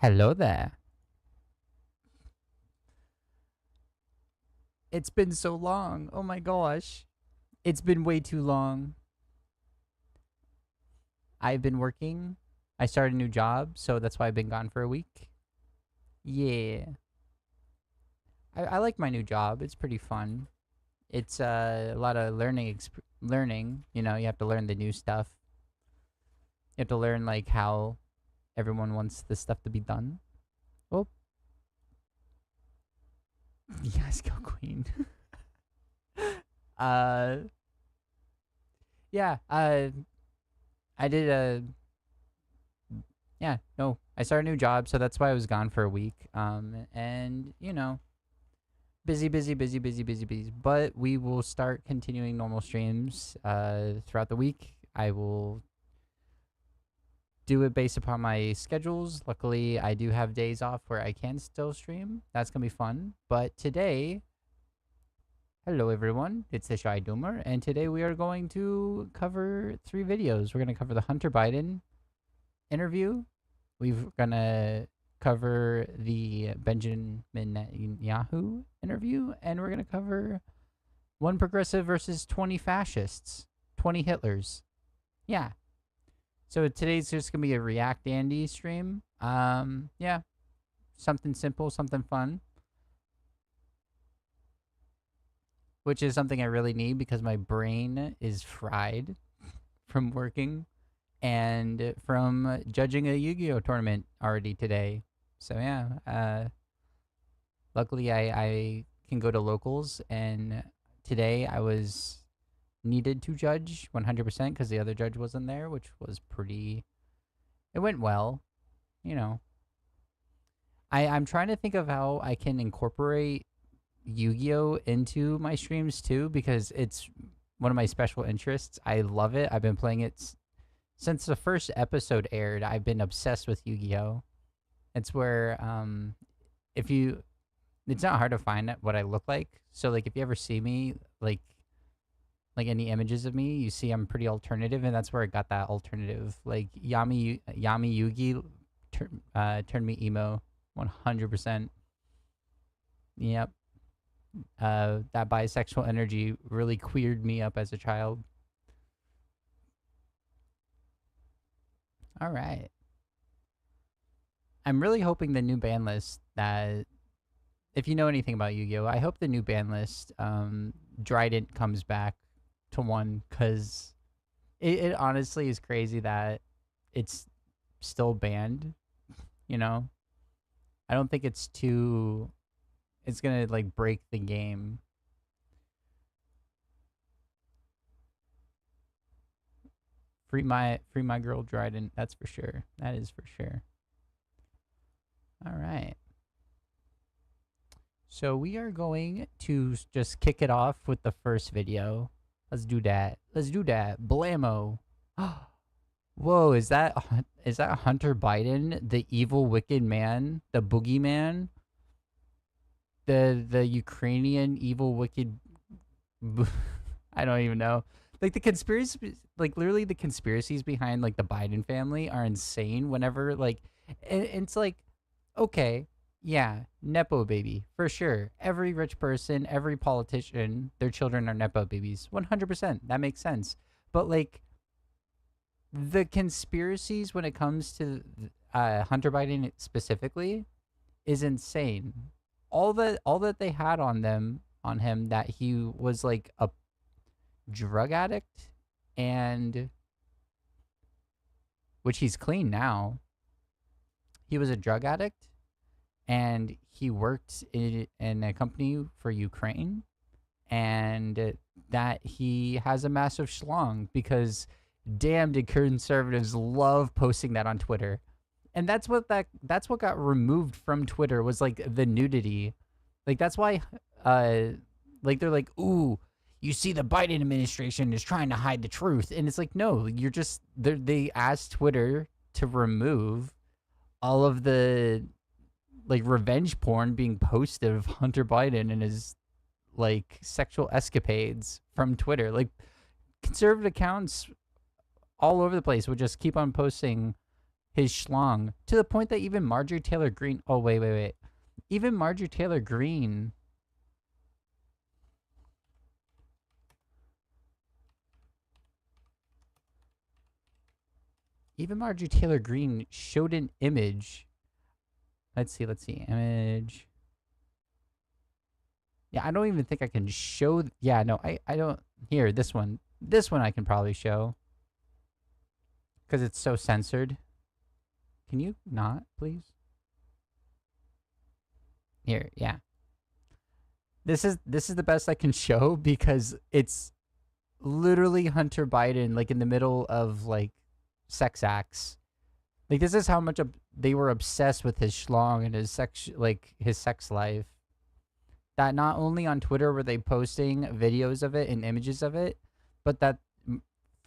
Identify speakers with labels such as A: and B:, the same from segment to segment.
A: Hello there. It's been so long. Oh my gosh. It's been way too long. I've been working. I started a new job, so that's why I've been gone for a week. Yeah. I like my new job. It's pretty fun. It's a lot of learning. You know, you have to learn the new stuff. You have to learn like how everyone wants the stuff to be done. Oh, yes, go queen. uh, yeah. I did a yeah. No, I started a new job, so that's why I was gone for a week. And you know, busy. But we will start continuing normal streams throughout the week. I will do it based upon my schedules. Luckily, I do have days off where I can still stream. That's gonna be fun. But today, hello everyone, it's the Shy Doomer, and today we are going to cover 3 videos. We're gonna cover the Hunter Biden interview. We're gonna cover the Benjamin Netanyahu interview, and we're gonna cover 1 progressive versus 20 fascists, 20 Hitlers. Yeah. So today's just gonna be a React Andy stream. Yeah, something simple, something fun, which is something I really need because my brain is fried from working and from judging a Yu-Gi-Oh tournament already today. So yeah, luckily I can go to locals, and today I was needed to judge 100% because the other judge wasn't there, which was pretty. It went well, you know. I'm trying to think of how I can incorporate Yu-Gi-Oh into my streams too, because it's one of my special interests. I love it. I've been playing it since the first episode aired. I've been obsessed with Yu-Gi-Oh. It's where if you, it's not hard to find what I look like. So like if you ever see me like any images of me, you see I'm pretty alternative, and that's where I got that alternative. Like Yami Yugi turned me emo 100%. Yep. That bisexual energy really queered me up as a child. All right. I'm really hoping the new ban list that, if you know anything about Yu-Gi-Oh, I hope the new ban list, Dryden comes back to 1, because it honestly is crazy that it's still banned, you know? I don't think it's gonna like break the game. Free my girl Dryden, that's for sure. That is for sure. All right. So we are going to just kick it off with the first video. Let's do that. Let's do that. Blammo. Whoa, is that Hunter Biden, the evil wicked man, the boogeyman? The Ukrainian evil wicked I don't even know. Like the conspiracy, like literally the conspiracies behind like the Biden family are insane whenever like it's like, okay, yeah, nepo baby for sure. Every rich person, every politician, their children are nepo babies. 100%. That makes sense. But like the conspiracies when it comes to Hunter Biden specifically is insane. All that they had on him, that he was like a drug addict, and which he's clean now. He was a drug addict, and he worked in a company for Ukraine, and that he has a massive schlong, because damn did conservatives love posting that on Twitter. And that's what got removed from Twitter, was like the nudity. Like that's why like they're like, "Ooh, you see the Biden administration is trying to hide the truth." And it's like, "No, you're just they asked Twitter to remove all of the like revenge porn being posted of Hunter Biden and his like sexual escapades from Twitter." Like conservative accounts all over the place would just keep on posting his schlong, to the point that even Marjorie Taylor Greene, oh wait. Even Marjorie Taylor Greene showed an image. Let's see, image. Yeah, I don't even think I can show. Yeah, no, I don't. Here, this one I can probably show, because it's so censored. Can you not, please? Here, yeah. This is the best I can show, because it's literally Hunter Biden like in the middle of like sex acts. Like this is how much they were obsessed with his schlong and his sex life. That not only on Twitter were they posting videos of it and images of it, but that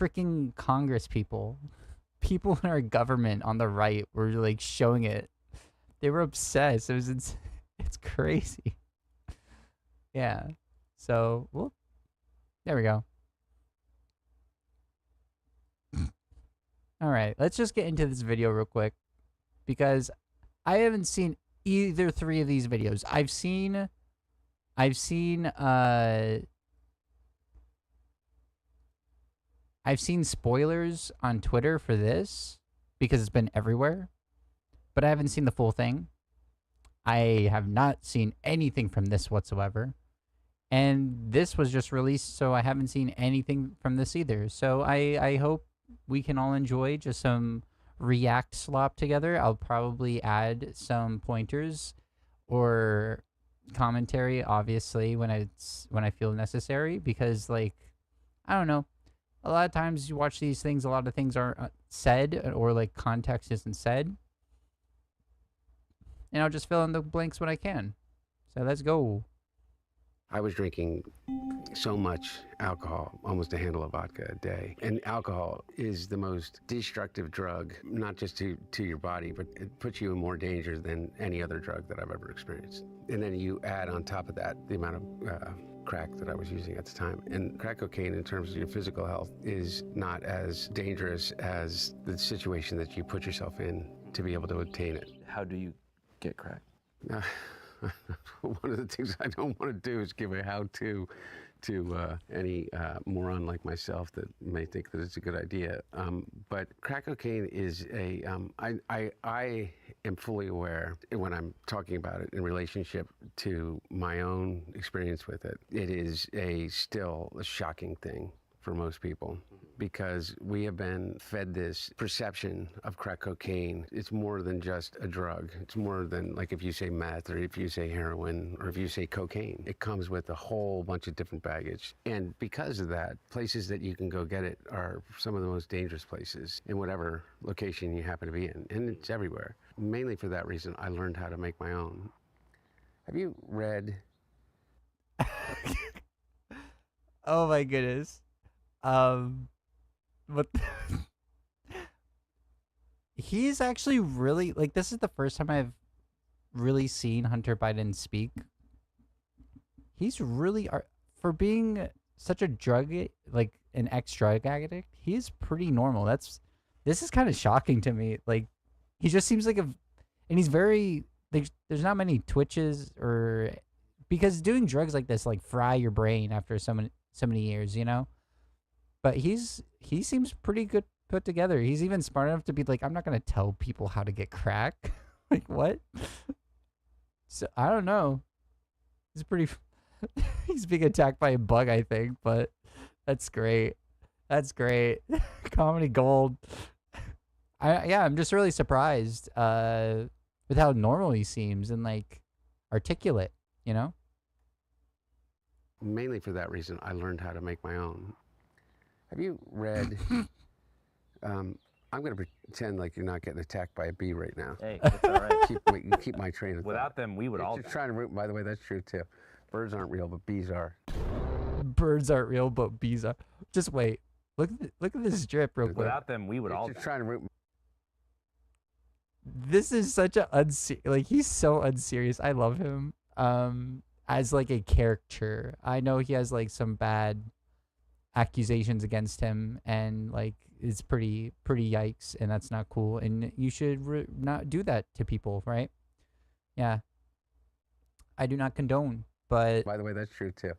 A: freaking Congress people people in our government on the right were like showing it. They were obsessed. It's crazy. Yeah. So, well, there we go. All right, let's just get into this video real quick because I haven't seen either three of these videos. I've seen spoilers on Twitter for this because it's been everywhere, but I haven't seen the full thing. I have not seen anything from this whatsoever. And this was just released, so I haven't seen anything from this either. So I hope we can all enjoy just some react slop together. I'll probably add some pointers or commentary, obviously, when I feel necessary, because, like, I don't know. A lot of times you watch these things, a lot of things aren't said, or like context isn't said. And I'll just fill in the blanks when I can. So let's go.
B: I was drinking so much alcohol, almost a handle of vodka a day. And alcohol is the most destructive drug, not just to your body, but it puts you in more danger than any other drug that I've ever experienced. And then you add on top of that the amount of crack that I was using at the time. And crack cocaine, in terms of your physical health, is not as dangerous as the situation that you put yourself in to be able to obtain it.
C: How do you get crack?
B: One of the things I don't want to do is give a how-to to any moron like myself that may think that it's a good idea. But crack cocaine is a, I am fully aware when I'm talking about it in relationship to my own experience with it. It is still a shocking thing for most people, because we have been fed this perception of crack cocaine. It's more than just a drug. It's more than, like, if you say meth, or if you say heroin, or if you say cocaine. It comes with a whole bunch of different baggage. And because of that, places that you can go get it are some of the most dangerous places in whatever location you happen to be in. And it's everywhere. Mainly for that reason, I learned how to make my own. Have you read?
A: Oh my goodness. But he's actually really, like, this is the first time I've really seen Hunter Biden speak. He's really, for being such a drug, like an ex-drug addict, he's pretty normal. This is kind of shocking to me. Like, he just seems like and he's very, there's not many twitches, or, because doing drugs like this, like, fry your brain after so many years, you know? But he seems pretty good put together. He's even smart enough to be like, I'm not going to tell people how to get crack. Like, what? So, I don't know. He's he's being attacked by a bug, I think, but that's great. That's great. Comedy gold. I'm just really surprised with how normal he seems and, like, articulate, you know?
B: Mainly for that reason, I learned how to make my own. Have you read? I'm going to pretend like you're not getting attacked by a bee right now.
C: Hey, it's all right.
B: Keep my train of thought.
C: Without them, we would all.
B: Just trying to root. By the way, that's true too. Birds aren't real, but bees are.
A: Birds aren't real, but bees are. Just wait. Look at this strip real quick.
C: Without them, we would all.
B: Just trying to root.
A: This is such a like, he's so unserious. I love him. As like a character. I know he has like some bad accusations against him, and like it's pretty yikes, and that's not cool, and you should not do that to people, right? Yeah, I do not condone, but
B: by the way, that's true too.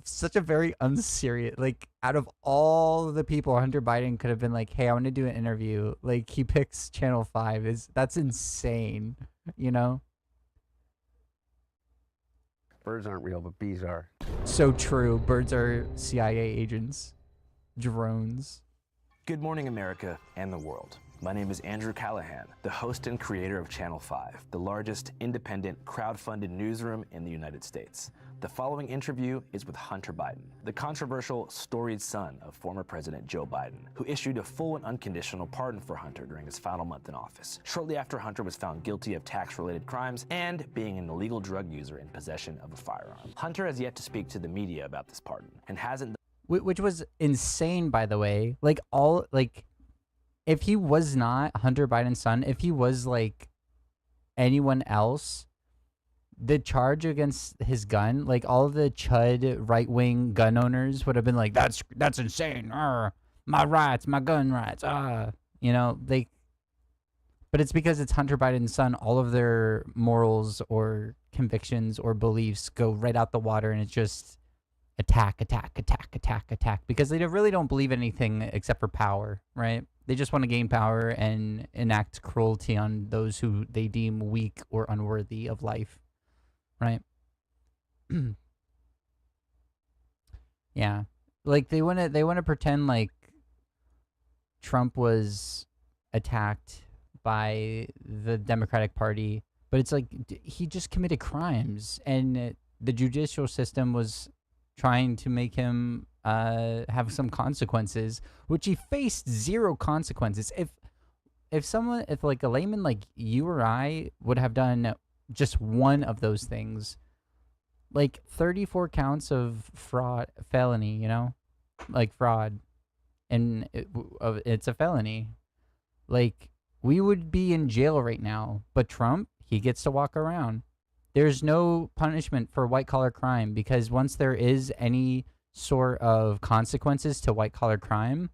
A: Such a very unserious, like, out of all the people Hunter Biden could have been like, hey, I want to do an interview, like, he picks Channel 5. That's insane, you know?
B: Birds aren't real, but bees are.
A: So true. Birds are CIA agents. Drones.
C: Good morning, America and the world. My name is Andrew Callahan, the host and creator of Channel 5, the largest independent crowd-funded newsroom in the United States. The following interview is with Hunter Biden, the controversial, storied son of former President Joe Biden, who issued a full and unconditional pardon for Hunter during his final month in office, shortly after Hunter was found guilty of tax-related crimes and being an illegal drug user in possession of a firearm. Hunter has yet to speak to the media about this pardon and hasn't.
A: which was insane, by the way. Like if he was not Hunter Biden's son, if he was like anyone else, the charge against his gun, like all of the chud right wing gun owners would have been like, that's insane. My rights, my gun rights. But it's because it's Hunter Biden's son. All of their morals or convictions or beliefs go right out the water, and it's just attack, attack, attack, attack, attack. Because they really don't believe anything except for power, right? They just want to gain power and enact cruelty on those who they deem weak or unworthy of life, right? Yeah, like they want to pretend like Trump was attacked by the Democratic Party, but it's like he just committed crimes, and the judicial system was trying to make him have some consequences, which he faced zero consequences. If like a layman like you or I would have done just one of those things, like 34 counts of felony, like fraud, and it's a felony, like we would be in jail right now. But Trump, he gets to walk around. There's no punishment for white collar crime, because once there is any sort of consequences to white collar crime,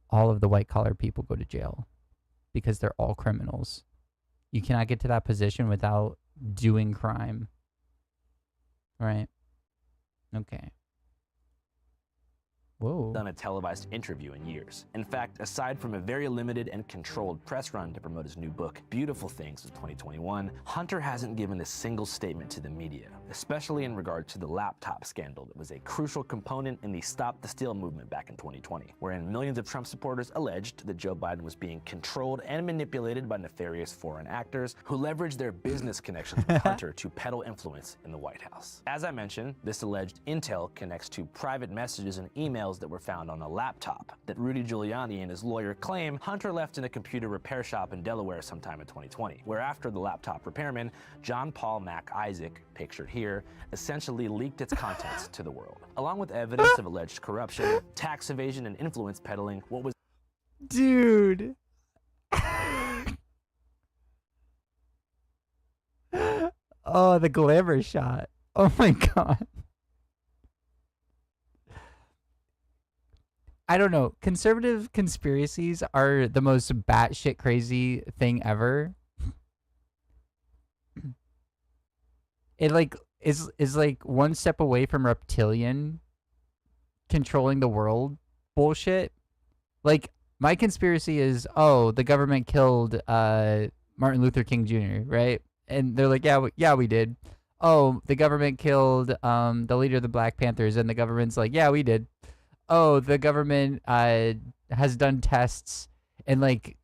A: all of the white collar people go to jail because they're all criminals. You cannot get to that position without doing crime. Right? Okay. Whoa.
C: Done a televised interview in years. In fact, aside from a very limited and controlled press run to promote his new book, Beautiful Things of 2021, Hunter hasn't given a single statement to the media, especially in regard to the laptop scandal that was a crucial component in the Stop the Steal movement back in 2020, wherein millions of Trump supporters alleged that Joe Biden was being controlled and manipulated by nefarious foreign actors who leveraged their business connections with Hunter to peddle influence in the White House. As I mentioned, this alleged intel connects to private messages and emails that were found on a laptop that Rudy Giuliani and his lawyer claim Hunter left in a computer repair shop in Delaware sometime in 2020, where after the laptop repairman, John Paul Mac Isaac, pictured here, essentially leaked its contents to the world. Along with evidence of alleged corruption, tax evasion, and influence peddling, what was...
A: Dude. Oh, the glamour shot. Oh my God. I don't know. Conservative conspiracies are the most batshit crazy thing ever. It like is like one step away from reptilian controlling the world bullshit. Like my conspiracy is, oh, the government killed Martin Luther King Jr., right? And they're like, yeah, we did. Oh, the government killed the leader of the Black Panthers, and the government's like, yeah, we did. Oh, the government has done tests and like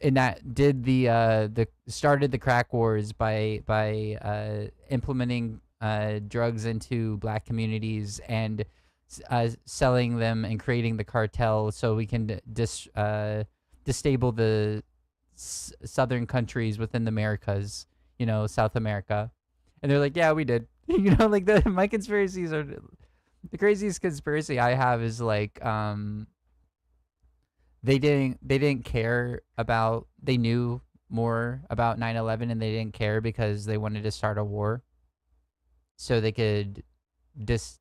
A: and that did the started the crack wars by implementing drugs into black communities and selling them and creating the cartel so we can destable the southern countries within the Americas, South America. And they're like, yeah, we did. Like my conspiracies are the craziest conspiracy I have is like they didn't care about, they knew more about 9/11 and they didn't care because they wanted to start a war so they could just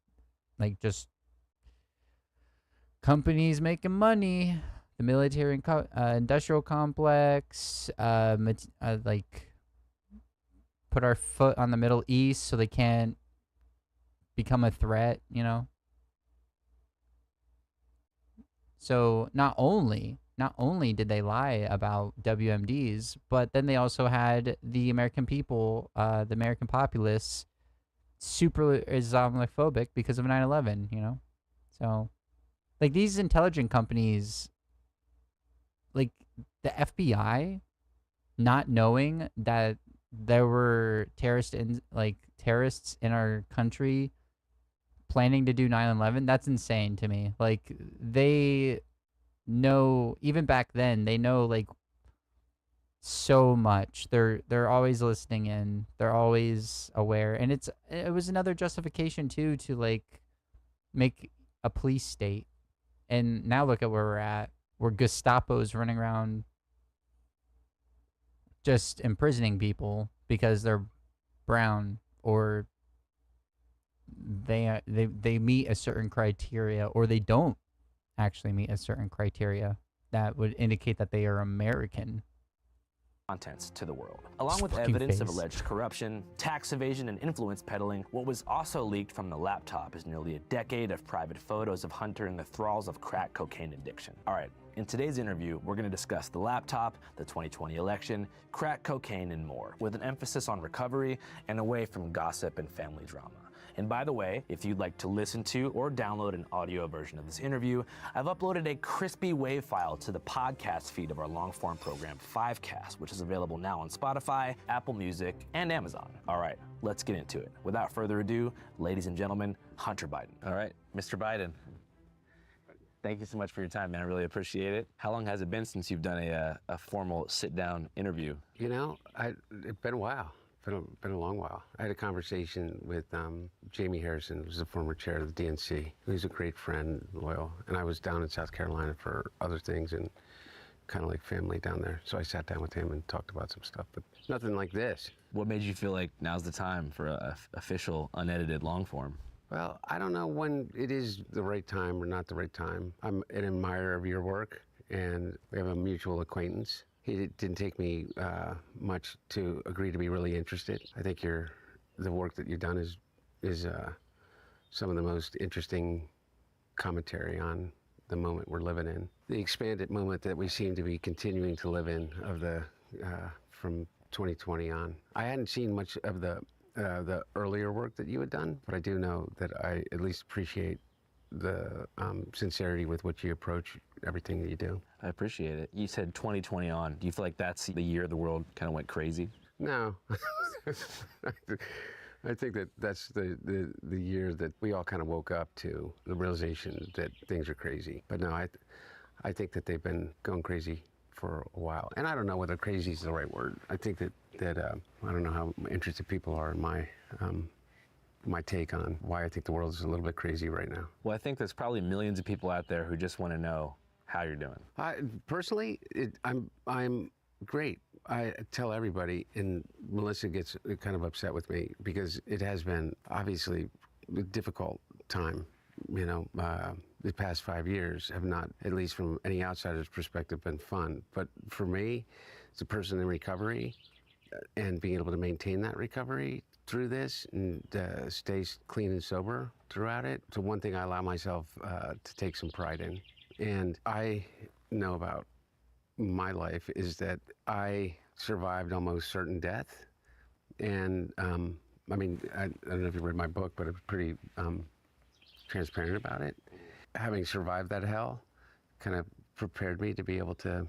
A: companies making money, the military and industrial complex, like put our foot on the Middle East so they can't become a threat, So not only did they lie about WMDs, but then they also had the American people, the American populace, super Islamophobic because of 9/11, So, like, these intelligence companies, like the FBI, not knowing that there were terrorists in our country planning to do 9/11, that's insane to me. Like, they know, even back then, they know like so much. They're always listening in. They're always aware, and it was another justification too to like make a police state. And now look at where we're at. Where Gestapo's running around just imprisoning people because they're brown, or they meet a certain criteria, or they don't actually meet a certain criteria that would indicate that they are American.
C: Contents to the world. Along
A: His
C: with
A: fucking
C: evidence of
A: face.
C: alleged corruption, tax evasion, and influence peddling, what was also leaked from the laptop is nearly a decade of private photos of Hunter in the thralls of crack cocaine addiction. All right, in today's interview, we're going to discuss the laptop, the 2020 election, crack cocaine, and more, with an emphasis on recovery and away from gossip and family drama. And by the way, if you'd like to listen to or download an audio version of this interview, I've uploaded a crispy WAV file to the podcast feed of our long-form program, 5Cast, which is available now on Spotify, Apple Music, and Amazon. All right, let's get into it. Without further ado, ladies and gentlemen, Hunter Biden. All right, Mr. Biden, thank you so much for your time, man. I really appreciate it. How long has it been since you've done a formal sit-down interview?
B: You know, it's been a while. Been a long while. I had a conversation with Jamie Harrison, who's the former chair of the DNC, who's a great friend, loyal. And I was down in South Carolina for other things and kind of like family down there. So I sat down with him and talked about some stuff, but nothing like this.
C: What made you feel like now's the time for a official, unedited long form?
B: Well, I don't know when it is the right time or not the right time. I'm an admirer of your work, and we have a mutual acquaintance. It didn't take me much to agree to be really interested. I think the work that you've done is some of the most interesting commentary on the moment we're living in. The expanded moment that we seem to be continuing to live in of the from 2020 on. I hadn't seen much of the earlier work that you had done, but I do know that I at least appreciate the sincerity with which you approach everything that you do.
C: I appreciate it. You said 2020 on. Do you feel like that's the year the world kind of went crazy?
B: No. I think that's the year that we all kind of woke up to the realization that things are crazy. But no, I think that they've been going crazy for a while. And I don't know whether crazy is the right word. I think that I don't know how interested people are in my take on why I think the world is a little bit crazy right now.
C: Well, I think there's probably millions of people out there who just want to know how you're doing.
B: Personally, I'm great. I tell everybody, and Melissa gets kind of upset with me because it has been obviously a difficult time. You know, the past 5 years have not, at least from any outsider's perspective, been fun. But for me, as a person in recovery and being able to maintain that recovery through this and stay clean and sober throughout it, so one thing I allow myself to take some pride in. And I know about my life is that I survived almost certain death. And I mean, I don't know if you read my book, but I'm pretty transparent about it. Having survived that hell kind of prepared me to be able to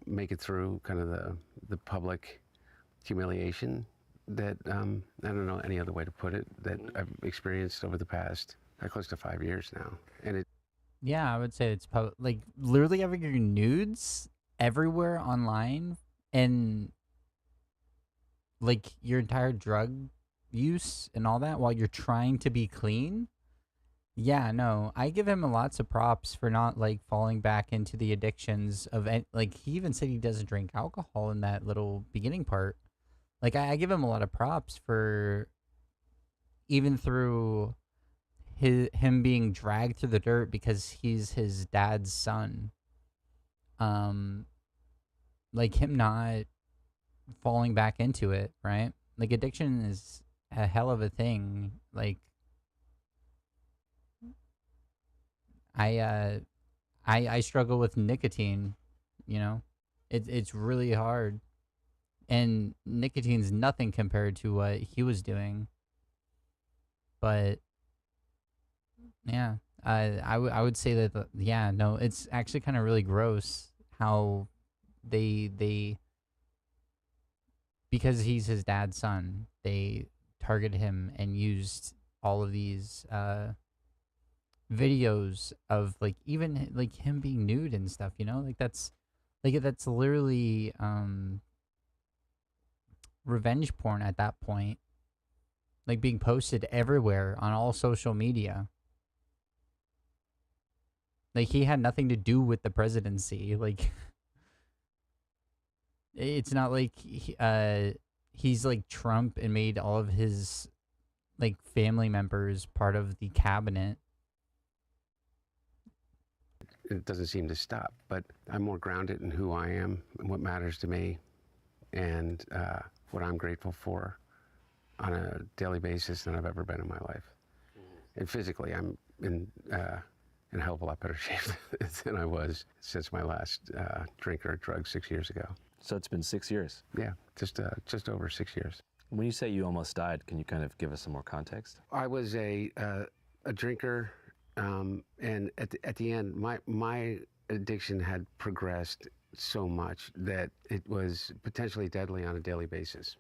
B: make it through kind of the public humiliation that, I don't know any other way to put it, that I've experienced over the past close to 5 years now. And it,
A: Yeah, I would say it's like literally having your nudes everywhere online, and like your entire drug use and all that while you're trying to be clean. Yeah, no, I give him lots of props for not like falling back into the addictions of like he even said he doesn't drink alcohol in that little beginning part. Like I give him a lot of props for even through him being dragged through the dirt because he's his dad's son. Like him not falling back into it, right? Like addiction is a hell of a thing. Like I struggle with nicotine, you know? It's really hard. And nicotine's nothing compared to what he was doing. But yeah, I would say that yeah, no, it's actually kind of really gross how they because he's his dad's son, they targeted him and used all of these videos of like even like him being nude and stuff, you know? Like that's literally revenge porn at that point. Like being posted everywhere on all social media. Like, he had nothing to do with the presidency. Like, it's not like he's like Trump and made all of his like family members part of the cabinet.
B: It doesn't seem to stop, but I'm more grounded in who I am and what matters to me, and what I'm grateful for on a daily basis than I've ever been in my life. And physically, I'm in a hell of a lot better shape than I was since my last drink or drug 6 years ago.
C: So it's been 6 years.
B: Yeah, just over 6 years.
C: When you say you almost died, can you kind of give us some more context?
B: I was a drinker, and at the end, my addiction had progressed so much that it was potentially deadly on a daily basis.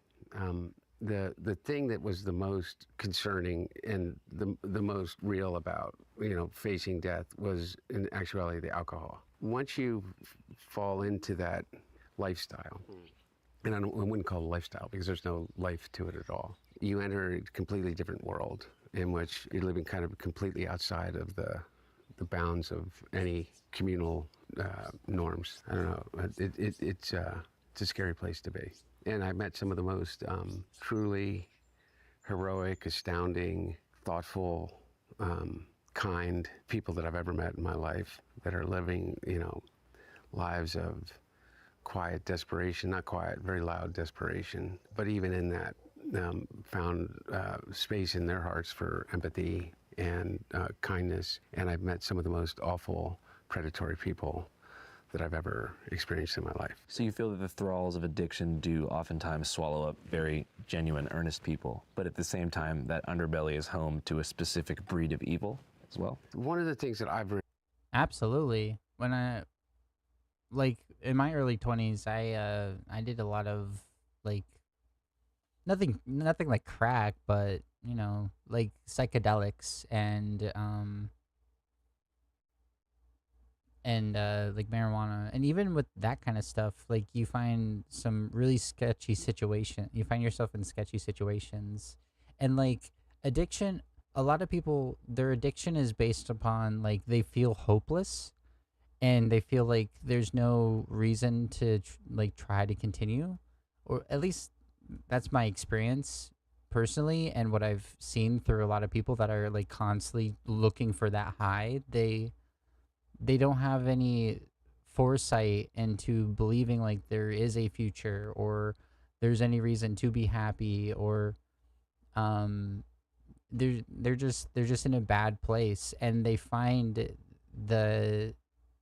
B: The thing that was the most concerning and the most real about facing death was in actuality the alcohol. Once you fall into that lifestyle, and I wouldn't call it a lifestyle because there's no life to it at all. You enter a completely different world in which you're living kind of completely outside of the bounds of any communal norms. I don't know. It's a scary place to be. And I met some of the most truly heroic, astounding, thoughtful, kind people that I've ever met in my life that are living, lives of quiet desperation, not quiet, very loud desperation, but even in that, found space in their hearts for empathy and kindness. And I've met some of the most awful, predatory people that I've ever experienced in my life.
C: So you feel that the thralls of addiction do oftentimes swallow up very genuine, earnest people, but at the same time, that underbelly is home to a specific breed of evil as well?
B: One of the things that I've
A: Absolutely. When like in my early 20s, I did a lot of like nothing like crack, but like psychedelics and like marijuana. And even with that kind of stuff, like you find some really sketchy situation. You find yourself in sketchy situations. And like addiction, a lot of people, their addiction is based upon like they feel hopeless and they feel like there's no reason to like try to continue, or at least that's my experience personally, and what I've seen through a lot of people that are like constantly looking for that high. They don't have any foresight into believing like there is a future or there's any reason to be happy, or they're just in a bad place, and they find the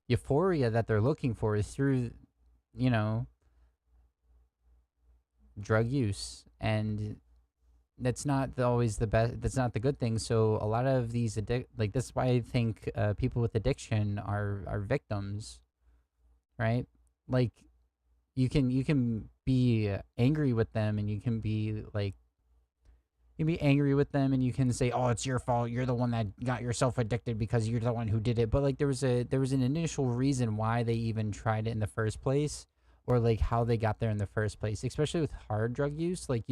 A: euphoria that they're looking for is through drug use, and that's not always the best. That's not the good thing. So a lot of these like that's why I think people with addiction are victims, right? Like you can be angry with them, and you can be like angry with them, and you can say, oh, it's your fault, you're the one that got yourself addicted because you're the one who did it. But like there was an initial reason why they even tried it in the first place, or like how they got there in the first place, especially with hard drug use. Like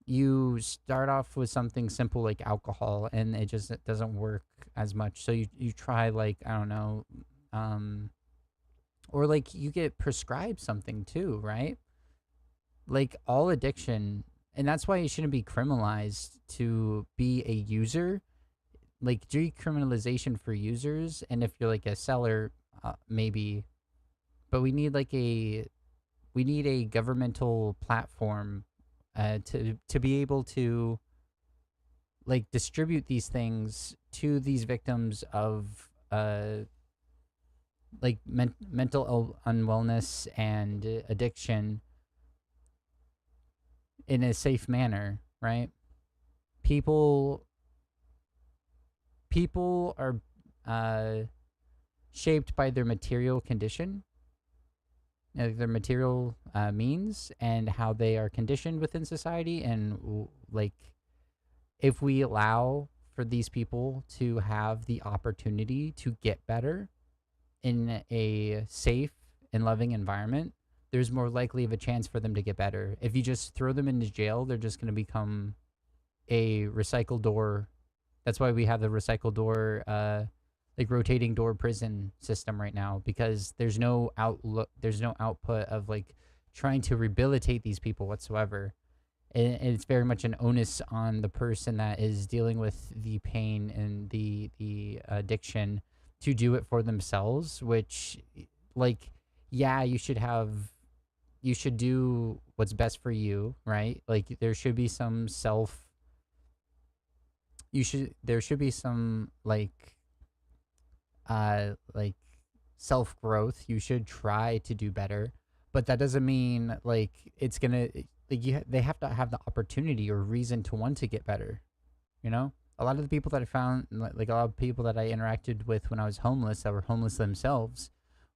A: you start off with something simple like alcohol, and it doesn't work as much, so you try like, I don't know, or like you get prescribed something too, right? Like all addiction, and that's why it shouldn't be criminalized to be a user. Like decriminalization for users, and if you're like a seller, maybe, but we need a governmental platform to be able to like distribute these things to these victims of like mental unwellness and addiction in a safe manner, right? People are shaped by their material condition, their material means, and how they are conditioned within society. And like if we allow for these people to have the opportunity to get better in a safe and loving environment, there's more likely of a chance for them to get better. If you just throw them into jail, they're just going to become a recycle door. That's why we have the recycle door like rotating door prison system right now, because there's no output of like trying to rehabilitate these people whatsoever. And it's very much an onus on the person that is dealing with the pain and the addiction to do it for themselves, which, like, yeah, you should do what's best for you, right? Like there should be some there should be some like self growth. You should try to do better, but that doesn't mean like it's gonna like they have to have the opportunity or reason to want to get better. You know, a lot of the people that I found, like a lot of people that I interacted with when I was homeless, that were homeless themselves,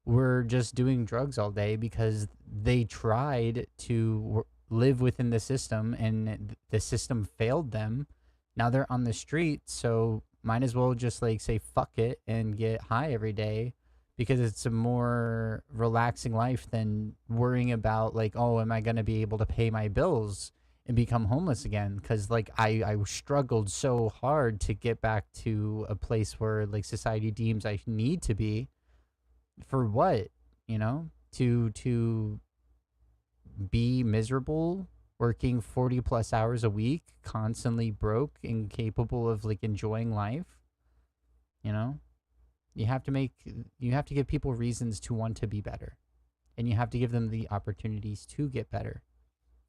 A: were just doing drugs all day because they tried to live within the system and the system failed them. Now they're on the street, so might as well just like say fuck it and get high every day, because it's a more relaxing life than worrying about like, oh, am I going to be able to pay my bills and become homeless again? Because like I struggled so hard to get back to a place where like society deems I need to be. For what? You know, to be miserable, working 40 plus hours a week, constantly broke, incapable of like enjoying life. You know, you have to give people reasons to want to be better, and you have to give them the opportunities to get better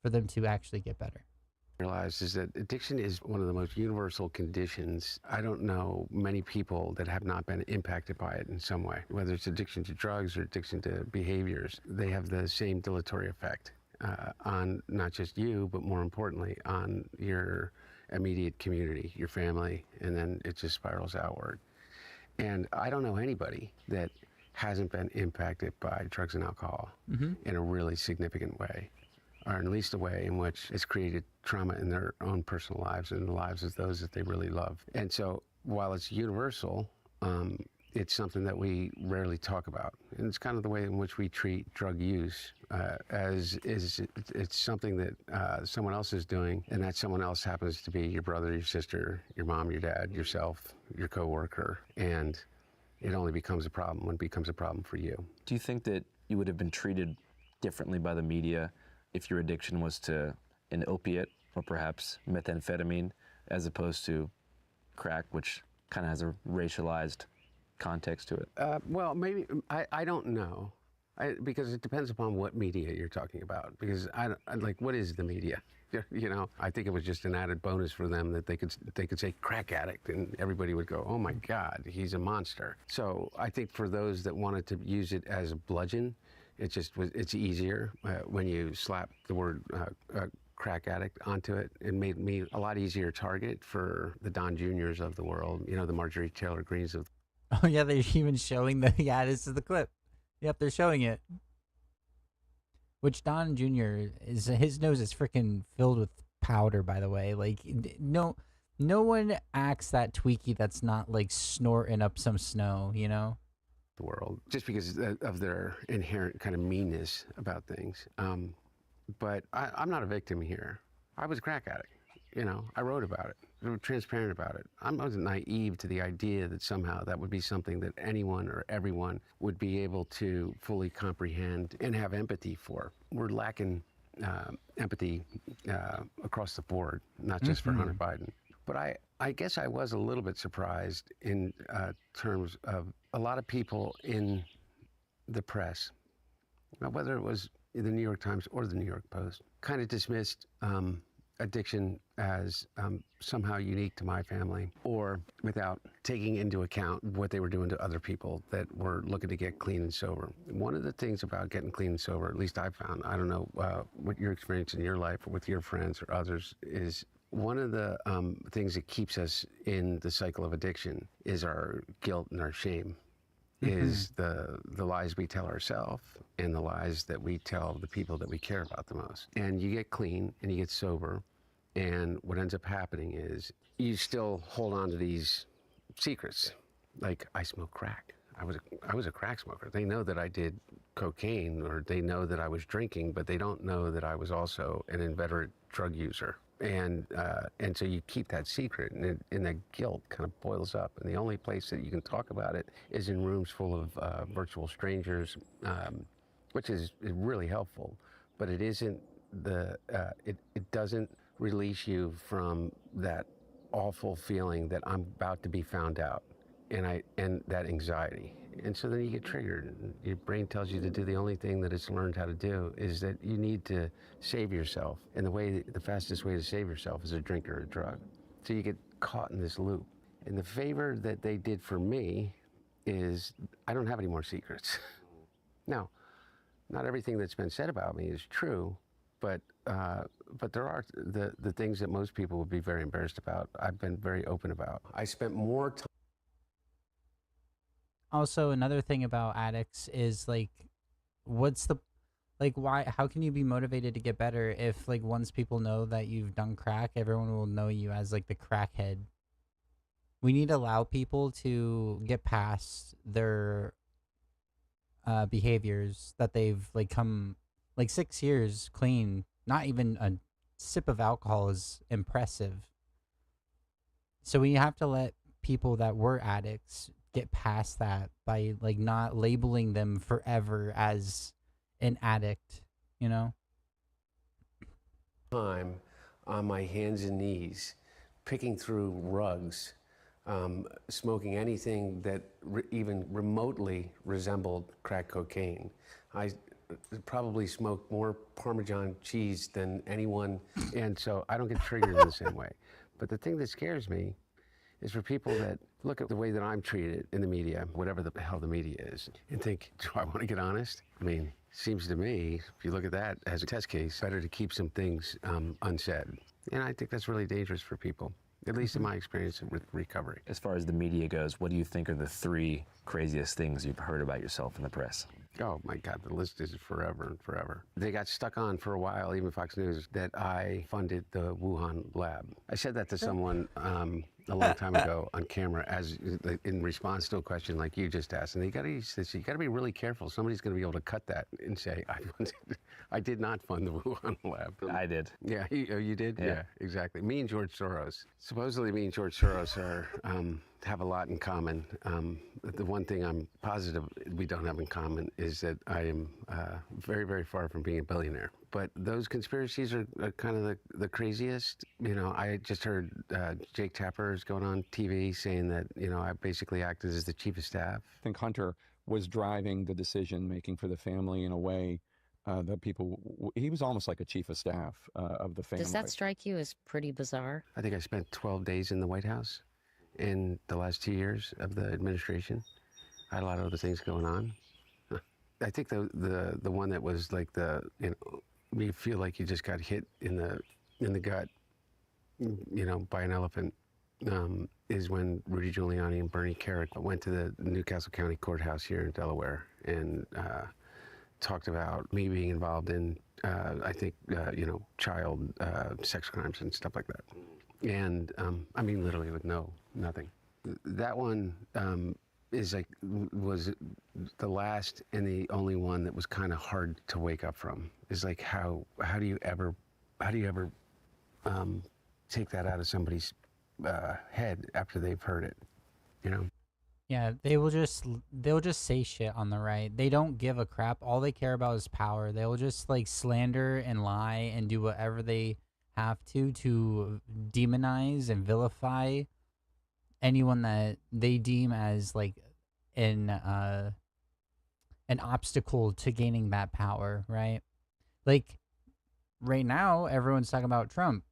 A: for them to actually get better.
B: Realize is that addiction is one of the most universal conditions. I don't know many people that have not been impacted by it in some way, whether it's addiction to drugs or addiction to behaviors. They have the same dilatory effect on not just you, but more importantly, on your immediate community, your family, and then it just spirals outward. And I don't know anybody that hasn't been impacted by drugs and alcohol in a really significant way, or at least a way in which it's created trauma in their own personal lives and the lives of those that they really love. And so while it's universal, it's something that we rarely talk about. And it's kind of the way in which we treat drug use, it's something that someone else is doing, and that someone else happens to be your brother, your sister, your mom, your dad, yourself, your coworker, and it only becomes a problem when it becomes a problem for you.
C: Do you think that you would have been treated differently by the media if your addiction was to an opiate or perhaps methamphetamine as opposed to crack, which kind of has a racialized context to it?
B: Well, maybe, I don't know, because it depends upon what media you're talking about, because I like, what is the media? You know, I think it was just an added bonus for them that they could say crack addict and everybody would go, oh my God, he's a monster. So I think for those that wanted to use it as a bludgeon, it's easier when you slap the word crack addict onto it. It made me a lot easier target for the Don Juniors of the world, you know, the Marjorie Taylor Greens of.
A: Oh yeah, they're even showing yeah, this is the clip. Yep, they're showing it. Which Don Jr. his nose is freaking filled with powder, by the way. Like no one acts that tweaky that's not like snorting up some snow, you know?
B: The world, just because of their inherent kind of meanness about things. But I'm not a victim here. I was a crack addict. You know, I wrote about it. I was transparent about it. I wasn't naive to the idea that somehow that would be something that anyone or everyone would be able to fully comprehend and have empathy for. We're lacking empathy across the board, not just for Hunter Biden. But I guess I was a little bit surprised in terms of a lot of people in the press, whether it was the New York Times or the New York Post, kind of dismissed addiction as somehow unique to my family, or without taking into account what they were doing to other people that were looking to get clean and sober. One of the things about getting clean and sober, at least I found, I don't know what your experience in your life or with your friends or others is, one of the things that keeps us in the cycle of addiction is our guilt and our shame. Is the lies we tell ourselves and the lies that we tell the people that we care about the most. And you get clean and you get sober, and what ends up happening is you still hold on to these secrets. Like, I smoke crack. I was a crack smoker. They know that I did cocaine, or they know that I was drinking, but they don't know that I was also an inveterate drug user. And so you keep that secret, and the guilt kind of boils up. And the only place that you can talk about it is in rooms full of virtual strangers, which is really helpful. But it isn't it doesn't release you from that awful feeling that I'm about to be found out, and that anxiety. And so then you get triggered. Your brain tells you to do the only thing that it's learned how to do, is that you need to save yourself. And the fastest way to save yourself is a drink or a drug. So you get caught in this loop. And the favor that they did for me is I don't have any more secrets. Now, not everything that's been said about me is true, but there are the things that most people would be very embarrassed about. I've been very open about. I spent more time.
A: Also, another thing about addicts is like, why, how can you be motivated to get better if like once people know that you've done crack, everyone will know you as like the crackhead? We need to allow people to get past their behaviors that they've like come like 6 years clean. Not even a sip of alcohol is impressive. So we have to let people that were addicts get past that by like not labeling them forever as an addict, you know?
B: Time on my hands and knees, picking through rugs, smoking anything that even remotely resembled crack cocaine. I probably smoked more Parmesan cheese than anyone, and so I don't get triggered in the same way. But the thing that scares me is for people that look at the way that I'm treated in the media, whatever the hell the media is, and think, do I want to get honest? I mean, seems to me, if you look at that as a test case, better to keep some things unsaid. And I think that's really dangerous for people, at least in my experience with recovery.
C: As far as the media goes, what do you think are the 3 craziest things you've heard about yourself in the press?
B: Oh my God, the list is forever and forever. They got stuck on for a while, even Fox News, that I funded the Wuhan lab. I said that to someone a long time ago on camera, as in response to a question like you just asked. And you got to be really careful. Somebody's going to be able to cut that and say, I did not fund the Wuhan lab.
C: I did.
B: Yeah, you did?
C: Yeah,
B: exactly. Me and George Soros. Supposedly me and George Soros have a lot in common. The one thing I'm positive we don't have in common is that I am very, very far from being a billionaire. But those conspiracies are kind of the craziest. You know, I just heard Jake Tapper is going on TV saying that, you know, I basically acted as the chief of staff.
D: I think Hunter was driving the decision making for the family in a way that he was almost like a chief of staff of the family.
E: Does that strike you as pretty bizarre?
B: I think I spent 12 days in the White House in the last 2 years of the administration. I had a lot of other things going on. I think the one that was like you feel like you just got hit in the gut, you know, by an elephant, is when Rudy Giuliani and Bernie Kerik went to the Newcastle County Courthouse here in Delaware and talked about me being involved in, I think, you know, child sex crimes and stuff like that. And I mean, literally with nothing. That one was the last and the only one that was kind of hard to wake up from. Is like, how do you ever take that out of somebody's head after they've heard it, you know?
A: Yeah, they'll just say shit on the right. They don't give a crap. All they care about is power. They'll just like slander and lie and do whatever they have to demonize and vilify anyone that they deem as like an obstacle to gaining that power, right? Like right now, everyone's talking about Trump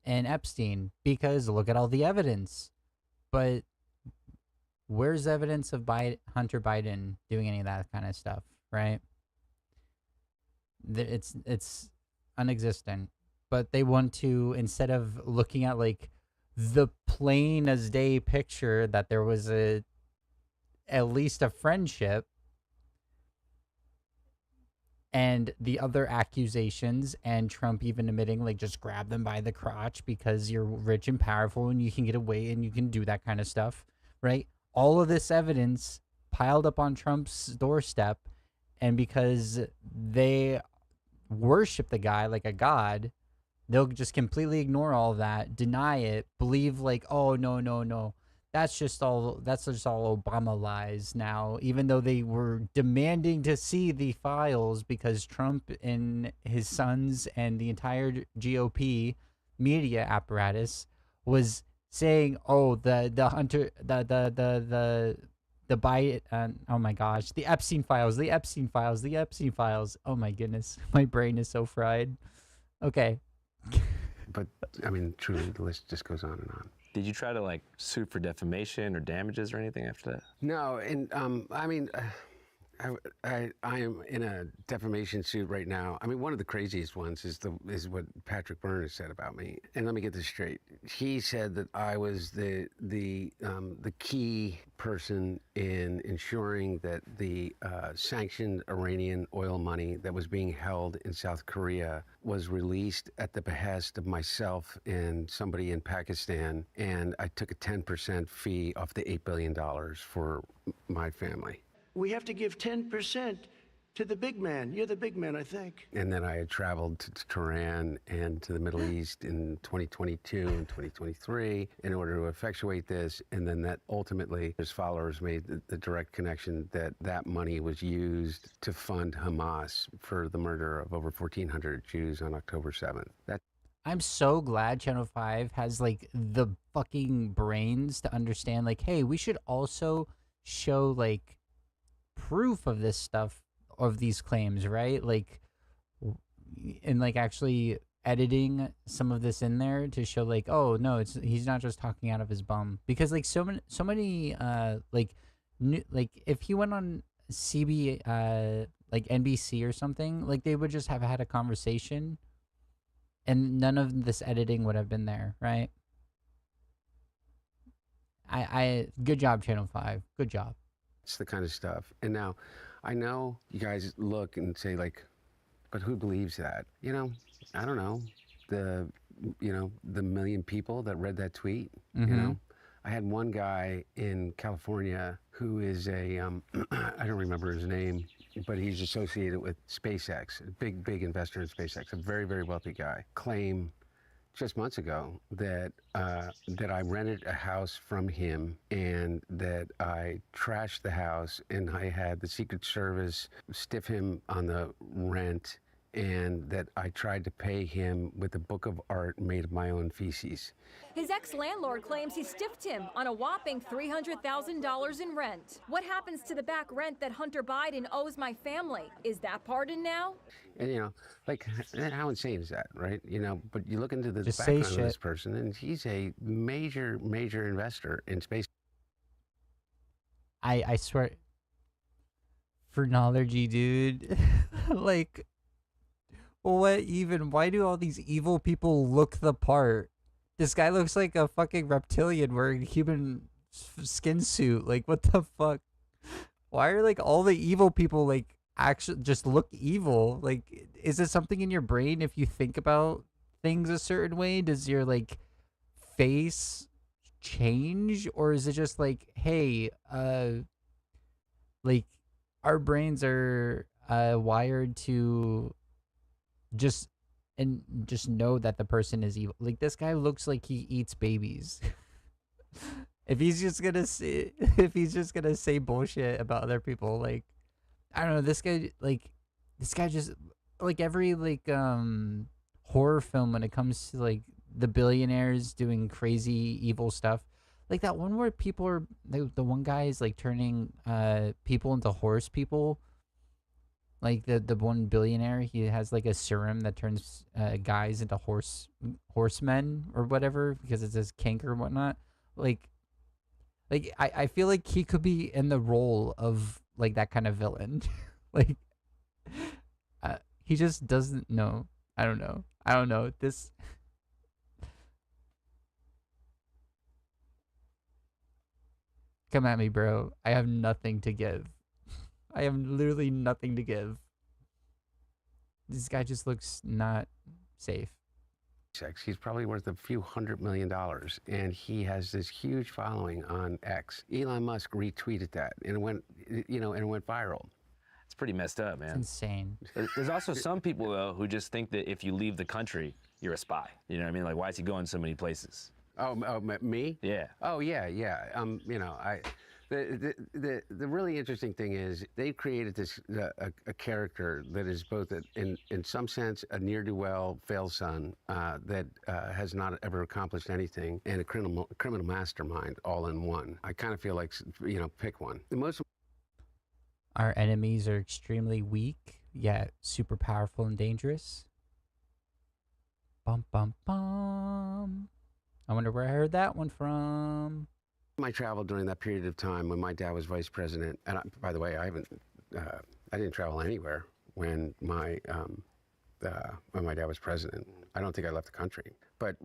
A: and Epstein because look at all the evidence. But where's evidence of Hunter Biden doing any of that kind of stuff, right? It's non-existent. But they want to, instead of looking at like the plain as day picture that there was at least a friendship, and the other accusations, and Trump even admitting like just grab them by the crotch because you're rich and powerful and you can get away and you can do that kind of stuff, right? All of this evidence piled up on Trump's doorstep, and because they worship the guy like a god, they'll just completely ignore all of that, deny it, believe like, oh no, no, no, that's just all Obama lies now, even though they were demanding to see the files because Trump and his sons and the entire GOP media apparatus was saying, oh, the Hunter, the Biden, oh my gosh, the Epstein files, the Epstein files, the Epstein files. Oh my goodness, my brain is so fried. Okay.
B: But I mean, truly, the list just goes on and on.
C: Did you try to like sue for defamation or damages or anything after that?
B: No, and I mean, I am in a defamation suit right now. I mean, one of the craziest ones is what Patrick Byrne said about me. And let me get this straight. He said that I was the key person in ensuring that the sanctioned Iranian oil money that was being held in South Korea was released at the behest of myself and somebody in Pakistan. And I took a 10% fee off the $8 billion for my family.
F: We have to give 10% to the big man. You're the big man, I think.
B: And then I had traveled to Tehran and to the Middle East in 2022 and 2023 in order to effectuate this. And then that ultimately, his followers made the direct connection that that money was used to fund Hamas for the murder of over 1,400 Jews on October 7th.
A: I'm so glad Channel 5 has like the fucking brains to understand like, hey, we should also show like proof of this stuff, of these claims, right? Like, and like actually editing some of this in there to show like, oh no, he's not just talking out of his bum, because like so many like if he went on like NBC or something, like they would just have had a conversation and none of this editing would have been there, right? I good job, Channel 5. Good job.
B: It's the kind of stuff. And now, I know you guys look and say like, but who believes that? You know, I don't know. The million people that read that tweet, you know? I had one guy in California who is a, I don't remember his name, but he's associated with SpaceX, a big investor in SpaceX, a very, very wealthy guy, claim just months ago that I rented a house from him and that I trashed the house and I had the Secret Service stiff him on the rent and that I tried to pay him with a book of art made of my own feces.
G: His ex-landlord claims he stiffed him on a whopping $300,000 in rent. What happens to the back rent that Hunter Biden owes my family? Is that pardoned now?
B: And you know, like, how insane is that, right? You know, but you look into the
A: Just say
B: background of this
A: shit.
B: person and he's a major investor in space.
A: I swear, phrenology, dude. Like, what even? Why do all these evil people look the part? This guy looks like a fucking reptilian wearing a human skin suit. Like, what the fuck? Why are like all the evil people like actually just look evil? Like, is it something in your brain if you think about things a certain way? Does your like face change, or is it just like, hey, like our brains are wired to just know that the person is evil. Like, this guy looks like he eats babies. if he's just gonna say bullshit about other people, like, I don't know, this guy just like every like horror film when it comes to like the billionaires doing crazy evil stuff. Like that one where people are the one guy is like turning people into horse people. Like the one billionaire, he has like a serum that turns guys into horsemen or whatever because it's his kink or whatnot. Like I feel like he could be in the role of like that kind of villain. Like he just doesn't know. I don't know. This. Come at me, bro. I have nothing to give. I have literally nothing to give. This guy just looks not safe.
B: He's probably worth a few $100 million, and he has this huge following on X. Elon Musk retweeted that, and it went, and it went viral.
C: It's pretty messed up,
A: It's
C: man.
A: insane.
C: There's also some people, though, who just think that if you leave the country, you're a spy. You know what I mean? Like, why is he going so many places?
B: Oh, me?
C: Yeah.
B: Oh, yeah. The really interesting thing is they've created this a character that is both in some sense a ne'er-do-well fail son that has not ever accomplished anything, and a criminal mastermind all in one. I kind of feel like pick one. The most
A: Our enemies are extremely weak, yet super powerful and dangerous. Bum bum bum. I wonder where I heard that one from.
B: my travel during that period of time when my dad was vice president, and by the way, I didn't travel anywhere when my dad was president. I don't think I left the country. But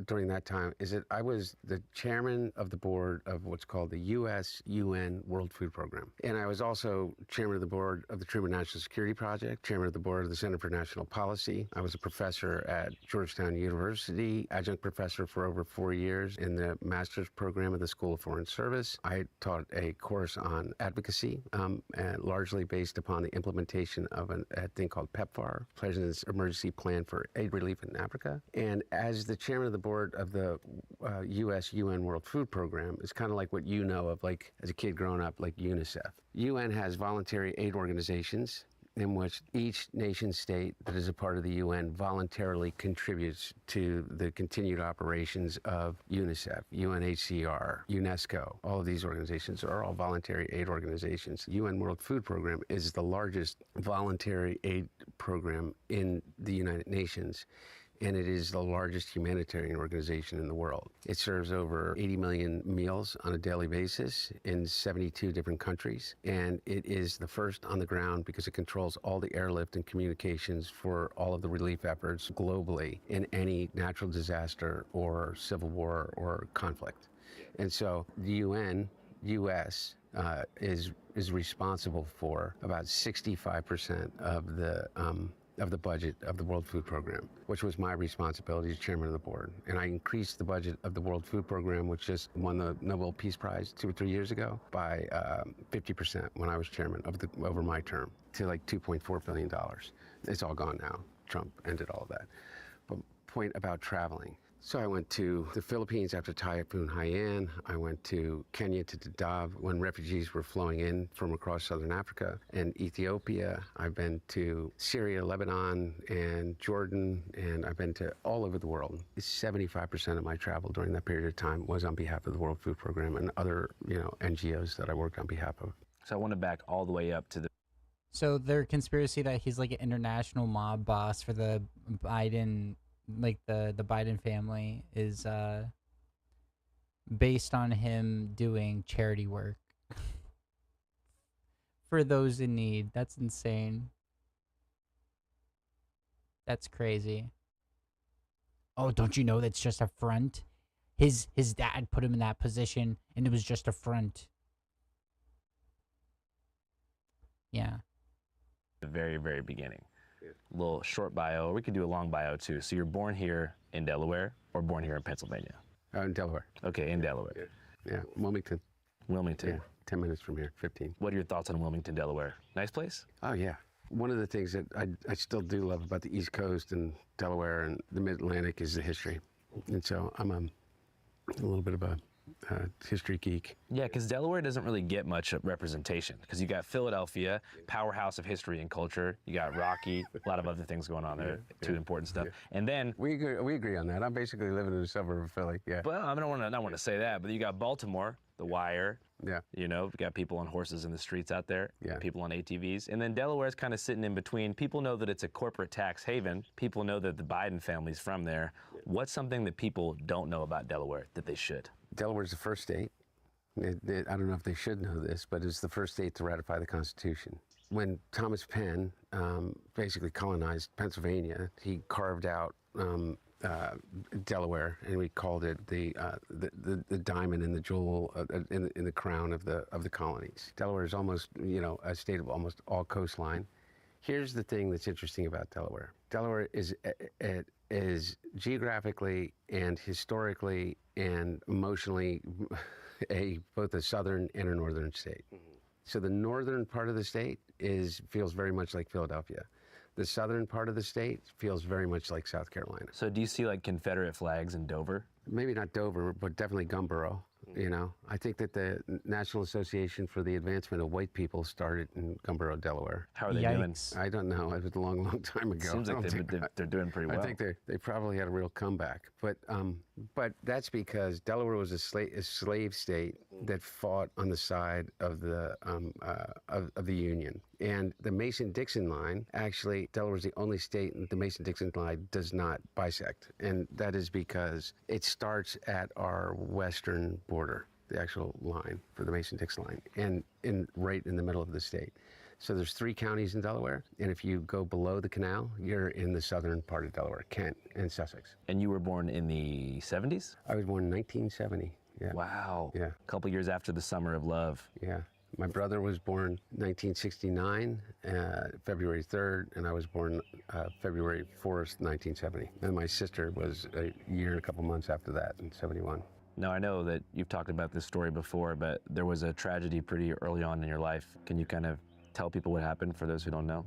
B: during that time, I was the chairman of the board of what's called the U.S.-UN World Food Program. And I was also chairman of the board of the Truman National Security Project, chairman of the board of the Center for National Policy. I was a professor at Georgetown University, adjunct professor for over 4 years in the master's program of the School of Foreign Service. I taught a course on advocacy, largely based upon the implementation of a thing called PEPFAR, President's Emergency Plan for Aid Relief in Africa. And as the chairman of the board of the U.S.-UN World Food Program, it's kind of like what you know of, like as a kid growing up, like UNICEF. UN has voluntary aid organizations in which each nation state that is a part of the UN voluntarily contributes to the continued operations of UNICEF, UNHCR, UNESCO. All of these organizations are all voluntary aid organizations. UN World Food Program is the largest voluntary aid program in the United Nations, and it is the largest humanitarian organization in the world. It serves over 80 million meals on a daily basis in 72 different countries, and it is the first on the ground because it controls all the airlift and communications for all of the relief efforts globally in any natural disaster or civil war or conflict. And so the UN, US, is responsible for about 65% of the budget of the World Food Program, which was my responsibility as chairman of the board. And I increased the budget of the World Food Program, which just won the Nobel Peace Prize 2 or 3 years ago, by 50% when I was chairman over my term, to like $2.4 billion. It's all gone now. Trump ended all of that. But point about traveling. So I went to the Philippines after Typhoon Haiyan. I went to Kenya to Dadaab when refugees were flowing in from across southern Africa and Ethiopia. I've been to Syria, Lebanon, and Jordan, and I've been to all over the world. 75% of my travel during that period of time was on behalf of the World Food Program and other, NGOs that I worked on behalf of.
C: So I want to back all the way up to the
A: So their conspiracy that he's like an international mob boss for the Biden, like the Biden family, is based on him doing charity work for those in need. That's insane. That's crazy. Oh, don't you know that's just a front? His dad put him in that position, and it was just a front. Yeah.
C: the very, very beginning. A little short bio. We could do a long bio too. So you're born here in Delaware or born here in Pennsylvania?
B: In Delaware.
C: Okay, in Delaware.
B: Yeah, Wilmington.
C: Wilmington.
B: Yeah, 10 minutes from here, 15.
C: What are your thoughts on Wilmington, Delaware? Nice place?
B: Oh, yeah. One of the things that I still do love about the East Coast and Delaware and the Mid-Atlantic is the history. And so I'm a little bit of a history geek.
C: Yeah, because Delaware doesn't really get much representation because you got Philadelphia, powerhouse of history and culture. You got Rocky, a lot of other things going on there, important stuff. And then
B: we agree on that. I'm basically living in a suburb of Philly. Yeah.
C: Well, I don't want to say that, but you got Baltimore, The Wire.
B: Yeah.
C: You know, we got people on horses in the streets out there.
B: Yeah.
C: People on ATVs. And then Delaware's kind of sitting in between. People know that it's a corporate tax haven. People know that the Biden family's from there. What's something that people don't know about Delaware that they should?
B: Delaware's the first state. I don't know if they should know this, but it's the first state to ratify the Constitution. When Thomas Penn basically colonized Pennsylvania, he carved out Delaware, and we called it the diamond and the jewel in the crown of the colonies. Delaware is almost, a state of almost all coastline. Here's the thing that's interesting about Delaware. Delaware is geographically and historically and emotionally both a southern and a northern state. So the northern part of the state feels very much like Philadelphia. The southern part of the state feels very much like South Carolina.
C: So do you see like Confederate flags in Dover?
B: Maybe not Dover, but definitely Gumboro. You know, I think that the National Association for the Advancement of White People started in Gumboro, Delaware.
C: How are they doing?
A: Yikes.
B: I don't know. It was a long, long time ago.
C: Seems like they're doing pretty well.
B: I think they probably had a real comeback, but that's because Delaware was a slave state that fought on the side of the Union. And the Mason-Dixon line, actually, Delaware is the only state that the Mason-Dixon line does not bisect, and that is because it starts at our western border, the actual line for the Mason-Dixon line, and right in the middle of the state. So there's 3 counties in Delaware, and if you go below the canal, you're in the southern part of Delaware, Kent and Sussex.
C: And you were born in the 70s?
B: I was born in 1970. Yeah.
C: Wow.
B: Yeah.
C: A couple years after the Summer of Love.
B: Yeah. My brother was born 1969, February 3rd, and I was born February 4th, 1970. And my sister was a year and a couple months after that, in 71.
C: Now, I know that you've talked about this story before, but there was a tragedy pretty early on in your life. Can you kind of tell people what happened for those who don't know?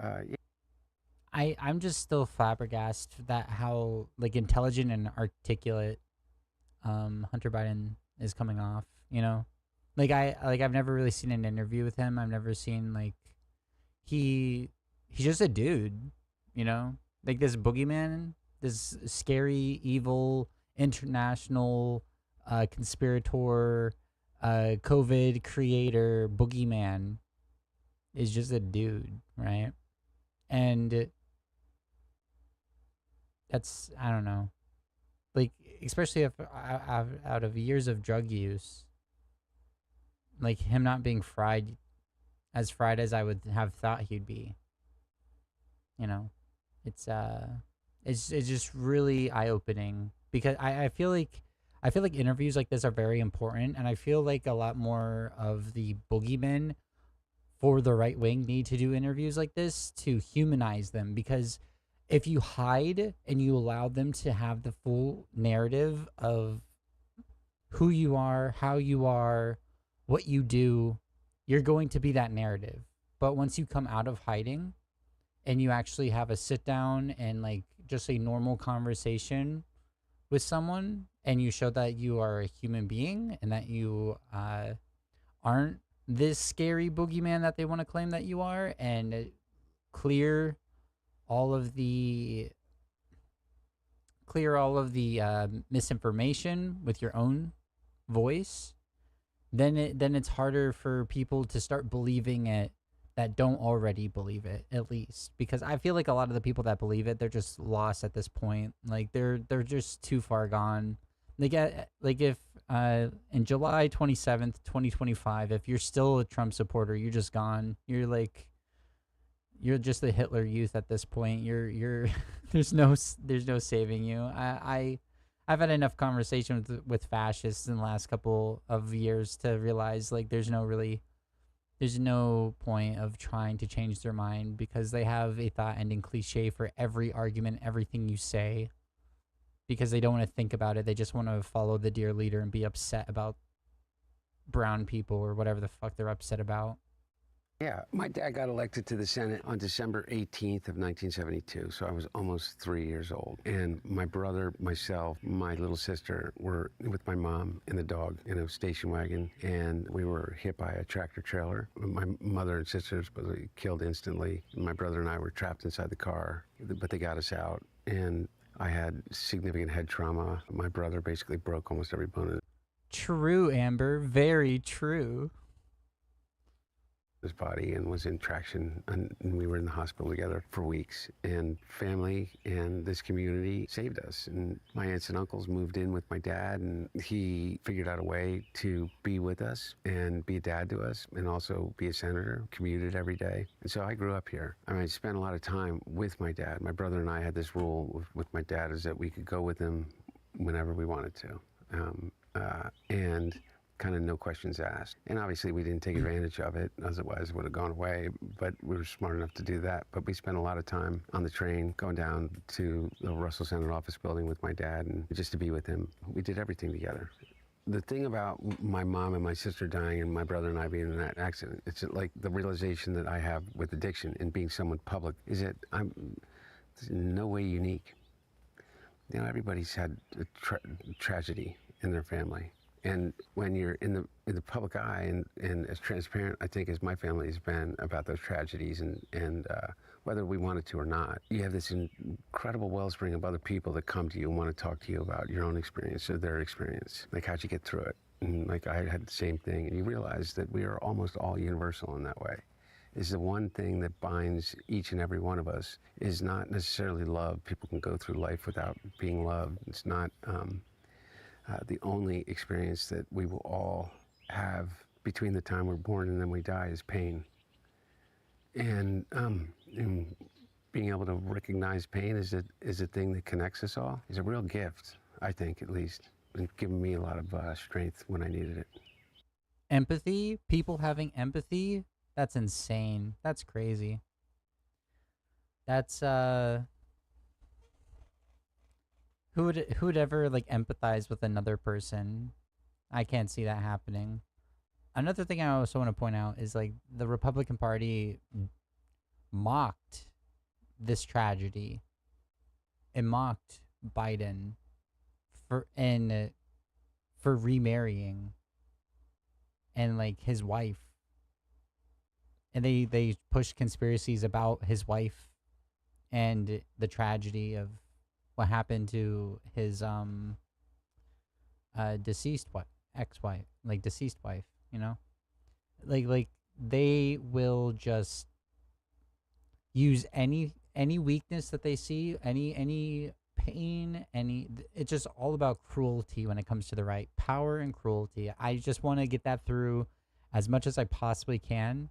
B: Yeah.
A: I'm just still flabbergasted that how like intelligent and articulate Hunter Biden is coming off, you know? I've never really seen an interview with him. I've never seen like he's just a dude, you know? Like this boogeyman, this scary, evil, international conspirator, COVID creator, boogeyman is just a dude, right? And that's, I don't know, like, especially if out of years of drug use, like him not being fried as I would have thought he'd be, you know, it's just really eye-opening because I feel like interviews like this are very important, and I feel like a lot more of the boogeymen for the right wing need to do interviews like this to humanize them, because if you hide and you allow them to have the full narrative of who you are, how you are, what you do, you're going to be that narrative. But once you come out of hiding and you actually have a sit down and like just a normal conversation with someone, and you show that you are a human being and that you aren't this scary boogeyman that they want to claim that you are, and clear all of the misinformation with your own voice, then it's harder for people to start believing it that don't already believe it, at least. Because I feel like a lot of the people that believe it, they're just lost at this point. Like they're just too far gone. Like if in July 27th, 2025, if you're still a Trump supporter, you're just gone. You're just the Hitler Youth at this point. You're there's no saving you. I've had enough conversations with fascists in the last couple of years to realize like there's no point of trying to change their mind, because they have a thought-ending cliche for every argument, everything you say, because they don't want to think about it. They just want to follow the dear leader and be upset about brown people or whatever the fuck they're upset about.
B: Yeah, my dad got elected to the Senate on December 18th of 1972, so I was almost 3 years old. And my brother, myself, my little sister were with my mom and the dog in a station wagon, and we were hit by a tractor trailer. My mother and sisters were killed instantly. My brother and I were trapped inside the car, but they got us out. And I had significant head trauma. My brother basically broke almost every bone in
A: True, Amber. Very true.
B: his body and was in traction, and we were in the hospital together for weeks. And family and this community saved us. And my aunts and uncles moved in with my dad, and he figured out a way to be with us and be a dad to us and also be a senator, commuted every day. And so I grew up here. I mean, I spent a lot of time with my dad. My brother and I had this rule with my dad, is that we could go with him whenever we wanted to. And kind of no questions asked. And obviously we didn't take advantage of it, otherwise it would have gone away, but we were smart enough to do that. But we spent a lot of time on the train going down to the Russell Center office building with my dad and just to be with him. We did everything together. The thing about my mom and my sister dying and my brother and I being in that accident, it's like the realization that I have with addiction and being someone public is that I'm in no way unique. You know, everybody's had a tragedy in their family. And when you're in the public eye and as transparent, I think, as my family has been about those tragedies and whether we wanted to or not, you have this incredible wellspring of other people that come to you and want to talk to you about your own experience or their experience. Like, how'd you get through it? And like, I had the same thing. And you realize that we are almost all universal in that way. Is the one thing that binds each and every one of us is not necessarily love. People can go through life without being loved. It's not the only experience that we will all have between the time we're born and then we die is pain. And being able to recognize pain is a thing that connects us all. Is a real gift, I think, at least. It's given me a lot of strength when I needed it.
A: Empathy, people having empathy, that's insane. That's crazy. That's who would ever like empathize with another person? I can't see that happening. Another thing I also want to point out is like the Republican Party mocked this tragedy. It mocked Biden for remarrying and like his wife. And they pushed conspiracies about his wife and the tragedy of what happened to his deceased ex-wife, like deceased wife, you know? Like they will just use any weakness that they see, any pain, it's just all about cruelty when it comes to the right. Power and cruelty. I just want to get that through as much as I possibly can.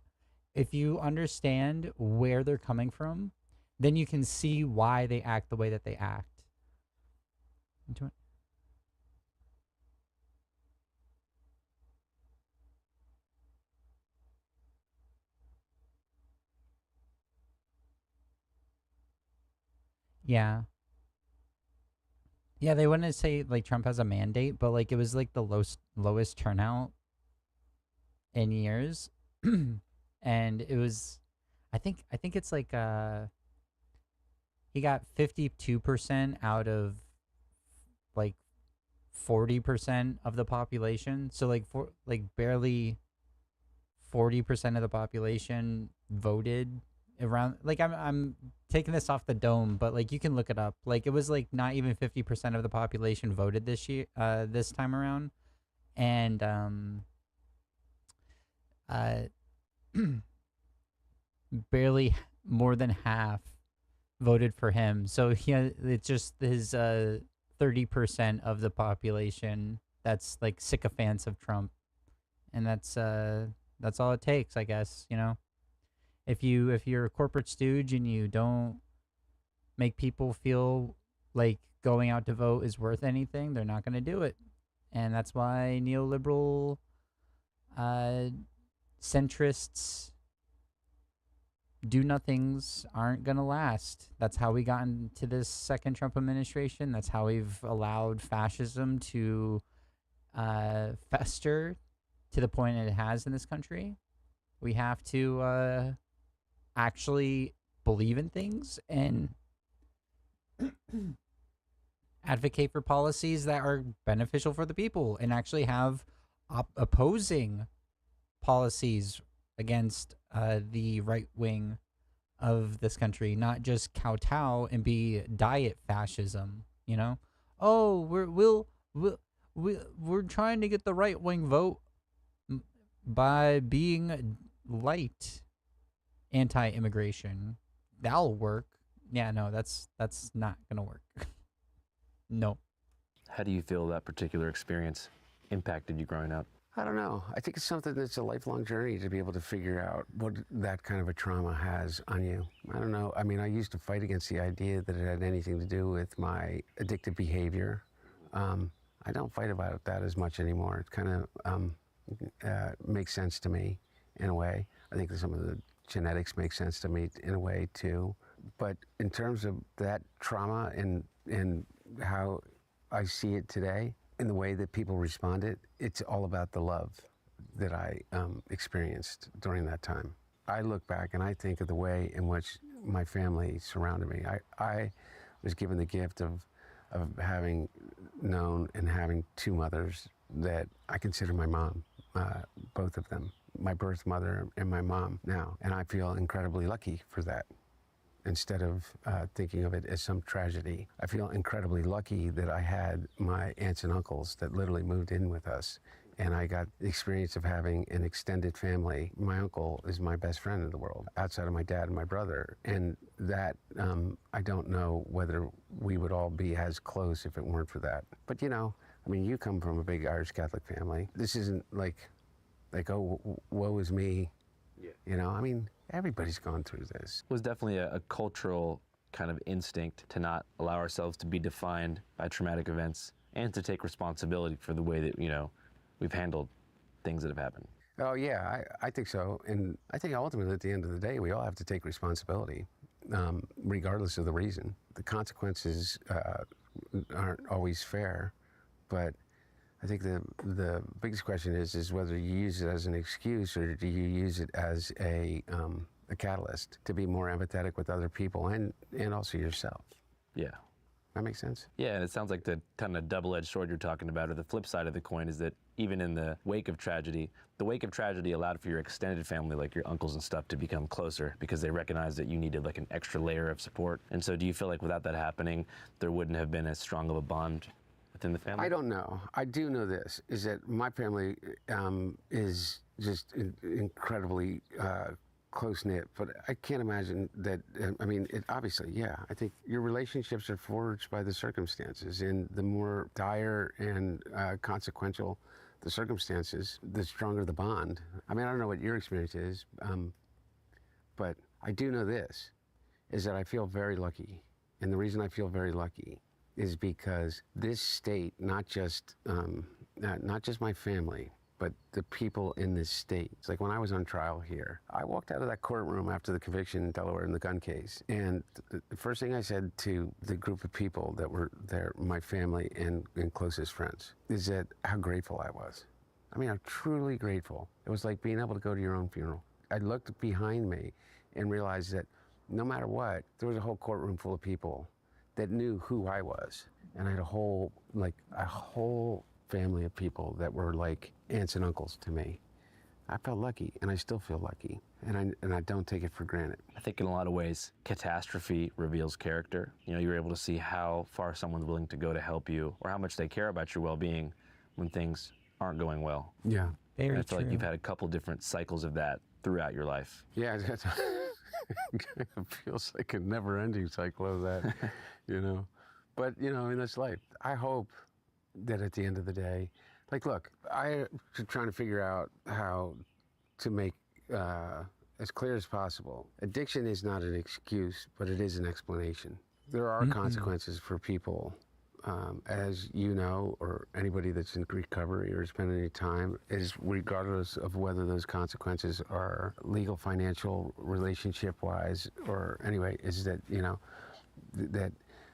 A: If you understand where they're coming from, then you can see why they act the way that they act. Yeah. Yeah, they wouldn't say like Trump has a mandate, but like it was like the lowest turnout in years. And it was I think it's like he got 52% out of like 40% of the population. So like barely 40% of the population voted around. Like I'm taking this off the dome, but like you can look it up. Like it was like not even 50% of the population voted this time around. And barely more than half voted for him. So it's just his 30% of the population that's like sycophants of Trump, and that's all it takes, I guess. You know, if you're a corporate stooge and you don't make people feel like going out to vote is worth anything, they're not going to do it, and that's why neoliberal centrists do-nothings aren't going to last. That's how we got into this second Trump administration. That's how we've allowed fascism to fester to the point it has in this country. We have to actually believe in things and advocate for policies that are beneficial for the people and actually have opposing policies against the right wing of this country, not just kowtow and be diet fascism. You know, oh, we're trying to get the right wing vote by being light anti-immigration. That'll work. Yeah, no, that's not gonna work. No.
C: How do you feel that particular experience impacted you growing up?
B: I don't know. I think it's something that's a lifelong journey to be able to figure out what that kind of a trauma has on you. I don't know. I mean, I used to fight against the idea that it had anything to do with my addictive behavior. I don't fight about that as much anymore. It kind of makes sense to me in a way. I think that some of the genetics make sense to me in a way too. But in terms of that trauma and how I see it today, in the way that people responded, it's all about the love that I experienced during that time. I look back and I think of the way in which my family surrounded me. I was given the gift of having known and having two mothers that I consider my mom, both of them, my birth mother and my mom now. And I feel incredibly lucky for that. Instead of thinking of it as some tragedy, I feel incredibly lucky that I had my aunts and uncles that literally moved in with us. And I got the experience of having an extended family. My uncle is my best friend in the world, outside of my dad and my brother. And that, I don't know whether we would all be as close if it weren't for that. But you know, I mean, you come from a big Irish Catholic family. This isn't like, oh, woe is me. Yeah. You know, I mean, everybody's gone through this.
C: It was definitely a cultural kind of instinct to not allow ourselves to be defined by traumatic events and to take responsibility for the way that, you know, we've handled things that have happened.
B: Oh, yeah, I think so. And I think ultimately, at the end of the day, we all have to take responsibility, regardless of the reason. The consequences aren't always fair, but I think the biggest question is whether you use it as an excuse or do you use it as a catalyst to be more empathetic with other people and also yourself.
C: Yeah.
B: That makes sense?
C: Yeah, and it sounds like the kind of double-edged sword you're talking about, or the flip side of the coin, is that even in the wake of tragedy allowed for your extended family, like your uncles and stuff, to become closer because they recognized that you needed like an extra layer of support. And so do you feel like without that happening, there wouldn't have been as strong of a bond within the family?
B: I don't know. I do know this, is that my family is just incredibly close-knit, but I can't imagine that, I mean, obviously, yeah, I think your relationships are forged by the circumstances, and the more dire and consequential the circumstances, the stronger the bond. I mean, I don't know what your experience is, but I do know this, is that I feel very lucky, and the reason I feel very lucky is because this state, not just my family, but the people in this state. It's like when I was on trial here, I walked out of that courtroom after the conviction in Delaware in the gun case, and the first thing I said to the group of people that were there, my family and closest friends, is that how grateful I was. I mean, I'm truly grateful. It was like being able to go to your own funeral. I looked behind me and realized that no matter what, there was a whole courtroom full of people that knew who I was. And I had a whole family of people that were like aunts and uncles to me. I felt lucky, and I still feel lucky, and I don't take it for granted.
C: I think in a lot of ways, catastrophe reveals character. You know, you're able to see how far someone's willing to go to help you, or how much they care about your well-being when things aren't going well.
B: Yeah.
A: Very
C: And I feel
A: true.
C: like you've had a couple different cycles of that throughout your life.
B: Yeah, it kind of feels like a never-ending cycle of that, you know. But, you know, in this life, I hope that at the end of the day, like, look, I'm trying to figure out how to make as clear as possible. Addiction is not an excuse, but it is an explanation. There are consequences for people, as you know, or anybody that's in recovery or spent any time, is regardless of whether those consequences are legal, financial, relationship-wise, or anyway, is that, you know, that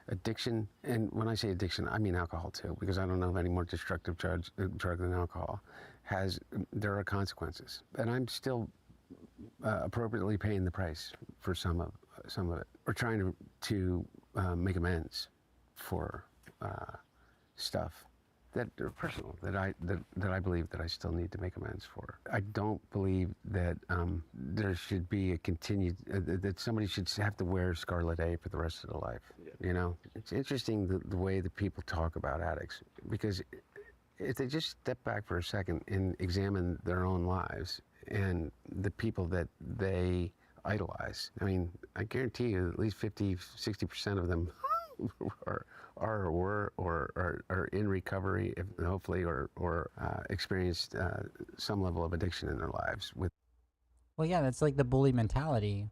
B: addiction, and when I say addiction, I mean alcohol too, because I don't know of any more destructive drug than alcohol, there are consequences. And I'm still appropriately paying the price for some of it, or trying to make amends for stuff that are personal, that I believe that I still need to make amends for. I don't believe that there should be a continued, that somebody should have to wear scarlet A for the rest of their life. Yeah. You know, it's interesting the way that people talk about addicts, because if they just step back for a second and examine their own lives and the people that they idolize, I mean, I guarantee you at least 50, 60% of them are or were or are in recovery, if, hopefully, or experienced some level of addiction in their lives.
A: Well, yeah, that's like the bully mentality.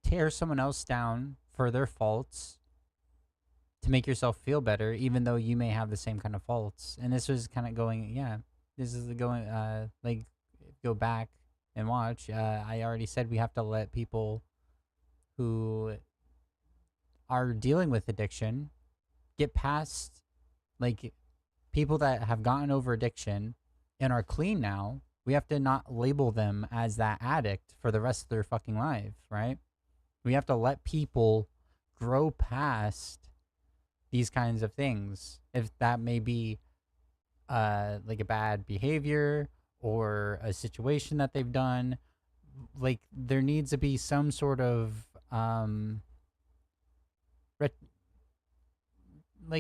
A: Tear someone else down for their faults, to make yourself feel better, even though you may have the same kind of faults. And this was kind of going, yeah, this is going, like, go back and watch. I already said we have to let people who are dealing with addiction get past, like, people that have gotten over addiction and are clean now. We have to not label them as that addict for the rest of their fucking life, right? We have to let people grow past these kinds of things. If that may be like a bad behavior or a situation that they've done, like there needs to be some sort of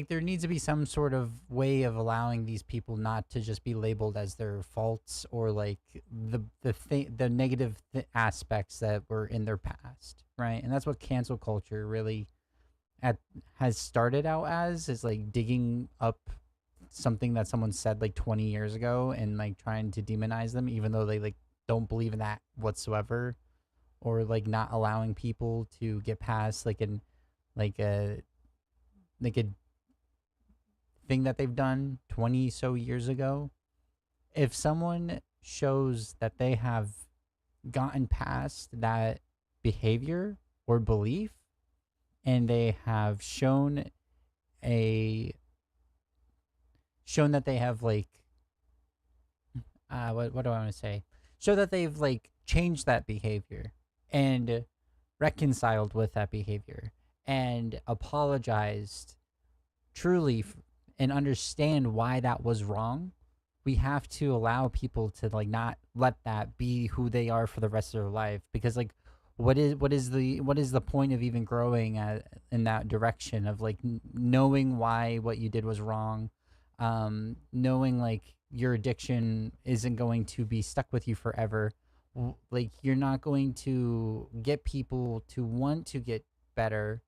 A: there needs to be some sort of way of allowing these people not to just be labeled as their faults or like the negative aspects that were in their past, right? And that's what cancel culture really has started out as, is like digging up something that someone said like 20 years ago and like trying to demonize them, even though they like don't believe in that whatsoever, or like not allowing people to get past like a thing that they've done 20 so years ago. If someone shows that they have gotten past that behavior or belief, and they have shown that they have like what do I want to say? Show that they've like changed that behavior and reconciled with that behavior and apologized truly and understand why that was wrong. We have to allow people to like not let that be who they are for the rest of their life, because like what is the point of even growing in that direction of like knowing why what you did was wrong, knowing like your addiction isn't going to be stuck with you forever. Like you're not going to get people to want to get better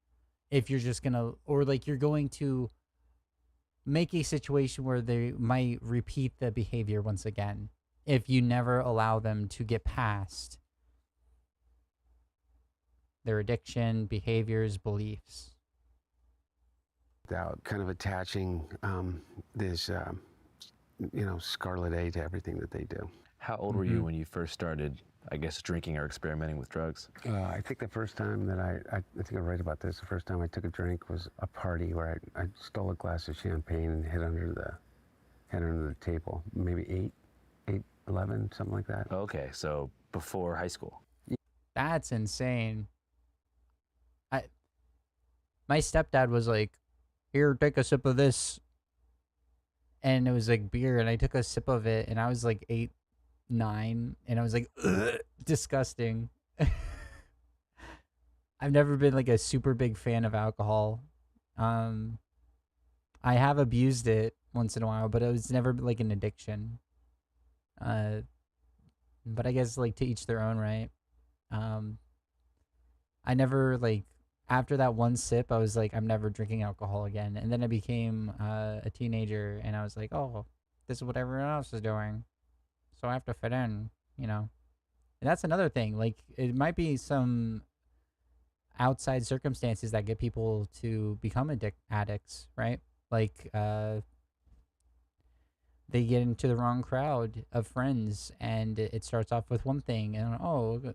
A: if you're just gonna, or like you're going to make a situation where they might repeat the behavior once again if you never allow them to get past their addiction, behaviors, beliefs.
B: Without kind of attaching this, scarlet A to everything that they do.
C: How old were you when you first started, I guess, drinking or experimenting with drugs?
B: I think the first time that I think I write about this, the first time I took a drink was a party where I stole a glass of champagne and hid under the table, maybe 11, something like that.
C: Okay, so before high school.
A: That's insane. My stepdad was like, "Here, take a sip of this," and it was like beer, and I took a sip of it, and I was like 8, 9, and I was like, ugh, disgusting. I've never been like a super big fan of alcohol. I have abused it once in a while, but it was never like an addiction. But I guess like to each their own, right? I never like, after that one sip, I was like, I'm never drinking alcohol again. And then I became a teenager, and I was like, oh, this is what everyone else is doing, so I have to fit in, you know? And that's another thing. Like, it might be some outside circumstances that get people to become addicts, right? Like, they get into the wrong crowd of friends, and it starts off with one thing, and oh,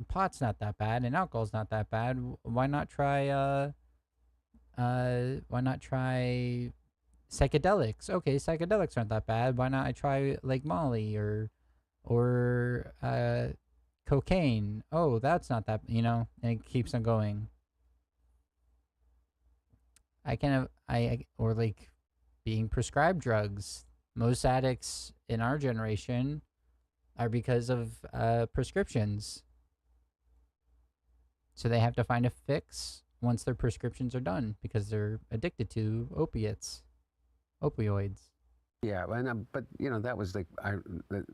A: pot's not that bad, and alcohol's not that bad. Why not try psychedelics? Okay, psychedelics aren't that bad. Why not I try like Molly or cocaine? Oh, that's not that, and it keeps on going. Or like being prescribed drugs. Most addicts in our generation are because of prescriptions. So they have to find a fix once their prescriptions are done because they're addicted to opioids.
B: Yeah, but that was like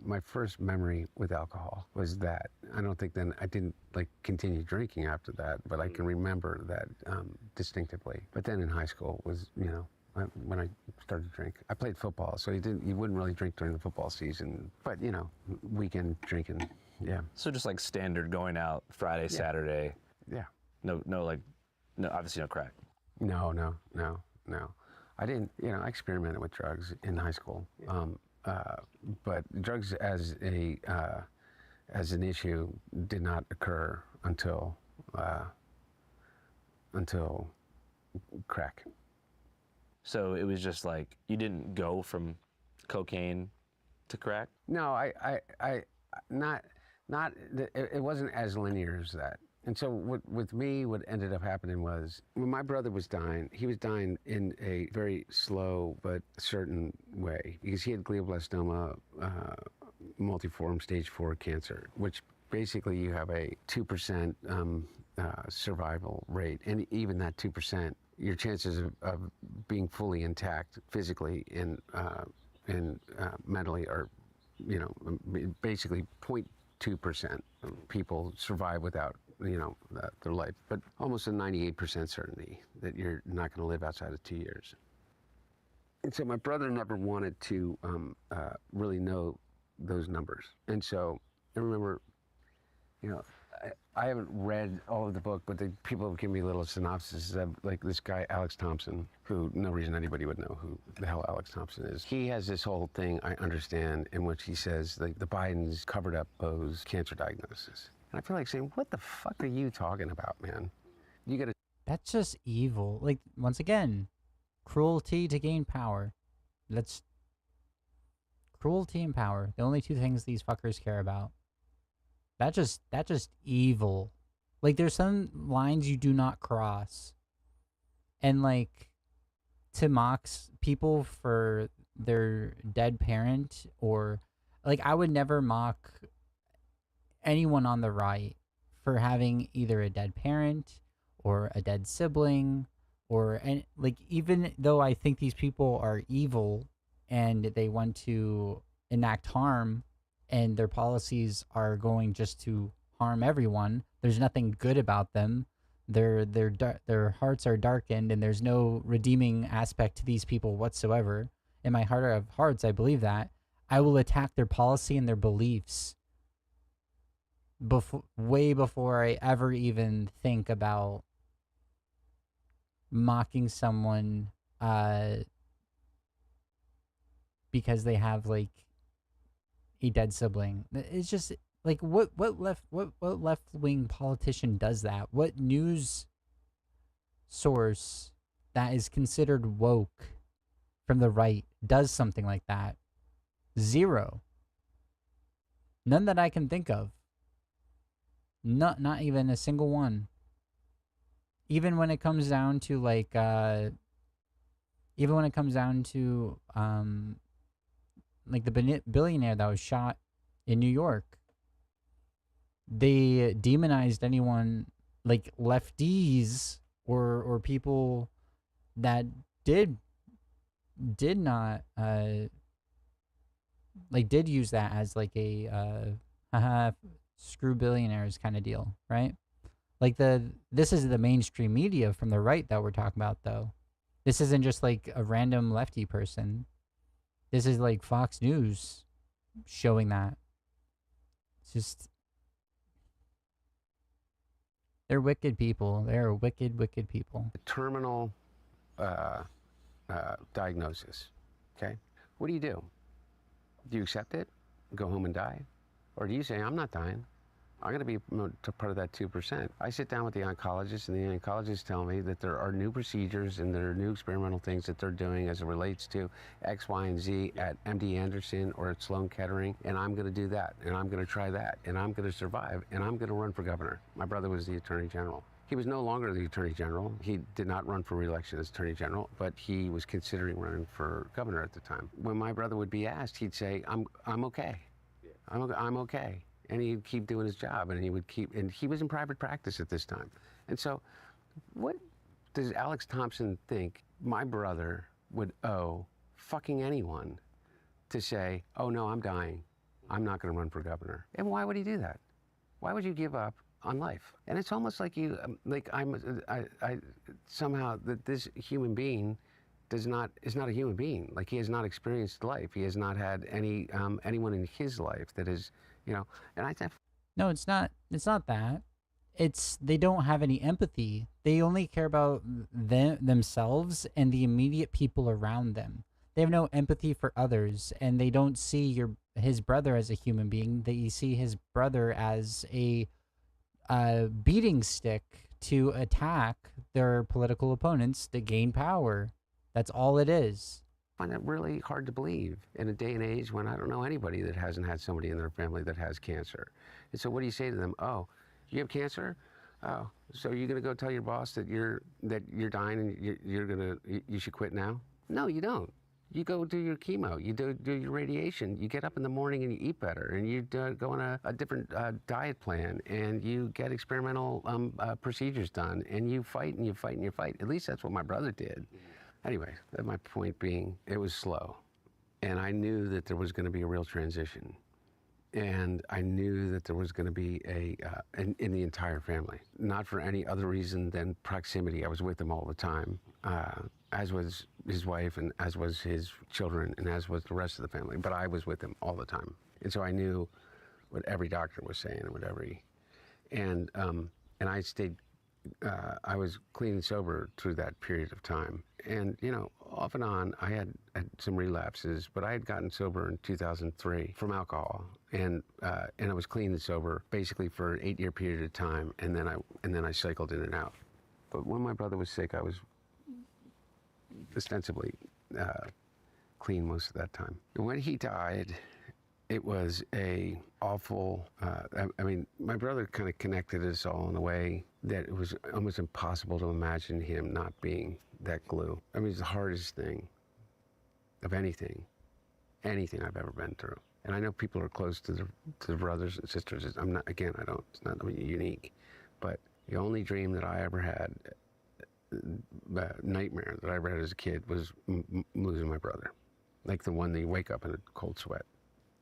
B: my first memory with alcohol was that. I don't think then I didn't like continue drinking after that, but I can remember that distinctively. But then in high school was when I started to drink. I played football, so you wouldn't really drink during the football season, but weekend drinking, yeah.
C: So just like standard going out Friday, Saturday.
B: Yeah.
C: No, obviously no crack.
B: No. No, I didn't. You know, I experimented with drugs in high school, but drugs as an issue did not occur until crack.
C: So it was just like you didn't go from cocaine to crack?
B: No, it wasn't as linear as that. And so with me, what ended up happening was when my brother was dying, he was dying in a very slow but certain way because he had glioblastoma, multiform stage 4 cancer, which basically you have a 2% survival rate. And even that 2%, your chances of being fully intact physically and mentally are, you know, basically 0.2% of people survive without, you know, their life, but almost a 98% certainty that you're not going to live outside of 2 years. And so my brother never wanted to really know those numbers. And so I remember, you know, I haven't read all of the book, but the people have given me little synopses of like this guy, Alex Thompson, who no reason anybody would know who the hell Alex Thompson is. He has this whole thing, I understand, in which he says like the Bidens covered up Bo's cancer diagnosis. And I feel like saying, what the fuck are you talking about, man? You gotta.
A: That's just evil. Like, once again, cruelty to gain power. That's cruelty and power. The only two things these fuckers care about. That's just evil. Like, there's some lines you do not cross. And like, to mock people for their dead parent, or like, I would never mock anyone on the right for having either a dead parent or a dead sibling, or and like, even though I think these people are evil and they want to enact harm and their policies are going just to harm everyone, there's nothing good about them. Their hearts are darkened and there's no redeeming aspect to these people whatsoever. In my heart of hearts, I believe that. I will attack their policy and their beliefs way before I ever even think about mocking someone because they have like a dead sibling. It's just like, what left wing politician does that? What news source that is considered woke from the right does something like that? Zero. None that I can think of. Not even a single one. Even when it comes down to like like the billionaire that was shot in New York, they demonized anyone like lefties or people that did not like did use that as like a screw billionaires kind of deal, right? Like this is the mainstream media from the right that we're talking about, though. This isn't just like a random lefty person. This is like Fox News showing that. It's just, they're wicked people. They're wicked, wicked people.
B: A terminal diagnosis, okay? What do? Do you accept it, go home and die? Or do you say, I'm not dying, I'm going to be part of that 2%. I sit down with the oncologists, and the oncologists tell me that there are new procedures and there are new experimental things that they're doing as it relates to X, Y, and Z at MD Anderson or at Sloan Kettering, and I'm going to do that, and I'm going to try that, and I'm going to survive, and I'm going to run for governor. My brother was the Attorney General. He was no longer the Attorney General. He did not run for re-election as Attorney General, but he was considering running for governor at the time. When my brother would be asked, he'd say, I'm okay. I'm okay. And he'd keep doing his job, and he was in private practice at this time. And so, what does Alex Thompson think my brother would owe fucking anyone to say, oh no, I'm dying, I'm not gonna run for governor? And why would he do that? Why would you give up on life? And it's almost like somehow that this human being is not a human being. Like, he has not experienced life. He has not had anyone in his life that is, you know, and I think.
A: No, it's not that. they don't have any empathy. They only care about themselves and the immediate people around them. They have no empathy for others, and they don't see his brother as a human being. They see his brother as a beating stick to attack their political opponents to gain power. That's all it is.
B: I find that really hard to believe in a day and age when I don't know anybody that hasn't had somebody in their family that has cancer. And so what do you say to them? Oh, you have cancer? Oh, so you're going to go tell your boss that you're dying and you should quit now? No, you don't. You go do your chemo, you do your radiation, you get up in the morning and you eat better, and you go on a different diet plan, and you get experimental procedures done, and you fight and you fight and you fight. At least that's what my brother did. Anyway, my point being, it was slow, and I knew that there was going to be a real transition. And I knew that there was going to be in the entire family, not for any other reason than proximity. I was with him all the time, as was his wife, and as was his children, and as was the rest of the family. But I was with him all the time, and so I knew what every doctor was saying, and I stayed. I was clean and sober through that period of time. And, off and on, I had some relapses, but I had gotten sober in 2003 from alcohol. And I was clean and sober basically for an 8-year period of time. And then I cycled in and out. But when my brother was sick, I was ostensibly clean most of that time. And when he died, it was a awful, my brother kind of connected us all in a way that it was almost impossible to imagine him not being that glue. It's the hardest thing of anything I've ever been through. And I know people are close to the brothers and sisters. It's not unique. But the only dream that I ever had, nightmare that I ever had as a kid, was losing my brother. Like the one that you wake up in a cold sweat.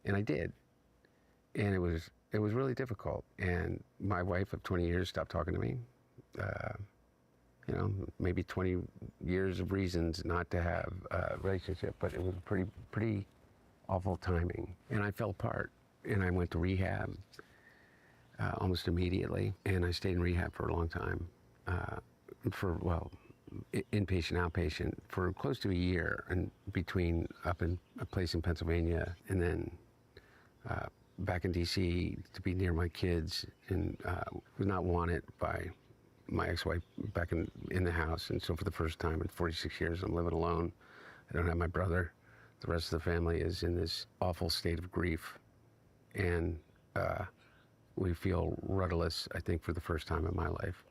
B: And I did. And it was really difficult. And my wife of 20 years stopped talking to me. Maybe 20 years of reasons not to have a relationship, but it was pretty awful timing. And I fell apart. And I went to rehab almost immediately. And I stayed in rehab for a long time, inpatient, outpatient, for close to a year, and between up in a place in Pennsylvania and then back in D.C. to be near my kids, and was not wanted by my ex-wife back in the house. And so for the first time in 46 years, I'm living alone. I don't have my brother. The rest of the family is in this awful state of grief. And we feel rudderless, I think, for the first time in my life,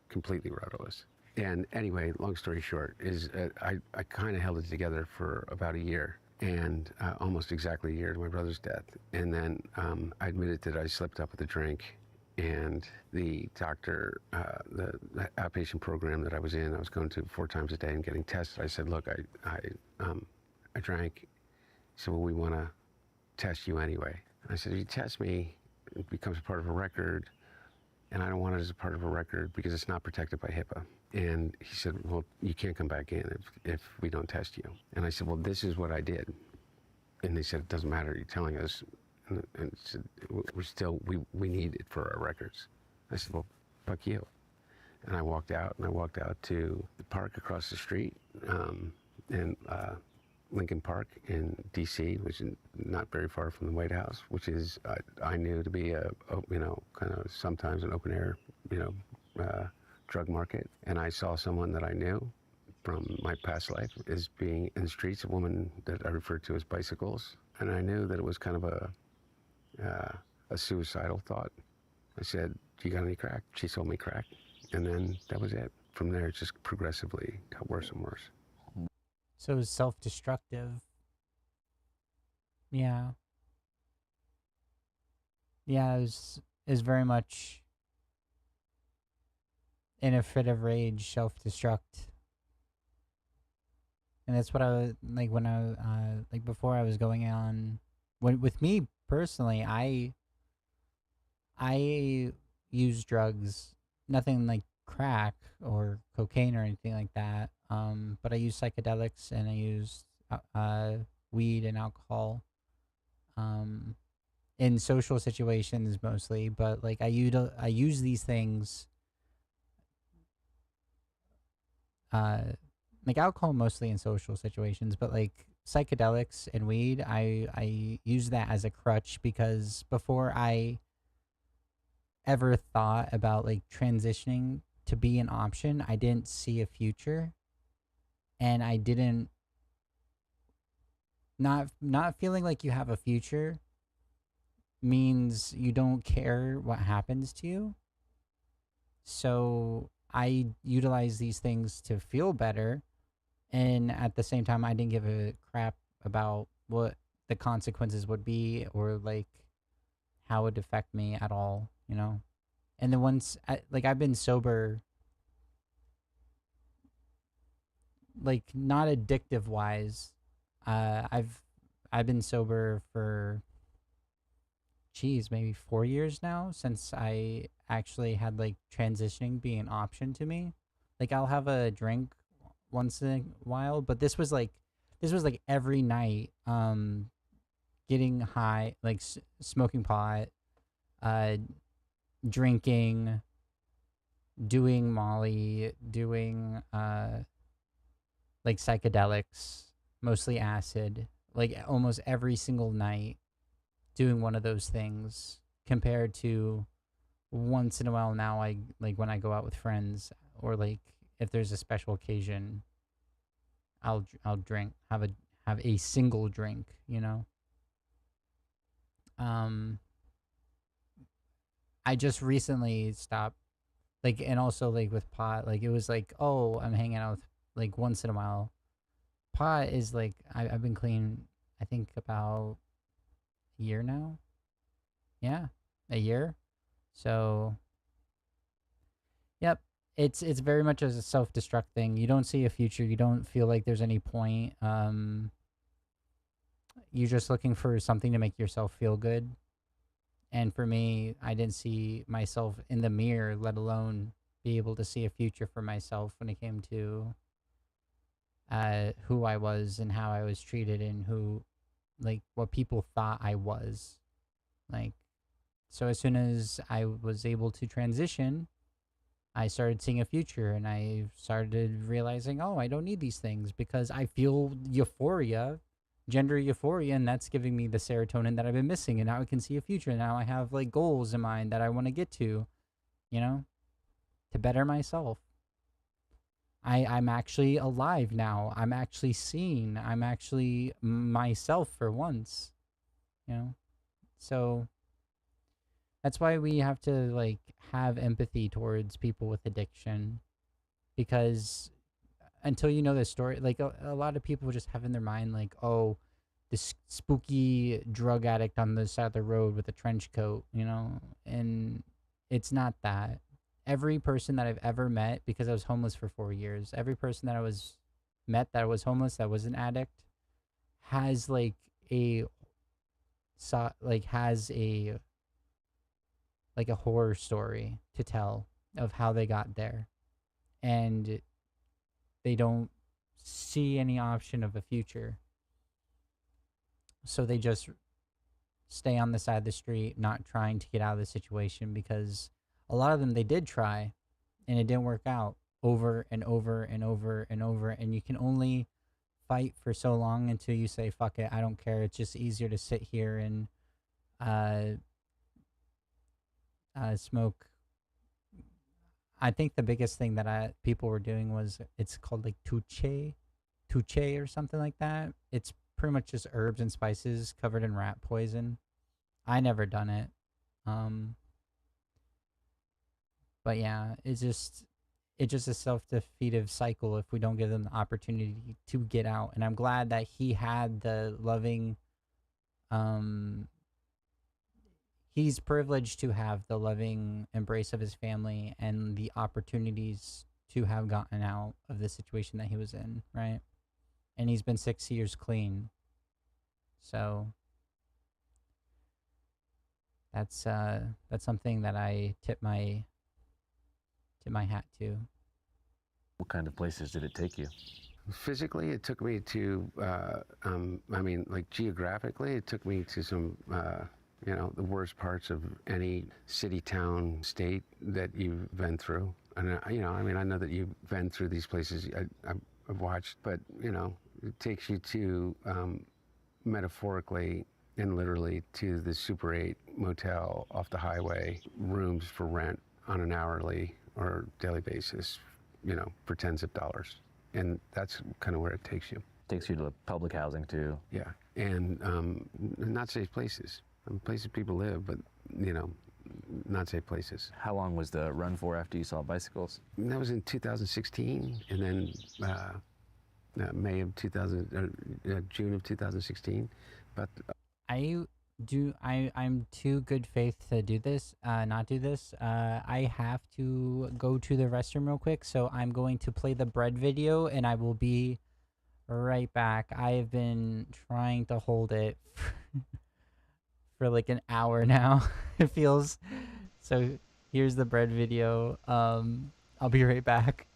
B: completely rudderless. And anyway, long story short, is I kind of held it together for about a year, and almost exactly a year to my brother's death. And then I admitted that I slipped up with a drink, and the doctor, the outpatient program that I was in, I was going to 4 times a day and getting tested. I said, look, I drank. He said, well, we want to test you anyway. And I said, if you test me, it becomes a part of a record, and I don't want it as a part of a record because it's not protected by HIPAA. And he said, well, you can't come back in if we don't test you. And I said, well, this is what I did. And they said, it doesn't matter, you're telling us. And said, we need it for our records. I said, well, fuck you. And I walked out to the park across the street, in Lincoln Park in D.C., which is not very far from the White House, which is, I knew to be kind of sometimes an open air, drug market. And I saw someone that I knew from my past life as being in the streets, a woman that I referred to as Bicycles. And I knew that it was kind of a suicidal thought. I said, do you got any crack? She sold me crack. And then that was it. From there, it just progressively got worse and worse.
A: So it was self-destructive. Yeah. Yeah, it was very much in a fit of rage, self-destruct. And that's what I was like when before I was going on. With me personally, I use drugs, nothing like crack or cocaine or anything like that. But I use psychedelics, and I use weed and alcohol. in social situations mostly, but like I use these things, uh like alcohol mostly in social situations, but like psychedelics and weed, I use that as a crutch because before I ever thought about like transitioning to be an option, I didn't see a future, and I didn't not feeling like you have a future means you don't care what happens to you. So I utilize these things to feel better, and at the same time I didn't give a crap about what the consequences would be or like how it would affect me at all, you know. And then like I've been sober, like not addictive wise. I've been sober for maybe 4 years now, since I actually had like transitioning be an option to me. Like I'll have a drink once in a while, but this was like every night, getting high, like smoking pot, uh drinking, doing Molly, doing like psychedelics, mostly acid, like almost every single night doing one of those things, compared to once in a while now I like when I go out with friends, or like if there's a special occasion, I'll drink, have a single drink, you know. Um I just recently stopped, like, and also like with pot, like it was like, oh, I'm hanging out with, like, once in a while. Pot is like I've been clean, I think about a year now. Yeah, a year. So yep, it's very much as a self destruct thing. You don't see a future. You don't feel like there's any point. You're just looking for something to make yourself feel good. And for me, I didn't see myself in the mirror, let alone be able to see a future for myself when it came to who I was and how I was treated, and who, like, what people thought I was. Like, so as soon as I was able to transition, I started seeing a future, and I started realizing, oh, I don't need these things because I feel euphoria, gender euphoria, and that's giving me the serotonin that I've been missing. And now I can see a future. Now I have like goals in mind that I want to get to, you know, to better myself. I'm actually alive now. I'm actually seen. I'm actually myself for once, you know? So that's why we have to like have empathy towards people with addiction, because until you know the story, like a lot of people just have in their mind like, oh, this spooky drug addict on the side of the road with a trench coat, you know, and it's not that. Every person that I've ever met, because I was homeless for 4 years, every person that I was met that was homeless, that was an addict, has like a has a like a horror story to tell of how they got there, and they don't see any option of a future, so they just stay on the side of the street, not trying to get out of the situation, because a lot of them, they did try and it didn't work out, over and over and over and over, and you can only fight for so long until you say, fuck it, I don't care, it's just easier to sit here and uh smoke. I think the biggest thing that people were doing was, it's called like touche or something like that. It's pretty much just herbs and spices covered in rat poison. I never done it. Um but yeah, it's just a self-defeative cycle if we don't give them the opportunity to get out. And I'm glad that he had the loving, um he's privileged to have the loving embrace of his family and the opportunities to have gotten out of the situation that he was in, right? And he's been 6 years clean. So that's something that I tip my hat to.
C: What kind of places did it take you?
B: Physically, it took me to, I mean, like geographically, it took me to some you know, the worst parts of any city, town, state that you've been through. And, you know, I mean, I know that you've been through these places I've watched, but, you know, it takes you to, metaphorically and literally, to the Super 8 motel off the highway, rooms for rent on an hourly or daily basis, you know, for tens of dollars. And that's kind of where it takes you.
C: Takes you to public housing too.
B: Yeah, and not safe places. Places people live, but, you know, not safe places.
C: How long was the run for after you saw bicycles?
B: And that was in 2016, and then June of 2016. But
A: I'm too good faith to do this, not do this. I have to go to the restroom real quick, so I'm going to play the bread video, and I will be right back. I have been trying to hold it for like an hour now, it feels. So here's the bread video. I'll be right back.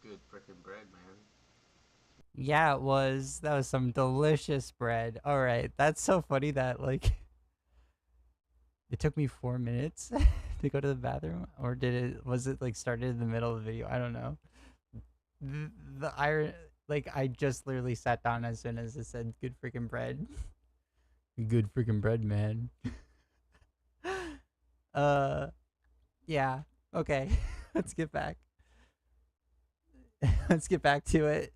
B: good freaking bread, man.
A: Yeah, it was. That was some delicious bread. All right, that's so funny that like it took me 4 minutes to go to the bathroom, or was it like started in the middle of the video? I don't know. The iron, like I just literally sat down as soon as it said good freaking bread. Good freaking bread, man. Yeah. Okay. Let's get back. Let's get back to it.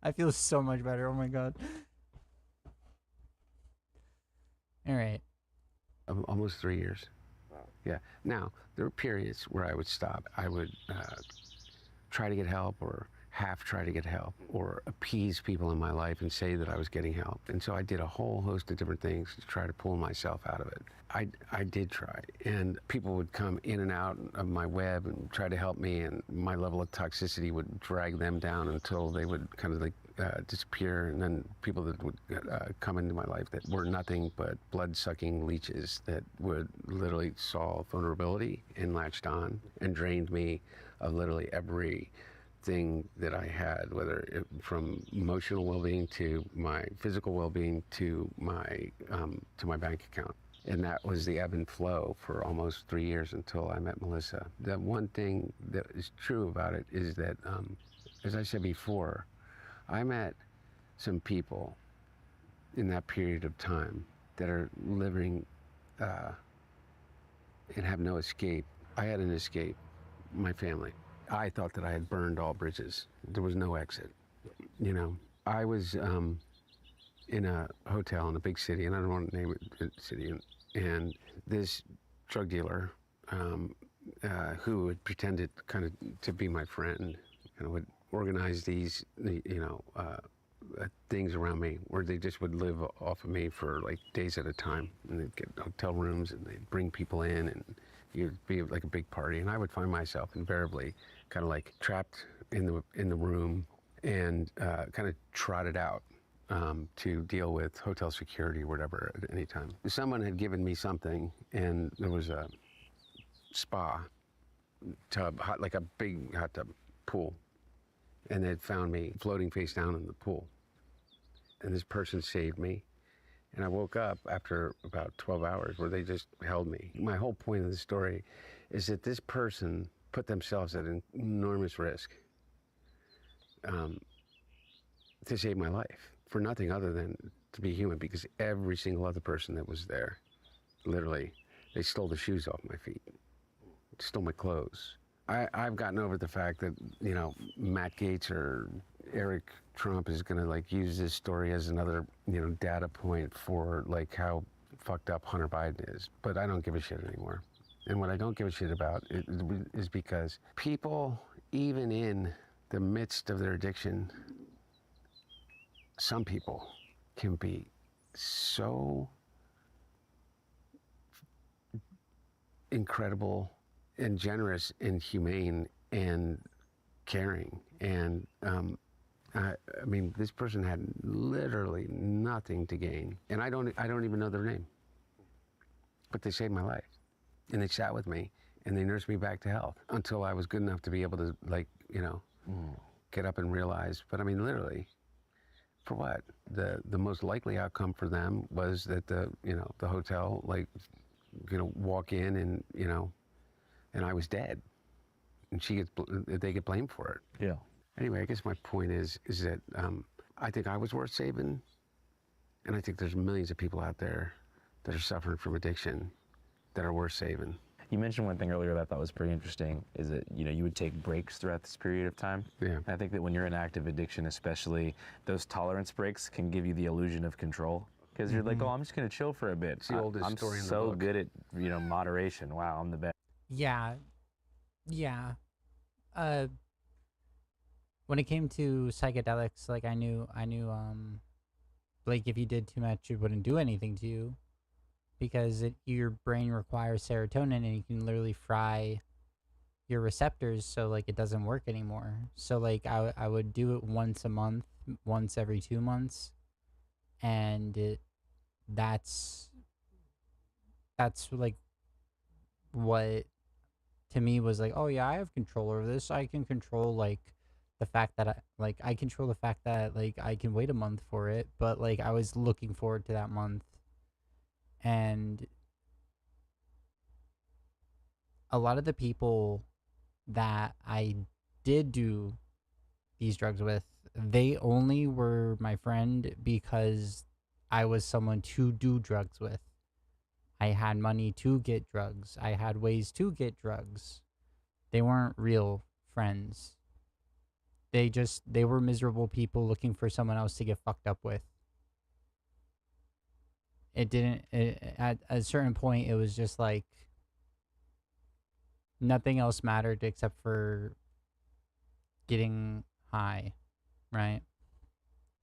A: I feel so much better. Oh my god. All right.
B: Almost 3 years. Yeah. Now, there were periods where I would stop. I would try to get help, or half try to get help, or appease people in my life and say that I was getting help. And so I did a whole host of different things to try to pull myself out of it. I did try, and people would come in and out of my web and try to help me, and my level of toxicity would drag them down until they would kind of like disappear. And then people that would come into my life that were nothing but blood-sucking leeches that would literally saw vulnerability and latched on and drained me of literally every thing that I had, from emotional well-being to my physical well-being to my bank account. And that was the ebb and flow for almost 3 years until I met Melissa. The one thing that is true about it is that, as I said before, I met some people in that period of time that are living and have no escape. I had an escape, my family. I thought that I had burned all bridges. There was no exit. You know, I was in a hotel in a big city, and I don't want to name it the city, and this drug dealer who had pretended kind of to be my friend, would organize these, things around me where they just would live off of me for like days at a time, and they'd get hotel rooms and they'd bring people in, and you'd be like a big party, and I would find myself invariably kind of like trapped in the room and kind of trotted out to deal with hotel security or whatever at any time. Someone had given me something, and there was a spa tub, like a big hot tub pool, and they'd found me floating face down in the pool. And this person saved me, and I woke up after about 12 hours where they just held me. My whole point of the story is that this person put themselves at an enormous risk to save my life, for nothing other than to be human, because every single other person that was there, literally, they stole the shoes off my feet, stole my clothes. I've gotten over the fact that, Matt Gaetz or Eric Trump is going to like use this story as another, data point for like how fucked up Hunter Biden is. But I don't give a shit anymore. And what I don't give a shit about is because people, even in the midst of their addiction, some people can be so incredible and generous and humane and caring. And I mean, this person had literally nothing to gain, and I don't even know their name, but they saved my life, and they sat with me, and they nursed me back to health until I was good enough to be able to, like, get up and realize. But I mean, literally, for what? The most likely outcome for them was that the hotel, like, walk in and and I was dead, and they get blamed for it.
C: Yeah.
B: Anyway, I guess my point is that I think I was worth saving, and I think there's millions of people out there that are suffering from addiction that are worth saving.
C: You mentioned one thing earlier that I thought was pretty interesting, is that, you would take breaks throughout this period of time.
B: Yeah.
C: I think that when you're in active addiction, especially, those tolerance breaks can give you the illusion of control. Because you're like, oh, I'm just going to chill for a bit.
B: It's the oldest
C: I'm
B: story in the
C: so
B: book.
C: good at, moderation. Wow, I'm the best.
A: Yeah. When it came to psychedelics, like I knew, like if you did too much, it wouldn't do anything to you, because your brain requires serotonin, and you can literally fry your receptors, so like it doesn't work anymore. So like I would do it once a month, once every 2 months, and that's like what to me was like, oh yeah, I have control over this. I can control like the fact that I control the fact that like I can wait a month for it, but like I was looking forward to that month. And a lot of the people that I did do these drugs with, they only were my friend because I was someone to do drugs with. I had money to get drugs. I had ways to get drugs. They weren't real friends. They were miserable people looking for someone else to get fucked up with. At a certain point, it was just like nothing else mattered except for getting high, right?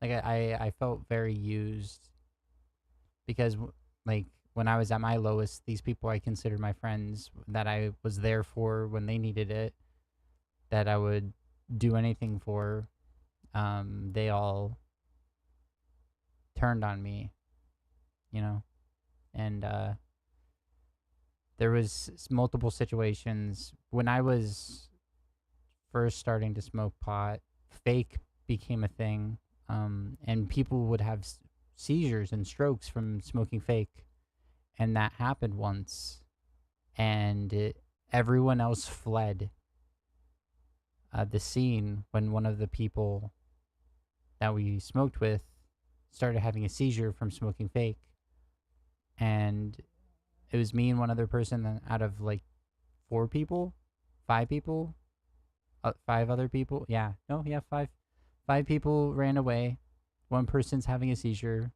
A: Like I felt very used, because like when I was at my lowest, these people I considered my friends, that I was there for when they needed it, that I would do anything for, they all turned on me, and there was multiple situations when I was first starting to smoke pot. Fake became a thing, and people would have seizures and strokes from smoking fake, and that happened once, and everyone else fled the scene when one of the people that we smoked with started having a seizure from smoking fake. And it was me and one other person out of like 5 other people. 5 5 people ran away. One person's having a seizure.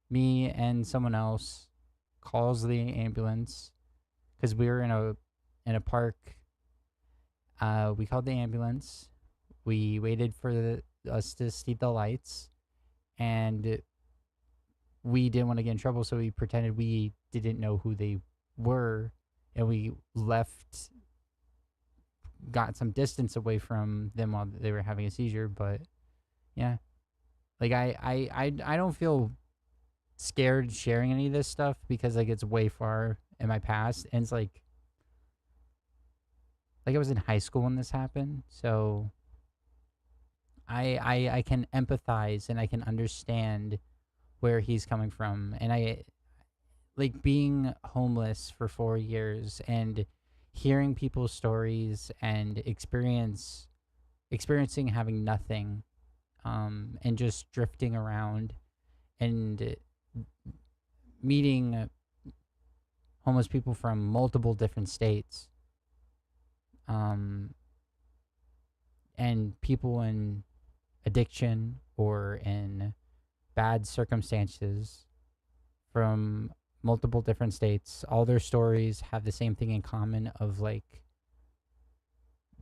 A: Me and someone else calls the ambulance because we were in a park. We called the ambulance. We waited for us to see the lights, and we didn't want to get in trouble, so we pretended we didn't know who they were, and we left, got some distance away from them while they were having a seizure. But yeah, like I don't feel scared sharing any of this stuff because like it's way far in my past, and it's like I was in high school when this happened, so I can empathize and I can understand where he's coming from. And I like being homeless for 4 years and hearing people's stories and experiencing having nothing, and just drifting around and meeting homeless people from multiple different states, and people in addiction or in bad circumstances from multiple different states. All their stories have the same thing in common of like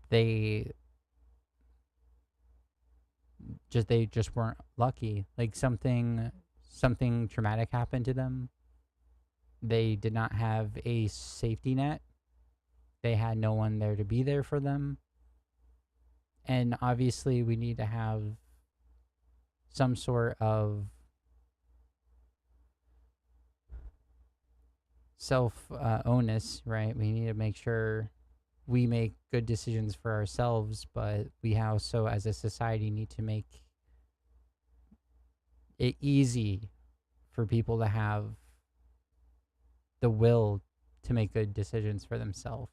A: they just weren't lucky. Like something traumatic happened to them. They did not have a safety net. They had no one there to be there for them. And obviously we need to have some sort of onus, right? We need to make sure we make good decisions for ourselves, but we also as a society need to make it easy for people to have the will to make good decisions for themselves.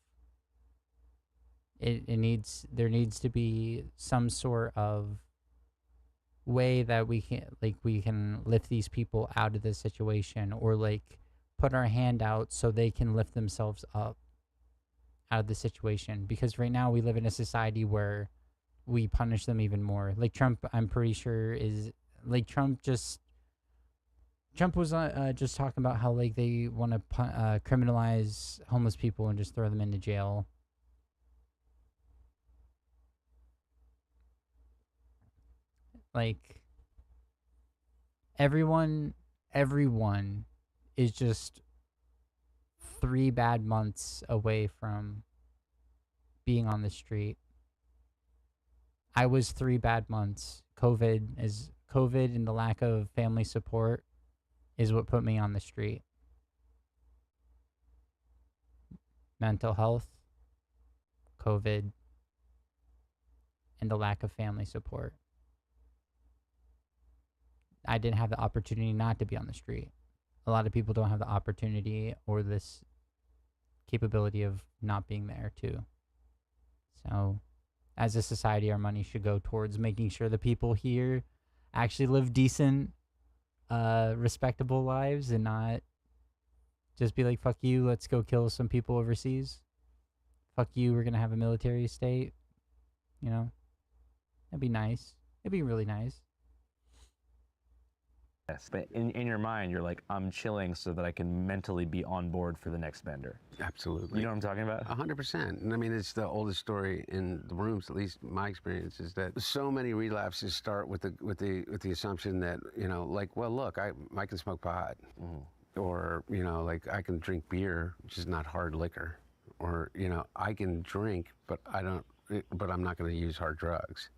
A: There needs to be some sort of way that we can lift these people out of this situation, or like put our hand out so they can lift themselves up out of the situation. Because right now we live in a society where we punish them even more. Like Trump, I'm pretty sure is like Trump was just talking about how like they want to criminalize homeless people and just throw them into jail. Like everyone is just 3 bad months away from being on the street. I was 3 bad months. COVID and the lack of family support is what put me on the street. Mental health, COVID, and the lack of family support. I didn't have the opportunity not to be on the street. A lot of people don't have the opportunity or this capability of not being there too. So as a society, our money should go towards making sure the people here actually live decent, respectable lives, and not just be like, fuck you, let's go kill some people overseas. Fuck you, we're going to have a military state. You know, that'd be nice. It'd be really nice.
C: Yes, but in your mind, you're like, I'm chilling so that I can mentally be on board for the next bender.
B: Absolutely.
C: You know what I'm talking about?
B: 100%. And I mean, it's the oldest story in the rooms, at least my experience, is that so many relapses start with the assumption that, you know, like, well, look, I can smoke pot. Mm-hmm. Or, you know, like I can drink beer, which is not hard liquor. Or, you know, I can drink, but I'm not going to use hard drugs.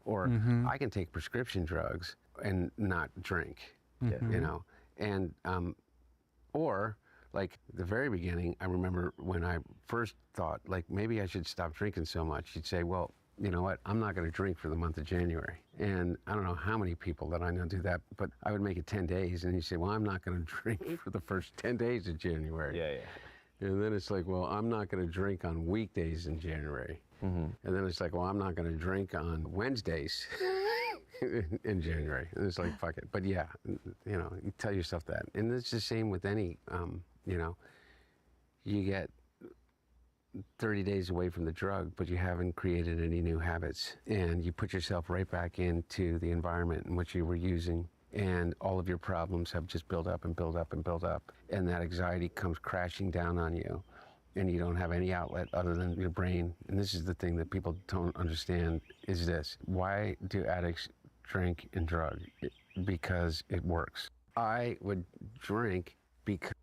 B: Or I can take prescription drugs and not drink, you know. And, or like the very beginning, I remember when I first thought, like, maybe I should stop drinking so much. You'd say, well, you know what, I'm not going to drink for the month of January. And I don't know how many people that I know do that, but I would make it 10 days. And you say, well, I'm not going to drink for the first 10 days of January.
C: Yeah.
B: And then it's like, well, I'm not going to drink on weekdays in January. Mm-hmm. And then it's like, well, I'm not going to drink on Wednesdays in January. And it's like, fuck it. But yeah, you know, you tell yourself that. And it's the same with any, you know, you get 30 days away from the drug, but you haven't created any new habits. And you put yourself right back into the environment in which you were using. And all of your problems have just built up and built up and built up. And that anxiety comes crashing down on you. And you don't have any outlet other than your brain. And this is the thing that people don't understand is this. Why do addicts drink and drug? Because it works. I would drink because...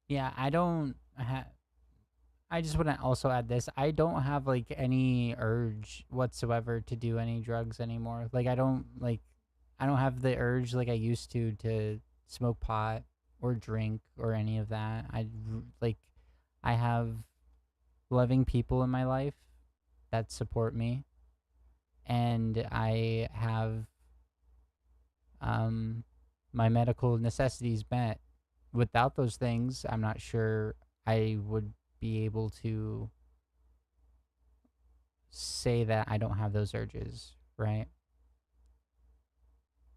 A: Yeah, I don't have... I just want to also add this. I don't have like any urge whatsoever to do any drugs anymore. Like I don't have the urge like I used to smoke pot or drink or any of that. I have loving people in my life that support me, and I have my medical necessities met. Without those things, I'm not sure I would be able to say that I don't have those urges, right?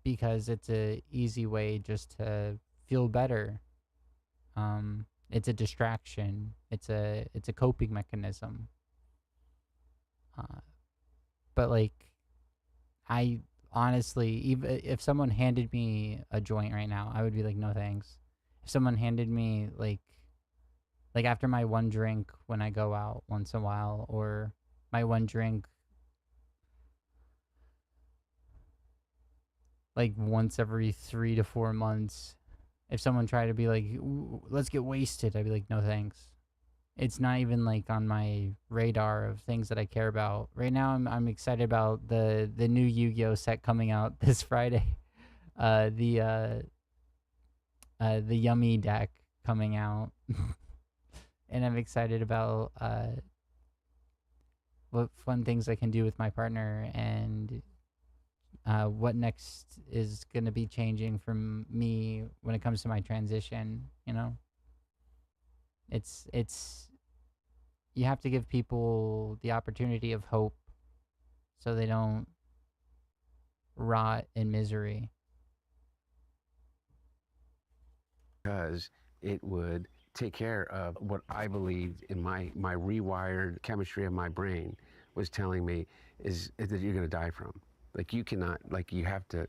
A: Because it's a easy way just to feel better. It's a distraction. It's a coping mechanism. But like, I honestly, even if someone handed me a joint right now, I would be like, no thanks. If someone handed me like after my one drink when I go out once in a while, or my one drink like once every 3 to 4 months, if someone tried to be like, let's get wasted, I'd be like, no thanks. It's not even like on my radar of things that I care about. Right now I'm excited about the new Yu-Gi-Oh set coming out this Friday. The Yummy deck coming out. And I'm excited about what fun things I can do with my partner, and what next is going to be changing from me when it comes to my transition, you know? It's you have to give people the opportunity of hope so they don't rot in misery.
B: Because it would take care of what I believed in my rewired chemistry of my brain was telling me is that you're going to die from. Like you cannot, like you have to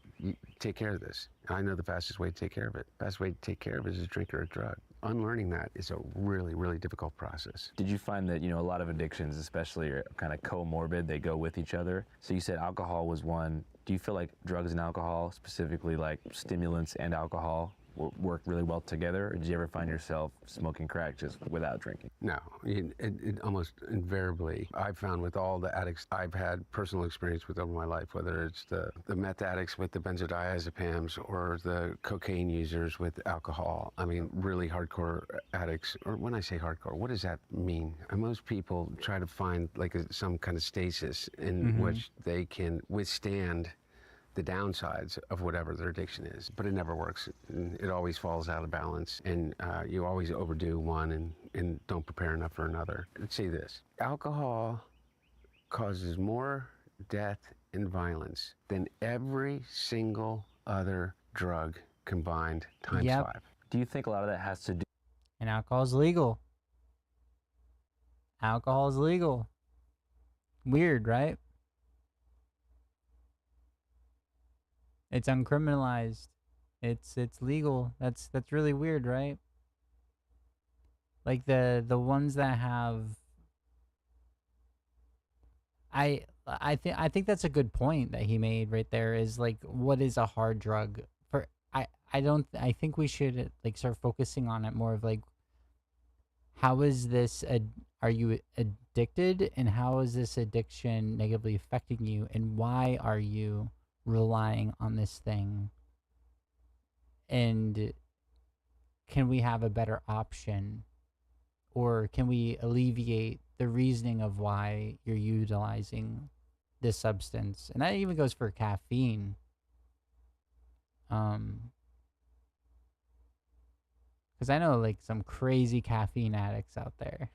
B: take care of this. And I know the fastest way to take care of it. The fastest way to take care of it is a drink or a drug. Unlearning that is a really, really difficult process.
C: Did you find that, a lot of addictions, especially, are kind of comorbid, they go with each other? So you said alcohol was one. Do you feel like drugs and alcohol, specifically like stimulants and alcohol, work really well together? Or did you ever find yourself smoking crack just without drinking?
B: No, it almost invariably, I've found with all the addicts I've had personal experience with over my life, whether it's the meth addicts with the benzodiazepams or the cocaine users with alcohol. I mean, really hardcore addicts, or when I say hardcore, what does that mean? And most people try to find like some kind of stasis in which they can withstand the downsides of whatever their addiction is, but it never works. It always falls out of balance, and you always overdo one and don't prepare enough for another. Let's see this. Alcohol causes more death and violence than every single other drug combined times 5.
C: Do you think a lot of that has to do...
A: And alcohol is legal. Alcohol is legal. Weird, right? It's uncriminalized. It's legal. That's really weird, right? Like the ones that have I think that's a good point that he made right there, is like, what is a hard drug? I think we should like start focusing on it more of like, how is this are you addicted, and how is this addiction negatively affecting you, and why are you relying on this thing, and can we have a better option, or can we alleviate the reasoning of why you're utilizing this substance? And that even goes for caffeine. Because I know like some crazy caffeine addicts out there.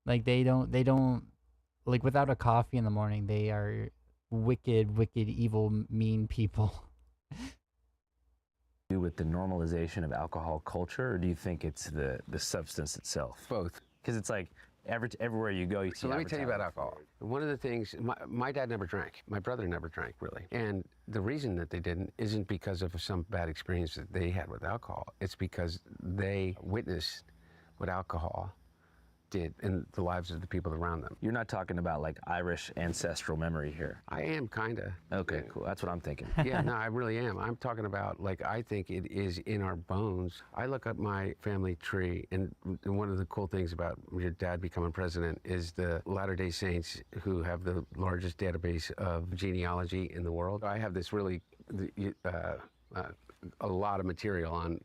A: Like they don't like, without a coffee in the morning, they are wicked, evil, mean people.
C: do with the normalization of alcohol culture, or do you think it's the substance itself?
B: Both.
C: Because it's like everywhere you go, you see.
B: So let me tell you about
C: advertising.
B: alcohol. One of the things, my dad never drank. My brother never drank, really. And the reason that they didn't isn't because of some bad experience that they had with alcohol. It's because they witnessed what alcohol did in the lives of the people around them.
C: You're not talking about like Irish ancestral memory here.
B: I am, kind of.
C: Okay, cool. That's what I'm thinking.
B: Yeah, no, I really am. I'm talking about, like, I think it is in our bones. I look up my family tree, and one of the cool things about your dad becoming president is the Latter-day Saints, who have the largest database of genealogy in the world. I have this really a lot of material on,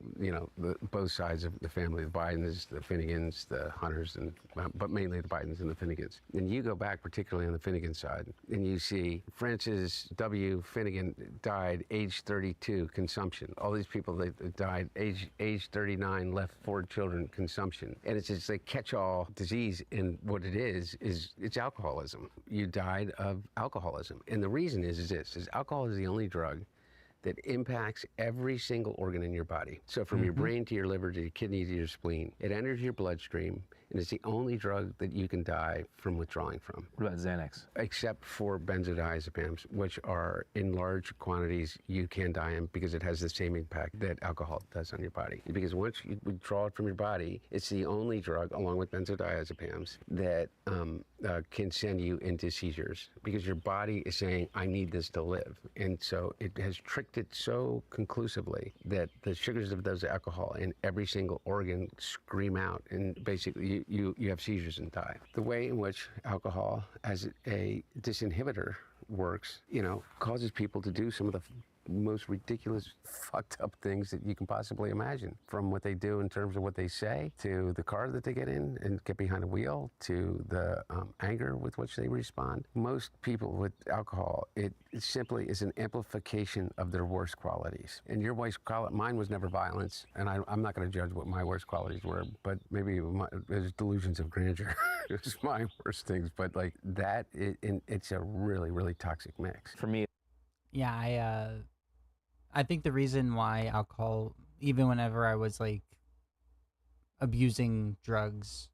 B: both sides of the family, the Bidens, the Finnegans, the Hunters, and but mainly the Bidens and the Finnegans. And you go back, particularly on the Finnegan side, and you see Francis W. Finnegan died age 32, consumption. All these people that died age 39, left 4 children, consumption. And it's just a catch-all disease, and what it is it's alcoholism. You died of alcoholism. And the reason is alcohol is the only drug that impacts every single organ in your body. So from your brain to your liver to your kidney to your spleen, it enters your bloodstream, and it's the only drug that you can die from withdrawing from.
C: What about Xanax?
B: Except for benzodiazepams, which are in large quantities you can die in because it has the same impact that alcohol does on your body. Because once you withdraw it from your body, it's the only drug, along with benzodiazepams, that can send you into seizures, because your body is saying, I need this to live. And so it has tricked it so conclusively that the sugars of those alcohol in every single organ scream out, and basically you have seizures and die. The way in which alcohol as a disinhibitor works, causes people to do some of the most ridiculous, fucked up things that you can possibly imagine. From what they do in terms of what they say, to the car that they get in and get behind a wheel, to the anger with which they respond. Most people with alcohol, it simply is an amplification of their worst qualities. And your worst quality, mine was never violence, and I'm not going to judge what my worst qualities were, but maybe there's delusions of grandeur. It was my worst things, but like that, it's a really, really toxic mix.
C: For me,
A: Yeah, I think the reason why alcohol, even whenever I was like abusing drugs,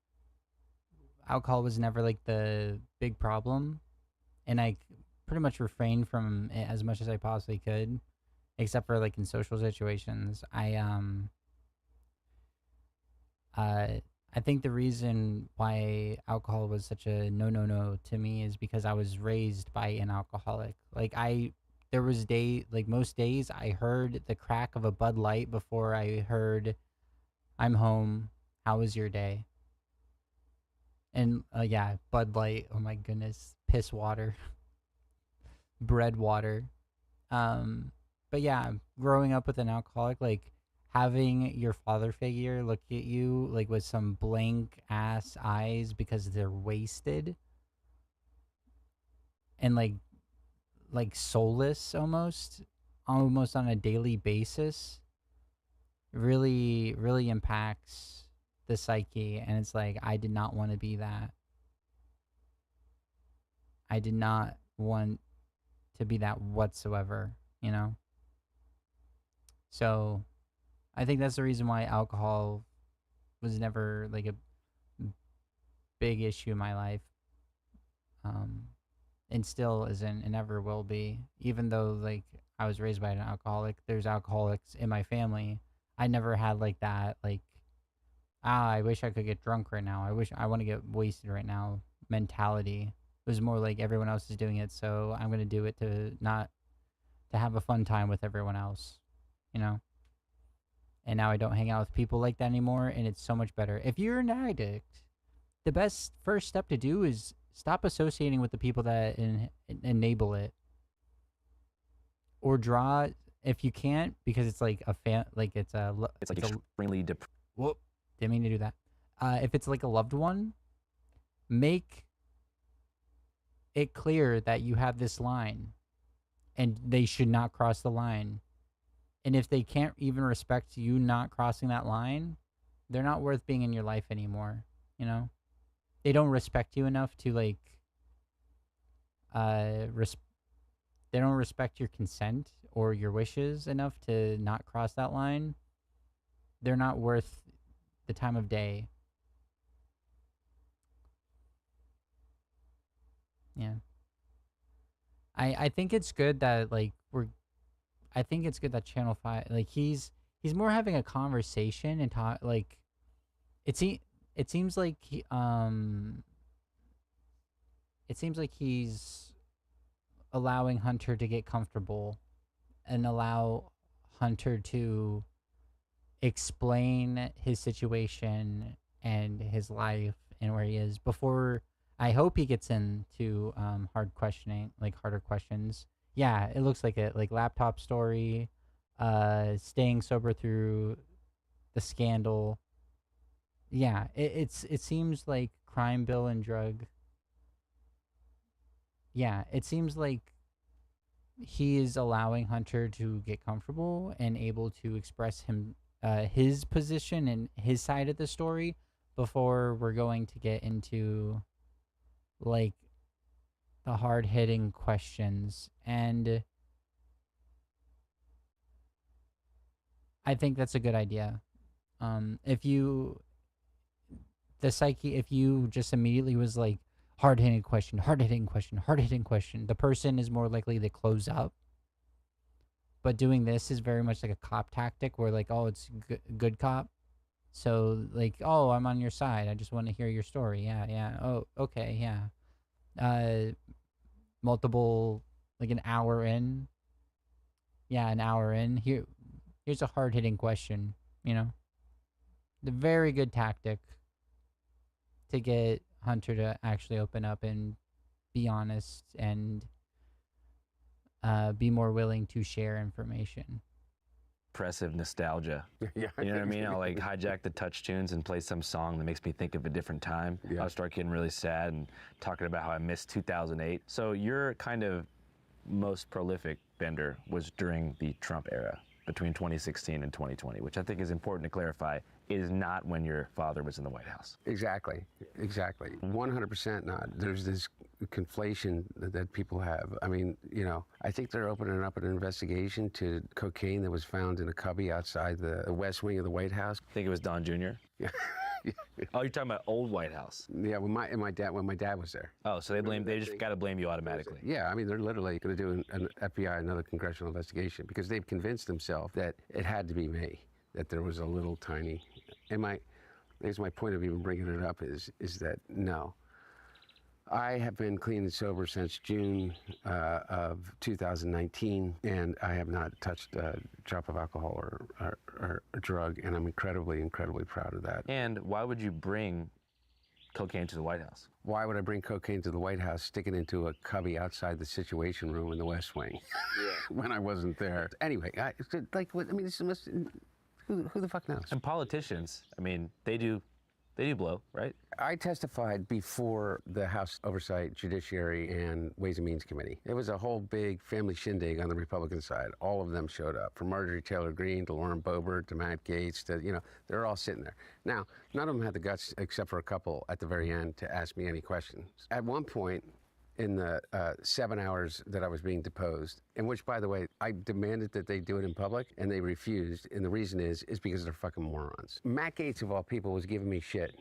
A: alcohol was never like the big problem, and I pretty much refrained from it as much as I possibly could, except for like in social situations. I think the reason why alcohol was such a no to me is because I was raised by an alcoholic. There was most days I heard the crack of a Bud Light before I heard, I'm home, how was your day? And yeah, Bud Light, oh my goodness, piss water, bread water. But yeah, growing up with an alcoholic, like having your father figure look at you like with some blank ass eyes because they're wasted and like soulless almost on a daily basis really impacts the psyche. And it's like, I did not want to be that. I did not want to be that whatsoever, So I think that's the reason why alcohol was never like a big issue in my life. And still isn't, and never will be. Even though like I was raised by an alcoholic, there's alcoholics in my family. I never had like that, like, I wish I could get drunk right now. I want to get wasted right now mentality. It was more like everyone else is doing it, so I'm gonna do it to have a fun time with everyone else, And now I don't hang out with people like that anymore, and it's so much better. If you're an addict, the best first step to do is stop associating with the people that enable it, or draw if you can't, because it's like
C: extremely
A: whoop, didn't mean to do that. If it's like a loved one, make it clear that you have this line, and they should not cross the line. And if they can't even respect you not crossing that line, they're not worth being in your life anymore. They don't respect you enough to like they they don't respect your consent or your wishes enough to not cross that line, they're not worth the time of day. Yeah. I think it's good that like I think it's good that Channel 5 like he's more having a conversation and talk like it se- it seems like it seems like he's allowing Hunter to get comfortable and allow Hunter to explain his situation and his life and where he is before I hope he gets into harder questions. Yeah, it looks like it, like laptop story, staying sober through the scandal. Yeah, it seems like crime bill and drug. Yeah, it seems like he is allowing Hunter to get comfortable and able to express his position and his side of the story before we're going to get into like the hard hitting questions. And I think that's a good idea. If you if you just immediately was like hard hitting question, hard hitting question, hard hitting question, the person is more likely to close up. But doing this is very much like a cop tactic where like, oh, it's good cop. So like, oh, I'm on your side. I just want to hear your story. Yeah, yeah. Oh, okay, yeah. Multiple like an hour in. Yeah, an hour in. Here's a hard hitting question, you know. The very good tactic to get Hunter to actually open up and be honest and be more willing to share information.
C: Impressive nostalgia.
B: Yeah.
C: You know what I mean? I'll like hijack the touch tunes and play some song that makes me think of a different time.
B: Yeah.
C: I'll start getting really sad and talking about how I missed 2008. So your kind of most prolific bender was during the Trump era, between 2016 and 2020, which I think is important to clarify. It is not when your father was in the White House.
B: Exactly. 100% not. There's this conflation that people have. I mean, you know, I think they're opening up an investigation to cocaine that was found in a cubby outside the West Wing of the White House.
C: I think it was Don Jr.
B: Yeah.
C: Oh, you're talking about old White House.
B: Yeah, when my dad was there.
C: Oh, so they just got to blame you automatically.
B: Yeah, I mean, they're literally going to do an FBI, another congressional investigation, because they've convinced themselves that it had to be me, that there was a little tiny. And I guess my point of even bringing it up is that no, I have been clean and sober since June of 2019, and I have not touched a drop of alcohol or a drug, and I'm incredibly, incredibly proud of that.
C: And why would you bring cocaine to the White House?
B: Why would I bring cocaine to the White House, stick it into a cubby outside the Situation Room in the West Wing when I wasn't there? Anyway, this must, who the fuck knows?
C: And politicians, I mean, they do blow, right?
B: I testified before the House Oversight, Judiciary, and Ways and Means Committee. It was a whole big family shindig on the Republican side. All of them showed up, from Marjorie Taylor Greene to Lauren Boebert to Matt Gaetz to, you know, they're all sitting there. Now, none of them had the guts, except for a couple at the very end, to ask me any questions. At one point, in the 7 hours that I was being deposed, in which, by the way, I demanded that they do it in public, and they refused, and the reason is because they're fucking morons. Matt Gaetz, of all people, was giving me shit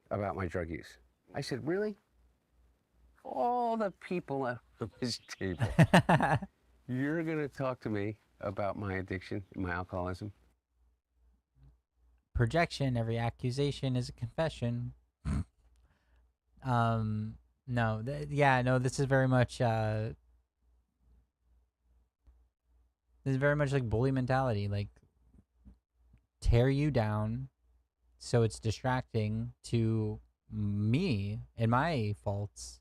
B: about my drug use. I said, really? All the people at this table, you're gonna talk to me about my addiction, my alcoholism?
A: Projection, every accusation is a confession. No, this is very much like bully mentality, like tear you down so it's distracting to me and my faults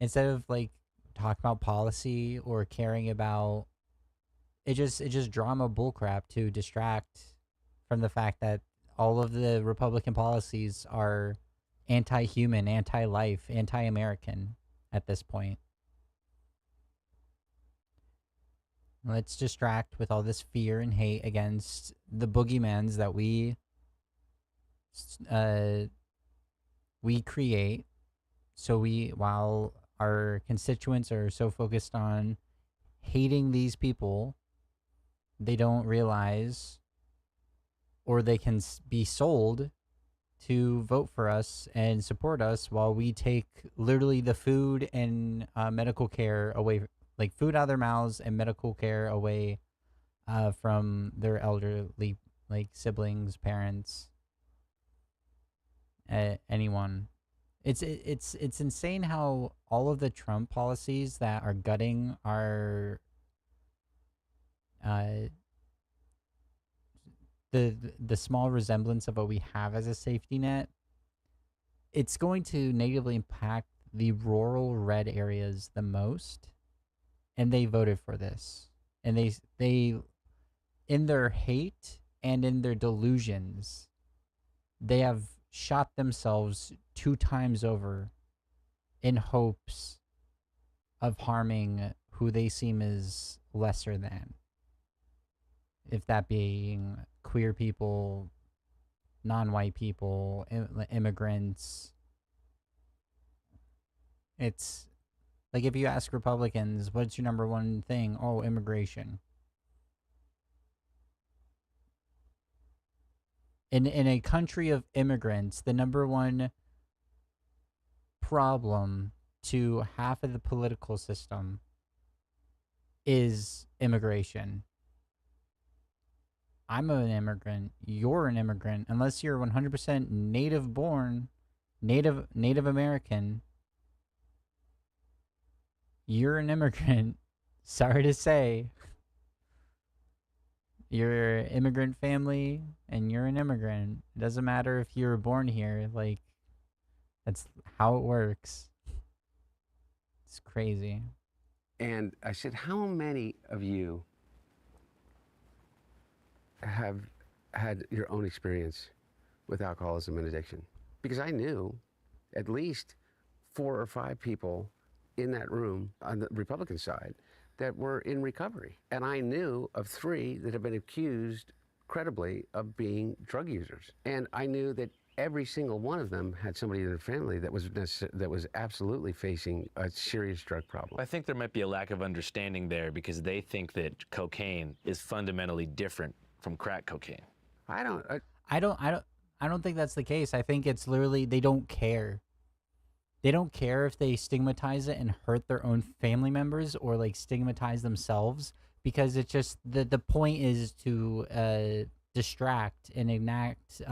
A: instead of like talking about policy or caring about it. Just drama bullcrap to distract from the fact that all of the Republican policies are anti-human, anti-life, anti-American at this point. Let's distract with all this fear and hate against the boogeymans that we create. So while our constituents are so focused on hating these people, they don't realize, or they can be sold to vote for us and support us while we take literally the food and medical care away, like food out of their mouths and medical care away from their elderly, like siblings, parents, anyone. It's insane how all of the Trump policies that are gutting our the small resemblance of what we have as a safety net, it's going to negatively impact the rural red areas the most, and they voted for this. And they in their hate and in their delusions, they have shot themselves 2 times over in hopes of harming who they seem as lesser than. If that being queer people, non-white people, immigrants. It's like if you ask Republicans, what's your number one thing? Oh, immigration. In a country of immigrants, the number one problem to half of the political system is immigration. I'm an immigrant. You're an immigrant. Unless you're 100% native born, Native American, you're an immigrant. Sorry to say. You're an immigrant family and you're an immigrant. It doesn't matter if you were born here. Like, that's how it works. It's crazy.
B: And I said, how many of you have had your own experience with alcoholism and addiction? Because I knew at least 4 or 5 people in that room on the Republican side that were in recovery. And I knew of 3 that have been accused credibly of being drug users. And I knew that every single one of them had somebody in their family that was absolutely facing a serious drug problem.
C: I think there might be a lack of understanding there because they think that cocaine is fundamentally different from crack cocaine.
A: I don't think that's the case. I think it's literally they don't care. They don't care if they stigmatize it and hurt their own family members or like stigmatize themselves, because it's just the point is to distract and enact.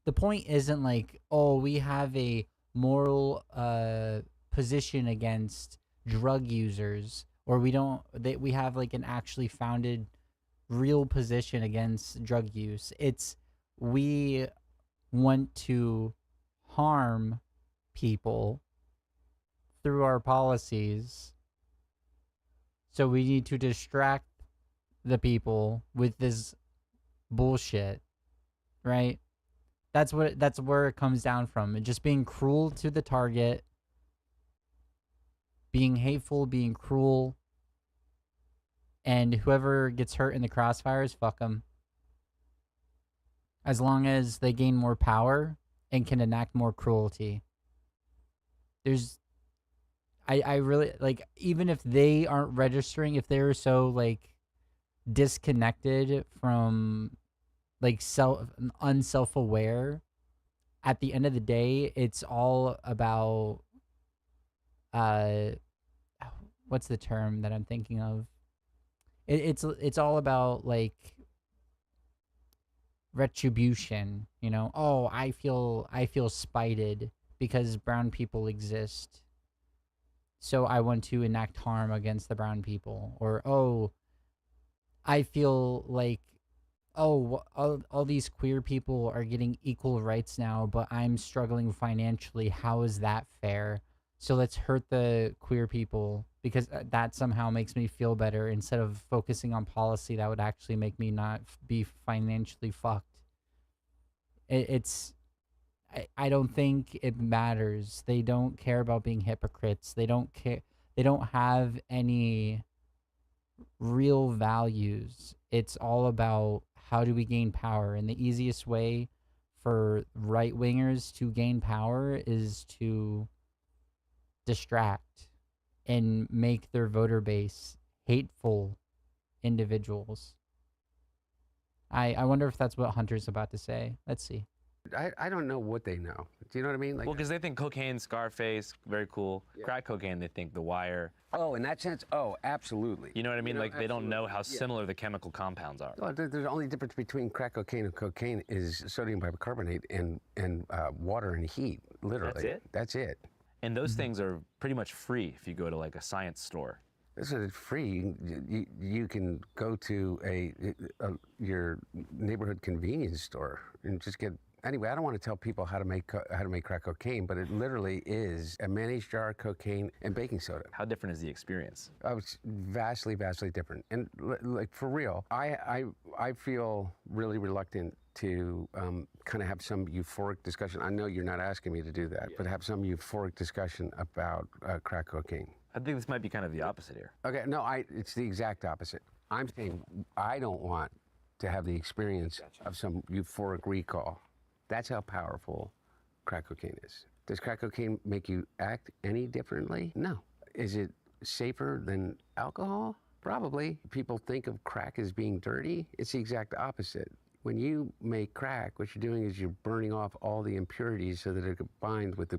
A: The point isn't like, oh, we have a moral position against drug users, or we have like an actually founded real position against drug use. It's we want to harm people through our policies, so we need to distract the people with this bullshit, right? That's where it comes down from. And just being cruel to the target, being hateful, being cruel, and whoever gets hurt in the crossfires, fuck them. As long as they gain more power and can enact more cruelty. I really, like, even if they aren't registering, if they're so, like, disconnected from, like, unself-aware, at the end of the day, it's all about, what's the term that I'm thinking of? It's all about, like, retribution, you know? Oh, I feel spited because brown people exist, so I want to enact harm against the brown people. Or, oh, I feel like, oh, all these queer people are getting equal rights now, but I'm struggling financially. How is that fair? So let's hurt the queer people because that somehow makes me feel better, instead of focusing on policy that would actually make me not be financially fucked. I don't think it matters. They don't care about being hypocrites. They don't care. They don't have any real values. It's all about how do we gain power. And the easiest way for right-wingers to gain power is to distract and make their voter base hateful individuals. I wonder if that's what Hunter's about to say. Let's see.
B: I don't know what they know. Do you know what I mean? Like,
C: Well, because they think cocaine, Scarface, very cool. Crack cocaine, they think The Wire.
B: oh, in that sense, oh, absolutely.
C: You know what I mean? Like, they don't know how similar the chemical compounds are.
B: Well, the only difference between crack cocaine and cocaine is sodium bicarbonate and water and heat. Literally,
C: That's it?
B: That's it.
C: And those things are pretty much free if you go to like a science store.
B: This is free. You can go to your neighborhood convenience store and just get. Anyway, I don't want to tell people how to make crack cocaine, but it literally is a mayonnaise jar, cocaine, and baking soda.
C: How different is the experience?
B: It's vastly, vastly different. And like for real, I feel really reluctant to kind of have some euphoric discussion. I know you're not asking me to do that, but have some euphoric discussion about crack cocaine.
C: I think this might be kind of the opposite here.
B: Okay, no, it's the exact opposite. I'm saying I don't want to have the experience of some euphoric recall. That's how powerful crack cocaine is. Does crack cocaine make you act any differently? No. Is it safer than alcohol? Probably. People think of crack as being dirty. It's the exact opposite. When you make crack, what you're doing is you're burning off all the impurities so that it combines with the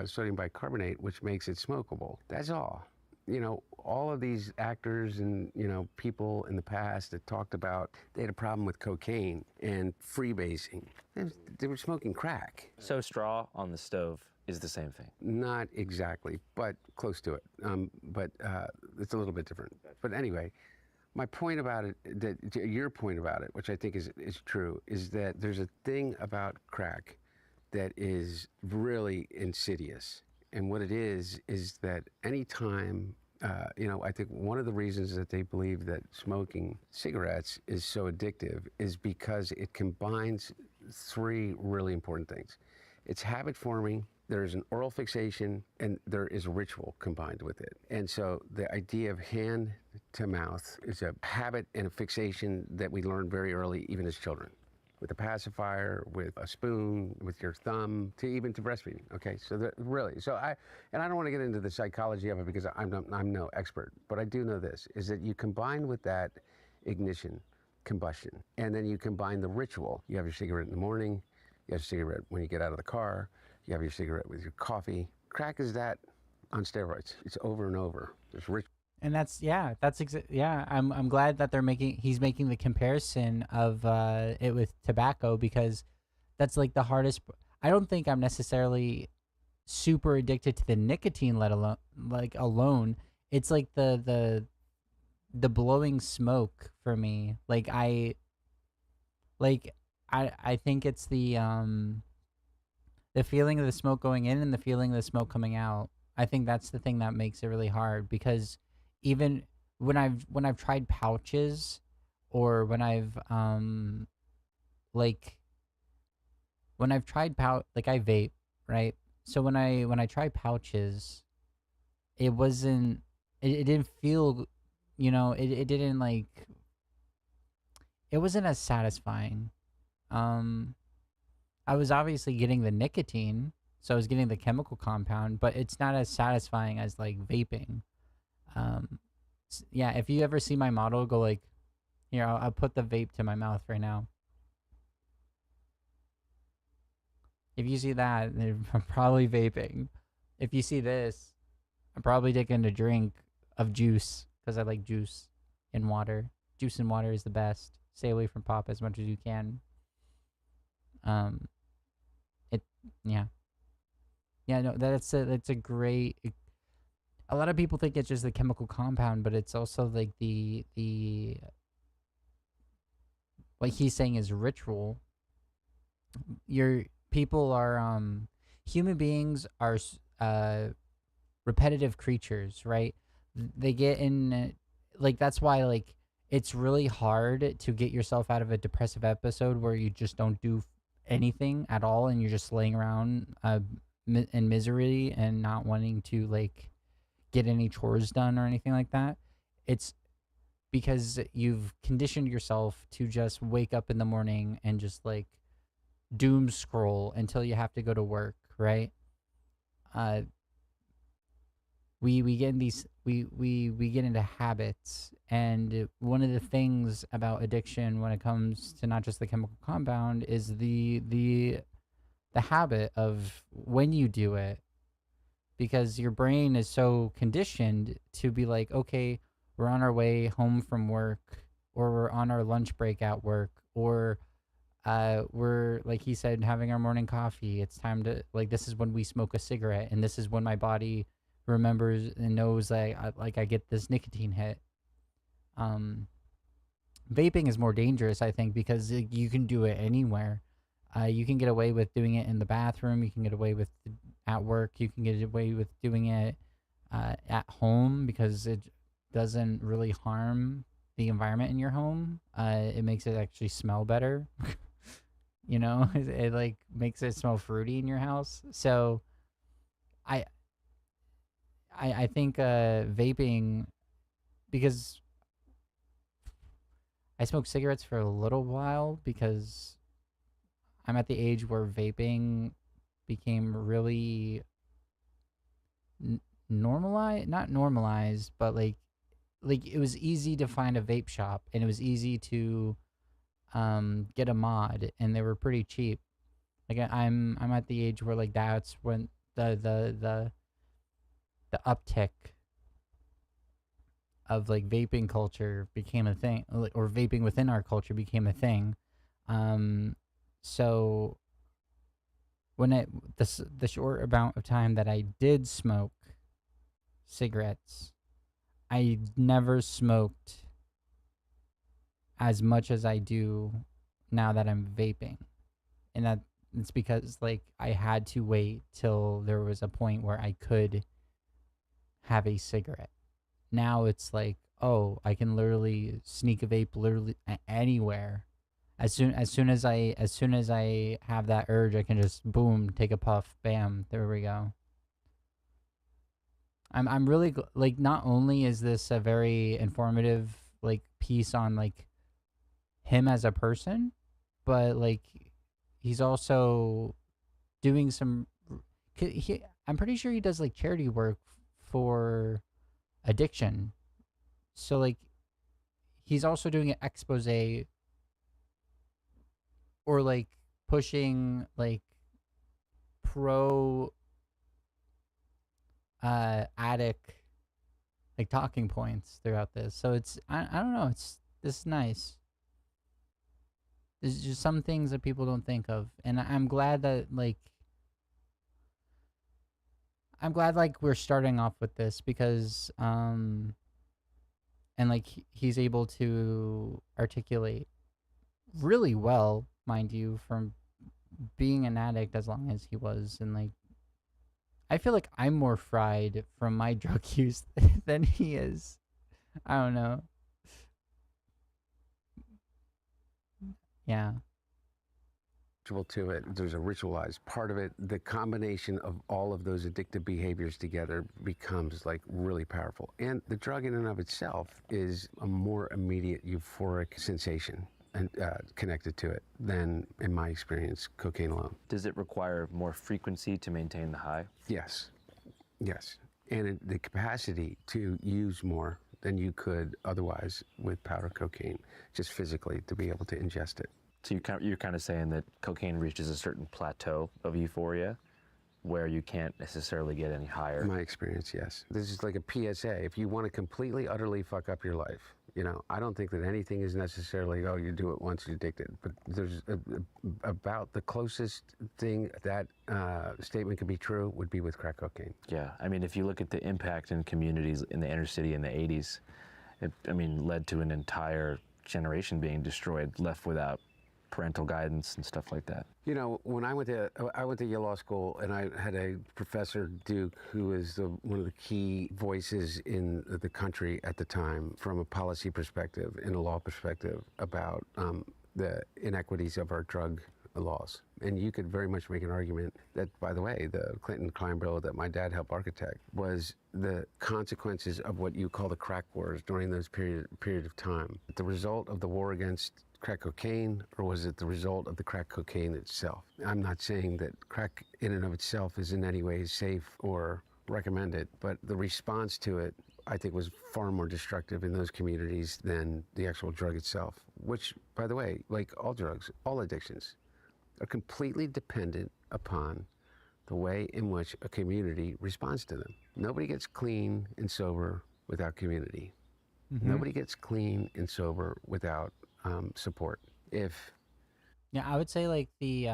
B: sodium bicarbonate, which makes it smokable. That's all. You know, all of these actors and, you know, people in the past that talked about they had a problem with cocaine and freebasing. They were smoking crack.
C: So straw on the stove is the same thing.
B: Not exactly, but close to it. But it's a little bit different. But anyway, my point about it, your point about it, which I think is true, is that there's a thing about crack that is really insidious. And what it is that anytime, you know, I think one of the reasons that they believe that smoking cigarettes is so addictive is because it combines three really important things. It's habit forming, there's an oral fixation, and there is a ritual combined with it. And so the idea of hand to mouth is a habit and a fixation that we learn very early, even as children. With a pacifier, with a spoon, with your thumb, to breastfeeding. Okay, so really, I don't want to get into the psychology of it because I'm no expert, but I do know this, is that you combine with that ignition, combustion, and then you combine the ritual. You have your cigarette in the morning, you have your cigarette when you get out of the car, you have your cigarette with your coffee. Crack is that on steroids. It's over and over. There's ritual.
A: And that's I'm glad that he's making the comparison of it with tobacco, because that's like the hardest. I don't think I'm necessarily super addicted to the nicotine, let alone alone. It's like the blowing smoke for me. I think it's the feeling of the smoke going in and the feeling of the smoke coming out. I think that's the thing that makes it really hard, because even when I've tried pouches, or when I've I vape, right? So when I tried pouches, it didn't feel, you know, it didn't it wasn't as satisfying. I was obviously getting the nicotine, so I was getting the chemical compound, but it's not as satisfying as vaping. Yeah, if you ever see my model, go here, I'll put the vape to my mouth right now. If you see that, I'm probably vaping. If you see this, I'm probably taking a drink of juice, because I like juice in water. Juice in water is the best. Stay away from pop as much as you can. No, that's a great. A lot of people think it's just the chemical compound, but it's also the what he's saying is ritual. Human beings are repetitive creatures, right? They get in, that's why it's really hard to get yourself out of a depressive episode where you just don't do anything at all and you're just laying around in misery and not wanting to get any chores done or anything like that. It's because you've conditioned yourself to just wake up in the morning and just doom scroll until you have to go to work, right? We get in these we get into habits, and one of the things about addiction when it comes to not just the chemical compound is the habit of when you do it, because your brain is so conditioned to be like, okay, we're on our way home from work, or we're on our lunch break at work, or we're, like he said, having our morning coffee. It's time to, like, this is when we smoke a cigarette, and this is when my body remembers and knows that I get this nicotine hit. Um, Vaping is more dangerous, I think, because you can do it anywhere. You can get away with doing it in the bathroom. You can get away with at work. You can get away with doing it at home because it doesn't really harm the environment in your home. It makes it actually smell better. You know, it like makes it smell fruity in your house. So I I think vaping, because I smoked cigarettes for a little while because I'm at the age where vaping became really normalized, not normalized, but like it was easy to find a vape shop, and it was easy to get a mod, and they were pretty cheap. Like I'm at the age where like that's when the uptick of like vaping culture became a thing, or vaping within our culture became a thing. So when the short amount of time that I did smoke cigarettes, I never smoked as much as I do now that I'm vaping. And that it's because like I had to wait till there was a point where I could have a cigarette. Now it's like, oh, I can literally sneak a vape literally anywhere. As soon as I have that urge, I can just boom, take a puff, bam, there we go. I'm really like, not only is this a very informative like piece on like him as a person, but like he's also doing some I'm pretty sure he does like charity work for addiction. So like he's also doing an expose, or like pushing like pro addict like talking points throughout this. So it's I don't know, this is nice. There's just some things that people don't think of, and I'm glad that like we're starting off with this, because and like he's able to articulate really well, mind you, from being an addict as long as he was. And like I feel like I'm more fried from my drug use than he is. I don't know. Yeah.
B: To it. There's a ritualized part of it. The combination of all of those addictive behaviors together becomes like really powerful. And the drug in and of itself is a more immediate euphoric sensation and connected to it than, in my experience, cocaine alone.
C: Does it require more frequency to maintain the high?
B: Yes. Yes. And the capacity to use more than you could otherwise with powder cocaine, just physically to be able to ingest it.
C: So you're kind of saying that cocaine reaches a certain plateau of euphoria where you can't necessarily get any higher?
B: In my experience, yes. This is like a PSA. If you want to completely, utterly fuck up your life, I don't think that anything is necessarily, oh, you do it once, you're addicted. But there's about the closest thing that statement could be true would be with crack cocaine.
C: Yeah, I mean, if you look at the impact in communities in the inner city in the 80s, it led to an entire generation being destroyed, left without parental guidance and stuff like that.
B: When I went to Yale Law School, and I had a professor, Duke, who is one of the key voices in the country at the time from a policy perspective, in a law perspective, about the inequities of our drug laws. And you could very much make an argument that, by the way, the Clinton crime bill that my dad helped architect was the consequences of what you call the crack wars during those period of time. The result of the war against crack cocaine, or was it the result of the crack cocaine itself? I'm not saying that crack in and of itself is in any way safe or recommended, but the response to it I think was far more destructive in those communities than the actual drug itself, which, by the way, like all drugs, all addictions, are completely dependent upon the way in which a community responds to them. Nobody gets clean and sober without community. Nobody gets clean and sober without support.
A: Yeah, I would say like the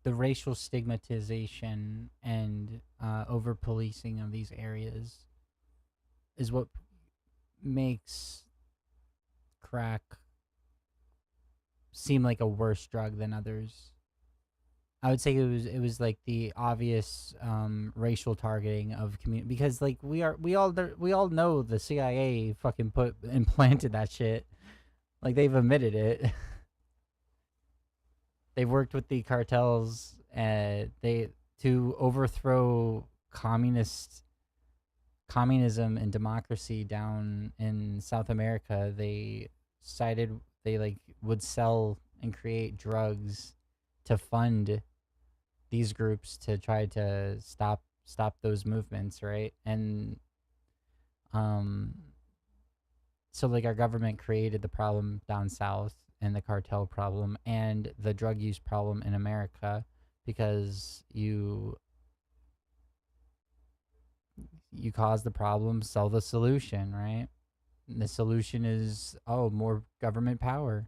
A: racial stigmatization and over policing of these areas is what makes crack seem like a worse drug than others. I would say it was like the obvious racial targeting of community, because like we all know the CIA fucking implanted that shit. Like they've admitted it. They've worked with the cartels to overthrow communism and democracy down in South America. They would sell and create drugs to fund these groups to try to stop those movements, right? And so like our government created the problem down south, and the cartel problem and the drug use problem in America, because you cause the problem, sell the solution, right? And the solution is more government power,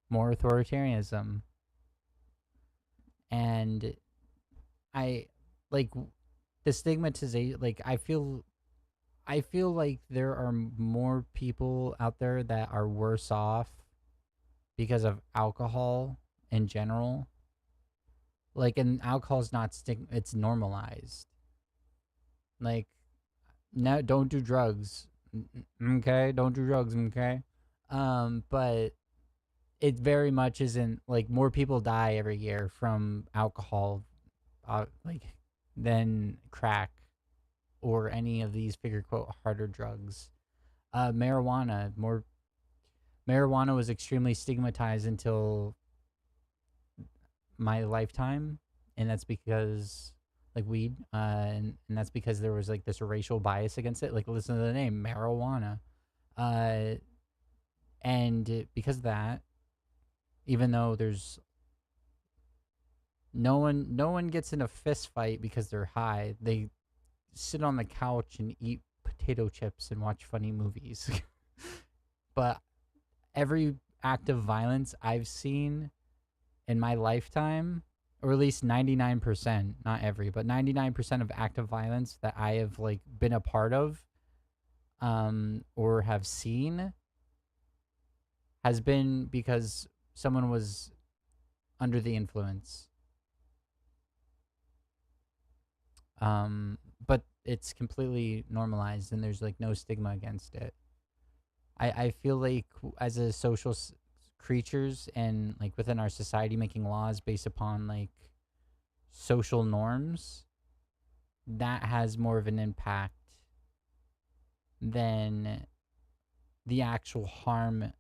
A: more authoritarianism. And I like the stigmatization. Like I feel like there are more people out there that are worse off because of alcohol in general. Like, and alcohol's not it's normalized. Like, no, don't do drugs. Okay, don't do drugs. Okay, but it very much isn't. Like, more people die every year from alcohol, than crack or any of these figure quote harder drugs. Marijuana was extremely stigmatized until my lifetime, and that's because like weed, and that's because there was like this racial bias against it. Like, listen to the name, marijuana, and because of that, even though there's no one gets in a fist fight because they're high, they sit on the couch and eat potato chips and watch funny movies. But every act of violence I've seen in my lifetime, or at least 99%, not every, but 99% of active violence that I have like been a part of, or have seen, has been because someone was under the influence. But it's completely normalized, and there's like no stigma against it. I feel like as a social creatures, and like within our society, making laws based upon like social norms, that has more of an impact than the actual harm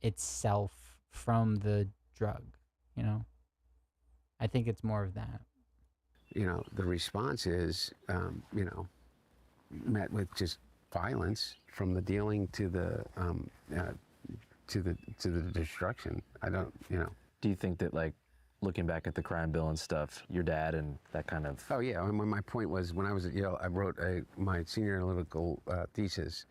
A: itself from the drug, you know? I think it's more of that.
B: You know, the response is, met with just violence, from the dealing to the destruction.
C: Do you think that, like, looking back at the crime bill and stuff, your dad and that kind of...
B: Oh yeah, and my point was, when I was at Yale, I wrote my senior analytical thesis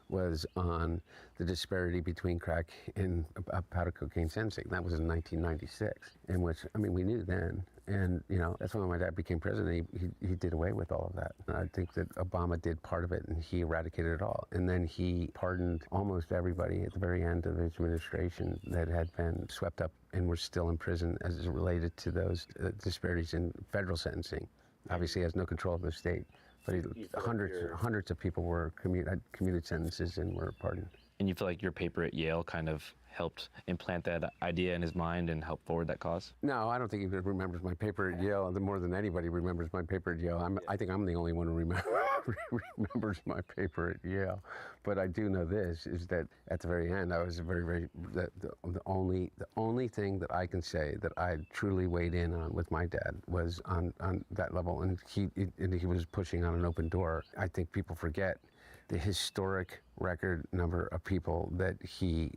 B: was on the disparity between crack and powder cocaine sentencing. That was in 1996, in which, I mean, we knew then. And, that's when my dad became president. He did away with all of that. And I think that Obama did part of it, and he eradicated it all. And then he pardoned almost everybody at the very end of his administration that had been swept up and were still in prison as it related to those disparities in federal sentencing. Obviously, he has no control of the state. But hundreds of people were commuted sentences and were pardoned.
C: And you feel like your paper at Yale kind of helped implant that idea in his mind and help forward that cause?
B: No, I don't think he remembers my paper at Yale more than anybody remembers my paper at Yale. I think I'm the only one who remembers my paper at Yale. But I do know this, is that at the very end, I was the only thing that I can say that I truly weighed in on with my dad was on that level. And he was pushing on an open door. I think people forget the historic record number of people that he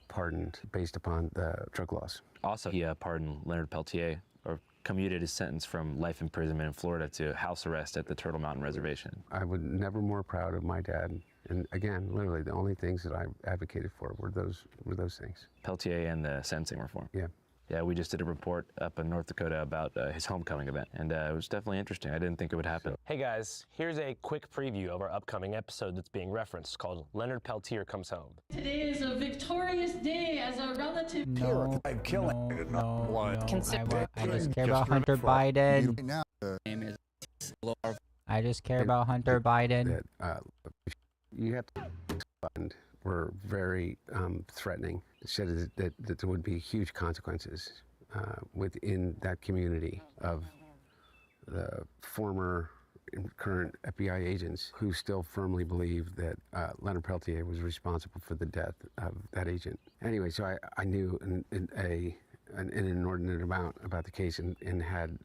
B: pardoned based upon the drug laws.
C: Also, he pardoned Leonard Peltier, or commuted his sentence from life imprisonment in Florida to house arrest at the Turtle Mountain Reservation.
B: I was never more proud of my dad. And again, literally, the only things that I advocated for were those things.
C: Peltier and the sentencing reform.
B: Yeah.
C: Yeah, we just did a report up in North Dakota about his homecoming event, and it was definitely interesting. I didn't think it would happen.
H: Hey guys, here's a quick preview of our upcoming episode that's being referenced called Leonard Peltier Comes Home.
I: Today is a victorious day as a relative.
A: No, I just care
J: Just
A: about Hunter Biden.
J: Now, the name is
A: I just care about Hunter Biden.
B: You have to fund were very threatening. It said that there would be huge consequences within that community of the former and current FBI agents who still firmly believe that Leonard Peltier was responsible for the death of that agent. Anyway, so I knew an inordinate amount about the case and had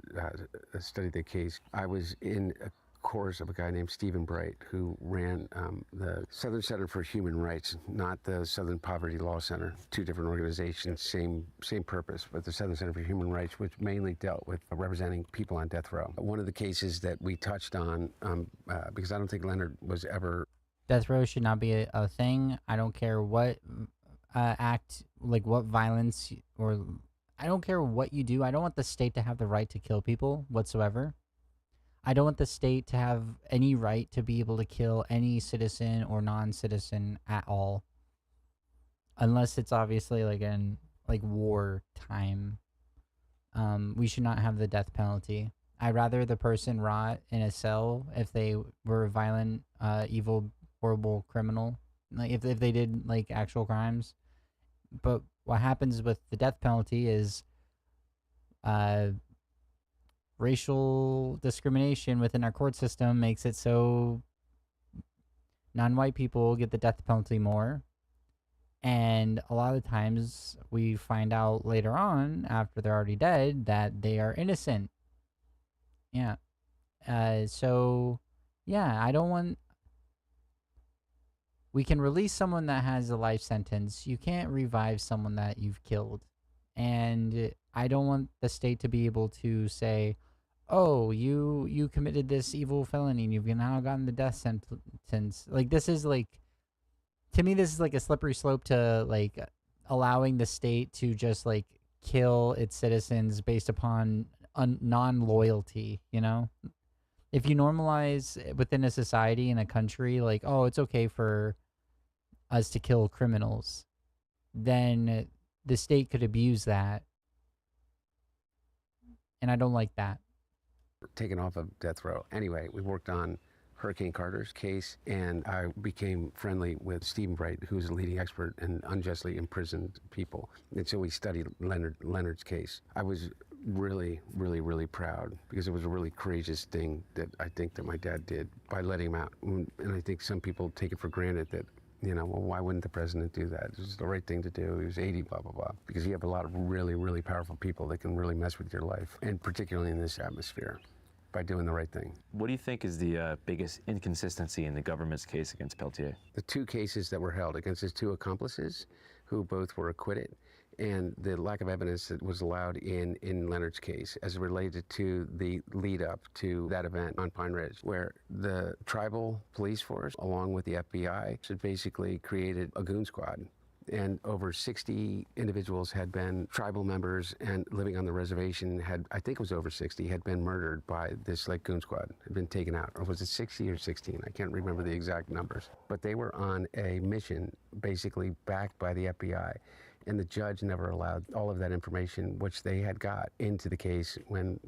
B: studied the case. I was in a course of a guy named Stephen Bright, who ran the Southern Center for Human Rights, not the Southern Poverty Law Center. Two different organizations, same purpose, but the Southern Center for Human Rights, which mainly dealt with representing people on death row. One of the cases that we touched on, because I don't think Leonard was ever...
A: Death row should not be a thing. I don't care what act, like what violence, or I don't care what you do. I don't want the state to have the right to kill people whatsoever. I don't want the state to have any right to be able to kill any citizen or non-citizen at all. Unless it's obviously like in war time. We should not have the death penalty. I'd rather the person rot in a cell if they were a violent, evil, horrible criminal. Like if they did like actual crimes. But what happens with the death penalty is racial discrimination within our court system makes it so non-white people get the death penalty more. And a lot of times we find out later on, after they're already dead, that they are innocent. Yeah. So, yeah, I don't want... We can release someone that has a life sentence. You can't revive someone that you've killed. And I don't want the state to be able to say, oh, you committed this evil felony and you've now gotten the death sentence. Like, this is like, to me, this is like a slippery slope to like allowing the state to just like kill its citizens based upon non-loyalty, you know? If you normalize within a society in a country, like, oh, it's okay for us to kill criminals, then the state could abuse that. And I don't like that.
B: Taken off of death row. Anyway, we worked on Hurricane Carter's case, and I became friendly with Stephen Bright, who's a leading expert in unjustly imprisoned people. And so we studied Leonard's case. I was really, really, really proud because it was a really courageous thing that I think that my dad did by letting him out. And I think some people take it for granted that, you know, well, why wouldn't the president do that? It was the right thing to do. He was 80, blah, blah, blah. Because you have a lot of really, really powerful people that can really mess with your life, and particularly in this atmosphere, by doing the right thing.
C: What do you think is the biggest inconsistency in the government's case against Peltier?
B: The two cases that were held against his two accomplices, who both were acquitted, and the lack of evidence that was allowed in Leonard's case as related to the lead up to that event on Pine Ridge, where the tribal police force, along with the FBI, had basically created a goon squad. And over 60 individuals had been tribal members and living on the reservation had, I think it was over 60, had been murdered by this like goon squad, had been taken out. Or was it 60 or 16? I can't remember the exact numbers. But they were on a mission basically backed by the FBI. And the judge never allowed all of that information, which they had got, into the case when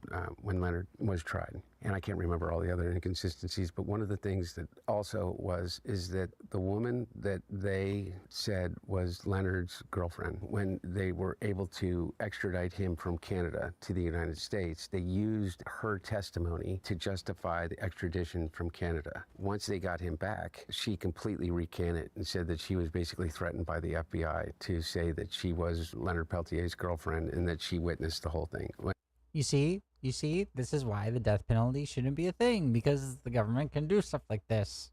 B: Leonard was tried. and I can't remember all the other inconsistencies, but one of the things that also is that the woman that they said was Leonard's girlfriend, when they were able to extradite him from Canada to the United States, they used her testimony to justify the extradition from Canada. Once they got him back, she completely recanted and said that she was basically threatened by the FBI to say that she was Leonard Peltier's girlfriend and that she witnessed the whole thing.
A: You see, this is why the death penalty shouldn't be a thing, because the government can do stuff like this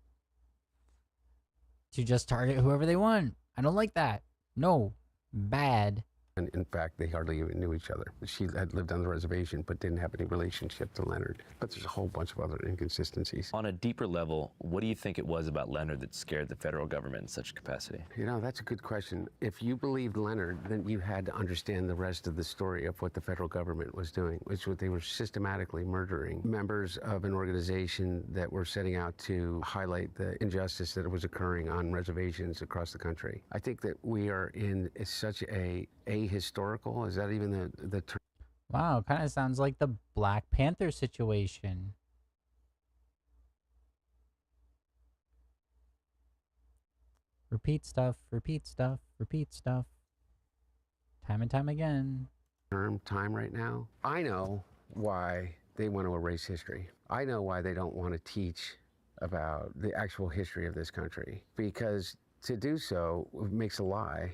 A: to just target whoever they want. I don't like that. No, bad.
B: And in fact, they hardly even knew each other. She had lived on the reservation but didn't have any relationship to Leonard. But there's a whole bunch of other inconsistencies.
C: On a deeper level, what do you think it was about Leonard that scared the federal government in such capacity?
B: You know, that's a good question. If you believed Leonard, then you had to understand the rest of the story of what the federal government was doing, which was they were systematically murdering members of an organization that were setting out to highlight the injustice that was occurring on reservations across the country. I think that we are in such a ahistorical, is that even the term?
A: Wow, kind of sounds like the Black Panther situation. Repeat stuff, repeat stuff, repeat stuff. Time and time again.
B: Time right now. I know why they want to erase history. I know why they don't want to teach about the actual history of this country. Because to do so makes a lie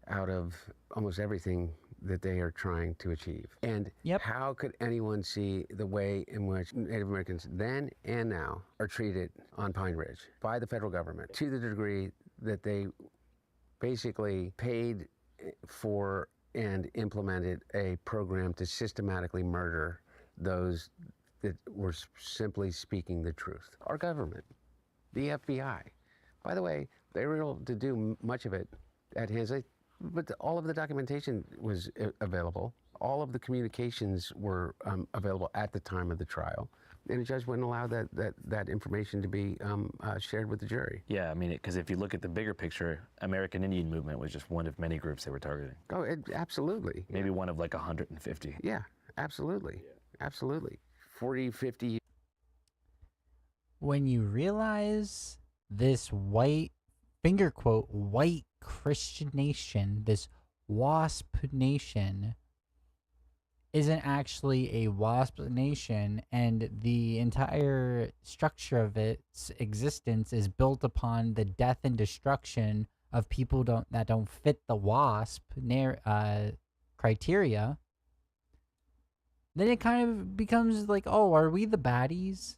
B: out of almost everything that they are trying to achieve. And how could anyone see the way in which Native Americans then and now are treated on Pine Ridge by the federal government, to the degree that they basically paid for and implemented a program to systematically murder those that were simply speaking the truth? Our government, the FBI. By the way, they were able to do much of it at Hensley. But all of the documentation was available. All of the communications were available at the time of the trial. And the judge wouldn't allow that information to be shared with the jury.
C: Yeah, I mean, because if you look at the bigger picture, American Indian Movement was just one of many groups they were targeting.
B: Oh, absolutely.
C: Maybe one of like 150.
B: Yeah, absolutely. Absolutely. 40, 50.
A: When you realize this white, finger quote, white Christian nation, this WASP nation, isn't actually a WASP nation, and the entire structure of its existence is built upon the death and destruction of people that don't fit the WASP criteria, then it kind of becomes like, oh, are we the baddies?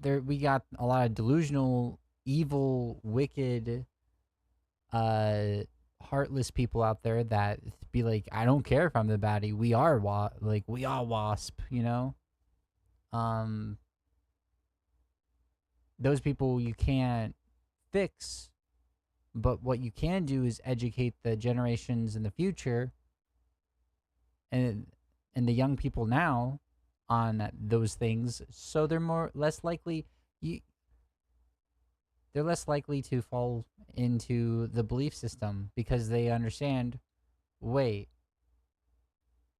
A: We got a lot of delusional, evil, wicked, heartless people out there that be like, I don't care if I'm the baddie. We are WASP, you know? Those people you can't fix, but what you can do is educate the generations in the future and the young people now on those things, so they're less likely to fall into the belief system, because they understand, wait,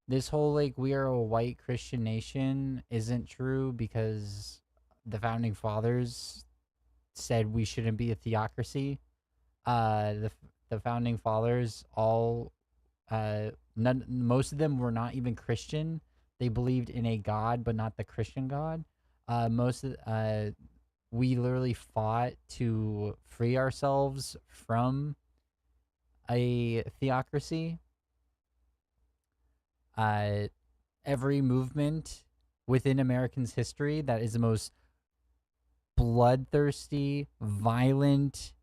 A: this whole we are a white Christian nation isn't true, because the founding fathers said we shouldn't be a theocracy. The founding fathers most of them were not even Christian. They believed in a God, but not the Christian God. We literally fought to free ourselves from a theocracy. Every movement within Americans' history that is the most bloodthirsty, violent,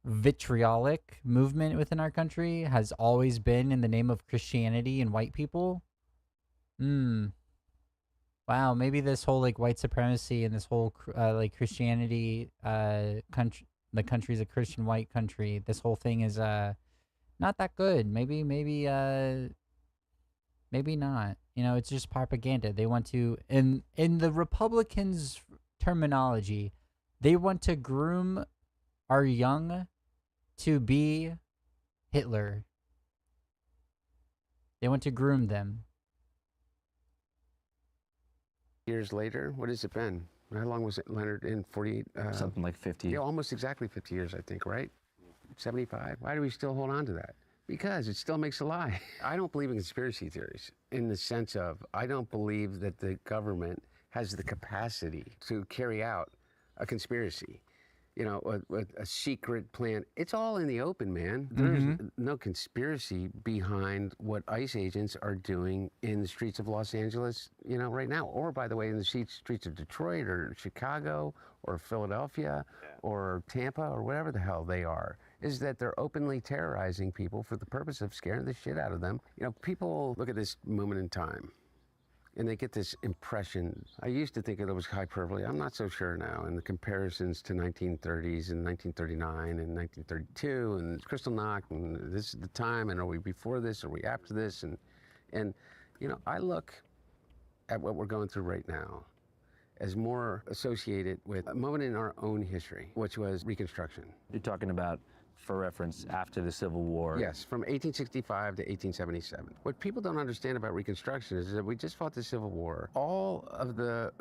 A: vitriolic movement within our country has always been in the name of Christianity and white people. Wow, maybe this whole white supremacy and this whole Christianity country, the country's a Christian white country, this whole thing is not that good. Maybe not. You know, it's just propaganda. They want to, in the Republicans' terminology, they want to groom our young to be Hitler. They want to groom them.
B: Years later, what has it been? How long was it, Leonard, in 48?
C: Something like 50.
B: Yeah, almost exactly 50 years, I think, right? 75? Why do we still hold on to that? Because it still makes a lie. I don't believe in conspiracy theories in the sense of I don't believe that the government has the capacity to carry out a conspiracy. You know, a secret plan. It's all in the open, man. There's no conspiracy behind what ICE agents are doing in the streets of Los Angeles, you know, right now. Or, by the way, in the streets of Detroit or Chicago or Philadelphia or Tampa or whatever the hell they are, is that they're openly terrorizing people for the purpose of scaring the shit out of them. You know, people look at this moment in time and they get this impression. I used to think it was hyperbole. I'm not so sure now. And the comparisons to 1930s and 1939 and 1932 and Kristallnacht and this is the time and are we before this, are we after this? And you know, I look at what we're going through right now as more associated with a moment in our own history, which was Reconstruction.
C: You're talking about, for reference, after the Civil War.
B: Yes, from 1865 to 1877. What people don't understand about Reconstruction is that we just fought the Civil War. All of the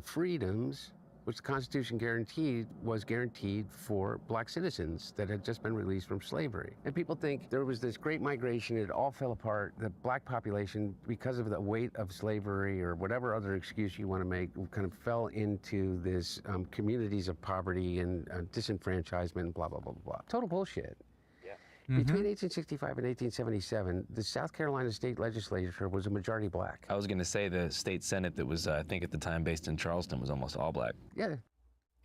B: freedoms which the Constitution guaranteed was guaranteed for black citizens that had just been released from slavery. And people think there was this great migration, it all fell apart. The black population, because of the weight of slavery or whatever other excuse you want to make, kind of fell into this communities of poverty and disenfranchisement and blah, blah, blah, blah, blah. Total bullshit. Between 1865 and 1877, the South Carolina state legislature was a majority black.
C: I was going to say the state senate that was, I think at the time, based in Charleston was almost all black.
B: Yeah.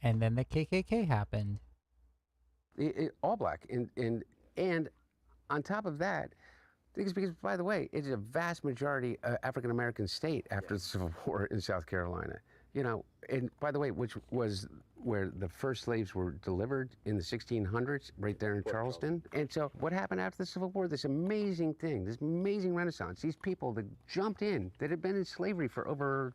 A: And then the KKK happened.
B: All black. And on top of that, because, by the way, it's a vast majority African-American state after the Civil War in South Carolina. You know, and by the way, which was where the first slaves were delivered in the 1600s, right there in Charleston. And so what happened after the Civil War? This amazing thing, this amazing renaissance. These people that jumped in, that had been in slavery for over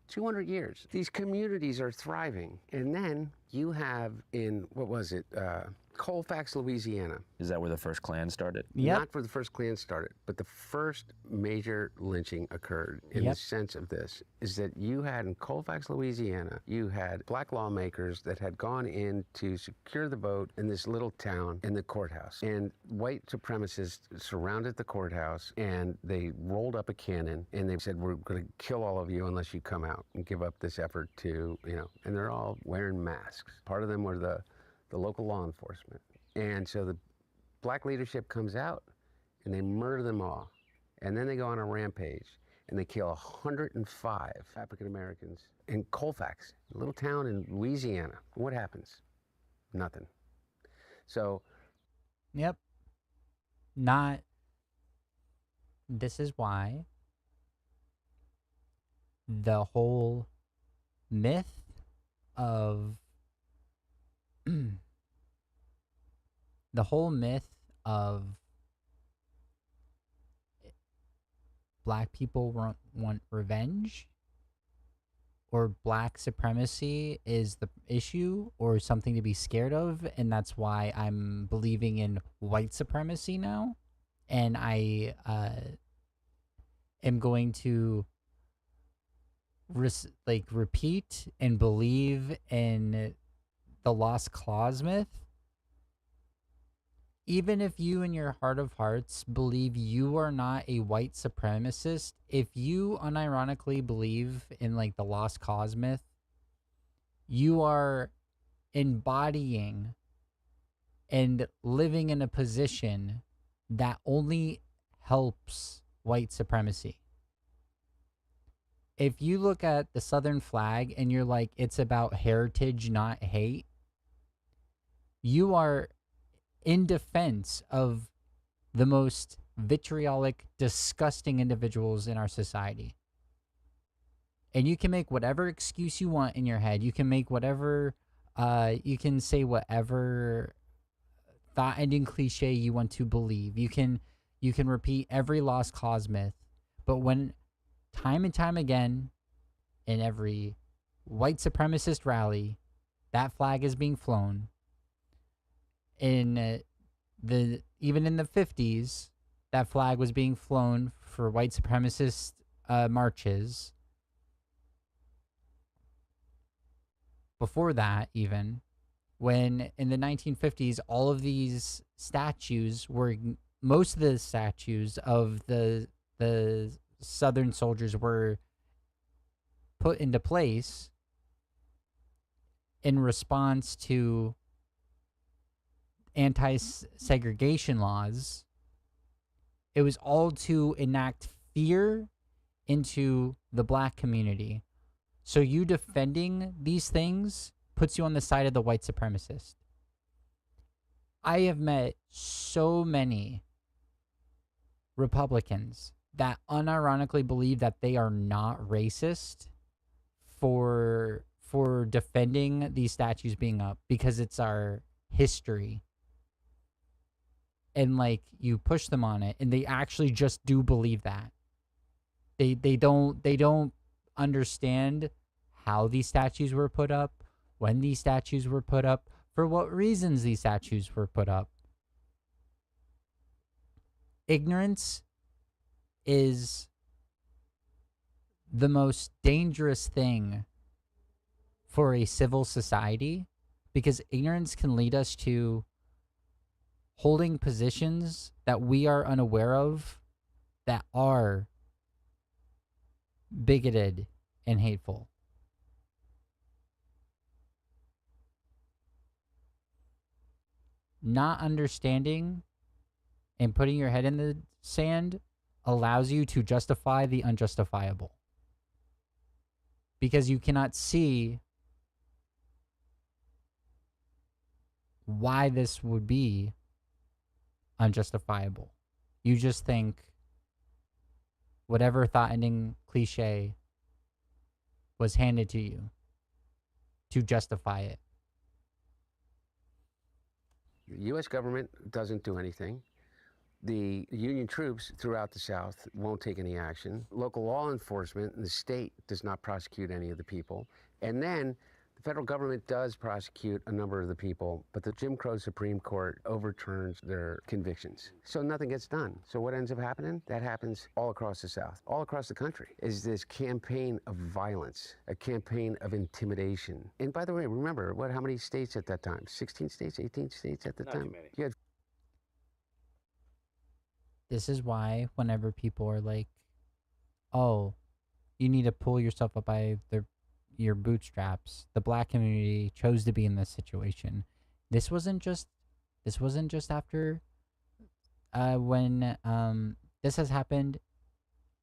B: 200 years. These communities are thriving. And then you have in, what was it, Colfax, Louisiana.
C: Is that where the first Klan started?
A: Yep.
B: Not where the first Klan started, but the first major lynching occurred in the sense of this, is that you had in Colfax, Louisiana, you had black lawmakers that had gone in to secure the vote in this little town in the courthouse. And white supremacists surrounded the courthouse and they rolled up a cannon and they said, we're going to kill all of you unless you come out and give up this effort to, you know, and they're all wearing masks. Part of them were the local law enforcement. And so the black leadership comes out and they murder them all. And then they go on a rampage and they kill 105 African Americans in Colfax, a little town in Louisiana. What happens? Nothing. So.
A: Yep. This is why the whole myth of black people want revenge or black supremacy is the issue or something to be scared of, and that's why I'm believing in white supremacy now, and I am going to repeat and believe in the lost cause myth. Even if you in your heart of hearts believe you are not a white supremacist, if you unironically believe in like the lost cause myth, you are embodying and living in a position that only helps white supremacy. If you look at the Southern flag and you're like, it's about heritage, not hate, you are in defense of the most vitriolic, disgusting individuals in our society. And you can make whatever excuse you want in your head. You can make whatever, you can say whatever thought-ending cliche you want to believe. You can repeat every lost cause myth. But when time and time again, in every white supremacist rally, that flag is being flown, even in the 50s, that flag was being flown for white supremacist marches. before that, even when in the 1950s, all of these statues were, most of the statues of the Southern soldiers were put into place in response to anti-segregation laws. It was all to enact fear into the black community. So you defending these things puts you on the side of the white supremacist. I have met so many Republicans that unironically believe that they are not racist for defending these statues being up because it's our history. And like you push them on it and they actually just do believe that. They don't understand how these statues were put up, when these statues were put up, for what reasons these statues were put up. Ignorance is the most dangerous thing for a civil society because ignorance can lead us to holding positions that we are unaware of that are bigoted and hateful. Not understanding and putting your head in the sand allows you to justify the unjustifiable. Because you cannot see why this would be unjustifiable. You just think whatever thought-ending cliche was handed to you to justify it.
B: The U.S. government doesn't do anything. The Union troops throughout the South won't take any action. Local law enforcement in the state does not prosecute any of the people. And then the federal government does prosecute a number of the people, but the Jim Crow Supreme Court overturns their convictions. So nothing gets done. So what ends up happening? That happens all across the South, all across the country, is this campaign of violence, a campaign of intimidation. And by the way, remember, how many states at that time? 16 states, 18 states at the
C: Not
B: time?
C: too many.
B: You had
A: This is why whenever people are like, oh, you need to pull yourself up by your bootstraps, the black community chose to be in this situation. This wasn't just after when this has happened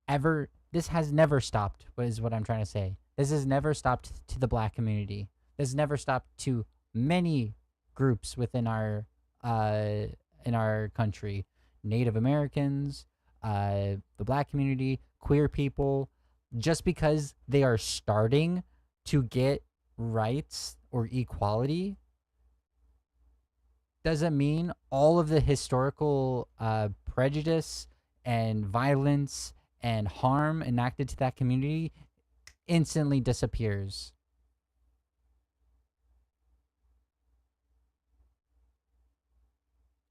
A: ever. This has never stopped, is what I'm trying to say. This has never stopped to the black community. This has never stopped to many groups within our in our country. Native Americans, the black community, queer people, just because they are starting to get rights or equality doesn't mean all of the historical prejudice and violence and harm enacted to that community instantly disappears.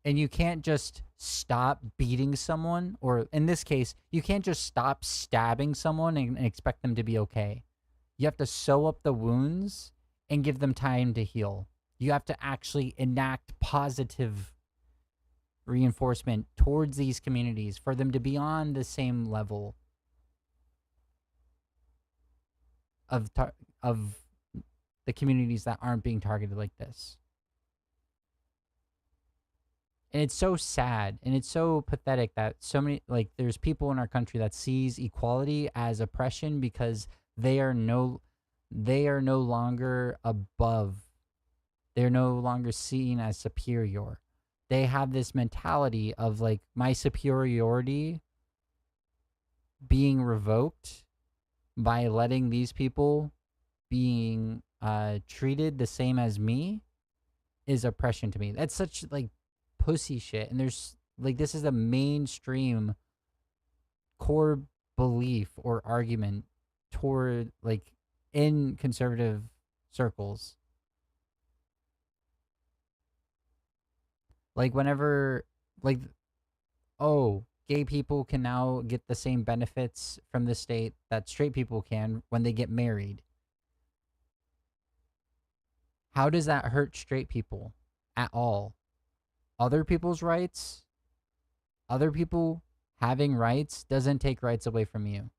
A: And you can't just stop beating someone, or in this case, you can't just stop stabbing someone and expect them to be okay. You have to sew up the wounds and give them time to heal. You have to actually enact positive reinforcement towards these communities for them to be on the same level of the communities that aren't being targeted like this. And it's so sad and it's so pathetic that so many, like, there's people in our country that sees equality as oppression because they are no longer above. They're no longer seen as superior. They have this mentality of like my superiority being revoked by letting these people being treated the same as me is oppression to me. That's such like pussy shit. And there's like, this is a mainstream core belief or argument toward like in conservative circles. Like whenever like, oh, gay people can now get the same benefits from the state that straight people can when they get married. How does that hurt straight people at all? Other people's rights, other people having rights doesn't take rights away from you.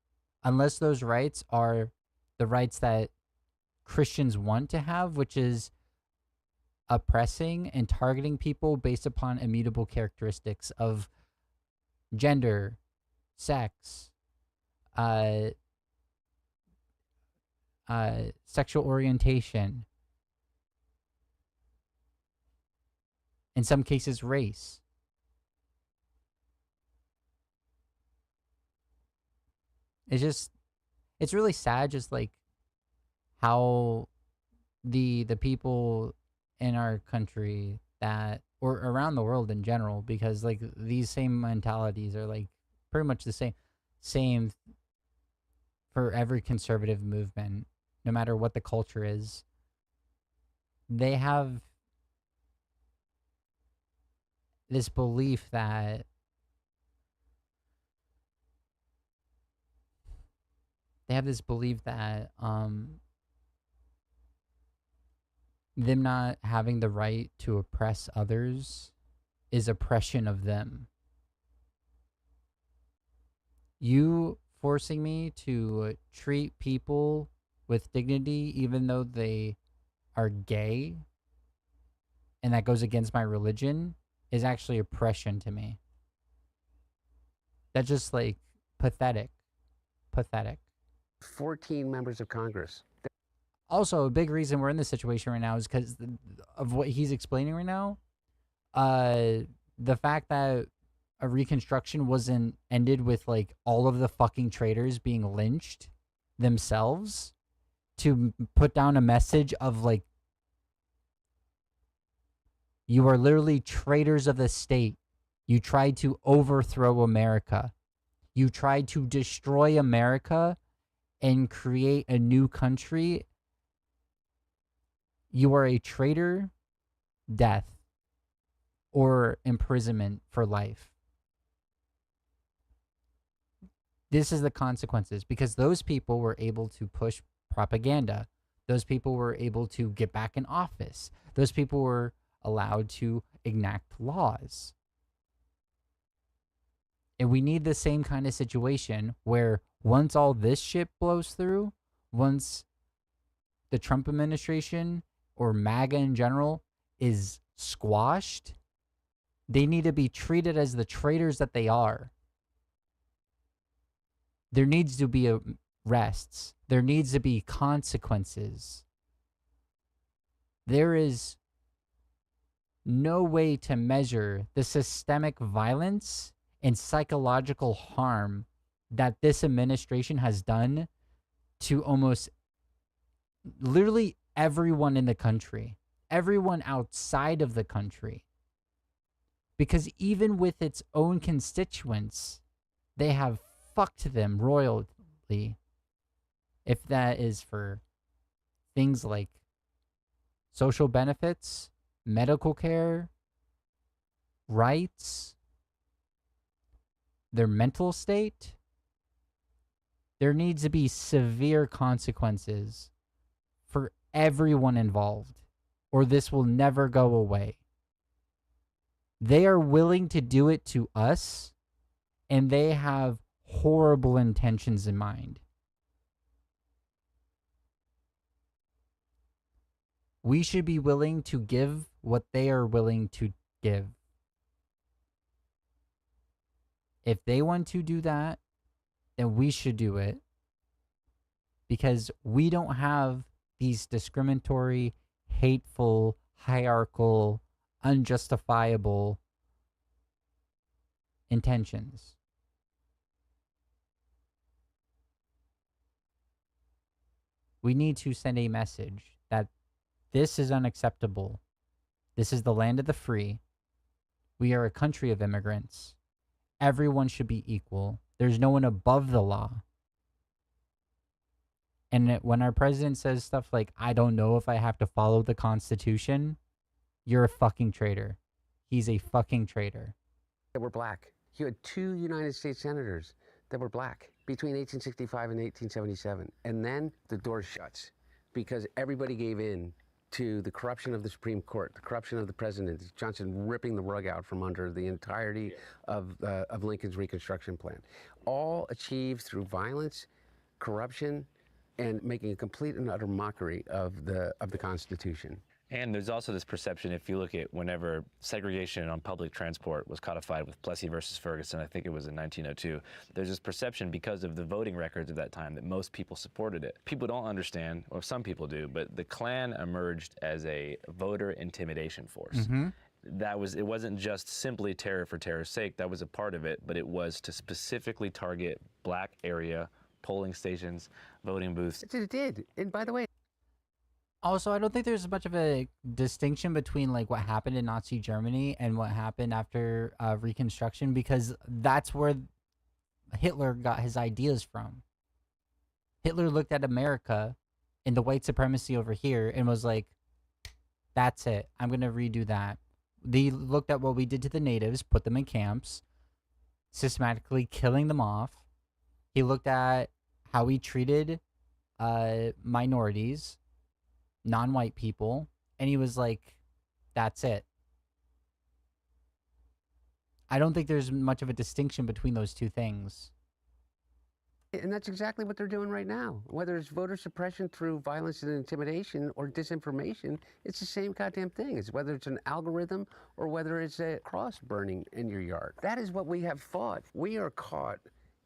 A: Unless those rights are the rights that Christians want to have, which is oppressing and targeting people based upon immutable characteristics of gender, sex, sexual orientation, in some cases, race. It's really sad, just like how the people in our country that, or around the world in general, because like these same mentalities are like pretty much the same for every conservative movement, no matter what the culture is. They have this belief that them not having the right to oppress others is oppression of them. You forcing me to treat people with dignity even though they are gay and that goes against my religion is actually oppression to me. That's just like pathetic. Pathetic.
B: 14 members of Congress.
A: Also, a big reason we're in this situation right now is because of what he's explaining right now. The fact that a Reconstruction wasn't ended with like all of the fucking traitors being lynched themselves to put down a message of like, you are literally traitors of the state. You tried to overthrow America. You tried to destroy America and create a new country. You are a traitor, death, or imprisonment for life. This is the consequences, because those people were able to push propaganda. Those people were able to get back in office. Those people were allowed to enact laws. And we need the same kind of situation where once all this shit blows through, once the Trump administration or MAGA in general is squashed, they need to be treated as the traitors that they are. There needs to be arrests. There needs to be consequences. There is no way to measure the systemic violence and psychological harm that this administration has done to almost literally everyone in the country, everyone outside of the country. Because even with its own constituents, they have fucked them royally. If that is for things like social benefits, medical care, rights, their mental state, there needs to be severe consequences for everyone involved, or this will never go away. They are willing to do it to us, and they have horrible intentions in mind. We should be willing to give what they are willing to give. If they want to do that, then we should do it. Because we don't have these discriminatory, hateful, hierarchical, unjustifiable intentions. We need to send a message that this is unacceptable. This is the land of the free. We are a country of immigrants. Everyone should be equal. There's no one above the law. And when our president says stuff like, I don't know if I have to follow the Constitution, you're a fucking traitor. He's a fucking traitor.
B: That were black. You had 2 United States senators that were black between 1865 and 1877. And then the door shuts because everybody gave in to the corruption of the Supreme Court, the corruption of the president, Johnson ripping the rug out from under the entirety of Lincoln's Reconstruction Plan, all achieved through violence, corruption, and making a complete and utter mockery of the Constitution.
C: And there's also this perception, if you look at whenever segregation on public transport was codified with Plessy versus Ferguson, I think it was in 1902, there's this perception because of the voting records of that time that most people supported it. People don't understand, or some people do, but the Klan emerged as a voter intimidation force. It wasn't just simply terror for terror's sake, that was a part of it, but it was to specifically target black area polling stations, voting booths.
B: It did. And by the way,
A: also, I don't think there's much of a distinction between like what happened in Nazi Germany and what happened after Reconstruction, because that's where Hitler got his ideas from. Hitler looked at America and the white supremacy over here and was like, that's it. I'm going to redo that. They looked at what we did to the natives, put them in camps, systematically killing them off. He looked at how we treated minorities, non-white people, and he was like, that's it. I don't think there's much of a distinction between those two things.
B: And that's exactly what they're doing right now. Whether it's voter suppression through violence and intimidation or disinformation, it's the same goddamn thing. It's whether it's an algorithm or whether it's a cross burning in your yard. That is what we have fought. We are caught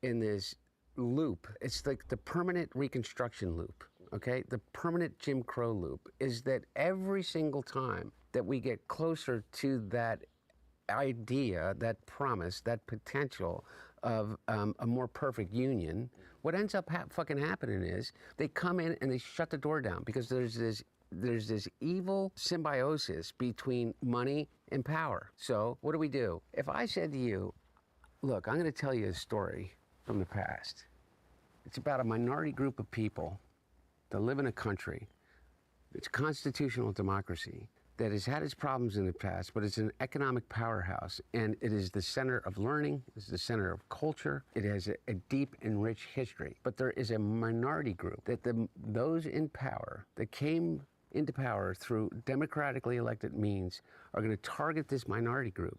B: in this loop. It's like the permanent Reconstruction loop. Okay, the permanent Jim Crow loop is that every single time that we get closer to that idea, that promise, that potential of a more perfect union, what ends up fucking happening is they come in and they shut the door down because there's this evil symbiosis between money and power. So what do? If I said to you, look, I'm going to tell you a story from the past. It's about a minority group of people that live in a country, it's constitutional democracy, that has had its problems in the past, but it's an economic powerhouse, and it is the center of learning, it's the center of culture, it has a deep and rich history. But there is a minority group that those in power that came into power through democratically elected means are going to target this minority group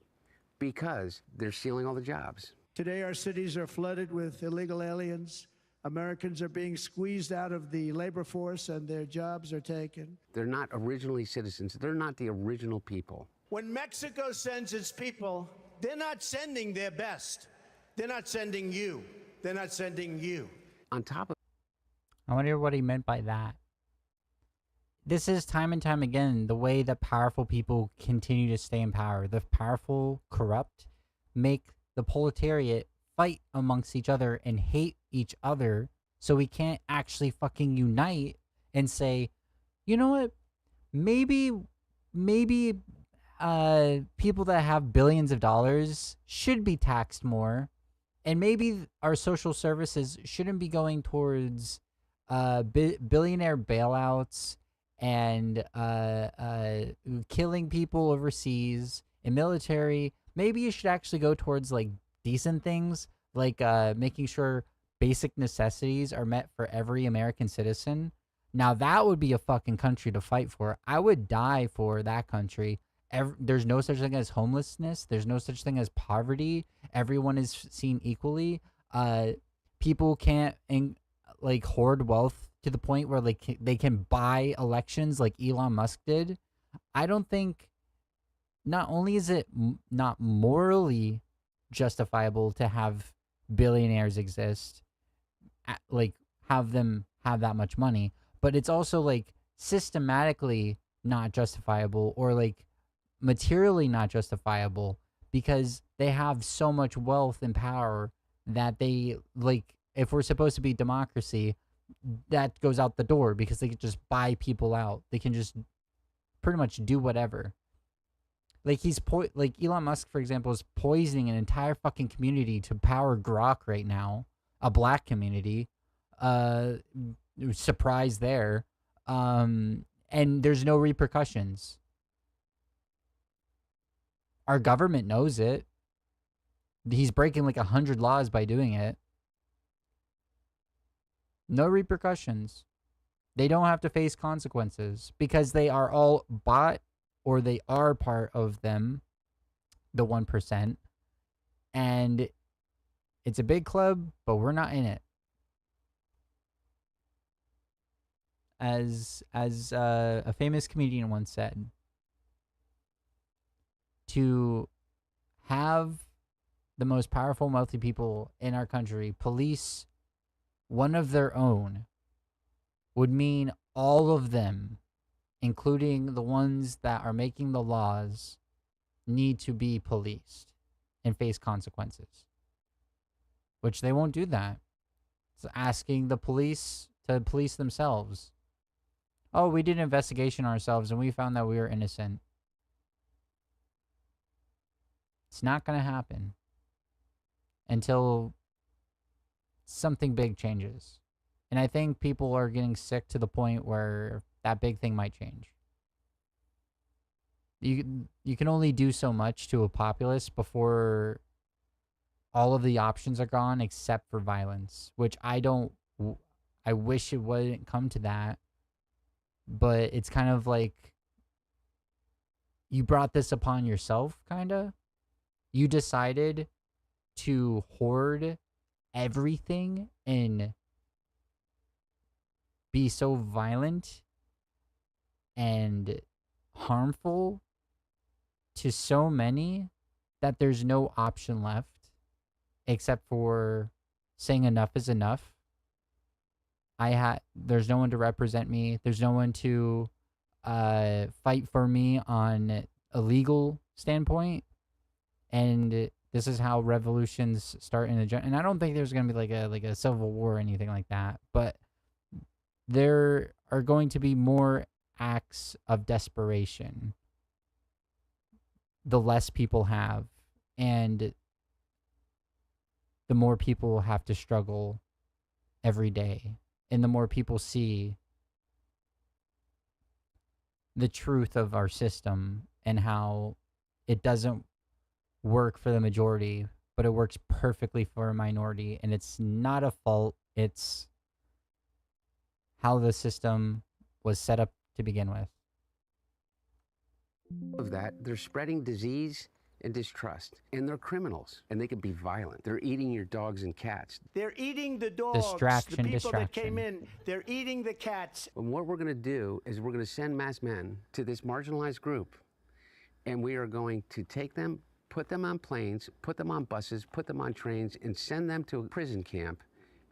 B: because they're stealing all the jobs.
F: Today, our cities are flooded with illegal aliens. Americans are being squeezed out of the labor force and their jobs are taken.
B: They're not originally citizens. They're not the original people.
F: When Mexico sends its people, they're not sending their best. They're not sending you. They're not sending you.
B: On top of
A: I wonder what he meant by that. This is time and time again the way that powerful people continue to stay in power. The powerful corrupt, make the proletariat fight amongst each other and hate each other, so we can't actually fucking unite and say, you know what, maybe people that have billions of dollars should be taxed more, and maybe our social services shouldn't be going towards billionaire bailouts and killing people overseas and military. Maybe you should actually go towards like decent things, like making sure basic necessities are met for every American citizen. Now that would be a fucking country to fight for. I would die for that country. There's no such thing as homelessness. There's no such thing as poverty. Everyone is seen equally. People can't like hoard wealth to the point where like they can buy elections like Elon Musk did. I don't think, not only is it not morally justifiable to have billionaires exist, like have them have that much money, but it's also like systematically not justifiable, or like materially not justifiable, because they have so much wealth and power that they, like, if we're supposed to be democracy, that goes out the door because they can just buy people out. They can just pretty much do whatever. Like like Elon Musk, for example, is poisoning an entire fucking community to power Grok right now, a black community. Surprise there. And there's no repercussions. Our government knows it. He's breaking like 100 laws by doing it. No repercussions. They don't have to face consequences because they are all bought or they are part of them, the 1%. And it's a big club, but we're not in it. As a famous comedian once said, to have the most powerful, wealthy people in our country police one of their own would mean all of them, including the ones that are making the laws, need to be policed and face consequences. Which they won't do that. It's asking the police to police themselves. Oh, we did an investigation ourselves and we found that we were innocent. It's not going to happen until something big changes. And I think people are getting sick to the point where that big thing might change. You can only do so much to a populace before all of the options are gone except for violence, which I wish it wouldn't come to that. But it's kind of like you brought this upon yourself, kind of. You decided to hoard everything and be so violent and harmful to so many that there's no option left except for saying enough is enough. There's no one to represent me. There's no one to fight for me on a legal standpoint. And this is how revolutions start in the and I don't think there's going to be like a civil war or anything like that, but there are going to be more acts of desperation the less people have, and the more people have to struggle every day, and the more people see the truth of our system and how it doesn't work for the majority, but it works perfectly for a minority, and it's not a fault. It's how the system was set up to begin with.
B: Of that, they're spreading disease and distrust, and they're criminals, and they can be violent. They're eating your dogs and cats.
F: They're eating the dogs.
A: Distraction,
F: the people that came
A: distraction.
F: in, they're eating the cats.
B: And what we're going to do is we're going to send masked men to this marginalized group, and we are going to take them, put them on planes, put them on buses, put them on trains, and send them to a prison camp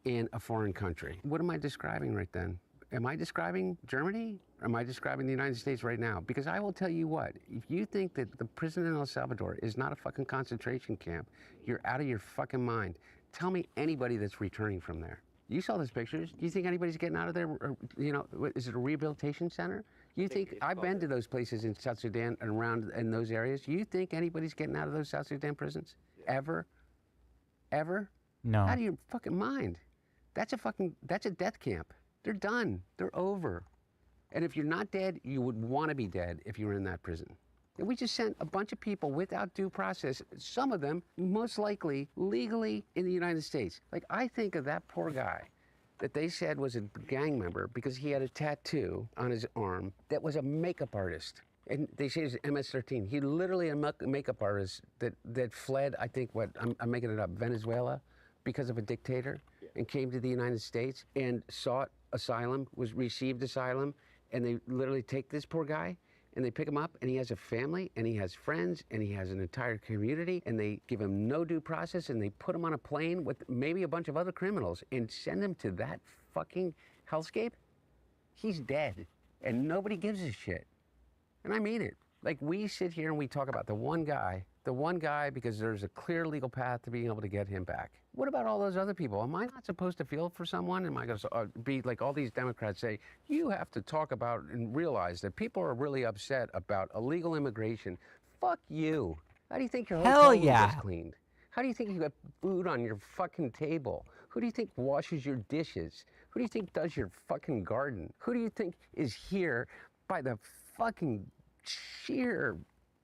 B: in a foreign country. What am I describing right then? Am I describing Germany? Or am I describing the United States right now? Because I will tell you what, if you think that the prison in El Salvador is not a fucking concentration camp, you're out of your fucking mind. Tell me anybody that's returning from there. You saw those pictures. Do you think anybody's getting out of there? Or, you know, is it a rehabilitation center? You think, I've been to those places in South Sudan and around in those areas. You think anybody's getting out of those South Sudan prisons? Ever? Ever?
A: No.
B: Out of your fucking mind. That's a death camp. They're done. They're over. And if you're not dead, you would want to be dead if you were in that prison. And we just sent a bunch of people without due process, some of them most likely legally in the United States. Like, I think of that poor guy that they said was a gang member because he had a tattoo on his arm that was a makeup artist. And they say he's MS-13. He literally a makeup artist that fled, I think, I'm making it up, Venezuela because of a dictator, and came to the United States and sought asylum, received asylum, and they literally take this poor guy and they pick him up, and he has a family, and he has friends, and he has an entire community, and they give him no due process, and they put him on a plane with maybe a bunch of other criminals and send him to that fucking hellscape. He's dead, and nobody gives a shit. And I mean it. Like, we sit here and we talk about the one guy because there's a clear legal path to being able to get him back. What about all those other people? Am I not supposed to feel for someone? Am I going to be like all these Democrats say, you have to talk about and realize that people are really upset about illegal immigration? Fuck you. How do you think your hotel room gets cleaned? How do you think you got food on your fucking table? Who do you think washes your dishes? Who do you think does your fucking garden? Who do you think is here by the fucking sheer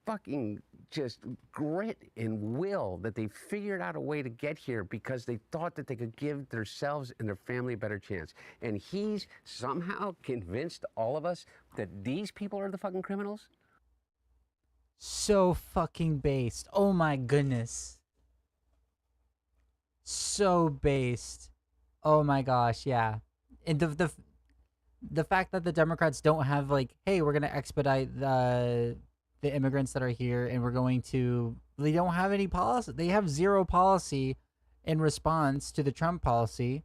B: fucking just grit and will that they figured out a way to get here because they thought that they could give themselves and their family a better chance. And he's somehow convinced all of us that these people are the fucking criminals?
A: So fucking based. Oh my goodness. So based. Oh my gosh, yeah. And the fact that the Democrats don't have like, hey, we're gonna expedite the immigrants that are here, and we're going to. They don't have any policy. They have zero policy in response to the Trump policy,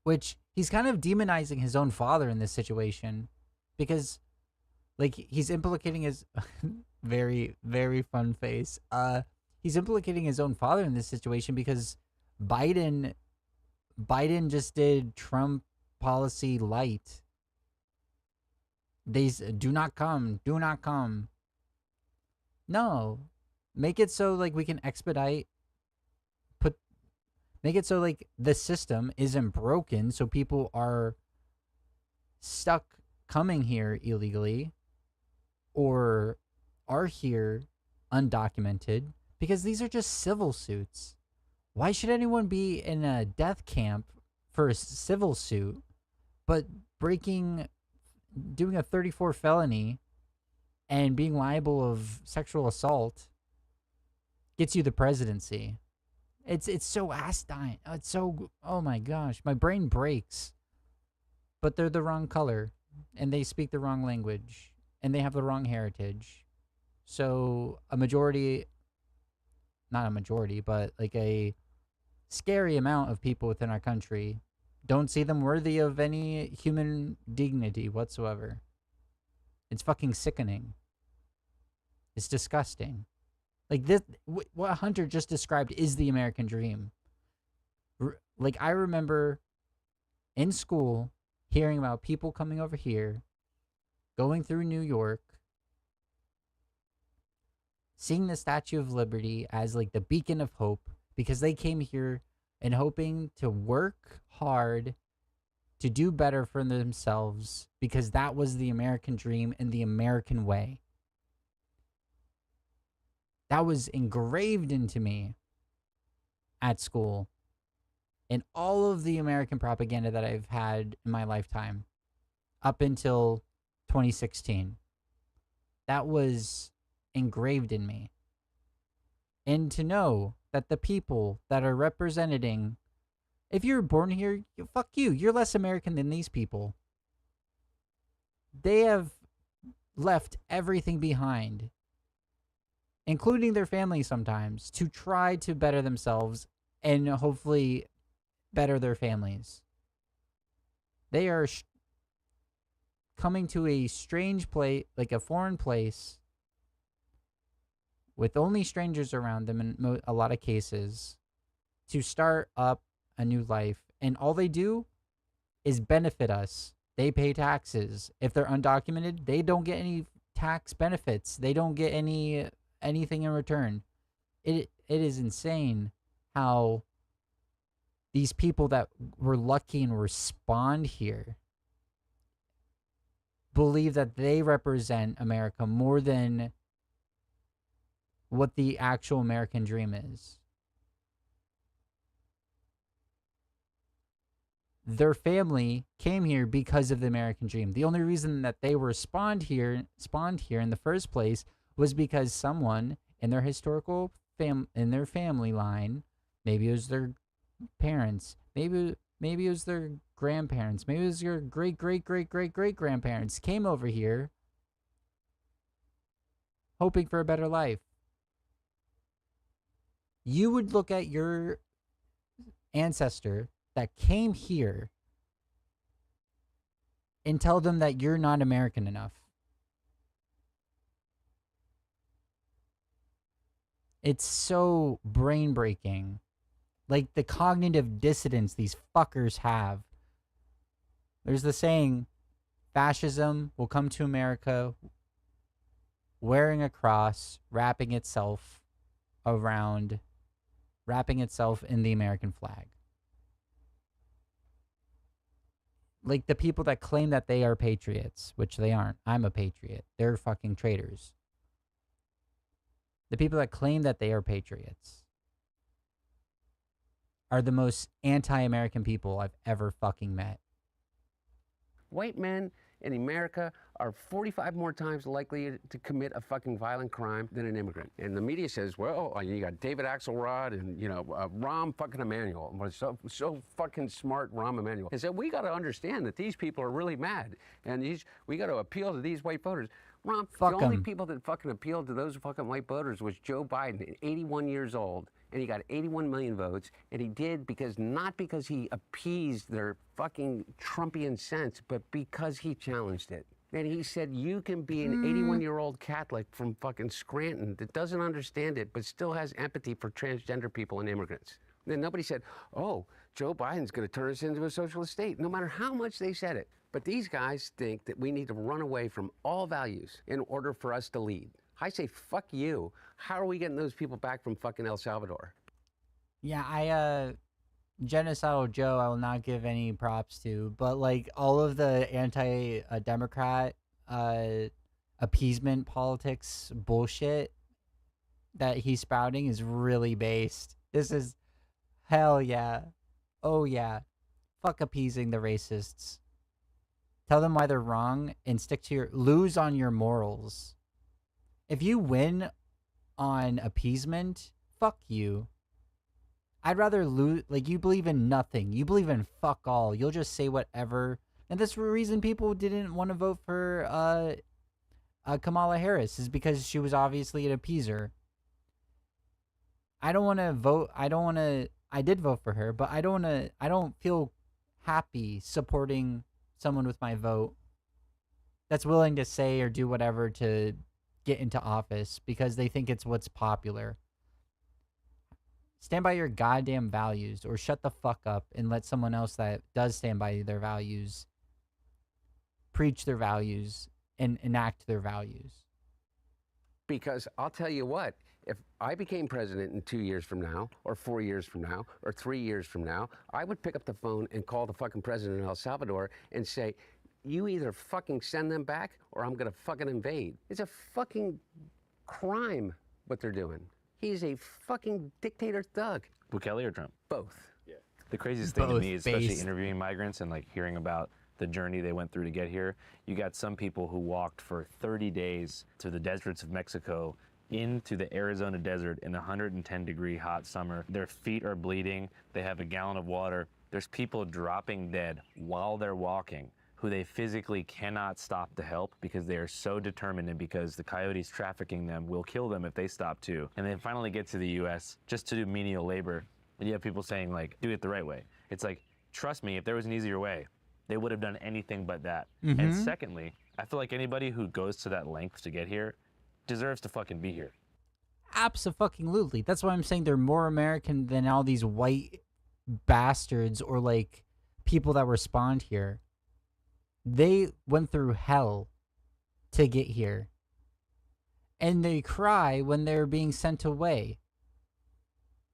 A: which he's kind of demonizing his own father in this situation, because, like, he's implicating his very, very fun face. He's implicating his own father in this situation because Biden just did Trump policy light. They do not come. No, make it so like we can expedite. Make it so like the system isn't broken, so people are stuck coming here illegally, or are here undocumented, because these are just civil suits. Why should anyone be in a death camp for a civil suit, but doing a 34 felony and being liable of sexual assault gets you the presidency? It's so asinine. It's so, oh my gosh, my brain breaks. But they're the wrong color, and they speak the wrong language, and they have the wrong heritage. So not a majority, but like a scary amount of people within our country don't see them worthy of any human dignity whatsoever. It's fucking sickening. It's disgusting. Like this, what Hunter just described is the American dream. Like, I remember in school hearing about people coming over here, going through New York, seeing the Statue of Liberty as like the beacon of hope, because they came here and hoping to work hard to do better for themselves, because that was the American dream and the American way. That was engraved into me at school, and all of the American propaganda that I've had in my lifetime up until 2016. That was engraved in me. And to know that the people that are representing, if you're born here, fuck you. You're less American than these people. They have left everything behind, including their family sometimes, to try to better themselves and hopefully better their families. They are coming to a strange place, like a foreign place, with only strangers around them in a lot of cases, to start up a new life. And all they do is benefit us. They pay taxes. If they're undocumented, they don't get any tax benefits. They don't get anything in return. It is insane how these people that were lucky and respond here believe that they represent America more than what the actual American dream is. Their family came here because of the American dream. The only reason that they were spawned here in the first place was because someone in their historical in their family line, maybe it was their parents, maybe it was their grandparents, maybe it was your great grandparents, came over here hoping for a better life. You would look at your ancestor that came here and tell them that you're not American enough. It's so brain breaking. Like the cognitive dissonance these fuckers have. There's the saying, fascism will come to America wearing a cross, wrapping itself in the American flag. Like the people that claim that they are patriots, which they aren't. I'm a patriot. They're fucking traitors. the people that claim that they are patriots are the most anti-American people I've ever fucking met.
B: White men in America are 45 more times likely to commit a fucking violent crime than an immigrant. And the media says, well, you got David Axelrod and, Rahm fucking Emanuel. So fucking smart, Rahm Emanuel. And said, we got to understand that these people are really mad. And we got to appeal to these white voters. Rahm,
A: Fuck
B: the only
A: 'em.
B: people that fucking appealed to those fucking white voters was Joe Biden, 81 years old. And he got 81 million votes, and he did not because he appeased their fucking Trumpian sense, but because he challenged it. And he said, you can be an 81-year-old Catholic from fucking Scranton that doesn't understand it, but still has empathy for transgender people and immigrants. Then nobody said, oh, Joe Biden's going to turn us into a socialist state, no matter how much they said it. But these guys think that we need to run away from all values in order for us to lead. I say, fuck you. How are we getting those people back from fucking El Salvador?
A: Yeah, Genocidal Joe, I will not give any props to, but like all of the anti-Democrat appeasement politics bullshit that he's spouting is really based. This is hell yeah. Oh yeah. Fuck appeasing the racists. Tell them why they're wrong and lose on your morals. If you win on appeasement, fuck you. I'd rather lose. Like, you believe in nothing. You believe in fuck all. You'll just say whatever. And that's the reason people didn't want to vote for Kamala Harris, is because she was obviously an appeaser. I don't want to vote. I did vote for her, but I don't feel happy supporting someone with my vote that's willing to say or do whatever to get into office because they think it's what's popular. Stand by your goddamn values, or shut the fuck up and let someone else that does stand by their values preach their values and enact their values.
B: Because I'll tell you what, if I became president in 2 years from now, or 4 years from now, or 3 years from now, I would pick up the phone and call the fucking president of El Salvador and say, you either fucking send them back or I'm gonna fucking invade. It's a fucking crime what they're doing. He's a fucking dictator thug.
C: Bukele or Trump?
B: Both.
C: The craziest thing to
A: Both
C: me, especially
A: based.
C: interviewing migrants and like hearing about the journey they went through to get here, you got some people who walked for 30 days to the deserts of Mexico into the Arizona desert in the 110-degree hot summer. Their feet are bleeding. They have a gallon of water. There's people dropping dead while they're walking who they physically cannot stop to help because they are so determined, and because the coyotes trafficking them will kill them if they stop too. And then finally get to the US just to do menial labor. And you have people saying like, do it the right way. It's like, trust me, if there was an easier way, they would have done anything but that. And secondly, I feel like anybody who goes to that length to get here deserves to fucking be here.
A: Abso-fucking-lutely. That's why I'm saying they're more American than all these white bastards or like people that respond here. They went through hell to get here. And they cry when they're being sent away.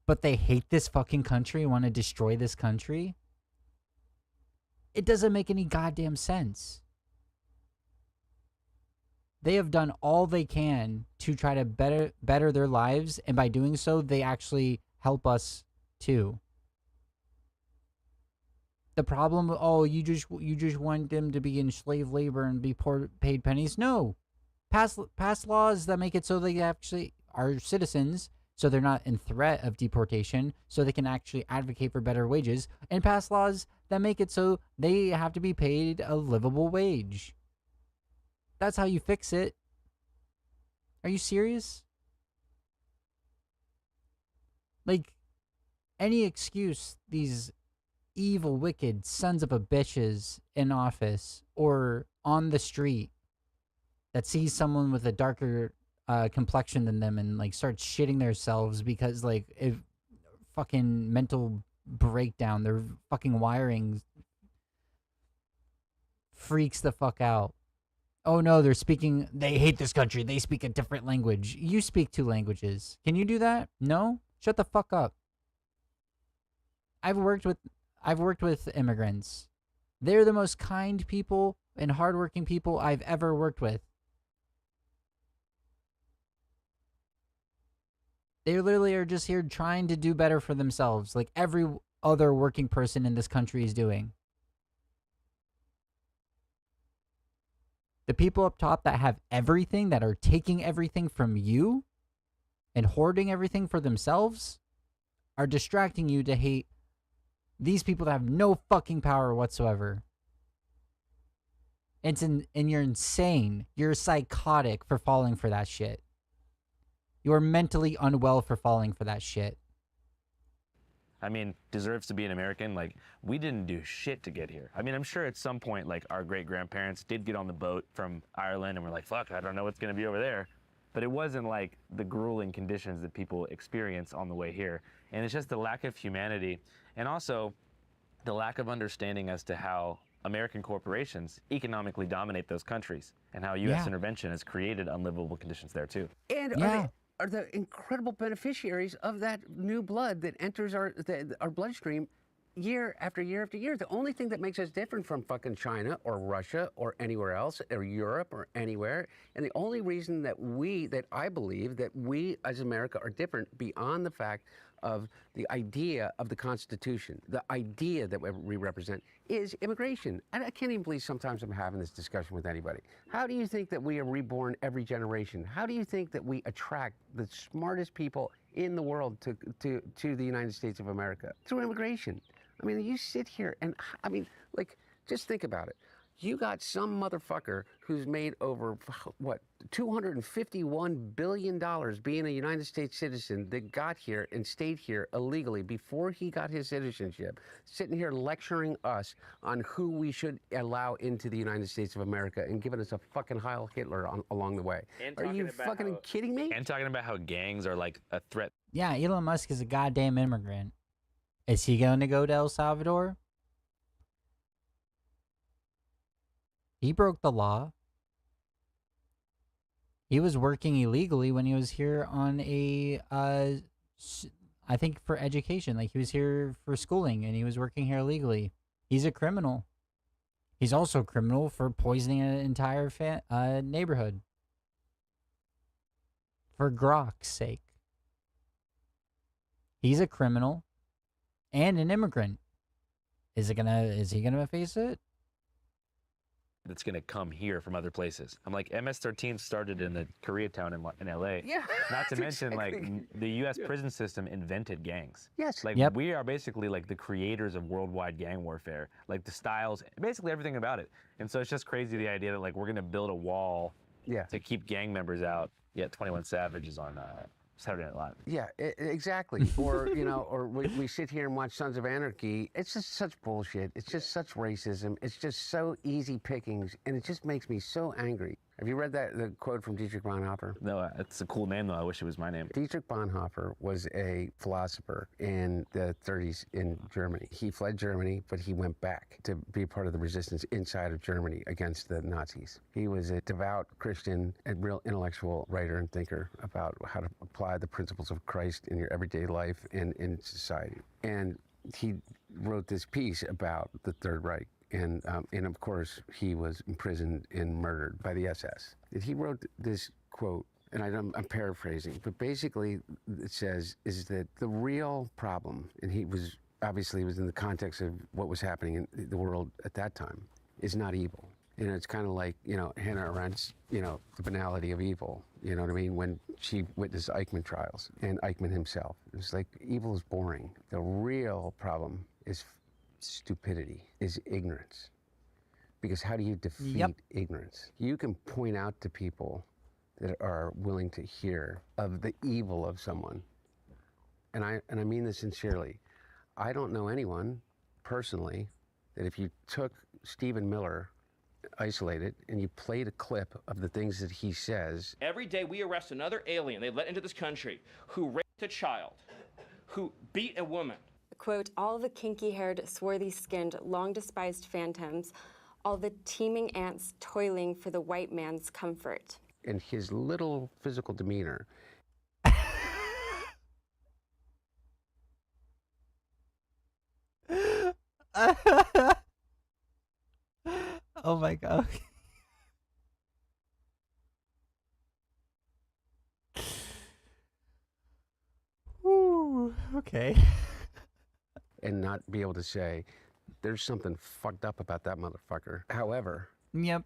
A: But they hate this fucking country and want to destroy this country? It doesn't make any goddamn sense. They have done all they can to try to better their lives, and by doing so, they actually help us too. The problem, you just want them to be in slave labor and be paid pennies. No, pass laws that make it so they actually are citizens, so they're not in threat of deportation, so they can actually advocate for better wages, and pass laws that make it so they have to be paid a livable wage. That's how you fix it. Are you serious? Like, any excuse these evil, wicked sons of a bitches in office or on the street that sees someone with a darker complexion than them and like starts shitting themselves because like if fucking mental breakdown, their fucking wiring freaks the fuck out. Oh no, they hate this country. They speak a different language. You speak 2 languages. Can you do that? No? Shut the fuck up. I've worked with immigrants. They're the most kind people and hardworking people I've ever worked with. They literally are just here trying to do better for themselves, like every other working person in this country is doing. The people up top that have everything, that are taking everything from you and hoarding everything for themselves, are distracting you to hate these people that have no fucking power whatsoever. And you're insane. You're psychotic for falling for that shit. You're mentally unwell for falling for that shit.
C: I mean, deserves to be an American. Like, we didn't do shit to get here. I mean, I'm sure at some point, like, our great-grandparents did get on the boat from Ireland and were like, fuck, I don't know what's going to be over there. But it wasn't like the grueling conditions that people experience on the way here. And it's just the lack of humanity, and also the lack of understanding as to how American corporations economically dominate those countries, and how U.S. intervention has created unlivable conditions there too.
B: And are the incredible beneficiaries of that new blood that enters our bloodstream year after year after year. The only thing that makes us different from fucking China or Russia or anywhere else or Europe or anywhere, and the only reason that I believe that we as America are different beyond the fact of the idea of the Constitution, the idea that we represent, is immigration. And I can't even believe sometimes I'm having this discussion with anybody. How do you think that we are reborn every generation? How do you think that we attract the smartest people in the world to the United States of America? Through immigration. I mean, you sit here and, I mean, like, just think about it. You got some motherfucker who's made over, what, $251 billion being a United States citizen that got here and stayed here illegally before he got his citizenship, sitting here lecturing us on who we should allow into the United States of America and giving us a fucking Heil Hitler along the way. Are you fucking kidding me?
C: And talking about how gangs are like a threat.
A: Yeah, Elon Musk is a goddamn immigrant. Is he going to go to El Salvador? He broke the law. He was working illegally when he was here on I think for education. Like, he was here for schooling and he was working here illegally. He's a criminal. He's also a criminal for poisoning an entire neighborhood. For Grok's sake. He's a criminal and an immigrant. Is he gonna face it?
C: That's going to come here from other places. I'm like, MS-13 started in a Koreatown in LA.
B: Yeah.
C: Not to mention, like, the U.S. prison system invented gangs.
B: Yes.
C: Like, we are basically like the creators of worldwide gang warfare. Like, the styles, basically everything about it. And so it's just crazy, the idea that, like, we're going to build a wall to keep gang members out. Yet 21 Savage is on Saturday Night Live.
B: Yeah, exactly. Or, you know, or we sit here and watch Sons of Anarchy. It's just such bullshit. It's just such racism. It's just so easy pickings, and it just makes me so angry. Have you read the quote from Dietrich Bonhoeffer?
C: No, it's a cool name, though. I wish it was my name.
B: Dietrich Bonhoeffer was a philosopher in the 30s in Germany. He fled Germany, but he went back to be part of the resistance inside of Germany against the Nazis. He was a devout Christian and real intellectual writer and thinker about how to apply the principles of Christ in your everyday life and in society. And he wrote this piece about the Third Reich. And of course, he was imprisoned and murdered by the SS. And he wrote this quote, and I'm paraphrasing, but basically it says, is that the real problem, and he was obviously was in the context of what was happening in the world at that time, is not evil. You know, it's kind of like, you know, Hannah Arendt's, you know, The Banality of Evil, you know what I mean, when she witnessed Eichmann trials and Eichmann himself. It's like, evil is boring. The real problem is stupidity, is ignorance. Because how do you defeat ignorance? You can point out to people that are willing to hear of the evil of someone. And I mean this sincerely. I don't know anyone personally that if you took Stephen Miller, isolated, and you played a clip of the things that he says.
J: Every day we arrest another alien they let into this country who raped a child, who beat a woman.
K: Quote, all the kinky-haired, swarthy-skinned, long-despised phantoms, all the teeming ants toiling for the white man's comfort.
B: And his little physical demeanor.
A: Oh my God. Okay.
B: and not be able to say, there's something fucked up about that motherfucker. However,
A: Yep.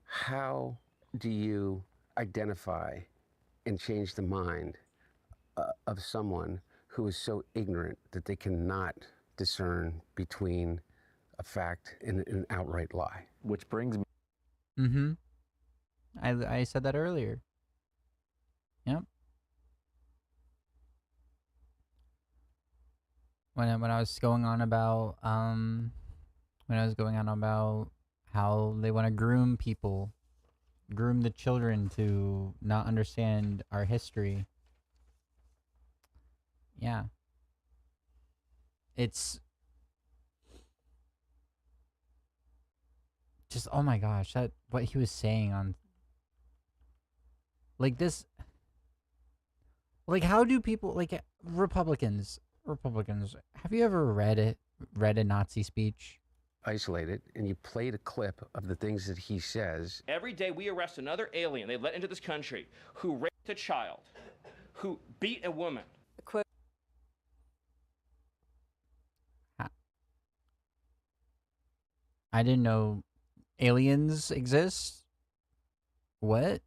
B: how do you identify and change the mind of someone who is so ignorant that they cannot discern between a fact and an outright lie?
C: Which brings me.
A: Mm-hmm. I said that earlier. Yep. When I was going on about how they want to groom people, groom the children to not understand our history. Yeah. It's just, oh my gosh, that what he was saying on like this, like how do people like Republicans, have you ever read a Nazi speech?
B: Isolate it, and you played a clip of the things that he says.
J: Every day we arrest another alien they let into this country who raped a child, who beat a woman.
A: I didn't know aliens exist. What?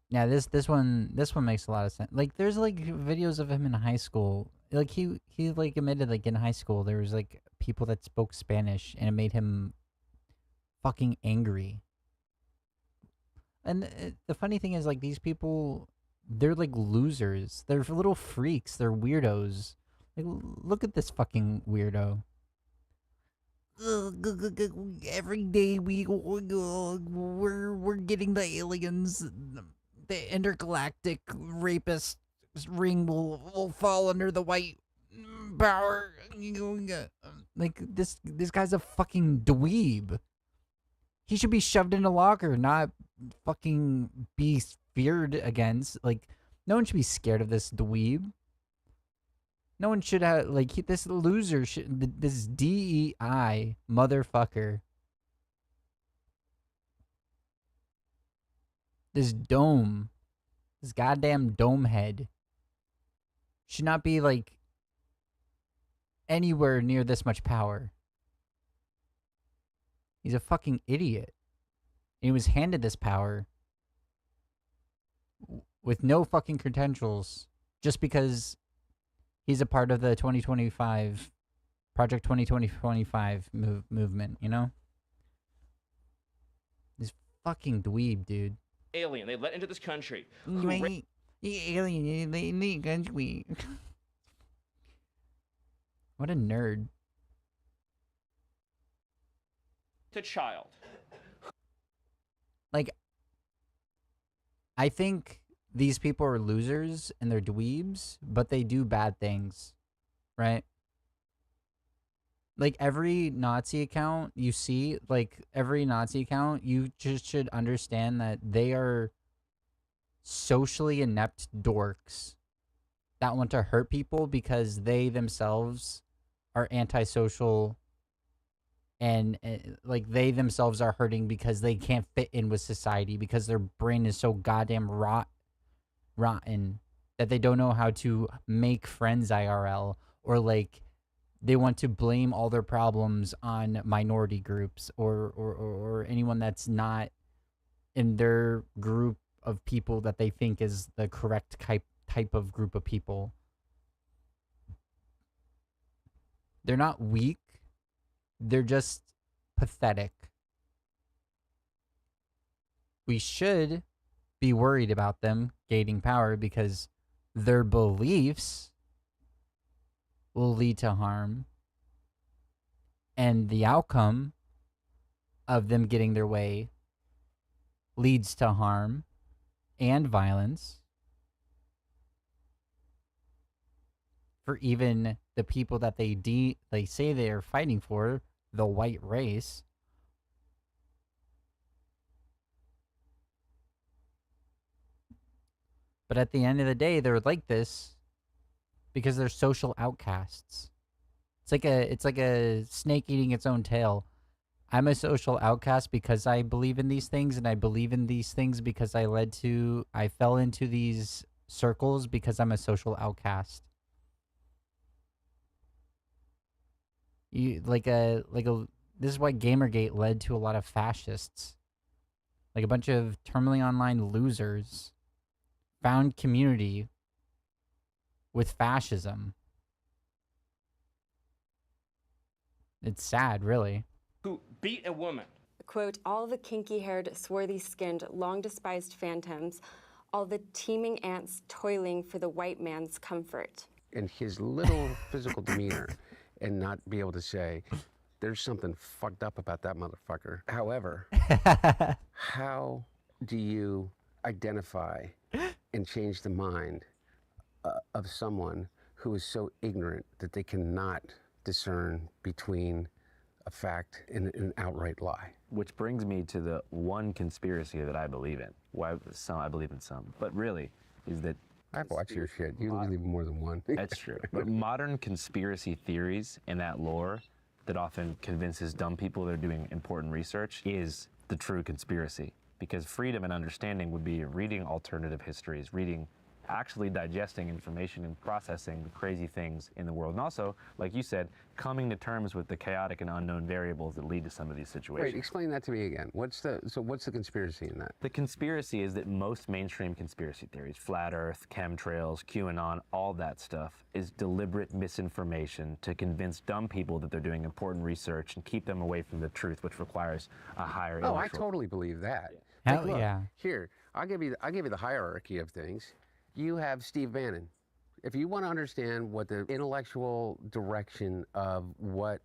A: Yeah, this one makes a lot of sense. Like there's like videos of him in high school. Like he like admitted like in high school there was like people that spoke Spanish and it made him fucking angry. And the funny thing is like these people, they're like losers. They're little freaks. They're weirdos. Like look at this fucking weirdo. Every day we're getting the aliens. The intergalactic rapist ring will fall under the white power. Like this guy's a fucking dweeb. He should be shoved in a locker, not fucking be feared against. Like no one should be scared of this dweeb. No one should have like this loser. This DEI motherfucker. This goddamn dome head should not be like anywhere near this much power. He's a fucking idiot. And he was handed this power with no fucking credentials just because he's a part of the 2025 Project 2025 movement, you know? This fucking dweeb, dude.
J: Alien they let into this country.
A: Alien in the country. What a nerd.
J: To child.
A: Like, I think these people are losers and they're dweebs, but they do bad things, right? Like every Nazi account you see, you just should understand that they are socially inept dorks that want to hurt people because they themselves are antisocial and like they themselves are hurting because they can't fit in with society because their brain is so goddamn rotten that they don't know how to make friends IRL, or like they want to blame all their problems on minority groups or anyone that's not in their group of people that they think is the correct type of group of people. They're not weak. They're just pathetic. We should be worried about them gaining power because their beliefs will lead to harm, and the outcome of them getting their way leads to harm and violence for even the people that they say they are fighting for, the white race. But at the end of the day, they're like this because they're social outcasts. It's like a snake eating its own tail. I'm a social outcast because I believe in these things, and I believe in these things because I fell into these circles because I'm a social outcast. This is why Gamergate led to a lot of fascists. Like a bunch of terminally online losers found community with fascism. It's sad, really.
J: Who beat a woman.
K: Quote, all the kinky-haired, swarthy-skinned, long-despised phantoms, all the teeming ants toiling for the white man's comfort.
B: And his little physical demeanor, and not be able to say, there's something fucked up about that motherfucker. However, how do you identify and change the mind of someone who is so ignorant that they cannot discern between a fact and an outright lie?
C: Which brings me to the one conspiracy that I believe in. Why I believe in some, but really is that
B: I've watched your shit. You believe more than one.
C: That's true. But modern conspiracy theories and that lore that often convinces dumb people they're doing important research is the true conspiracy. Because freedom and understanding would be reading alternative histories, actually digesting information and processing the crazy things in the world. And also, like you said, coming to terms with the chaotic and unknown variables that lead to some of these situations.
B: Wait, explain that to me again. What's the conspiracy in that?
C: The conspiracy is that most mainstream conspiracy theories, flat earth, chemtrails, QAnon, all that stuff, is deliberate misinformation to convince dumb people that they're doing important research and keep them away from the truth, which requires a higher
B: Oh, I
C: intellectual.
B: totally believe that.
A: Hell
B: Like, look,
A: yeah.
B: Here, I'll give you the hierarchy of things. You have Steve Bannon. If you want to understand what the intellectual direction of what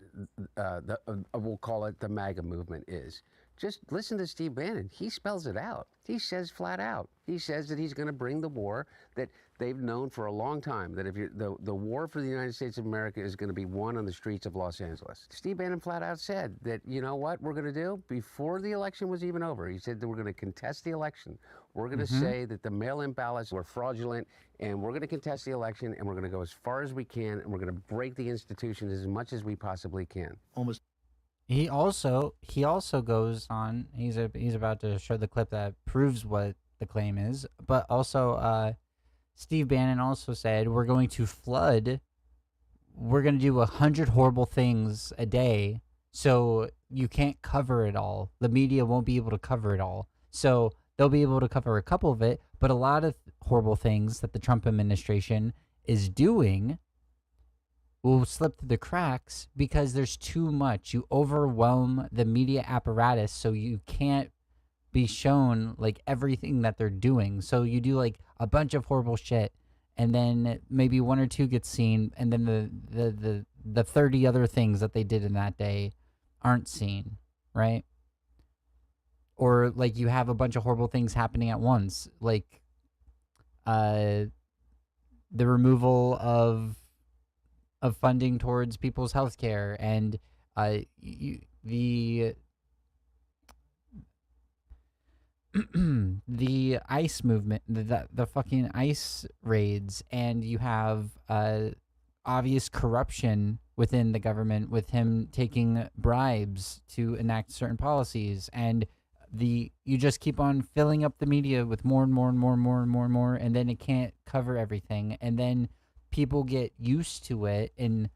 B: we'll call it the MAGA movement is, just listen to Steve Bannon. He spells it out. He says flat out. He says that he's going to bring the war that they've known for a long time, that if the war for the United States of America is going to be won on the streets of Los Angeles. Steve Bannon flat out said that, you know what we're going to do? Before the election was even over, he said that we're going to contest the election. We're going to say that the mail-in ballots were fraudulent, and we're going to contest the election, and we're going to go as far as we can, and we're going to break the institutions as much as we possibly can.
F: Almost.
A: He also goes on. He's about to show the clip that proves what the claim is. But also, Steve Bannon also said we're going to flood. We're going to do 100 horrible things a day, so you can't cover it all. The media won't be able to cover it all. So they'll be able to cover a couple of it, but a lot of horrible things that the Trump administration is doing will slip through the cracks because there's too much. You overwhelm the media apparatus, so you can't be shown like everything that they're doing. So you do like a bunch of horrible shit, and then maybe one or two gets seen, and then the 30 other things that they did in that day aren't seen, right? Or like you have a bunch of horrible things happening at once, like the removal of funding towards people's health care, and the the ICE movement, the fucking ICE raids, and you have obvious corruption within the government with him taking bribes to enact certain policies, and you just keep on filling up the media with more and more and more and more and more and more, and then it can't cover everything, and then people get used to it and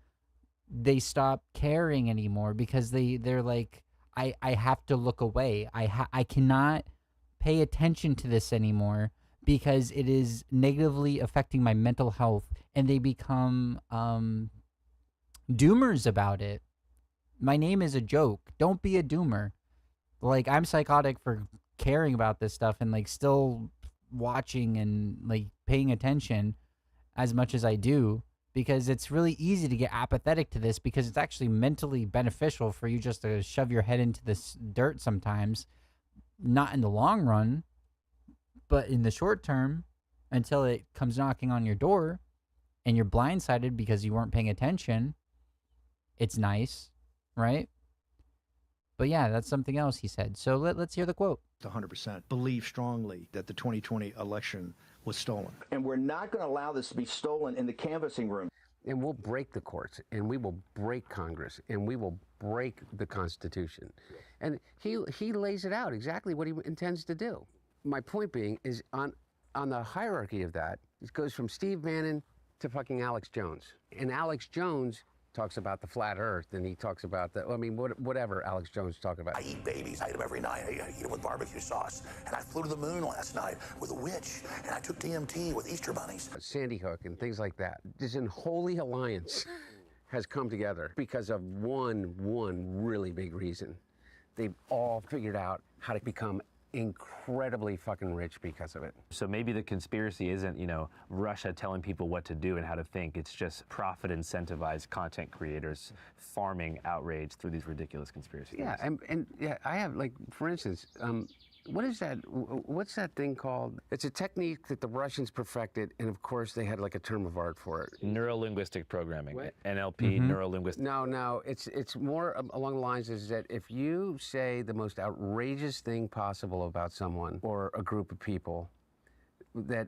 A: they stop caring anymore because they're like, I have to look away. I cannot pay attention to this anymore because it is negatively affecting my mental health, and they become doomers about it. My name is a joke. Don't be a doomer. Like, I'm psychotic for caring about this stuff and like still watching and like paying attention as much as I do, because it's really easy to get apathetic to this because it's actually mentally beneficial for you just to shove your head into this dirt sometimes. Not in the long run, but in the short term, until it comes knocking on your door and you're blindsided because you weren't paying attention. It's nice, right? But yeah, that's something else he said. So let's hear the quote.
F: 100% believe strongly that the 2020 election was stolen.
L: And we're not going to allow this to be stolen in the canvassing room.
B: and we'll break the courts, and we will break Congress, and we will break the Constitution. And he lays it out exactly what he intends to do. My point being is on the hierarchy of that, it goes from Steve Bannon to fucking Alex Jones. And Alex Jones talks about the flat earth, and he talks about whatever Alex Jones talked about.
L: I eat babies. I eat them every night. I eat them with barbecue sauce. And I flew to the moon last night with a witch, and I took DMT with Easter bunnies.
B: Sandy Hook and things like that. This unholy alliance has come together because of one really big reason. They've all figured out how to become incredibly fucking rich because of it.
C: So maybe the conspiracy isn't, Russia telling people what to do and how to think. It's just profit incentivized content creators farming outrage through these ridiculous conspiracy theories.
B: Yeah, and I have, like, for instance, what is that? What's that thing called? It's a technique that the Russians perfected, and of course they had like a term of art for it.
C: Neuro-linguistic programming,
B: What?
C: NLP, neuro-linguistic.
B: No, it's more along the lines is that if you say the most outrageous thing possible about someone or a group of people, that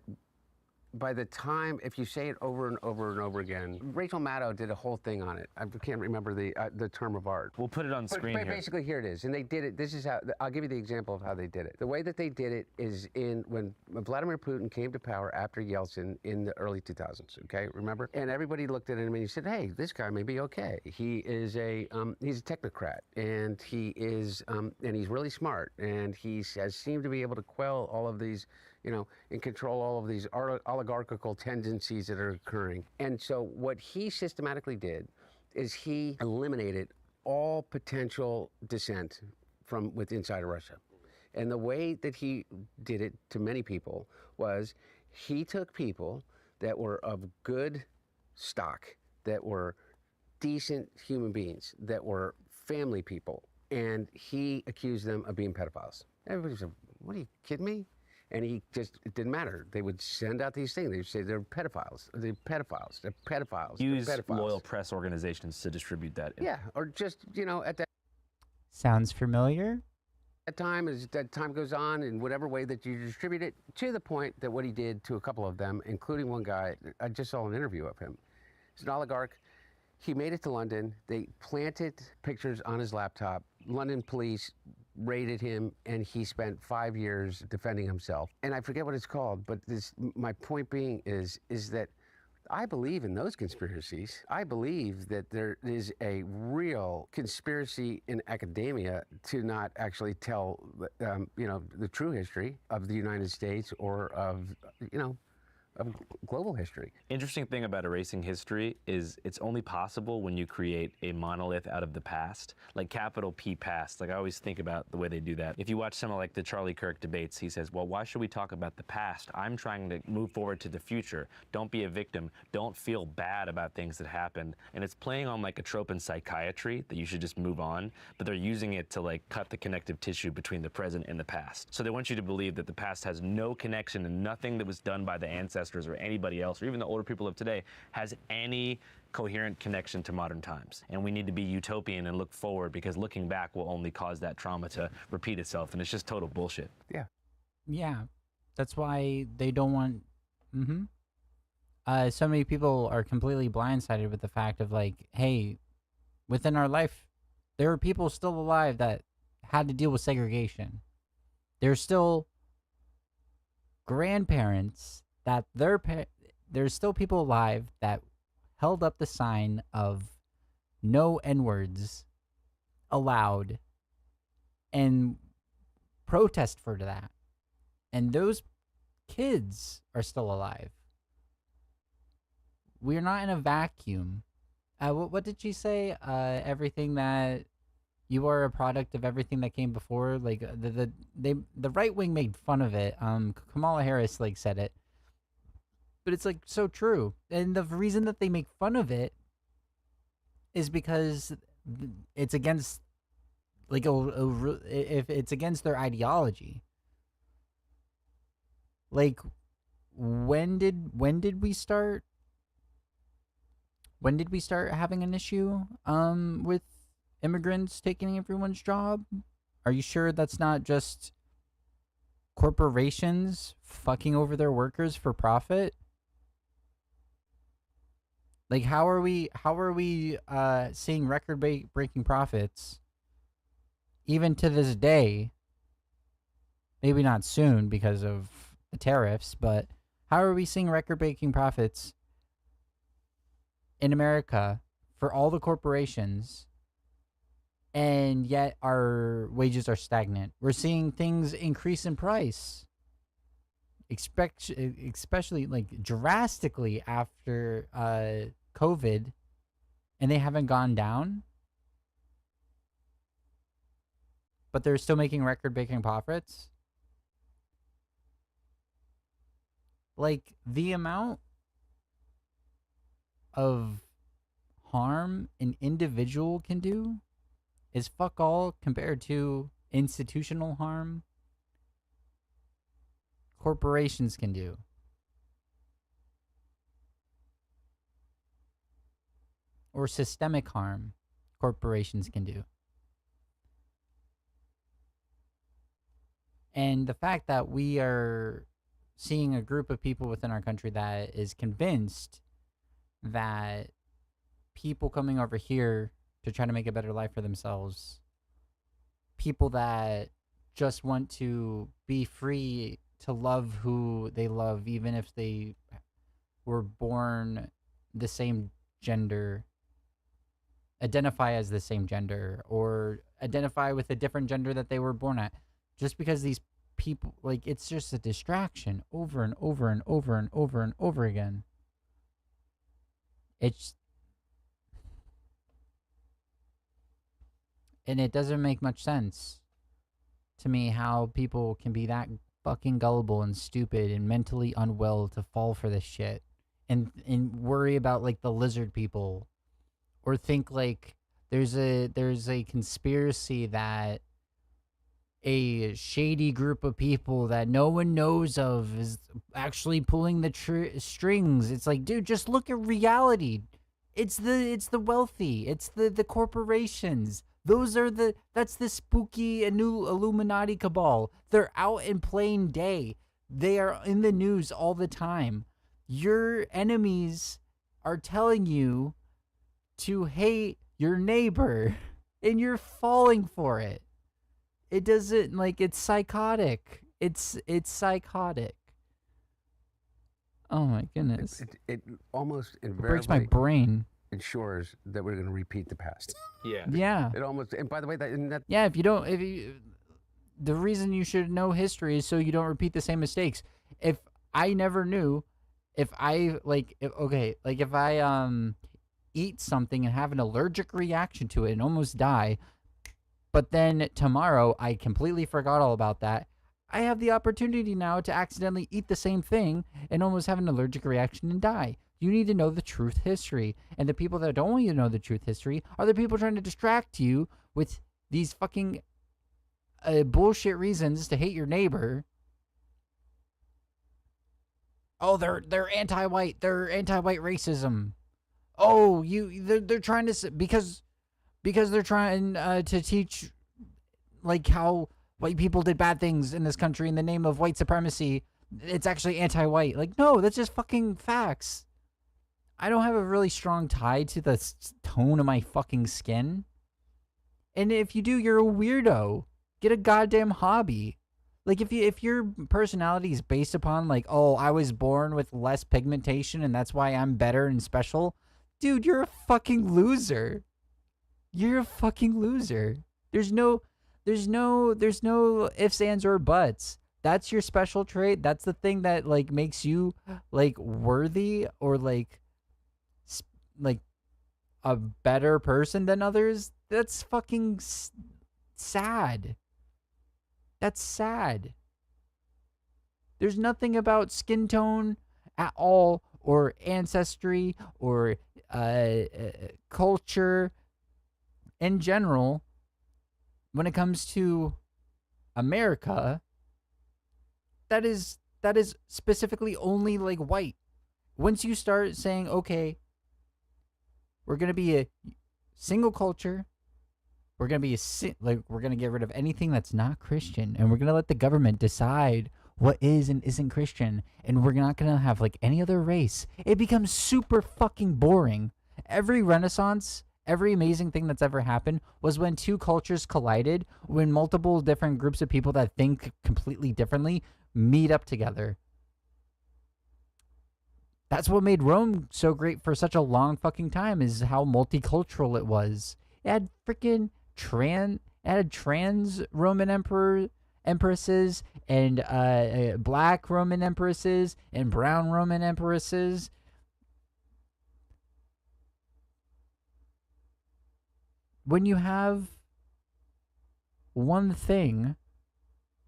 B: by the time, if you say it over and over and over again, Rachel Maddow did a whole thing on it. I can't remember the term of art.
C: We'll put it on screen here.
B: Basically, here it is. And they did it. This is how, I'll give you the example of how they did it. The way that they did it is when Vladimir Putin came to power after Yeltsin in the early 2000s, okay, remember? And everybody looked at him and he said, hey, this guy may be okay. He is he's a technocrat, and he is, and he's really smart, and he has seemed to be able to quell all of these, and control all of these oligarchical tendencies that are occurring. And so what he systematically did is he eliminated all potential dissent from inside of Russia. And the way that he did it to many people was he took people that were of good stock, that were decent human beings, that were family people, and he accused them of being pedophiles. Everybody said, what, are you kidding me? And it didn't matter. They would send out these things. They'd say they're pedophiles. They're pedophiles. They're pedophiles.
C: Use
B: they're pedophiles.
C: loyal press organizations to distribute that.
B: Yeah, or just, at that
A: Sounds familiar?
B: time, as that time goes on, in whatever way that you distribute it, to the point that what he did to a couple of them, including one guy, I just saw an interview of him. He's an oligarch. He made it to London. They planted pictures on his laptop. London police raided him, and he spent 5 years defending himself. And I forget what it's called, but my point being is that I believe in those conspiracies. I believe that there is a real conspiracy in academia to not actually tell, the true history of the United States or of global history.
C: Interesting thing about erasing history is it's only possible when you create a monolith out of the past, like capital P past. Like I always think about the way they do that. If you watch some of like the Charlie Kirk debates, he says, well, why should we talk about the past? I'm trying to move forward to the future. Don't be a victim. Don't feel bad about things that happened. And it's playing on like a trope in psychiatry that you should just move on, but they're using it to like cut the connective tissue between the present and the past. So they want you to believe that the past has no connection and nothing that was done by the ancestors or anybody else, or even the older people of today, has any coherent connection to modern times. And we need to be utopian and look forward, because looking back will only cause that trauma to repeat itself, and it's just total bullshit.
B: Yeah.
A: Yeah. That's why they don't want... so many people are completely blindsided with the fact of like, hey, within our life, there are people still alive that had to deal with segregation. There's still grandparents that there's still people alive that held up the sign of no N-words allowed and protest for that. And those kids are still alive. We're not in a vacuum. What did she say? Everything that you are a product of everything that came before. Like the right wing made fun of it. Kamala Harris like said it. But it's like so true. And the reason that they make fun of it is because it's against like if it's against their ideology. Like when did we start having an issue with immigrants taking everyone's job? Are you sure that's not just corporations fucking over their workers for profit? Like, how are we seeing record-breaking profits even to this day? Maybe not soon because of the tariffs, but how are we seeing record-breaking profits in America for all the corporations, and yet our wages are stagnant? We're seeing things increase in price, especially like drastically after COVID, and they haven't gone down, but they're still making record-breaking profits. Like, the amount of harm an individual can do is fuck all compared to institutional harm corporations can do. Or systemic harm corporations can do. And the fact that we are seeing a group of people within our country that is convinced that people coming over here to try to make a better life for themselves, people that just want to be free to love who they love, even if they were born the same gender, identify as the same gender, or identify with a different gender that they were born at, just because these people, like, it's just a distraction over and over and over and over and over again. And it doesn't make much sense to me how people can be that fucking gullible and stupid and mentally unwell to fall for this shit and worry about, like, the lizard people, or think like there's a conspiracy that a shady group of people that no one knows of is actually pulling the strings. It's like, dude, just look at reality. It's the wealthy. It's the corporations. That's the spooky new Illuminati cabal. They're out in plain day. They are in the news all the time. Your enemies are telling you to hate your neighbor, and you're falling for it. It doesn't, like, it's psychotic. It's psychotic. Oh my goodness.
B: It almost invariably
A: breaks my brain.
B: Ensures that we're going to repeat the past.
H: Yeah.
A: Yeah.
B: It almost, and by the way, that
A: yeah, the reason you should know history is so you don't repeat the same mistakes. If I never knew, if I eat something and have an allergic reaction to it and almost die, but then tomorrow I completely forgot all about that, I have the opportunity now to accidentally eat the same thing and almost have an allergic reaction and die. You need to know the truth history. And the people that don't want you to know the truth history are the people trying to distract you with these fucking bullshit reasons to hate your neighbor. Oh, they're anti-white. They're anti-white racism. Oh, they're trying to, because they're trying to teach, like, how white people did bad things in this country in the name of white supremacy. It's actually anti-white. Like, no, that's just fucking facts. I don't have a really strong tie to the tone of my fucking skin. And if you do, you're a weirdo. Get a goddamn hobby. Like, if your personality is based upon, like, oh, I was born with less pigmentation and that's why I'm better and special, dude, you're a fucking loser. You're a fucking loser. There's no ifs, ands, or buts. That's your special trait. That's the thing that, like, makes you, like, worthy, or like a better person than others. That's fucking sad. That's sad. There's nothing about skin tone at all, or ancestry, or culture in general, when it comes to America, that is specifically only, like, white. Once you start saying, okay, we're going to be a single culture, we're going to be we're going to get rid of anything that's not Christian, and we're going to let the government decide what is and isn't Christian, and we're not gonna have like any other race. It becomes super fucking boring. Every Renaissance, every amazing thing that's ever happened was when two cultures collided, when multiple different groups of people that think completely differently meet up together. That's what made Rome so great for such a long fucking time, is how multicultural it was. It had freaking trans Roman empresses, and black Roman empresses, and brown Roman empresses. When you have one thing,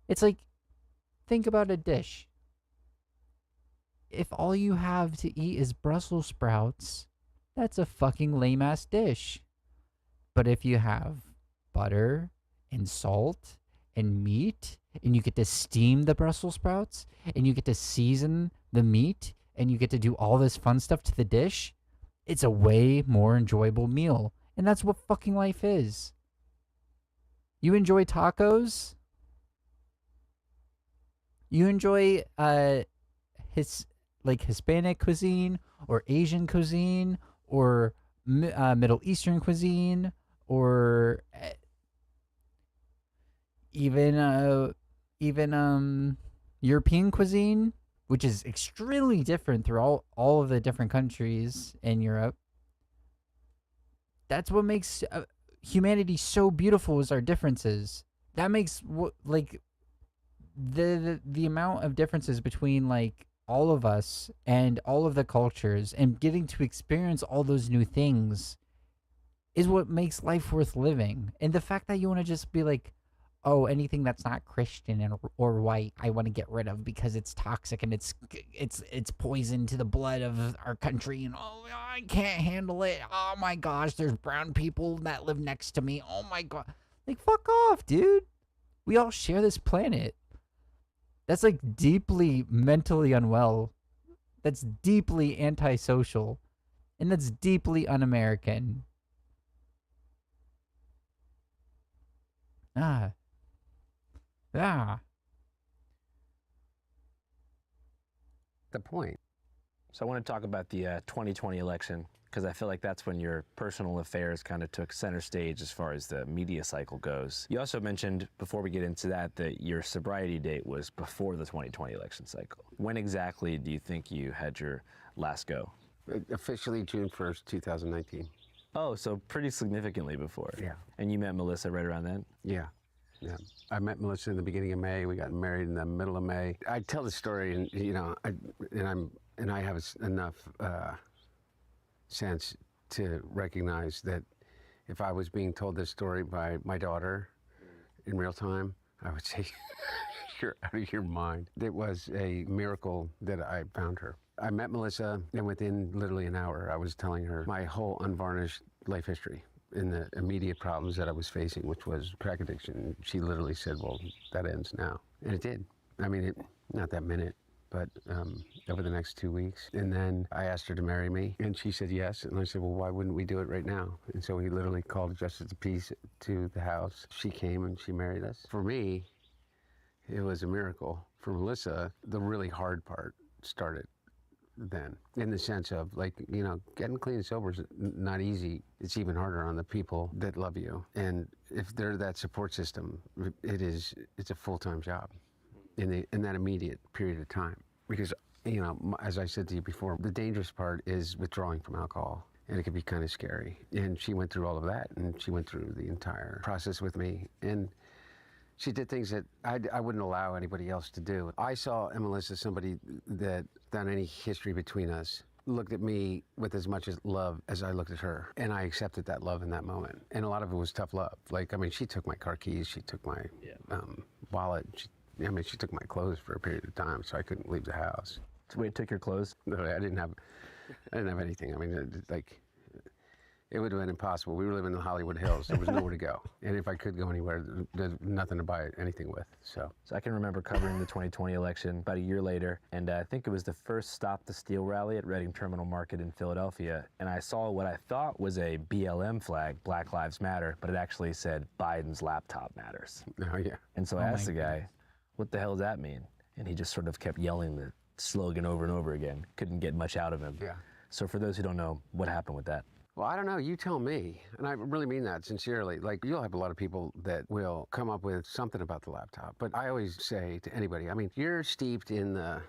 A: it's like, think about a dish. If all you have to eat is Brussels sprouts, that's a fucking lame-ass dish. But if you have butter and salt and meat, and you get to steam the Brussels sprouts, and you get to season the meat, and you get to do all this fun stuff to the dish, it's a way more enjoyable meal. And that's what fucking life is. You enjoy tacos? You enjoy Hispanic cuisine, or Asian cuisine, or Middle Eastern cuisine, or even European cuisine, which is extremely different through all of the different countries in Europe. That's what makes humanity so beautiful, is our differences. That makes the amount of differences between like all of us and all of the cultures, and getting to experience all those new things, is what makes life worth living. And the fact that you want to just be like, oh, anything that's not Christian or white, I want to get rid of because it's toxic and it's poison to the blood of our country, and oh, I can't handle it. Oh my gosh, there's brown people that live next to me. Oh my god. Like, fuck off, dude. We all share this planet. That's like deeply mentally unwell. That's deeply antisocial. And that's deeply un-American. Ah.
B: The point.
C: So I want to talk about the 2020 election, because I feel like that's when your personal affairs kind of took center stage as far as the media cycle goes. You also mentioned, before we get into that your sobriety date was before the 2020 election cycle. When exactly do you think you had your last go?
B: Officially June 1st, 2019.
C: Oh, so pretty significantly before.
B: Yeah.
C: And you met Melissa right around then?
B: Yeah. Yeah, I met Melissa in the beginning of May. We got married in the middle of May. I tell the story, and I have enough sense to recognize that if I was being told this story by my daughter in real time, I would say, "You're out of your mind." It was a miracle that I found her. I met Melissa, and within literally an hour, I was telling her my whole unvarnished life history and the immediate problems that I was facing, which was crack addiction. She literally said, well, that ends now. And it did. I mean, not that minute, but over the next 2 weeks. And then I asked her to marry me, and she said yes. And I said, well, why wouldn't we do it right now? And so we literally called Justice of the Peace to the house. She came and she married us. For me, it was a miracle. For Melissa, the really hard part started then, in the sense of, like, getting clean and sober is not easy. It's even harder on the people that love you. And if they're that support system, it's a full-time job in that immediate period of time. Because, as I said to you before, the dangerous part is withdrawing from alcohol. And it can be kind of scary. And she went through all of that, and she went through the entire process with me. And she did things that I wouldn't allow anybody else to do. I saw in Melissa somebody that, without any history between us, looked at me with as much love as I looked at her. And I accepted that love in that moment. And a lot of it was tough love. Like, I mean, she took my car keys, she took my wallet, she took my clothes for a period of time, so I couldn't leave the house.
C: So wait, took your clothes?
B: No, I didn't have anything. I mean, it would have been impossible. We were living in the Hollywood Hills. There was nowhere to go. And if I could go anywhere, there's nothing to buy anything with. So
C: I can remember covering the 2020 election about a year later, and I think it was the first Stop the Steal rally at Reading Terminal Market in Philadelphia. And I saw what I thought was a BLM flag, Black Lives Matter, but it actually said Biden's laptop matters.
B: Oh, yeah.
C: And so I asked the guy, what the hell does that mean? And he just sort of kept yelling the slogan over and over again. Couldn't get much out of him.
B: Yeah.
C: So for those who don't know, what happened with that?
B: Well, I don't know. You tell me. And I really mean that sincerely. Like, you'll have a lot of people that will come up with something about the laptop. But I always say to anybody, I mean, you're steeped in the,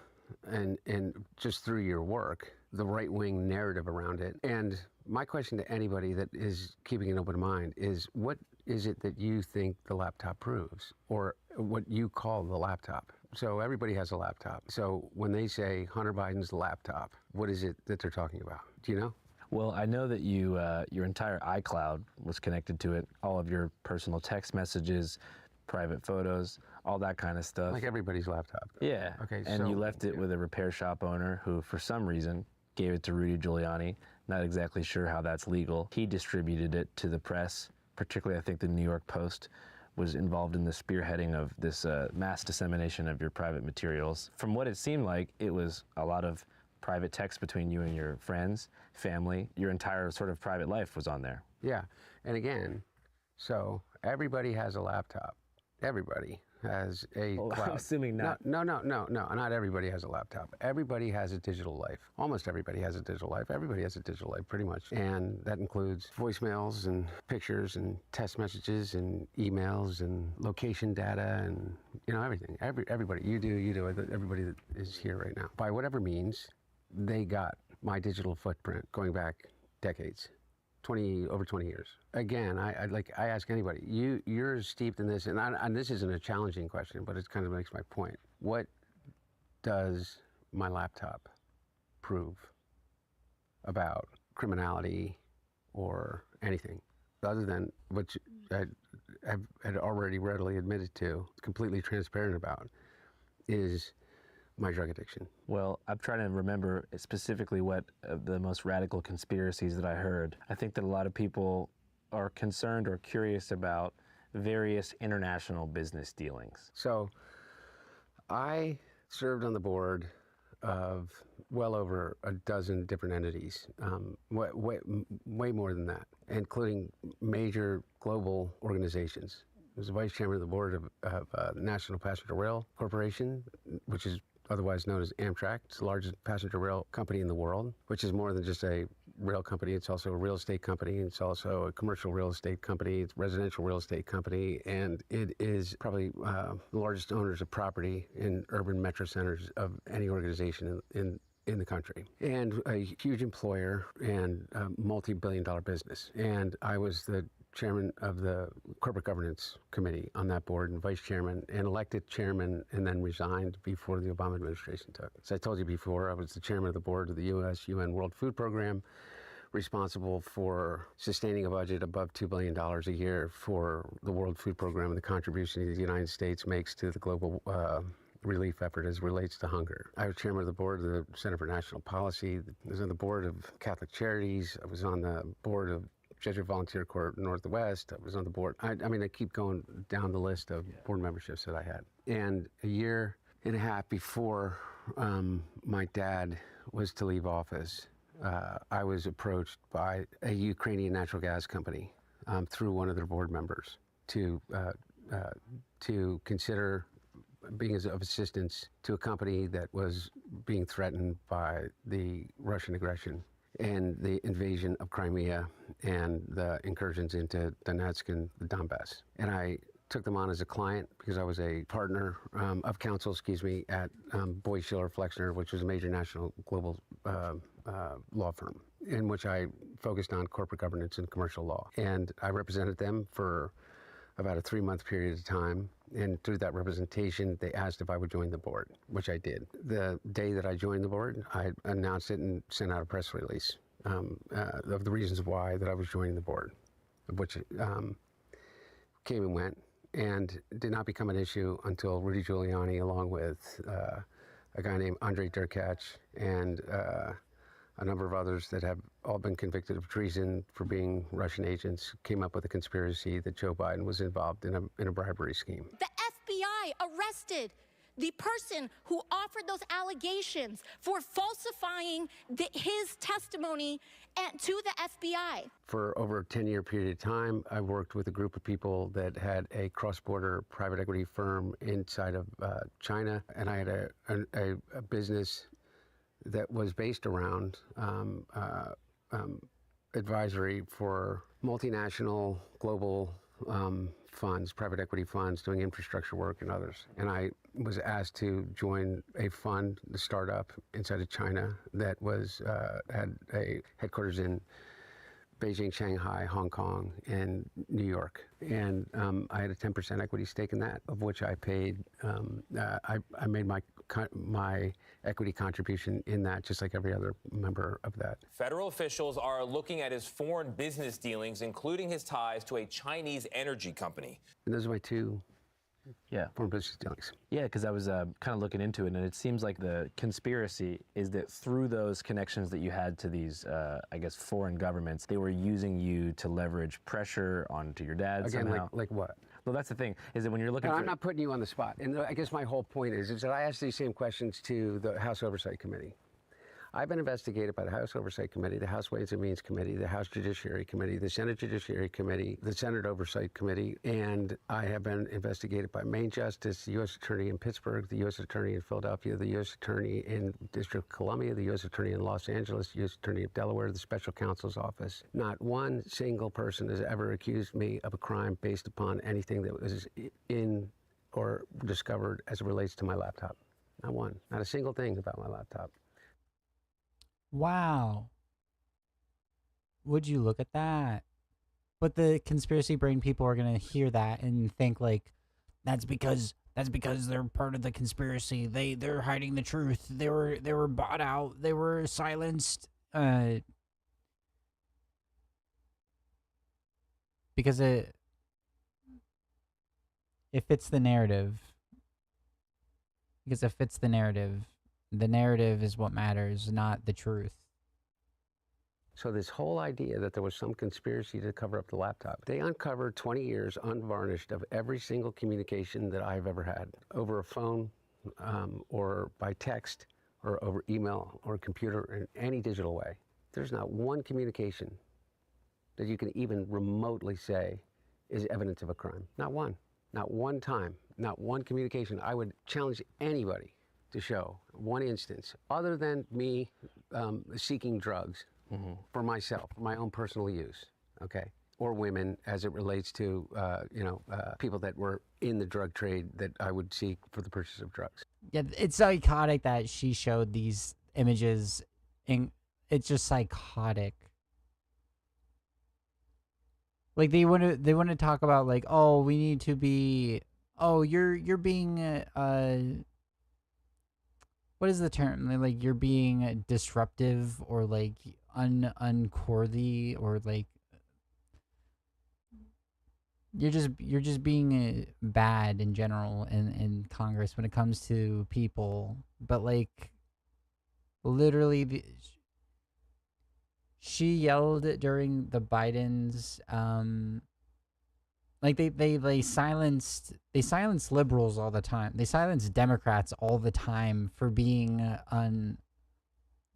B: and just through your work, the right-wing narrative around it. And my question to anybody that is keeping an open mind is, what is it that you think the laptop proves? Or what you call the laptop? So everybody has a laptop. So when they say Hunter Biden's laptop, what is it that they're talking about? Do you know?
C: Well, I know that you, your entire iCloud was connected to it, all of your personal text messages, private photos, all that kind of stuff.
B: Like everybody's laptop.
C: Yeah.
B: Okay.
C: And
B: so,
C: you left it with a repair shop owner who, for some reason, gave it to Rudy Giuliani. Not exactly sure how that's legal. He distributed it to the press, particularly I think the New York Post was involved in the spearheading of this mass dissemination of your private materials. From what it seemed like, it was a lot of private text between you and your friends, family. Your entire sort of private life was on there.
B: Yeah. And again, so everybody has a laptop. Everybody has a cloud.
C: I'm assuming not.
B: No, not everybody has a laptop. Everybody has a digital life. Almost everybody has a digital life. Everybody has a digital life, pretty much. And that includes voicemails and pictures and text messages and emails and location data and, you know, everything. Everybody, you do, everybody that is here right now. By whatever means, they got my digital footprint going back decades. Over 20 years. Again, I ask anybody, you're steeped in this, and this isn't a challenging question, but it kind of makes my point. What does my laptop prove about criminality or anything, other than what I had already readily admitted to, completely transparent about, is my drug addiction?
C: Well, I'm trying to remember specifically what the most radical conspiracies that I heard. I think that a lot of people are concerned or curious about various international business dealings.
B: So I served on the board of well over a dozen different entities, way more than that, including major global organizations. I was the vice chairman of the board of the National Passenger Rail Corporation, which is otherwise known as Amtrak. It's the largest passenger rail company in the world, which is more than just a rail company. It's also a real estate company. It's also a commercial real estate company. It's a residential real estate company. And it is probably the largest owners of property in urban metro centers of any organization in the country. And a huge employer and a multi-billion-dollar business. And I was the chairman of the corporate governance committee on that board and vice chairman and elected chairman and then resigned before the Obama administration took. As I told you before, I was the chairman of the board of the UN World Food Program, responsible for sustaining a budget above $2 billion a year for the World Food Program and the contribution the United States makes to the global relief effort as it relates to hunger. I was chairman of the board of the Center for National Policy. I was on the board of Catholic Charities. I was on the board of Jesuit Volunteer Corps Northwest. I was on the board. I mean, I keep going down the list of board memberships that I had. And a year and a half before my dad was to leave office, I was approached by a Ukrainian natural gas company through one of their board members to consider being of assistance to a company that was being threatened by the Russian aggression and the invasion of Crimea and the incursions into Donetsk and the Donbass. And I took them on as a client because I was a partner of counsel, at Boyce Schiller Flexner, which was a major national global law firm, in which I focused on corporate governance and commercial law. And I represented them for about a 3-month period of time. And through that representation, they asked if I would join the board, which I did. The day that I joined the board, I announced it and sent out a press release of the reasons why that I was joining the board, which came and went and did not become an issue until Rudy Giuliani, along with a guy named Andrei Derkach and a number of others that have all been convicted of treason for being Russian agents, came up with a conspiracy that Joe Biden was involved in a bribery scheme.
M: The FBI arrested the person who offered those allegations for falsifying his testimony to the FBI.
B: For over a 10-year period of time, I worked with a group of people that had a cross-border private equity firm inside of China, and I had a business that was based around advisory for multinational global funds, private equity funds, doing infrastructure work and others. And I was asked to join a fund, the startup inside of China that was had a headquarters in Beijing, Shanghai, Hong Kong, and New York. And I had a 10% equity stake in that, of which I paid, I made my equity contribution in that, just like every other member of that.
N: Federal officials are looking at his foreign business dealings, including his ties to a Chinese energy company.
B: And those are my two foreign business dealings.
C: Yeah, because I was kind of looking into it, and it seems like the conspiracy is that through those connections that you had to these, I guess, foreign governments, they were using you to leverage pressure onto your dad
B: Again,
C: somehow.
B: like what?
C: Well, that's the thing, is that when you're looking
B: I'm not putting you on the spot. And I guess my whole point is that I asked these same questions to the House Oversight Committee. I've been investigated by the House Oversight Committee, the House Ways and Means Committee, the House Judiciary Committee, the Senate Judiciary Committee, the Senate Oversight Committee, and I have been investigated by Maine Justice, the U.S. Attorney in Pittsburgh, the U.S. Attorney in Philadelphia, the U.S. Attorney in District of Columbia, the U.S. Attorney in Los Angeles, the U.S. Attorney of Delaware, the Special Counsel's Office. Not one single person has ever accused me of a crime based upon anything that was in or discovered as it relates to my laptop. Not one. Not a single thing about my laptop.
A: Wow. Would you look at that? But the conspiracy brain people are gonna hear that and think like, that's because they're part of the conspiracy. They're hiding the truth. They were bought out. They were silenced. Because it fits the narrative. Because it fits the narrative. The narrative is what matters, not the truth.
B: So this whole idea that there was some conspiracy to cover up the laptop, they uncovered 20 years unvarnished of every single communication that I've ever had over a phone or by text or over email or computer in any digital way. There's not one communication that you can even remotely say is evidence of a crime. Not one. Not one time. Not one communication. I would challenge anybody to show one instance, other than me seeking drugs for myself, for my own personal use, okay? Or women, as it relates to, people that were in the drug trade that I would seek for the purchase of drugs.
A: Yeah, it's psychotic that she showed these images, and it's just psychotic. Like they want to talk about like, oh, we need to be, oh, you're being what is the term? Like you're being disruptive or like uncorthy or like you're just being bad in general in Congress when it comes to people. But like literally she yelled during the Biden's like they silenced liberals all the time. They silenced Democrats all the time for being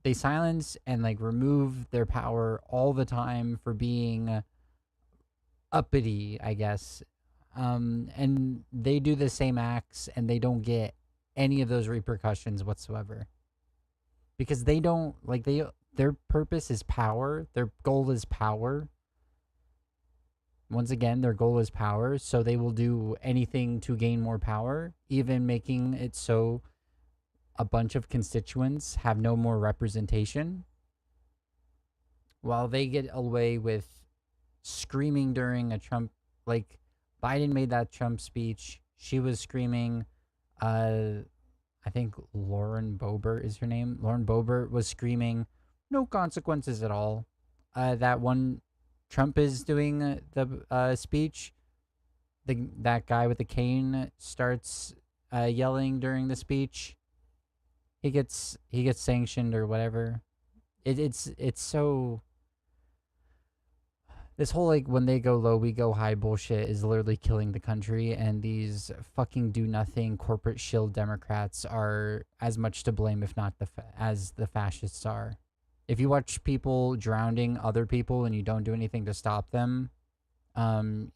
A: they silence and like remove their power all the time for being uppity, I guess. And they do the same acts and they don't get any of those repercussions whatsoever. Because they don't like their purpose is power, their goal is power. Once again, their goal is power, so they will do anything to gain more power, even making it so a bunch of constituents have no more representation. While they get away with screaming during a Trump, like Biden made that Trump speech, she was screaming, I think Lauren Boebert is her name. Lauren Boebert was screaming, no consequences at all. That one Trump is doing the speech, that guy with the cane starts yelling during the speech. He gets sanctioned or whatever. It's so. This whole, like, when they go low, we go high bullshit is literally killing the country, and these fucking do-nothing corporate shill Democrats are as much to blame, if not as the fascists are. If you watch people drowning other people and you don't do anything to stop them,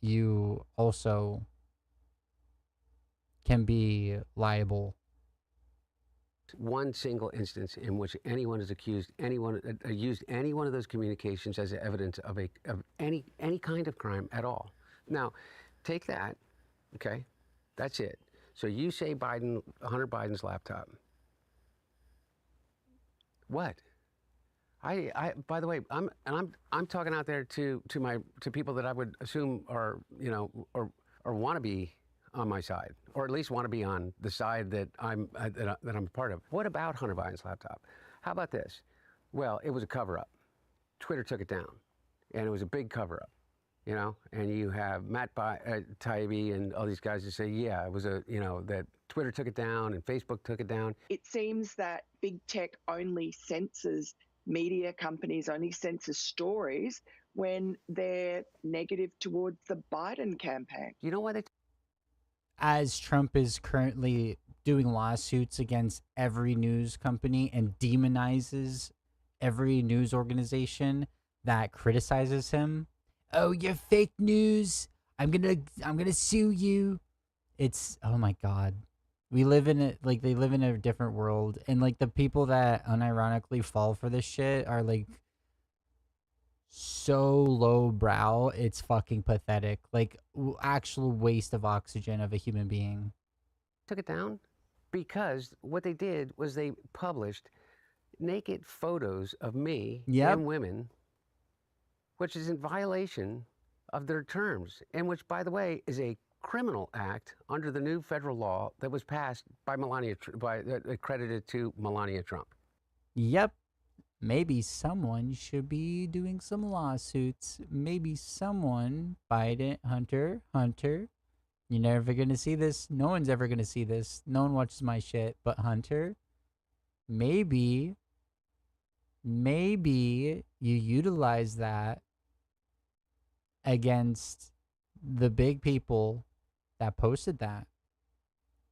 A: you also can be liable.
B: One single instance in which anyone has accused anyone, used any one of those communications as evidence of any kind of crime at all. Now, take that, okay? That's it. So you say Hunter Biden's laptop. What? By the way, I'm talking out there to people that I would assume are, you know, or want to be on my side, or at least want to be on the side that I'm a part of. What about Hunter Biden's laptop? How about this? Well, it was a cover-up. Twitter took it down, and it was a big cover-up, you know. And you have Matt Taibbi and all these guys that say, yeah, it was that Twitter took it down and Facebook took it down.
O: It seems that big tech only censors media companies, only censor stories when they're negative towards the Biden campaign.
B: You know why they?
A: As Trump is currently doing lawsuits against every news company and demonizes every news organization that criticizes him. Oh, you're fake news. I'm gonna sue you. It's, oh my God. We live in it, like, they live in a different world, and like the people that unironically fall for this shit are like so low brow, it's fucking pathetic. Like, actual waste of oxygen of a human being.
B: Took it down because what they did was they published naked photos of me and women, which is in violation of their terms, and which, by the way, is a criminal act under the new federal law that was passed by accredited to Melania Trump.
A: Yep. Maybe someone should be doing some lawsuits. Maybe someone, Biden, Hunter, you're never gonna see this. No one's ever gonna see this. No one watches my shit, but Hunter, maybe you utilize that against the big people that posted that.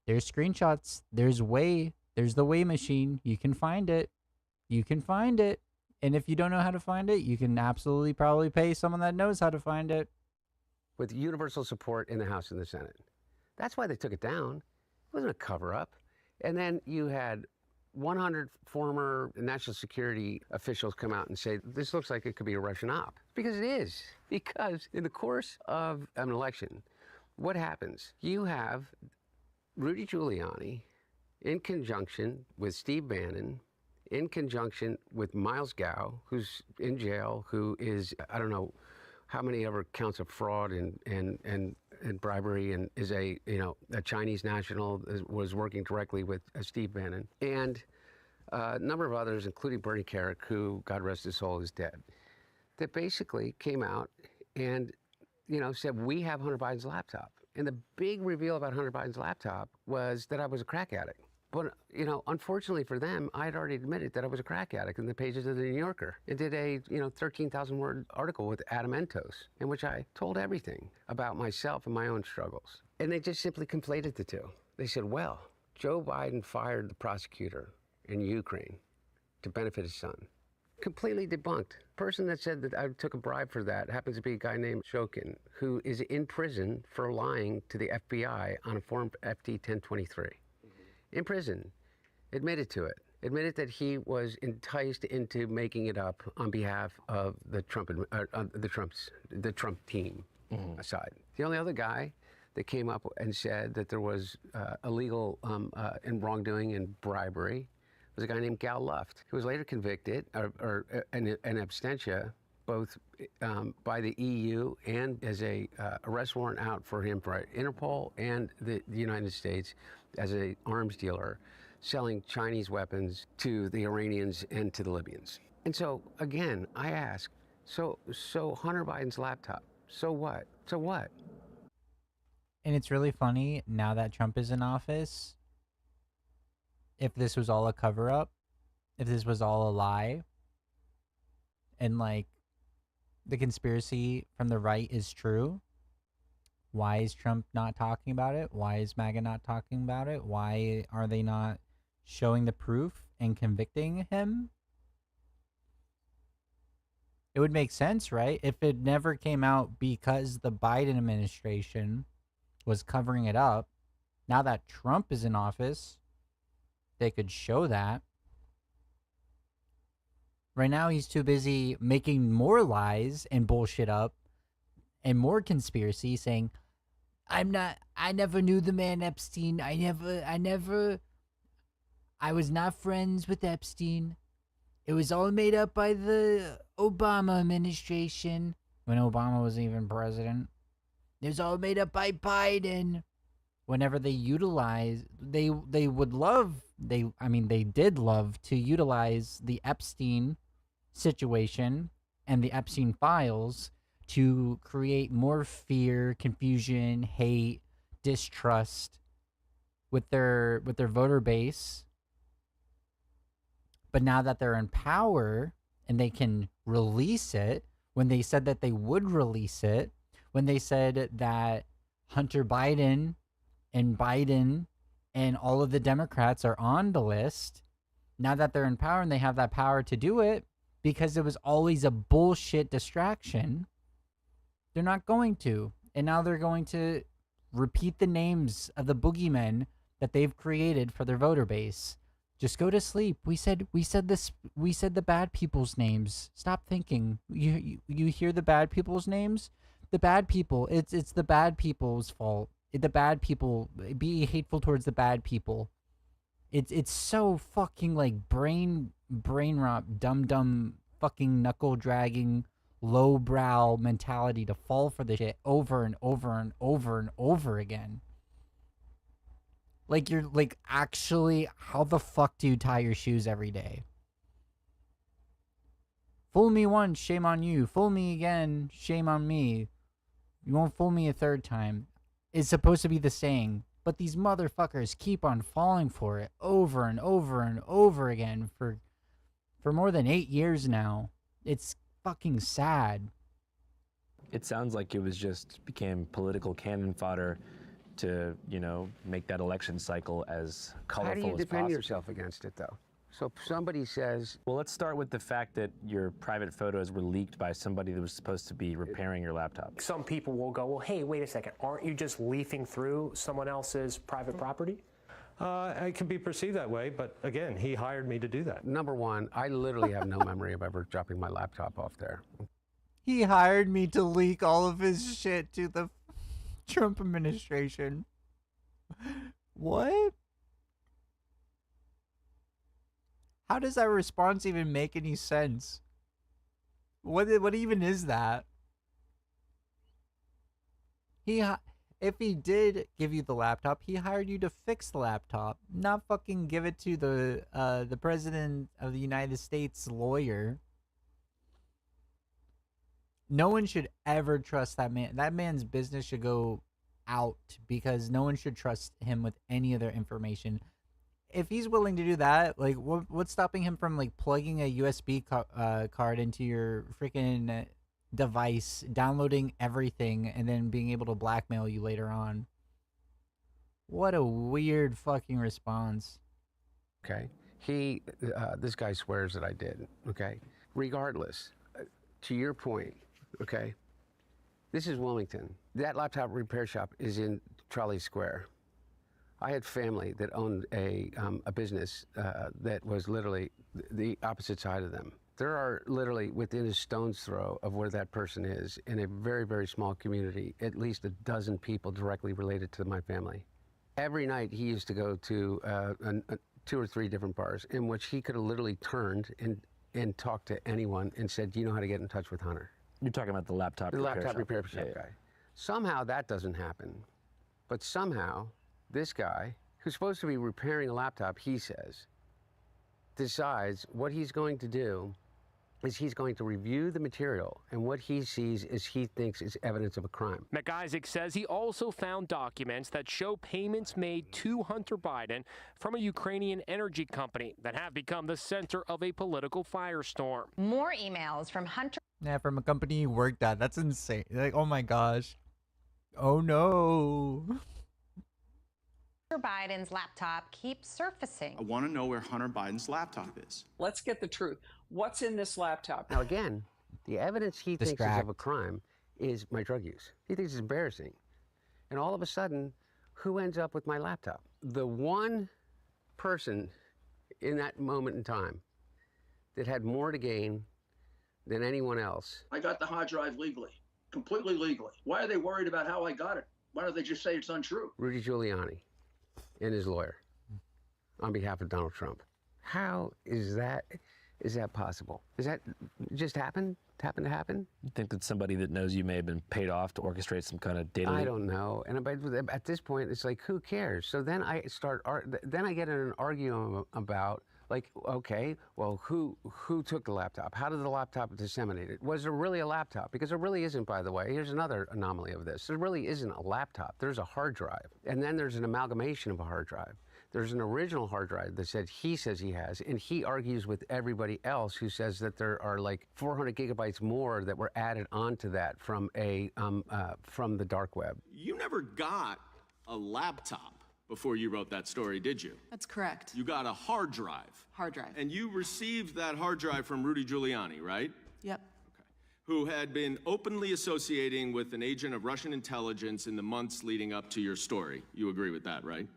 A: There's screenshots. There's the way machine. You can find it. And if you don't know how to find it, you can absolutely probably pay someone that knows how to find it.
B: With universal support in the House and the Senate. That's why they took it down. It wasn't a cover-up. And then you had 100 former national security officials come out and say, this looks like it could be a Russian op. Because it is. Because in the course of an election, what happens? You have Rudy Giuliani in conjunction with Steve Bannon, in conjunction with Miles Gao, who's in jail, who is, I don't know how many ever counts of fraud and bribery, and is a Chinese national, was working directly with Steve Bannon, and a number of others, including Bernie Kerik, who, God rest his soul, is dead, that basically came out and said, we have Hunter Biden's laptop. And the big reveal about Hunter Biden's laptop was that I was a crack addict. But, unfortunately for them, I had already admitted that I was a crack addict in the pages of the New Yorker, and did a, 13,000-word article with Adam Entos, in which I told everything about myself and my own struggles. And they just simply conflated the two. They said, well, Joe Biden fired the prosecutor in Ukraine to benefit his son. Completely debunked. Person that said that I took a bribe for that happens to be a guy named Shokin, who is in prison for lying to the FBI on a form FT 1023. In prison, admitted to it, admitted that he was enticed into making it up on behalf of the Trump team side. The only other guy that came up and said that there was illegal and wrongdoing and bribery was a guy named Gal Luft, who was later convicted or an abstentia, both by the EU and as a arrest warrant out for him by Interpol and the United States as an arms dealer, selling Chinese weapons to the Iranians and to the Libyans. And so, again, I ask, so Hunter Biden's laptop, so what? So what?
A: And it's really funny, now that Trump is in office, if this was all a cover-up, if this was all a lie, and, like, the conspiracy from the right is true, why is Trump not talking about it? Why is MAGA not talking about it? Why are they not showing the proof and convicting him? It would make sense, right? If it never came out because the Biden administration was covering it up, now that Trump is in office, they could show that. Right now, he's too busy making more lies and bullshit up and more conspiracy, saying, I never knew the man Epstein. I was not friends with Epstein. It was all made up by the Obama administration when Obama wasn't even president. It was all made up by Biden. Whenever they utilize, they did love to utilize the Epstein situation and the Epstein files to create more fear, confusion, hate, distrust with their voter base. But now that they're in power and they can release it, when they said that they would release it, when they said that Hunter Biden and all of the Democrats are on the list, now that they're in power and they have that power to do it, because it was always a bullshit distraction, they're not going to. And now they're going to repeat the names of the boogeymen that they've created for their voter base. Just go to sleep. We said the bad people's names. Stop thinking. You hear the bad people's names? The bad people. It's the bad people's fault. The bad people, be hateful towards the bad people. It's so fucking like brain rot, dumb fucking knuckle dragging, lowbrow mentality to fall for this shit over and over and over and over again. Like, you're like, actually, how the fuck do you tie your shoes every day? Fool me once, shame on you. Fool me again, shame on me. You won't fool me a third time. It's supposed to be the saying, but these motherfuckers keep on falling for it over and over and over again for more than 8 years now. It's fucking sad.
C: It sounds like it was just became political cannon fodder to, make that election cycle as colorful as possible.
B: How do you defend yourself against it, though? So if somebody says...
C: Well, let's start with the fact that your private photos were leaked by somebody that was supposed to be repairing your laptop.
P: Some people will go, well, hey, wait a second, aren't you just leafing through someone else's private property?
Q: It can be perceived that way, but again, he hired me to do that.
B: Number one, I literally have no memory of ever dropping my laptop off there.
A: He hired me to leak all of his shit to the Trump administration. What? How does that response even make any sense? What even is that? If he did give you the laptop, he hired you to fix the laptop, not fucking give it to the president of the United States lawyer. No one should ever trust that man. That man's business should go out because no one should trust him with any of their information. If he's willing to do that, like, what's stopping him from, like, plugging a USB card into your freaking device, downloading everything, and then being able to blackmail you later on? What a weird fucking response.
B: Okay. This guy swears that I did. Okay. Regardless, to your point, okay, this is Wilmington. That laptop repair shop is in Trolley Square. I had family that owned a business that was literally the opposite side of them. There are literally within a stone's throw of where that person is in a very, very small community, at least a dozen people directly related to my family. Every night he used to go to 2 or 3 different bars in which he could have literally turned and talked to anyone and said, do you know how to get in touch with Hunter?
C: You're talking about the laptop
B: repair shop guy. Somehow that doesn't happen. But somehow this guy, who's supposed to be repairing a laptop, he says, decides what he's going to do is he's going to review the material, and what he sees is he thinks is evidence of a crime.
P: McIsaac says he also found documents that show payments made to Hunter Biden from a Ukrainian energy company that have become the center of a political firestorm.
R: More emails from Hunter
A: Yeah, from a company you worked at. That's insane. Like, oh my gosh. Oh no.
R: Hunter Biden's laptop keeps surfacing.
S: I want to know where Hunter Biden's laptop is.
T: Let's get the truth. What's in this laptop?
B: Now again, the evidence he thinks is
A: Distract.
B: of a crime is my drug use. He thinks it's embarrassing. And all of a sudden, who ends up with my laptop? The one person in that moment in time that had more to gain than anyone else.
U: I got the hard drive legally, completely legally. Why are they worried about how I got it? Why don't they just say it's untrue?
B: Rudy Giuliani and his lawyer on behalf of Donald Trump. How is that possible? Is that just happen to happen?
H: You think that somebody that knows you may have been paid off to orchestrate some kind of data
B: I
H: leak?
B: don't know. And at this point, it's like, who cares? So then I get in an argument about, like, okay, well, who took the laptop? How did the laptop disseminate it? Was there really a laptop? Because there really isn't, by the way. Here's another anomaly of this. There really isn't a laptop. There's a hard drive. And then there's an amalgamation of a hard drive. There's an original hard drive that he says he has, and he argues with everybody else who says that there are like 400 gigabytes more that were added onto that from the dark web.
S: You never got a laptop before you wrote that story, did you?
V: That's correct.
S: You got a hard drive.
V: Hard drive.
S: And you received that hard drive from Rudy Giuliani, right?
V: Yep.
S: Who had been openly associating with an agent of Russian intelligence in the months leading up to your story. You agree with that, right?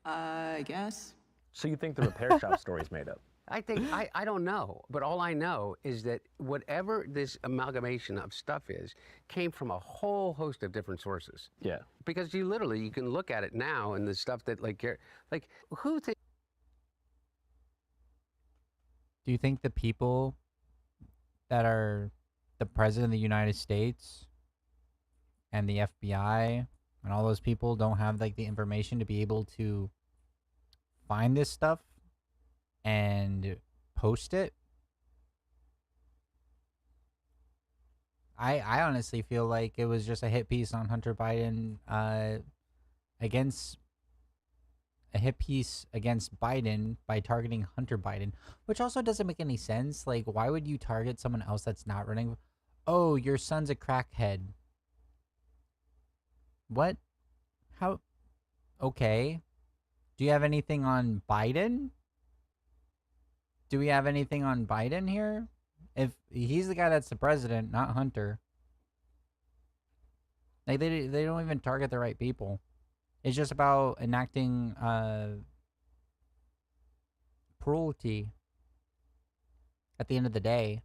V: I guess.
H: So you think the repair shop story is made up?
B: I don't know, but all I know is that whatever this amalgamation of stuff is came from a whole host of different sources.
H: Yeah.
B: Because you can look at it now and the stuff that who thinks.
A: Do you think the people that are the president of the United States and the FBI and all those people don't have like the information to be able to find this stuff and post it? I honestly feel like it was just a hit piece on Hunter Biden against Biden by targeting Hunter Biden, which also doesn't make any sense. Like, why would you target someone else that's not running? Oh, your son's a crackhead. What? How? Okay. Do you have anything on Biden? Do we have anything on Biden here? If he's the guy that's the president, not Hunter. Like, they don't even target the right people. It's just about enacting cruelty at the end of the day.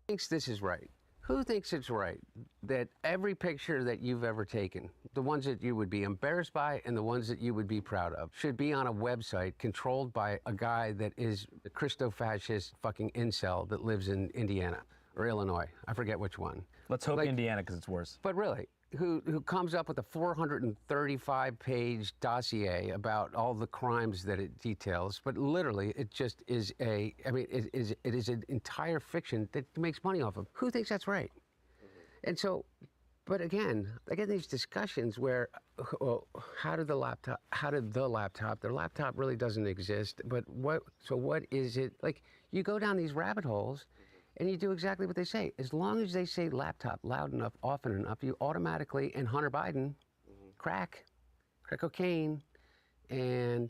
B: Thinks this is right? Who thinks it's right that every picture that you've ever taken, the ones that you would be embarrassed by and the ones that you would be proud of, should be on a website controlled by a guy that is a Christo-fascist fucking incel that lives in Indiana or Illinois? I forget which one.
H: Let's hope Indiana, because it's worse.
B: But really, who comes up with a 435-page dossier about all the crimes that it details, but literally it just is it is an entire fiction that makes money off of. Who thinks that's right? And so, but again, I get these discussions where, well, their laptop really doesn't exist, but what is it? Like, you go down these rabbit holes and you do exactly what they say. As long as they say laptop loud enough, often enough, you automatically, and Hunter Biden, crack cocaine, and,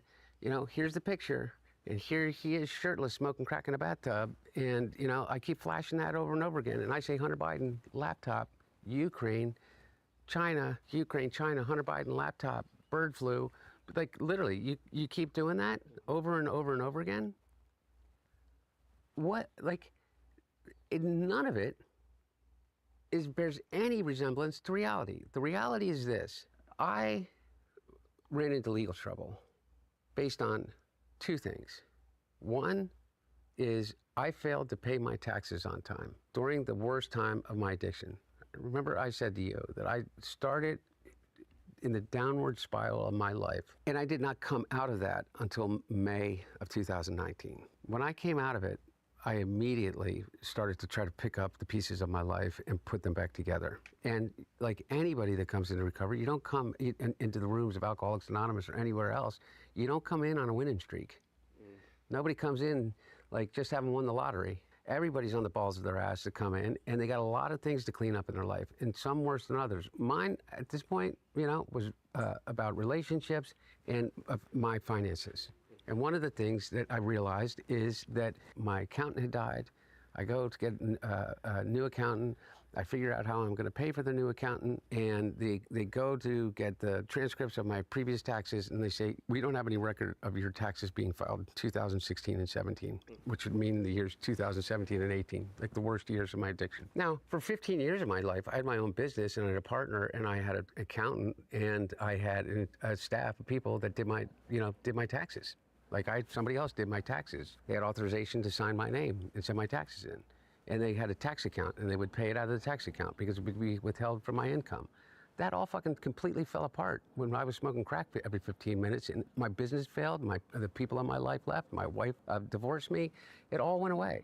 B: here's the picture, and here he is shirtless, smoking crack in a bathtub, and, I keep flashing that over and over again, and I say Hunter Biden, laptop, Ukraine, China, Hunter Biden, laptop, bird flu. Like, literally, you keep doing that over and over and over again? What, like... None of it bears any resemblance to reality. The reality is this. I ran into legal trouble based on two things. One is I failed to pay my taxes on time during the worst time of my addiction. Remember I said to you that I started in the downward spiral of my life, and I did not come out of that until May of 2019. When I came out of it, I immediately started to try to pick up the pieces of my life and put them back together. And like anybody that comes into recovery, you don't come into the rooms of Alcoholics Anonymous or anywhere else. You don't come in on a winning streak. Nobody comes in like just having won the lottery. Everybody's on the balls of their ass to come in, and they got a lot of things to clean up in their life, and some worse than others. Mine, at this point, was about relationships and my finances. And one of the things that I realized is that my accountant had died. I go to get a new accountant. I figure out how I'm going to pay for the new accountant, and they go to get the transcripts of my previous taxes, and they say, we don't have any record of your taxes being filed in 2016 and 17, which would mean the years 2017 and 18, like the worst years of my addiction. Now, for 15 years of my life, I had my own business, and I had a partner, and I had an accountant, and I had a staff of people that did my taxes. Like somebody else did my taxes. They had authorization to sign my name and send my taxes in. And they had a tax account, and they would pay it out of the tax account because it would be withheld from my income. That all fucking completely fell apart when I was smoking crack every 15 minutes, and my business failed, the people in my life left, my wife divorced me, it all went away.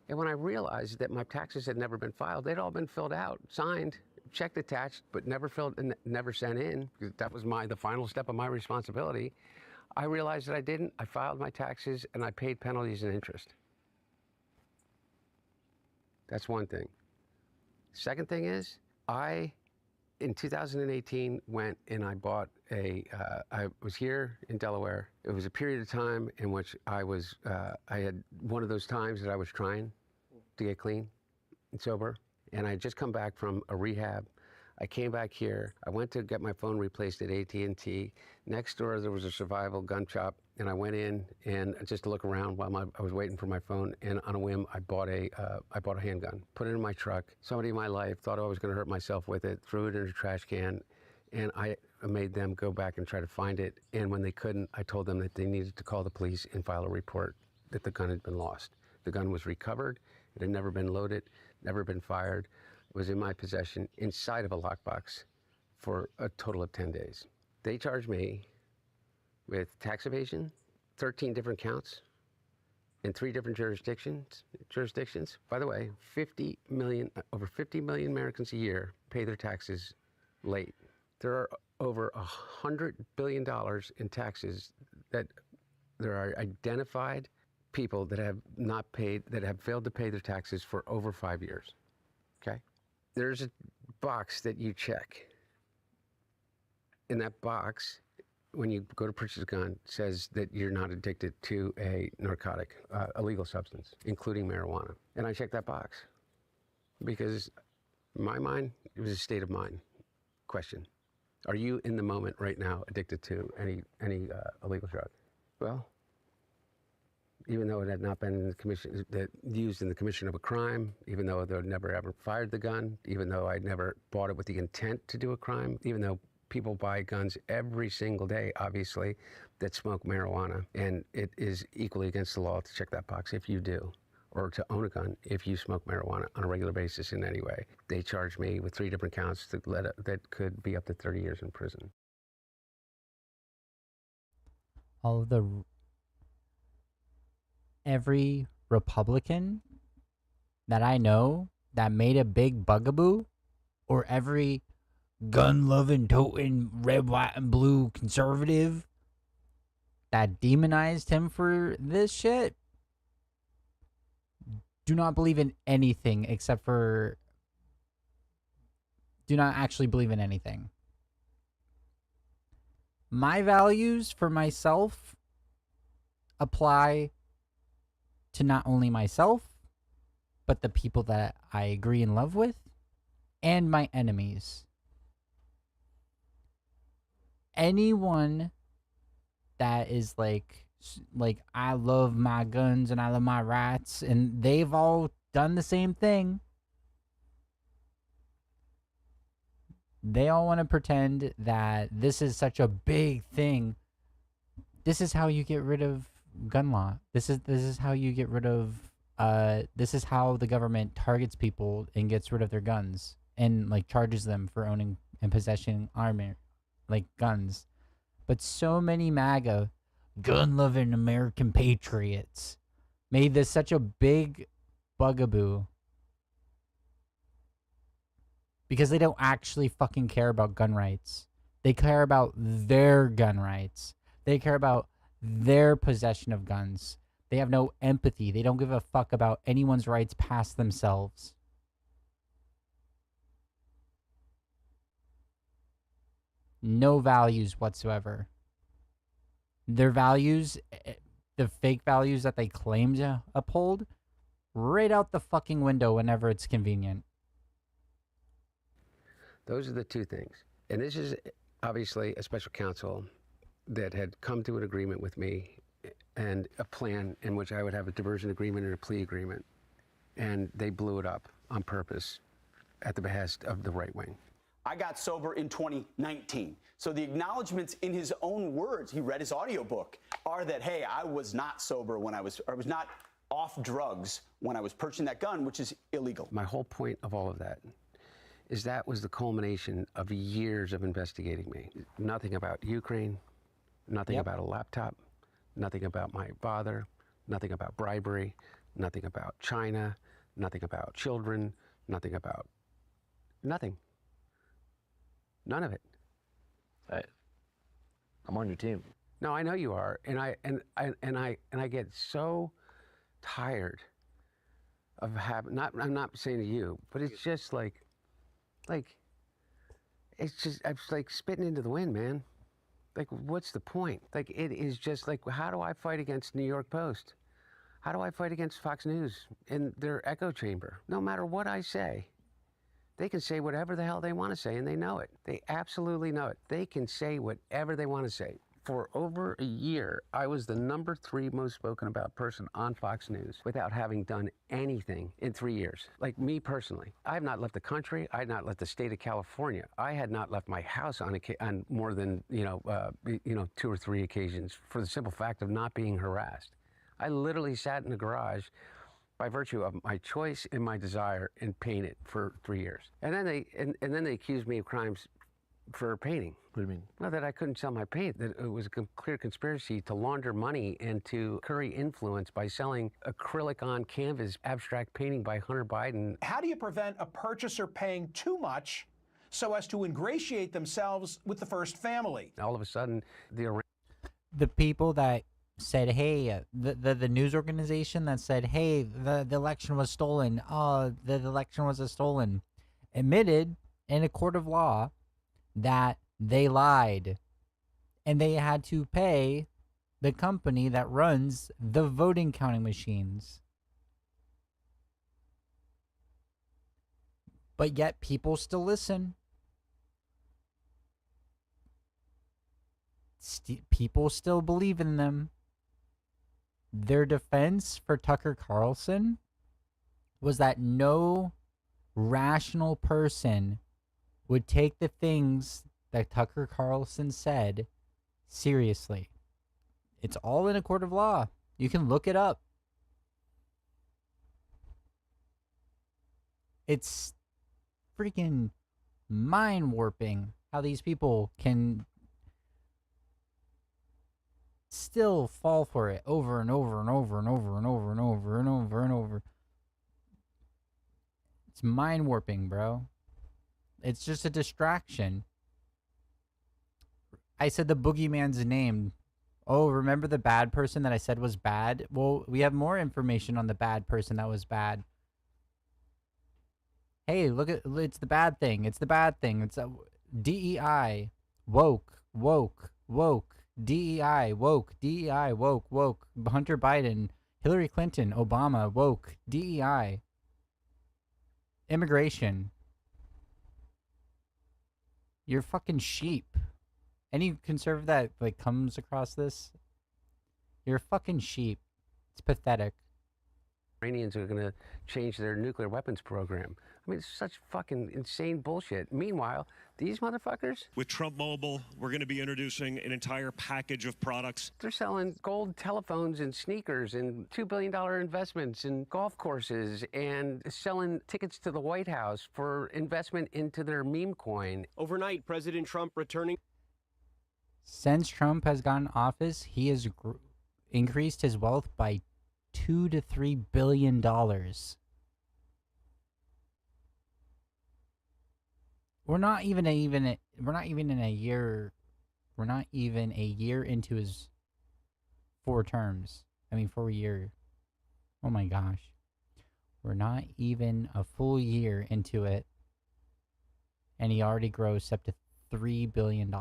B: And when I realized that my taxes had never been filed, they'd all been filled out, signed, checked attached, but never filled and never sent in, because that was the final step of my responsibility. I realized that I didn't. I filed my taxes, and I paid penalties and interest. That's one thing. Second thing is, in 2018, went and I bought I was here in Delaware. It was a period of time in which I had one of those times that I was trying to get clean and sober. And I had just come back from a rehab. I came back here. I went to get my phone replaced at AT&T. Next door, there was a survival gun shop, and I went in and just to look around while I was waiting for my phone. And on a whim, I bought a handgun, put it in my truck. Somebody in my life thought I was going to hurt myself with it, threw it in a trash can, and I made them go back and try to find it. And when they couldn't, I told them that they needed to call the police and file a report that the gun had been lost. The gun was recovered. It had never been loaded, never been fired. Was in my possession inside of a lockbox for a total of 10 days. They charged me with tax evasion, 13 different counts, in 3 different jurisdictions. By the way, over 50 million Americans a year pay their taxes late. There are over $100 billion in taxes that there are identified people that have not paid, that have failed to pay their taxes for over 5 years, okay? There's a box that you check. In that box, when you go to purchase a gun, says that you're not addicted to a narcotic, illegal substance, including marijuana. And I checked that box because in my mind, it was a state of mind question. Are you in the moment right now addicted to any illegal drug? Well, even though it had not been used in the commission of a crime, even though they'd never ever fired the gun, even though I'd never bought it with the intent to do a crime, even though people buy guns every single day, obviously, that smoke marijuana, and it is equally against the law to check that box if you do, or to own a gun if you smoke marijuana on a regular basis in any way. They charged me with 3 different counts that could be up to 30 years in prison.
A: Every Republican that I know that made a big bugaboo, or every gun-loving, toting, red, white, and blue conservative that demonized him for this shit, do not believe in anything except for... do not actually believe in anything. My values for myself apply to not only myself, but the people that I agree and love with, and my enemies. Anyone that is like I love my guns and I love my rights, and they've all done the same thing. They all want to pretend that this is such a big thing. This is how you get rid of gun law. This is how you get rid of this is how the government targets people and gets rid of their guns and like charges them for owning and possessing armor, like guns. But so many MAGA gun-loving American patriots made this such a big bugaboo because they don't actually fucking care about gun rights. They care about their gun rights. They care about their possession of guns. They have no empathy. They don't give a fuck about anyone's rights past themselves. No values whatsoever. Their values, the fake values that they claim to uphold, right out the fucking window whenever it's convenient.
B: Those are the two things. And this is obviously a special counsel that had come to an agreement with me and a plan in which I would have a diversion agreement and a plea agreement. And they blew it up on purpose at the behest of the right wing.
D: I got sober in 2019. So the acknowledgments in his own words, he read his audiobook, are that, hey, I was not sober when I was not off drugs when I was purchasing that gun, which is illegal.
B: My whole point of all of that is that was the culmination of years of investigating me. Nothing about Ukraine, nothing about a laptop, nothing about my father, nothing about bribery, nothing about China, nothing about children, nothing about nothing. None of it.
E: I'm on your team.
B: No, I know you are, and I get so tired of having. I'm not saying to you, but it's just like it's like spitting into the wind, man. Like, what's the point? Like, it is just like, how do I fight against New York Post? How do I fight against Fox News in their echo chamber? No matter what I say, they can say whatever the hell they want to say, and they know it. They absolutely know it. They can say whatever they want to say. For over a year, I was the #3 most spoken about person on Fox News without having done anything in 3 years. Like me personally, I have not left the country. I had not left the state of California. I had not left my house on more than 2 or 3 occasions for the simple fact of not being harassed. I literally sat in the garage by virtue of my choice and my desire and painted for 3 years. And then they accused me of crimes for painting.
E: What do you mean?
B: Well, that I couldn't sell my paint, that it was a clear conspiracy to launder money and to curry influence by selling acrylic on canvas abstract painting by Hunter Biden.
W: How do you prevent a purchaser paying too much so as to ingratiate themselves with the first family?
B: All of a sudden,
A: The people that said, hey, the news organization that said, hey, the election was stolen, the election was stolen, admitted in a court of law that they lied, and they had to pay the company that runs the voting counting machines. But yet people still listen. People still believe in them. Their defense for Tucker Carlson was that no rational person would take the things that Tucker Carlson said seriously. It's all in a court of law. You can look it up. It's freaking mind warping how these people can still fall for it over and over and over and over and over and over and over and over. It's mind warping, bro. It's just a distraction. I said the boogeyman's name. Oh, remember the bad person that I said was bad? Well, we have more information on the bad person that was bad. Hey, look at, it's the bad thing. It's the bad thing. It's a DEI. Woke. DEI. Woke. DEI. Woke. Hunter Biden. Hillary Clinton. Obama. Woke. DEI. Immigration. You're fucking sheep. Any conservative that like comes across this, you're a fucking sheep. It's pathetic.
B: Iranians are going to change their nuclear weapons program. I mean, it's such fucking insane bullshit. Meanwhile, these motherfuckers...
X: With Trump Mobile, we're going to be introducing an entire package of products.
B: They're selling gold telephones and sneakers and $2 billion investments in golf courses and selling tickets to the White House for investment into their meme coin.
P: Overnight, President Trump returning...
A: Since Trump has gotten office, he has increased his wealth by $2 to $3 billion. We're not even a year into his 4 terms. full year. Oh my gosh. We're not even a full year into it, and he already grossed up to $3 billion.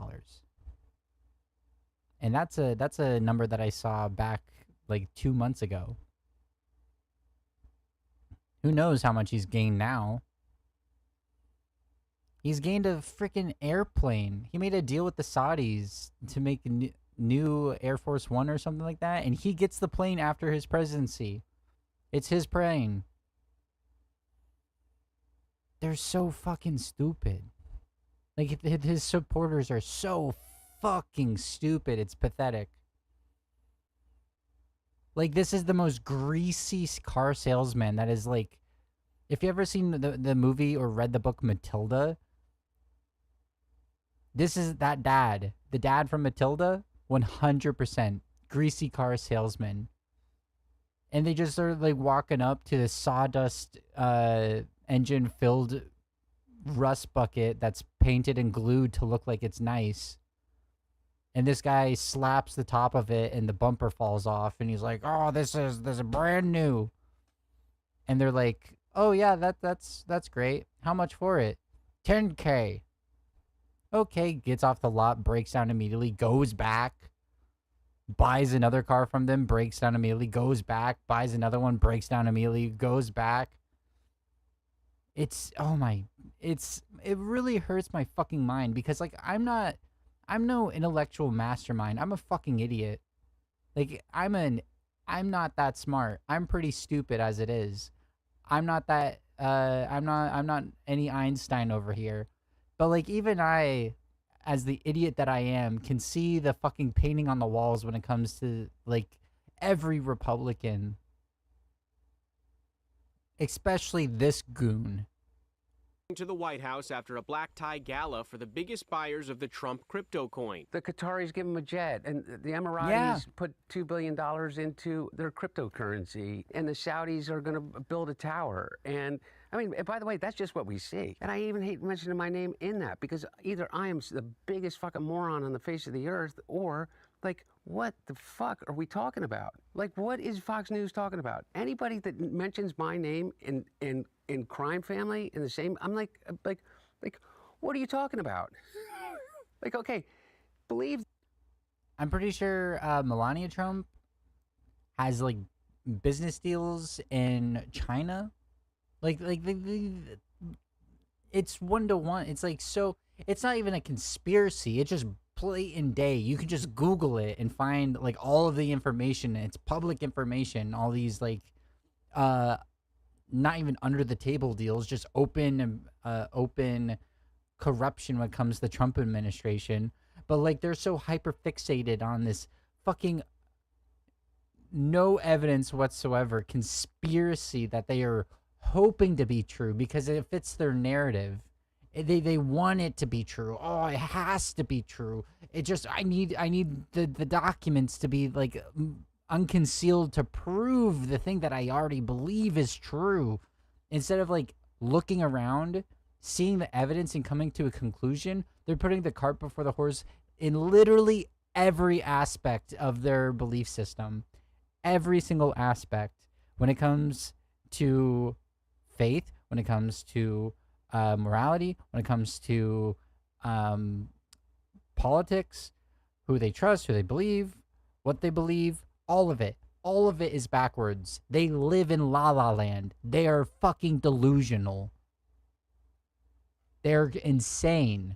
A: And that's a number that I saw back like 2 months ago. Who knows how much he's gained now? He's gained a freaking airplane. He made a deal with the Saudis to make a new Air Force One or something like that, and he gets the plane after his presidency. It's his plane. They're so fucking stupid. Like, his supporters are so fucking stupid. It's pathetic. Like, this is the most greasy car salesman that is like, if you ever seen the movie or read the book Matilda, this is that dad. The dad from Matilda, 100% greasy car salesman. And they just started like walking up to the sawdust engine filled rust bucket that's painted and glued to look like it's nice. And this guy slaps the top of it and the bumper falls off and he's like, "Oh, this is brand new." And they're like, "Oh yeah, that's great. How much for it?" $10K. Okay, gets off the lot, breaks down immediately, goes back, buys another car from them, breaks down immediately, goes back, buys another one, breaks down immediately, goes back. It really hurts my fucking mind because like I'm no intellectual mastermind. I'm a fucking idiot. Like I'm not that smart. I'm pretty stupid as it is. I'm not any Einstein over here. But like even I, as the idiot that I am, can see the fucking painting on the walls when it comes to like every Republican. Especially this goon.
P: To the White House after a black tie gala for the biggest buyers of the Trump crypto coin.
B: The Qataris give them a jet, and the Emiratis put $2 billion into their cryptocurrency, and the Saudis are going to build a tower. And I mean, by the way, that's just what we see. And I even hate mentioning my name in that because either I am the biggest fucking moron on the face of the earth, or like, what the fuck are we talking about? Like, what is Fox News talking about? Anybody that mentions my name in crime family in the same, I'm like, what are you talking about? Like, okay, believe.
A: I'm pretty sure Melania Trump has like business deals in China. Like it's 1-to-1. It's like, so it's not even a conspiracy. It's just blatant day. You can just Google it and find like all of the information. It's public information. All these like, not even under the table deals, just open corruption when it comes to the Trump administration. But like they're so hyper fixated on this fucking no evidence whatsoever conspiracy that they are hoping to be true because it fits their narrative. They want it to be true. Oh, it has to be true. It just, I need the documents to be like unconcealed to prove the thing that I already believe is true. Instead of like looking around, seeing the evidence and coming to a conclusion, they're putting the cart before the horse in literally every aspect of their belief system. Every single aspect. When it comes to faith, when it comes to morality, when it comes to politics, who they trust, who they believe, what they believe, all of it is backwards. They live in La La Land. They are fucking delusional. They're insane.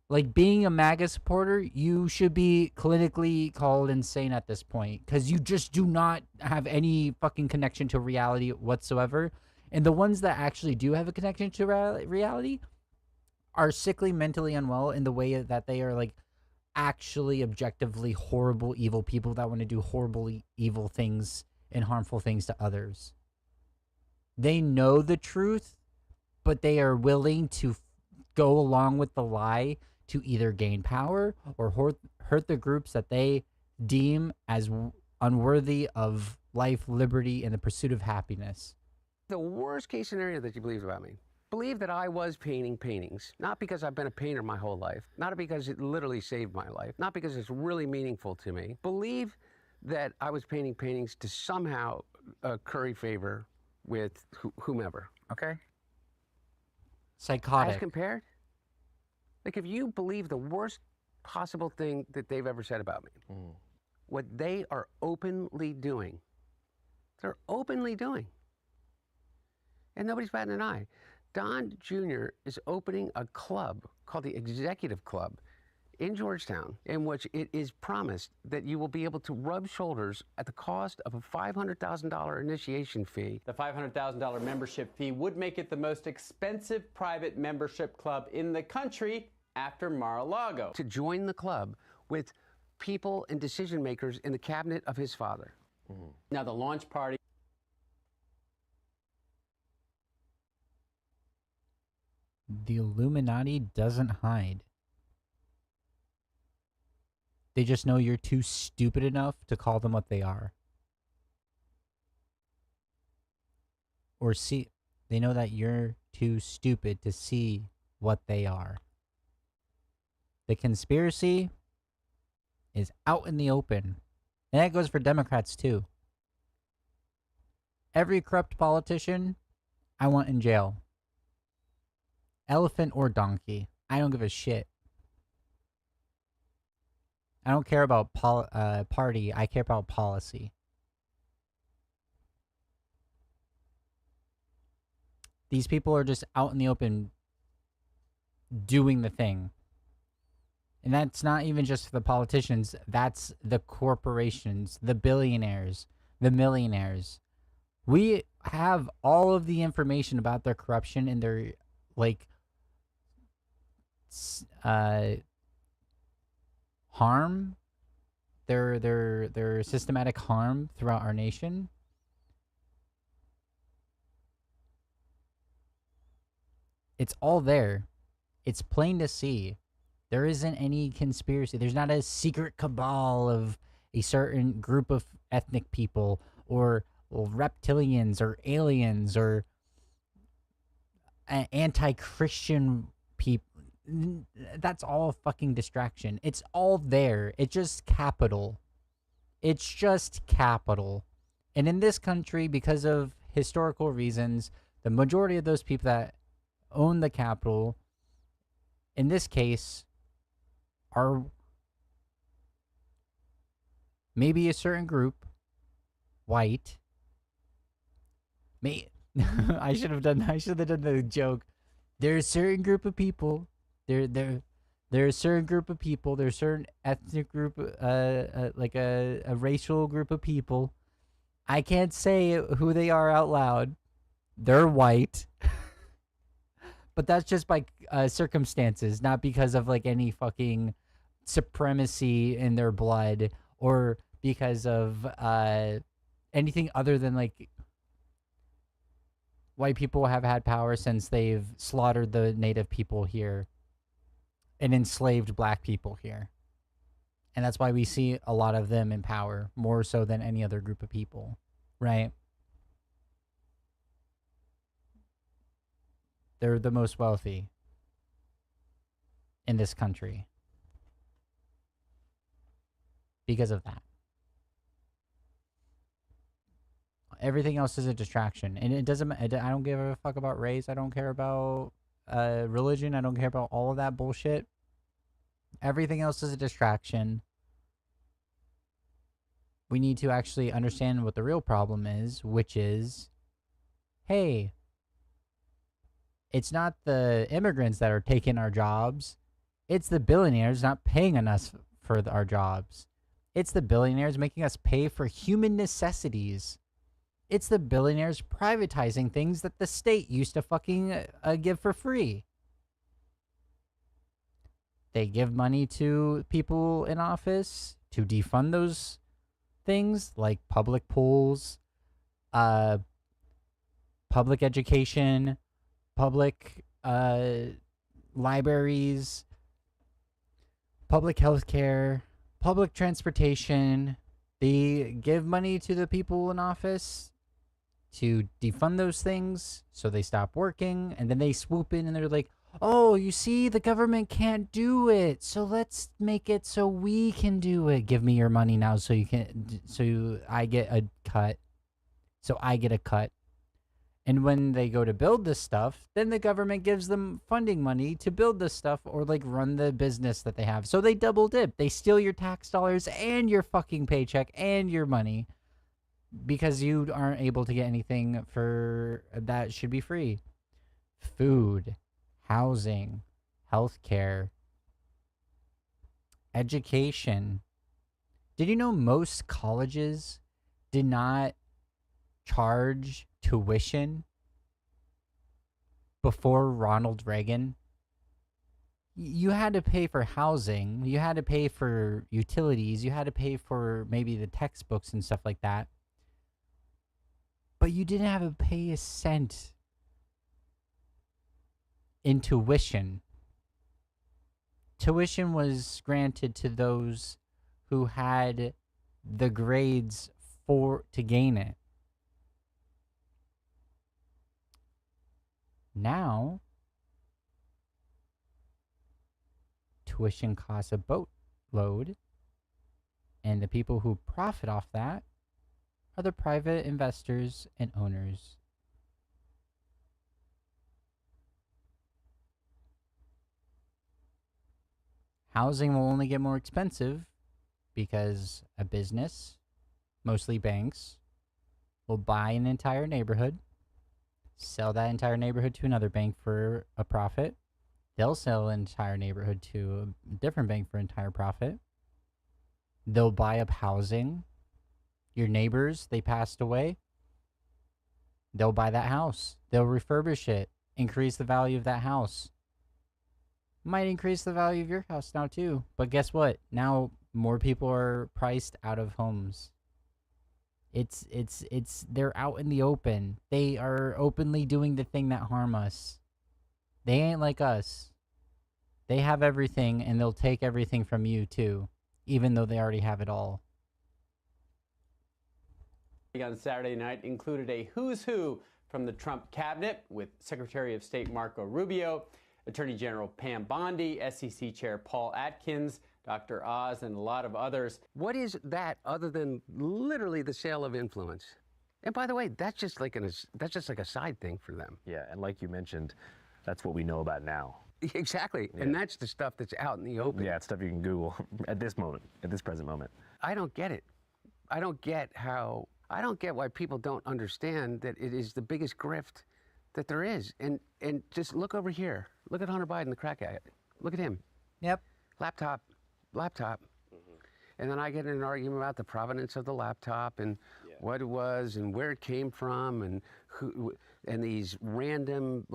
A: Like, being a MAGA supporter, you should be clinically called insane at this point because you just do not have any fucking connection to reality whatsoever. And the ones that actually do have a connection to reality are sickly, mentally unwell in the way that they are like actually objectively horrible, evil people that want to do horrible, evil things and harmful things to others. They know the truth, but they are willing to go along with the lie to either gain power or hurt the groups that they deem as unworthy of life, liberty, and the pursuit of happiness.
B: The worst case scenario that you believe about me. Believe that I was painting paintings, not because I've been a painter my whole life, not because it literally saved my life, not because it's really meaningful to me. Believe that I was painting paintings to somehow curry favor with whomever, okay?
A: Psychotic.
B: As compared, like if you believe the worst possible thing that they've ever said about me, what they are openly doing, they're openly doing. And nobody's batting an eye. Don Jr. is opening a club called the Executive Club in Georgetown, in which it is promised that you will be able to rub shoulders at the cost of a $500,000 initiation fee.
E: The $500,000 membership fee would make it the most expensive private membership club in the country after Mar-a-Lago.
B: To join the club with people and decision makers in the cabinet of his father.
E: Now, the launch party.
A: The Illuminati doesn't hide. They just know you're too stupid enough to call them what they are. Or see, they know that you're too stupid to see what they are. The conspiracy is out in the open. And that goes for Democrats too. Every corrupt politician, I want in jail. Elephant or donkey. I don't give a shit. I don't care about party. I care about policy. These people are just out in the open doing the thing. And that's not even just the politicians. That's the corporations, the billionaires, the millionaires. We have all of the information about their corruption and their, like, harm, their systematic harm throughout our nation. It's all there. It's plain to see. There isn't any conspiracy. There's not a secret cabal of a certain group of ethnic people or reptilians or aliens or anti-Christian people. That's all fucking distraction. It's all there. It's just capital. It's just capital. And in this country, because of historical reasons, the majority of those people that own the capital, in this case, are maybe a certain group, white. I should have done the joke. There's a certain group of people. There's a certain group of people. There's a certain ethnic group, like a racial group of people. I can't say who they are out loud. They're white. But that's just by circumstances, not because of like any fucking supremacy in their blood or because of anything other than like white people have had power since they've slaughtered the native people here and enslaved black people here. And that's why we see a lot of them in power, more so than any other group of people, right? They're the most wealthy in this country because of that. Everything else is a distraction, and it doesn't. I don't give a fuck about race. I don't care about religion. I don't care about all of that bullshit. Everything else is a distraction. We need to actually understand what the real problem is, which is, hey, it's not the immigrants that are taking our jobs. It's the billionaires not paying us for our jobs. It's the billionaires making us pay for human necessities. It's the billionaires privatizing things that the state used to fucking give for free. They give money to people in office to defund those things like public pools, public education, public libraries, public health care, public transportation. They give money to the people in office to defund those things so they stop working, and then they swoop in and they're like, oh, you see, the government can't do it, so let's make it so we can do it. Give me your money now so you can, I get a cut. So I get a cut. And when they go to build this stuff, then the government gives them funding money to build this stuff or like run the business that they have. So they double dip. They steal your tax dollars and your fucking paycheck and your money because you aren't able to get anything for that should be free. Food, housing, healthcare, education. Did you know most colleges did not charge tuition before Ronald Reagan? You had to pay for housing, you had to pay for utilities, you had to pay for maybe the textbooks and stuff like that. But you didn't have to pay a cent in tuition. Tuition was granted to those who had the grades to gain it. Now, tuition costs a boatload, and the people who profit off that are the private investors and owners. Housing will only get more expensive because a business, mostly banks, will buy an entire neighborhood, sell that entire neighborhood to another bank for a profit. They'll sell an entire neighborhood to a different bank for entire profit. They'll buy up housing. Your neighbors, they passed away. They'll buy that house. They'll refurbish it, increase the value of that house. Might increase the value of your house now too. But guess what? Now more people are priced out of homes. They're out in the open. They are openly doing the thing that harm us. They ain't like us. They have everything and they'll take everything from you too, even though they already have it all.
E: On Saturday night included a who's who from the Trump cabinet with Secretary of State Marco Rubio, Attorney General Pam Bondi, SEC Chair Paul Atkins, Dr. Oz, and a lot of others.
B: What is that other than literally the sale of influence? And by the way, that's just like a side thing for them.
C: Yeah, and like you mentioned, that's what we know about now.
B: Exactly, yeah. And that's the stuff that's out in the open.
C: Yeah, it's stuff you can Google at this moment, at this present moment.
B: I don't get it. I don't get why people don't understand that it is the biggest grift that there is. And just look over here. Look at Hunter Biden, the crack addict. Look at him.
A: Yep.
B: Laptop. And then I get in an argument about the provenance of the laptop and what it was and where it came from and who and these random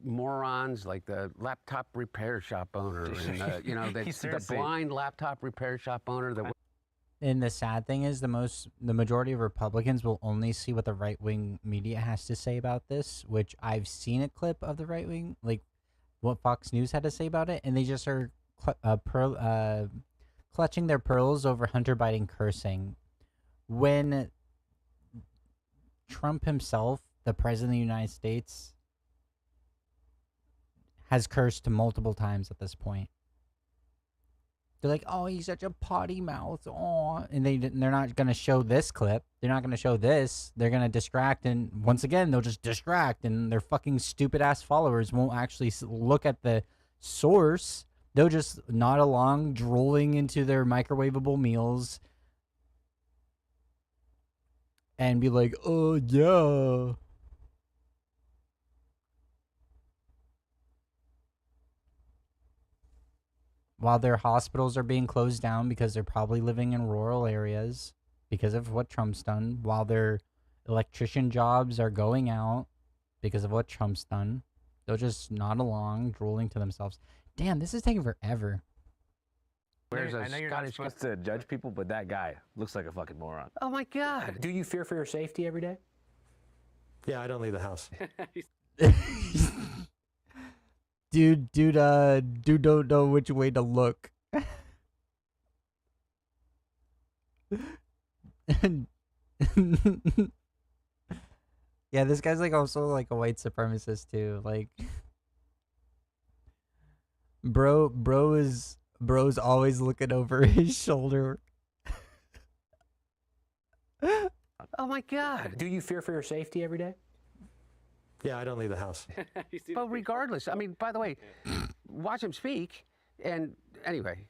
B: morons like the laptop repair shop owner and the blind laptop repair shop owner that.
A: And the sad thing is the majority of Republicans will only see what the right-wing media has to say about this, which I've seen a clip of the right-wing, like what Fox News had to say about it, and they just are clutching their pearls over Hunter Biden cursing. When Trump himself, the president of the United States, has cursed multiple times at this point. They're like, oh, he's such a potty mouth. Oh, and they're not going to show this clip. They're not going to show this. They're going to distract. And once again, they'll just distract. And their fucking stupid ass followers won't actually look at the source. They'll just nod along, drooling into their microwavable meals. And be like, oh, yeah. While their hospitals are being closed down because they're probably living in rural areas because of what Trump's done, while their electrician jobs are going out because of what Trump's done, they'll just nod along, drooling to themselves. Damn, this is taking forever.
C: I know you're not supposed to judge people, but that guy looks like a fucking moron.
B: Oh my God.
H: Do you fear for your safety every day?
Q: Yeah, I don't leave the house.
A: Dude don't know which way to look. Yeah, this guy's like also like a white supremacist too. Like Bro's always looking over his shoulder.
B: Oh my God.
H: Do you fear for your safety every day?
Q: Yeah, I don't leave the house.
B: But regardless, I mean, by the way, watch him speak, and anyway,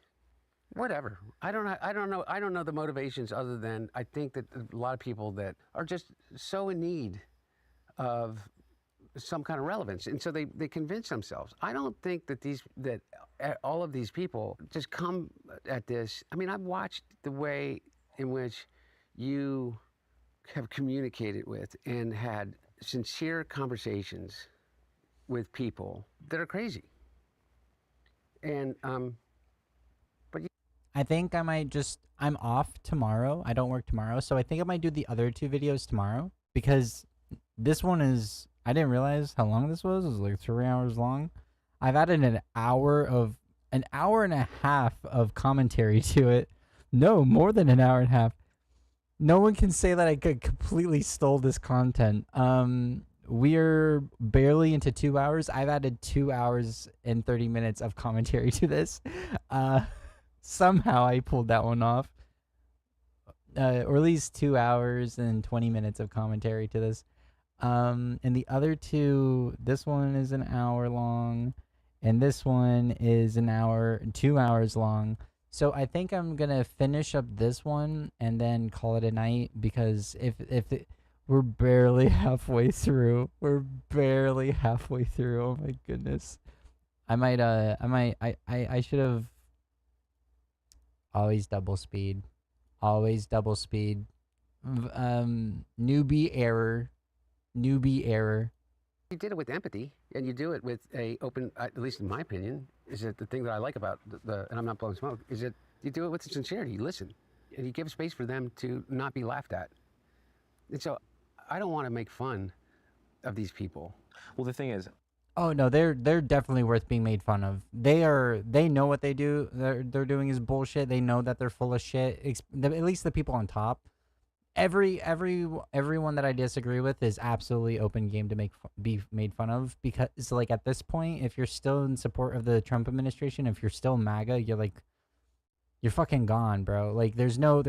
B: whatever. I don't know the motivations other than I think that a lot of people that are just so in need of some kind of relevance, and so they convince themselves. I don't think that all of these people just come at this. I mean, I've watched the way in which you have communicated with and had sincere conversations with people that are crazy. And but
A: I think I might I'm off tomorrow. I don't work tomorrow, so I think I might do the other 2 videos tomorrow, because this one is, I didn't realize how long this was. It was like 3 hours long. I've added an hour and a half of commentary to it. No, more than an hour and a half. No one can say that I could completely stole this content. We're barely into 2 hours. I've added 2 hours and 30 minutes of commentary to this. Somehow I pulled that one off. Or at least 2 hours and 20 minutes of commentary to this. And the other 2, this one is an hour long, and this one is 2 hours long. So I think I'm gonna finish up this one and then call it a night, because we're barely halfway through. We're barely halfway through. Oh my goodness. I should have always double speed. Always double speed. Newbie error.
B: you did it with empathy, and you do it with a open, at least in my opinion, is that the thing that I like about and I'm not blowing smoke, is that you do it with sincerity. You listen, and you give space for them to not be laughed at. And so I don't want to make fun of these people.
C: Well, the thing is,
A: oh no, they're definitely worth being made fun of. They know what they do. They're doing is bullshit. They know that they're full of shit. At least the people on top. Everyone that I disagree with is absolutely open game to be made fun of, because like at this point, if you're still in support of the Trump administration, if you're still MAGA, you're fucking gone, bro. Like there's no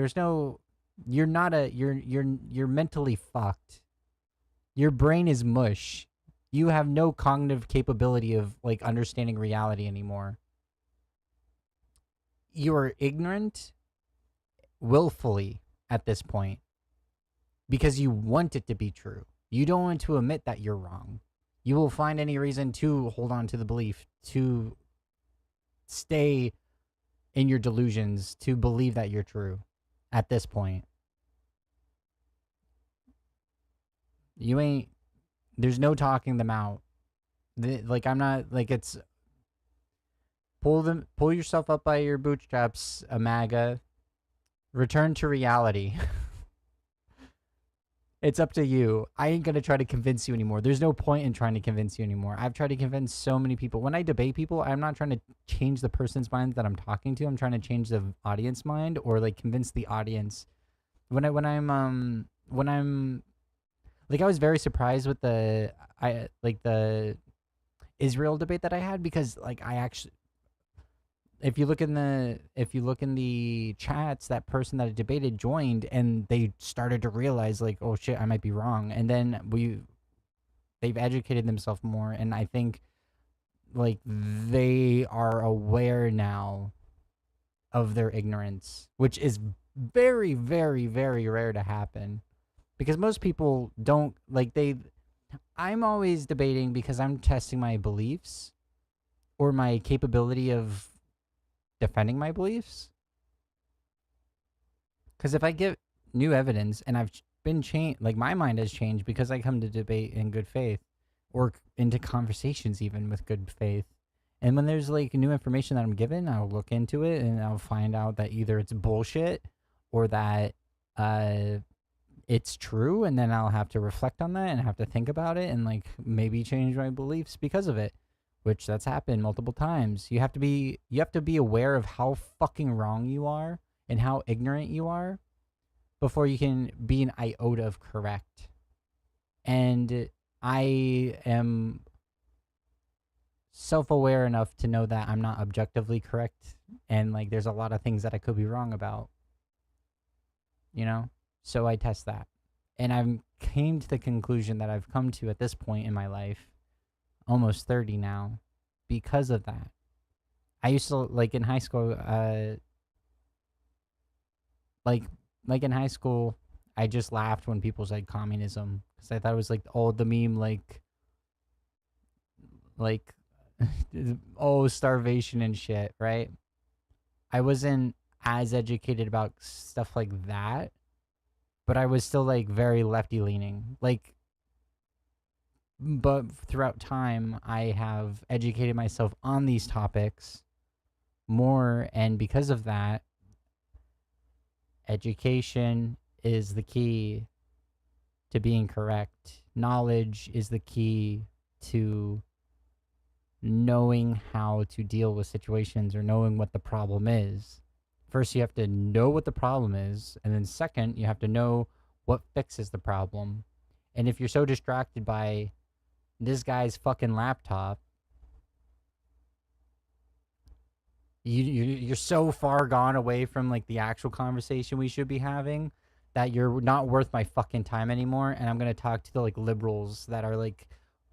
A: you're mentally fucked. Your brain is mush. You have no cognitive capability of like understanding reality anymore. You are ignorant willfully at this point because you want it to be true. You don't want to admit that you're wrong. You will find any reason to hold on to the belief, to stay in your delusions, to believe that you're true at this point. There's no talking them out. I'm not, like, it's, pull yourself up by your bootstraps, MAGA. Return to reality. It's up to you. I ain't gonna try to convince you anymore. There's no point in trying to convince you anymore. I've tried to convince so many people. When I debate people, I'm not trying to change the person's mind that I'm talking to. I'm trying to change the audience mind, or like convince the audience. When I'm like, I was very surprised with the Israel debate that I had, because like I actually, if you look in the chats, that person that I debated joined, and they started to realize like, oh shit, I might be wrong. And then they've educated themselves more, and I think like they are aware now of their ignorance, which is very, very, very rare to happen, because most people don't I'm always debating because I'm testing my beliefs or my capability of defending my beliefs. Because if I give new evidence, and I've been changed, like my mind has changed because I come to debate in good faith, or into conversations even with good faith. And when there's like new information that I'm given, I'll look into it and I'll find out that either it's bullshit or that it's true, and then I'll have to reflect on that and have to think about it and like maybe change my beliefs because of it. Which that's happened multiple times. You have to be aware of how fucking wrong you are and how ignorant you are before you can be an iota of correct. And I am self-aware enough to know that I'm not objectively correct, and like there's a lot of things that I could be wrong about, you know? So I test that. And I've came to the conclusion that I've come to at this point in my life, almost 30 now, because of that. I used to, like in high school, like in high school, I just laughed when people said communism, because I thought it was like, oh, the meme, like oh, starvation and shit, right? I wasn't as educated about stuff like that, but I was still like very lefty leaning. Like, but throughout time, I have educated myself on these topics more, and because of that, education is the key to being correct. Knowledge is the key to knowing how to deal with situations or knowing what the problem is. First, you have to know what the problem is, and then second, you have to know what fixes the problem. And if you're so distracted by this guy's fucking laptop, you're so far gone away from like the actual conversation we should be having that you're not worth my fucking time anymore. And I'm gonna talk to the like liberals that are like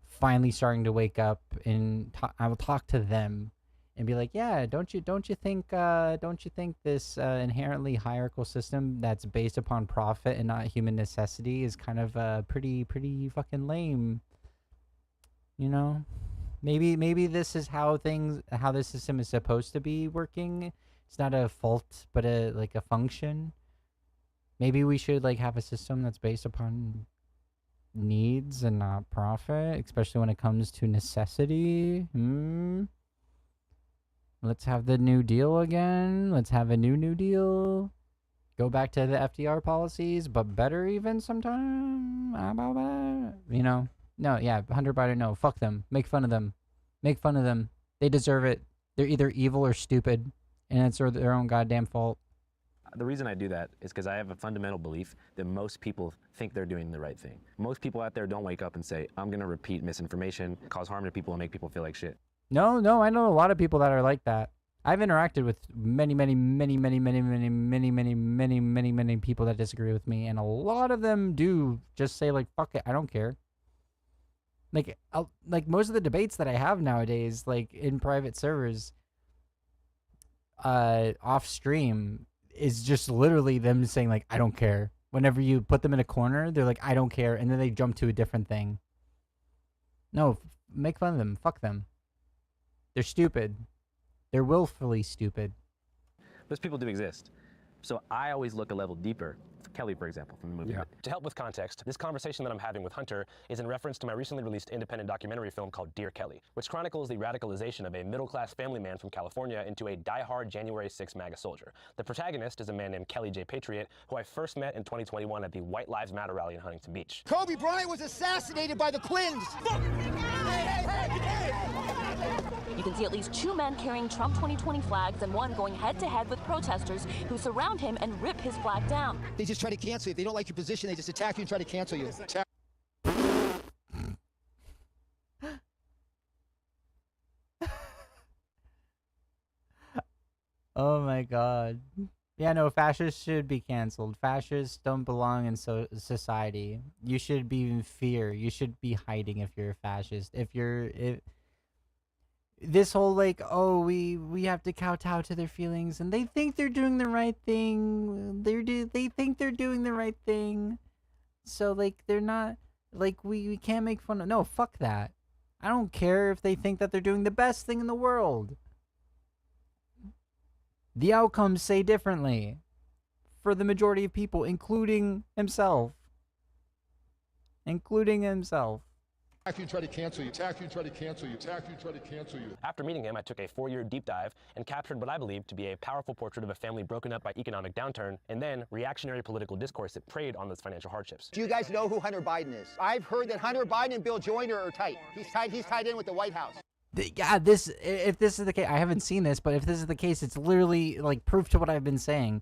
A: finally starting to wake up, and I will talk to them and be like, yeah, don't you think this inherently hierarchical system that's based upon profit and not human necessity is kind of pretty fucking lame, you know? Maybe this is how this system is supposed to be working. It's not a fault, but a function. Maybe we should like have a system that's based upon needs and not profit, especially when it comes to necessity. Let's have the New Deal again. Let's have a New Deal. Go back to the FDR policies, but better even sometime. How about that? You know? No, yeah, Hunter Biden, no. Fuck them. Make fun of them. Make fun of them. They deserve it. They're either evil or stupid, and it's their own goddamn fault.
C: The reason I do that is because I have a fundamental belief that most people think they're doing the right thing. Most people out there don't wake up and say, I'm going to repeat misinformation, cause harm to people, and make people feel like shit.
A: No, I know a lot of people that are like that. I've interacted with many people that disagree with me, and a lot of them do just say like, fuck it, I don't care. Like most of the debates that I have nowadays, like in private servers, off stream, is just literally them saying like, I don't care. Whenever you put them in a corner, they're like, I don't care, and then they jump to a different thing. No, make fun of them. Fuck them. They're stupid. They're willfully stupid.
C: Those people do exist. So I always look a level deeper. Kelly, for example, from the movie.
H: Yeah. To help with context, this conversation that I'm having with Hunter is in reference to my recently released independent documentary film called Dear Kelly, which chronicles the radicalization of a middle-class family man from California into a die-hard January 6 MAGA soldier. The protagonist is a man named Kelly J. Patriot, who I first met in 2021 at the White Lives Matter rally in Huntington Beach.
G: Kobe Bryant was assassinated by the Clintons.
I: You can see at least 2 men carrying Trump 2020 flags and one going head-to-head with protesters who surround him and rip his flag down.
G: They just try to cancel you. If they don't like your position, they just attack you and try to cancel you.
A: Oh my god. Yeah, no, fascists should be canceled. Fascists don't belong in society. You should be in fear. You should be hiding if you're a fascist. This whole like, oh, we have to kowtow to their feelings, and they think they're doing the right thing. They think they're doing the right thing. So like they're not like we can't make fun of. No, fuck that. I don't care if they think that they're doing the best thing in the world. The outcomes say differently for the majority of people, including himself.
G: Attack you and try to cancel you. Attack you and try to cancel you. Attack you and try to cancel you.
H: After meeting him, I took a 4-year deep dive and captured what I believe to be a powerful portrait of a family broken up by economic downturn and then reactionary political discourse that preyed on those financial hardships.
G: Do you guys know who Hunter Biden is? I've heard that Hunter Biden and Bill Joyner are tight. He's tied in with the White House.
A: Yeah, if this is the case, I haven't seen this, but if this is the case, it's literally like proof to what I've been saying.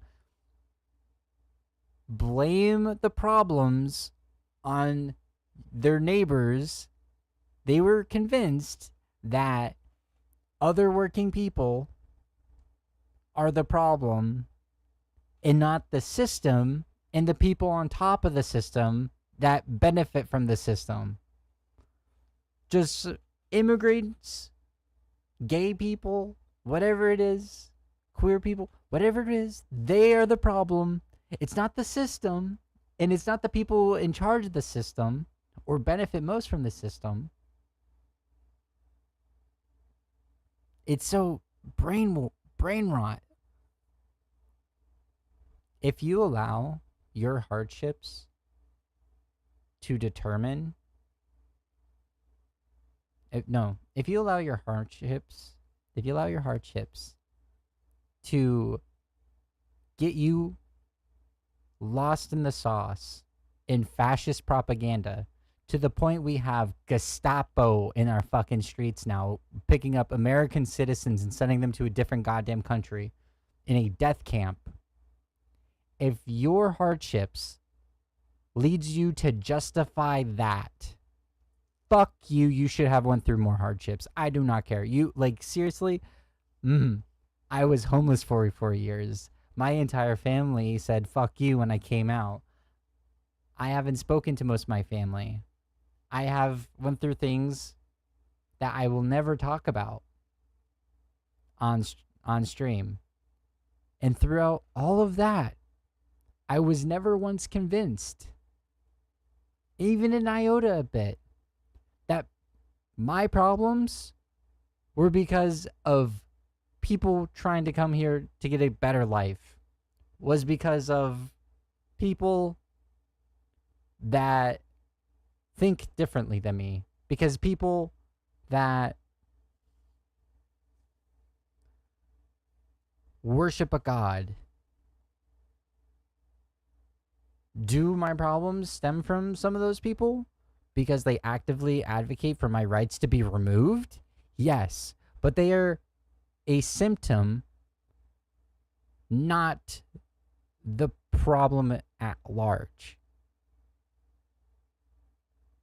A: Blame the problems on their neighbors. They were convinced that other working people are the problem and not the system and the people on top of the system that benefit from the system. Just immigrants, gay people, whatever it is, queer people, whatever it is, they are the problem. It's not the system, and it's not the people in charge of the system or benefit most from the system. It's so brain rot. If you allow your hardships to determine, if you allow your hardships to get you lost in the sauce in fascist propaganda to the point we have Gestapo in our fucking streets now, picking up American citizens and sending them to a different goddamn country in a death camp. If your hardships leads you to justify that, fuck you. You should have went through more hardships. I do not care. You, like, seriously, I was homeless for 4 years. My entire family said fuck you when I came out. I haven't spoken to most of my family. I have went through things that I will never talk about on stream. And throughout all of that, I was never once convinced, even an iota a bit, that my problems were because of people trying to come here to get a better life, was because of people that think differently than me, because people that worship a god. Do my problems stem from some of those people because they actively advocate for my rights to be removed? Yes, but they are a symptom, not the problem at large.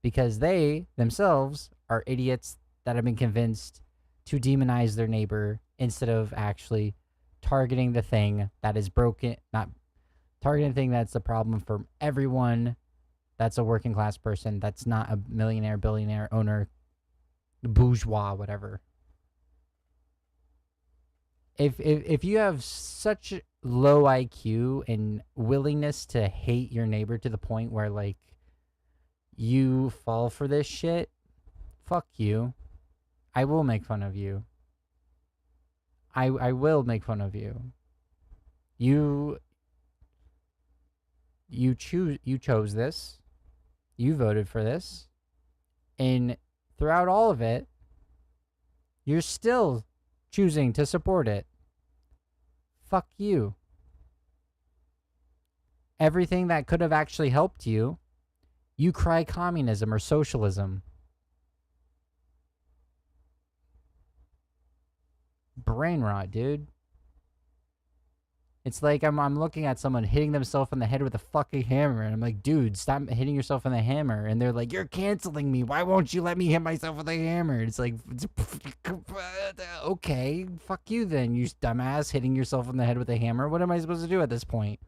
A: Because they themselves are idiots that have been convinced to demonize their neighbor instead of actually targeting the thing that is broken, not targeting the thing that's the problem for everyone that's a working class person, that's not a millionaire, billionaire, owner, bourgeois, whatever. If you have such low IQ and willingness to hate your neighbor to the point where, like, you fall for this shit, fuck you. I will make fun of you. I will make fun of you. You chose this. You voted for this. And throughout all of it, you're still choosing to support it. Fuck you. Everything that could have actually helped you, you cry communism or socialism. Brain rot, dude. It's like I'm looking at someone hitting themselves in the head with a fucking hammer, and I'm like, dude, stop hitting yourself in the hammer. And they're like, you're canceling me. Why won't you let me hit myself with a hammer? It's like, okay, fuck you then, you dumbass, hitting yourself in the head with a hammer. What am I supposed to do at this point?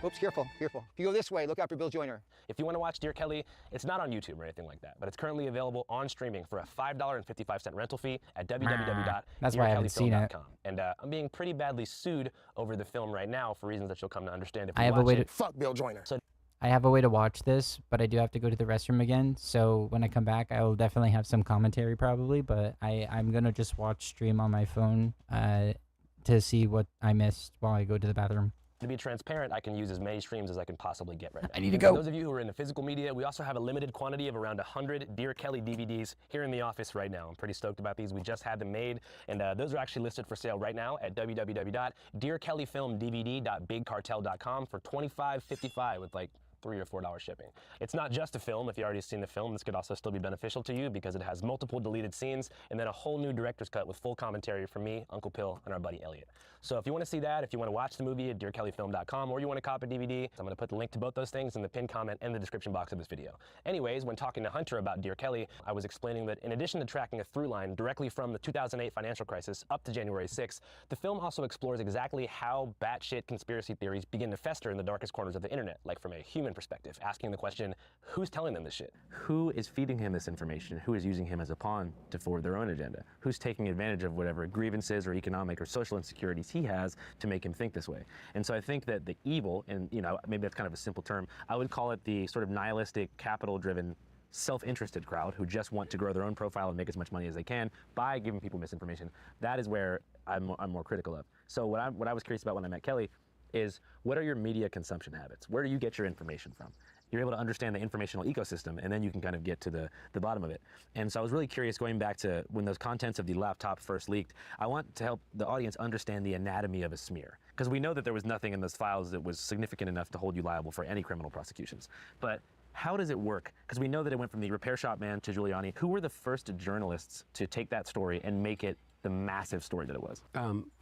G: Oops, careful. If you go this way, look out for Bill Joyner.
H: If you want to watch Dear Kelly, it's not on YouTube or anything like that, but it's currently available on streaming for a $5.55 rental fee at www.dearkellyfilm.com. And I'm being pretty badly sued over the film right now for reasons that you'll come to understand if you watch it.
G: Fuck Bill Joyner.
H: So
A: I have a way to watch this, but I do have to go to the restroom again. So when I come back, I will definitely have some commentary probably, but I'm going to just watch stream on my phone to see what I missed while I go to the bathroom.
H: To be transparent, I can use as many streams as I can possibly get right now.
A: I need to
H: And
A: go.
H: For those of you who are in the physical media, we also have a limited quantity of around 100 Dear Kelly DVDs here in the office right now. I'm pretty stoked about these. We just had them made, and those are actually listed for sale right now at www.dearkellyfilmdvd.bigcartel.com for $25.55 with like $3 or $4 shipping. It's not just a film. If you've already seen the film, this could also still be beneficial to you because it has multiple deleted scenes and then a whole new director's cut with full commentary from me, Uncle Pill, and our buddy Elliot. So if you want to see that, if you want to watch the movie at dearkellyfilm.com, or you want to cop a DVD, I'm going to put the link to both those things in the pinned comment and the description box of this video. Anyways, when talking to Hunter about Dear Kelly, I was explaining that in addition to tracking a through line directly from the 2008 financial crisis up to January 6th, the film also explores exactly how batshit conspiracy theories begin to fester in the darkest corners of the internet, like from a human perspective, asking the question, who's telling them this shit? Who is feeding him this information? Who is using him as a pawn to forward their own agenda? Who's taking advantage of whatever grievances or economic or social insecurities he has to make him think this way? And so I think that the evil, and maybe that's kind of a simple term, I would call it the sort of nihilistic, capital-driven, self-interested crowd who just want to grow their own profile and make as much money as they can by giving people misinformation. That is where I'm more critical of. So what I was curious about when I met Kelly is, what are your media consumption habits? Where do you get your information from? You're able to understand the informational ecosystem, and then you can kind of get to the bottom of it. And so I was really curious, going back to when those contents of the laptop first leaked, I want to help the audience understand the anatomy of a smear. Because we know that there was nothing in those files that was significant enough to hold you liable for any criminal prosecutions. But how does it work? Because we know that it went from the repair shop man to Giuliani. Who were the first journalists to take that story and make it the massive story that it was?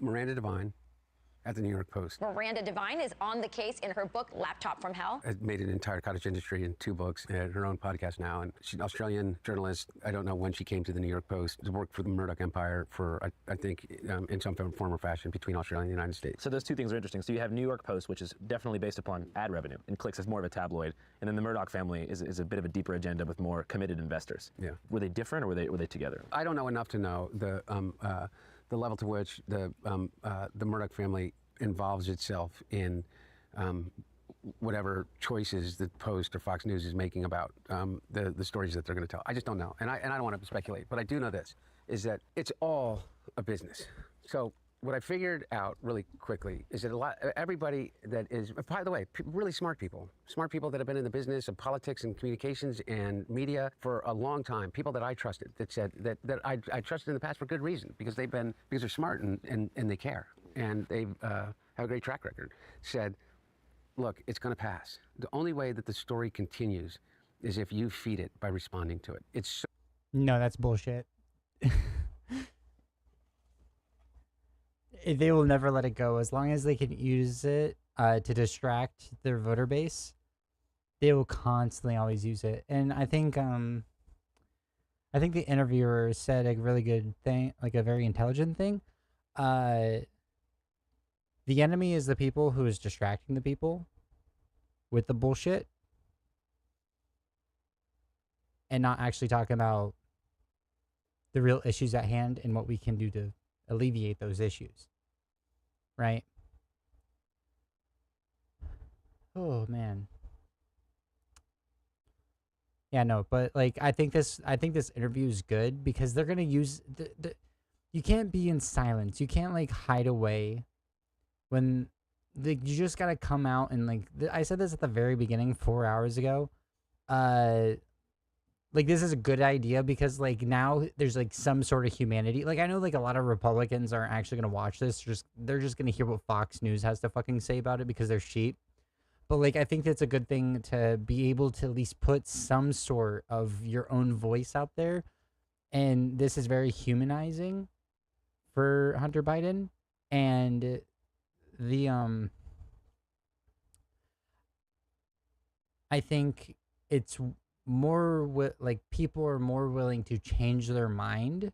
B: Miranda Devine at the New York Post.
F: Miranda Devine is on the case in her book, Laptop from Hell.
B: Has made an entire cottage industry in 2 books, and her own podcast now. And she's an Australian journalist. I don't know when she came to the New York Post to work for the Murdoch Empire for, I think, in some form or fashion between Australia and the United States.
H: So those two things are interesting. So you have New York Post, which is definitely based upon ad revenue and clicks as more of a tabloid. And then the Murdoch family is a bit of a deeper agenda with more committed investors.
B: Yeah.
H: Were they different, or were they together?
B: I don't know enough to know the level to which the Murdoch family involves itself in whatever choices the Post or Fox News is making about the stories that they're going to tell. I just don't know, and I don't want to speculate, but I do know this, is that it's all a business. So what I figured out really quickly is that everybody that is, by the way, really smart people that have been in the business of politics and communications and media for a long time, people that I trusted, that said that I trusted in the past for good reason, because they're smart and they care, and they have a great track record, said, look, it's going to pass. The only way that the story continues is if you feed it by responding to it.
A: No, that's bullshit. They will never let it go. As long as they can use it to distract their voter base, they will constantly always use it. And I think the interviewer said a really good thing, like a very intelligent thing. The enemy is the people who is distracting the people with the bullshit and not actually talking about the real issues at hand and what we can do to alleviate those issues. Right? Oh, man. Yeah, no, but like I think this interview is good because they're going to use you can't be in silence. You can't like hide away when you just got to come out and like I said this at the very beginning 4 hours ago. Like this is a good idea because like now there's like some sort of humanity. Like I know like a lot of Republicans aren't actually going to watch this. They're just going to hear what Fox News has to fucking say about it because they're sheep. But like I think that's a good thing to be able to at least put some sort of your own voice out there. And this is very humanizing for Hunter Biden. And the I think it's more like people are more willing to change their mind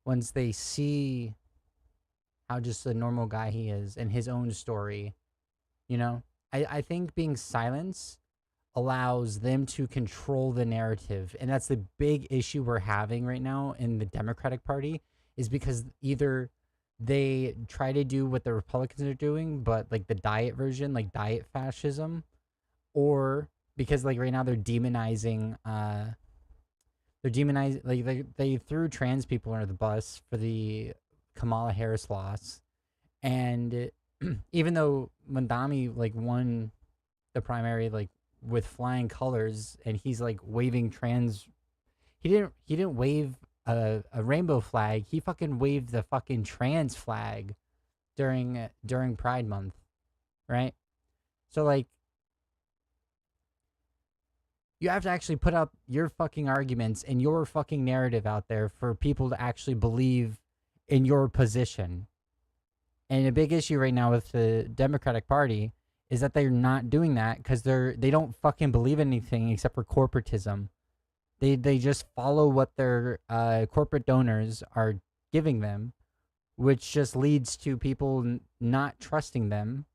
A: once they see how just a normal guy he is and his own story. You know, I think being silenced allows them to control the narrative, and that's the big issue we're having right now in the Democratic Party, is because either they try to do what the Republicans are doing, but like the diet version, like diet fascism, or because like right now they're demonizing like they threw trans people under the bus for the Kamala Harris loss. And even though Mandami like won the primary like with flying colors and he's like waving trans, he didn't wave a rainbow flag. He fucking waved the fucking trans flag during Pride Month, right? So like You have to actually put out your fucking arguments and your fucking narrative out there for people to actually believe in your position. And a big issue right now with the Democratic Party is that they're not doing that because they don't fucking believe in anything except for corporatism. They just follow what their corporate donors are giving them, which just leads to people not trusting them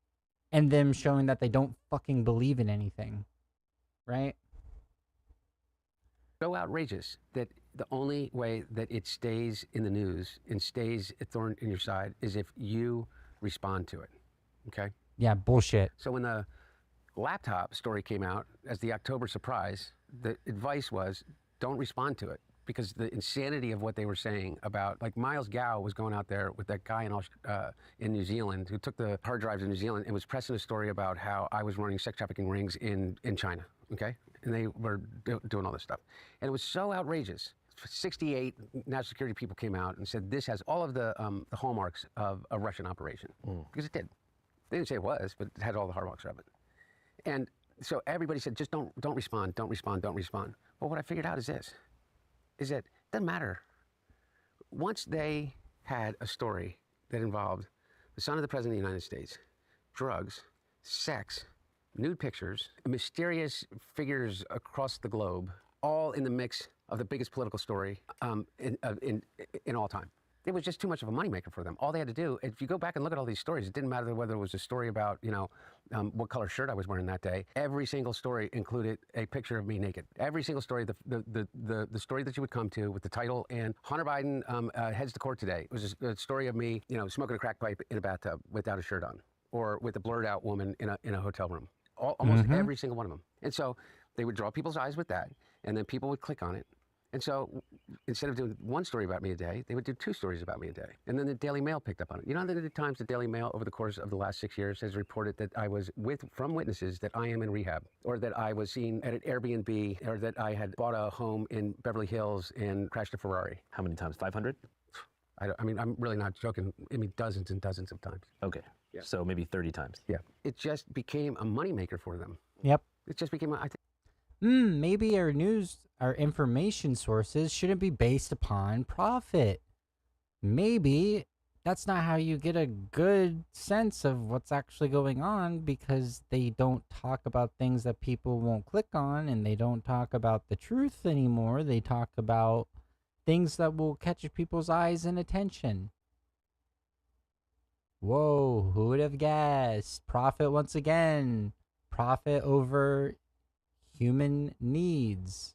A: and them showing that they don't fucking believe in anything. Right?
B: So outrageous that the only way that it stays in the news and stays a thorn in your side is if you respond to it. Okay?
A: Yeah, bullshit.
B: So when the laptop story came out as the October surprise, the advice was don't respond to it because the insanity of what they were saying about, like Miles Gow was going out there with that guy in New Zealand who took the hard drives in New Zealand and was pressing a story about how I was running sex trafficking rings in China, okay? And they were doing all this stuff. And it was so outrageous. 68 national security people came out and said this has all of the hallmarks of a Russian operation, because it did. They didn't say it was, but it had all the hallmarks of it. And so everybody said, just don't respond, don't respond, don't respond. Well, what I figured out is this, is that it doesn't matter. Once they had a story that involved the son of the President of the United States, drugs, sex, nude pictures, mysterious figures across the globe, all in the mix of the biggest political story in all time. It was just too much of a moneymaker for them. All they had to do, if you go back and look at all these stories, it didn't matter whether it was a story about, what color shirt I was wearing that day. Every single story included a picture of me naked. Every single story, the story that you would come to with the title and Hunter Biden heads to court today. It was a story of me, smoking a crack pipe in a bathtub without a shirt on, or with a blurred out woman in a hotel room. Almost every single one of them. And so they would draw people's eyes with that, and then people would click on it. And so instead of doing one story about me a day, they would do 2 stories about me a day. And then the Daily Mail picked up on it. You know how many times the Daily Mail over the course of the last 6 years has reported that I was from witnesses that I am in rehab, or that I was seen at an Airbnb, or that I had bought a home in Beverly Hills and crashed a Ferrari.
C: How many times? 500?
B: I mean, I'm really not joking. I mean, dozens and dozens of times.
C: Okay. Yeah. So maybe 30 times.
B: Yeah. It just became a moneymaker for them.
A: Yep.
B: It just became,
A: Maybe our information sources shouldn't be based upon profit. Maybe that's not how you get a good sense of what's actually going on, because they don't talk about things that people won't click on, and they don't talk about the truth anymore. They talk about things that will catch people's eyes and attention. Whoa, who would have guessed? Profit once again. Profit over human needs.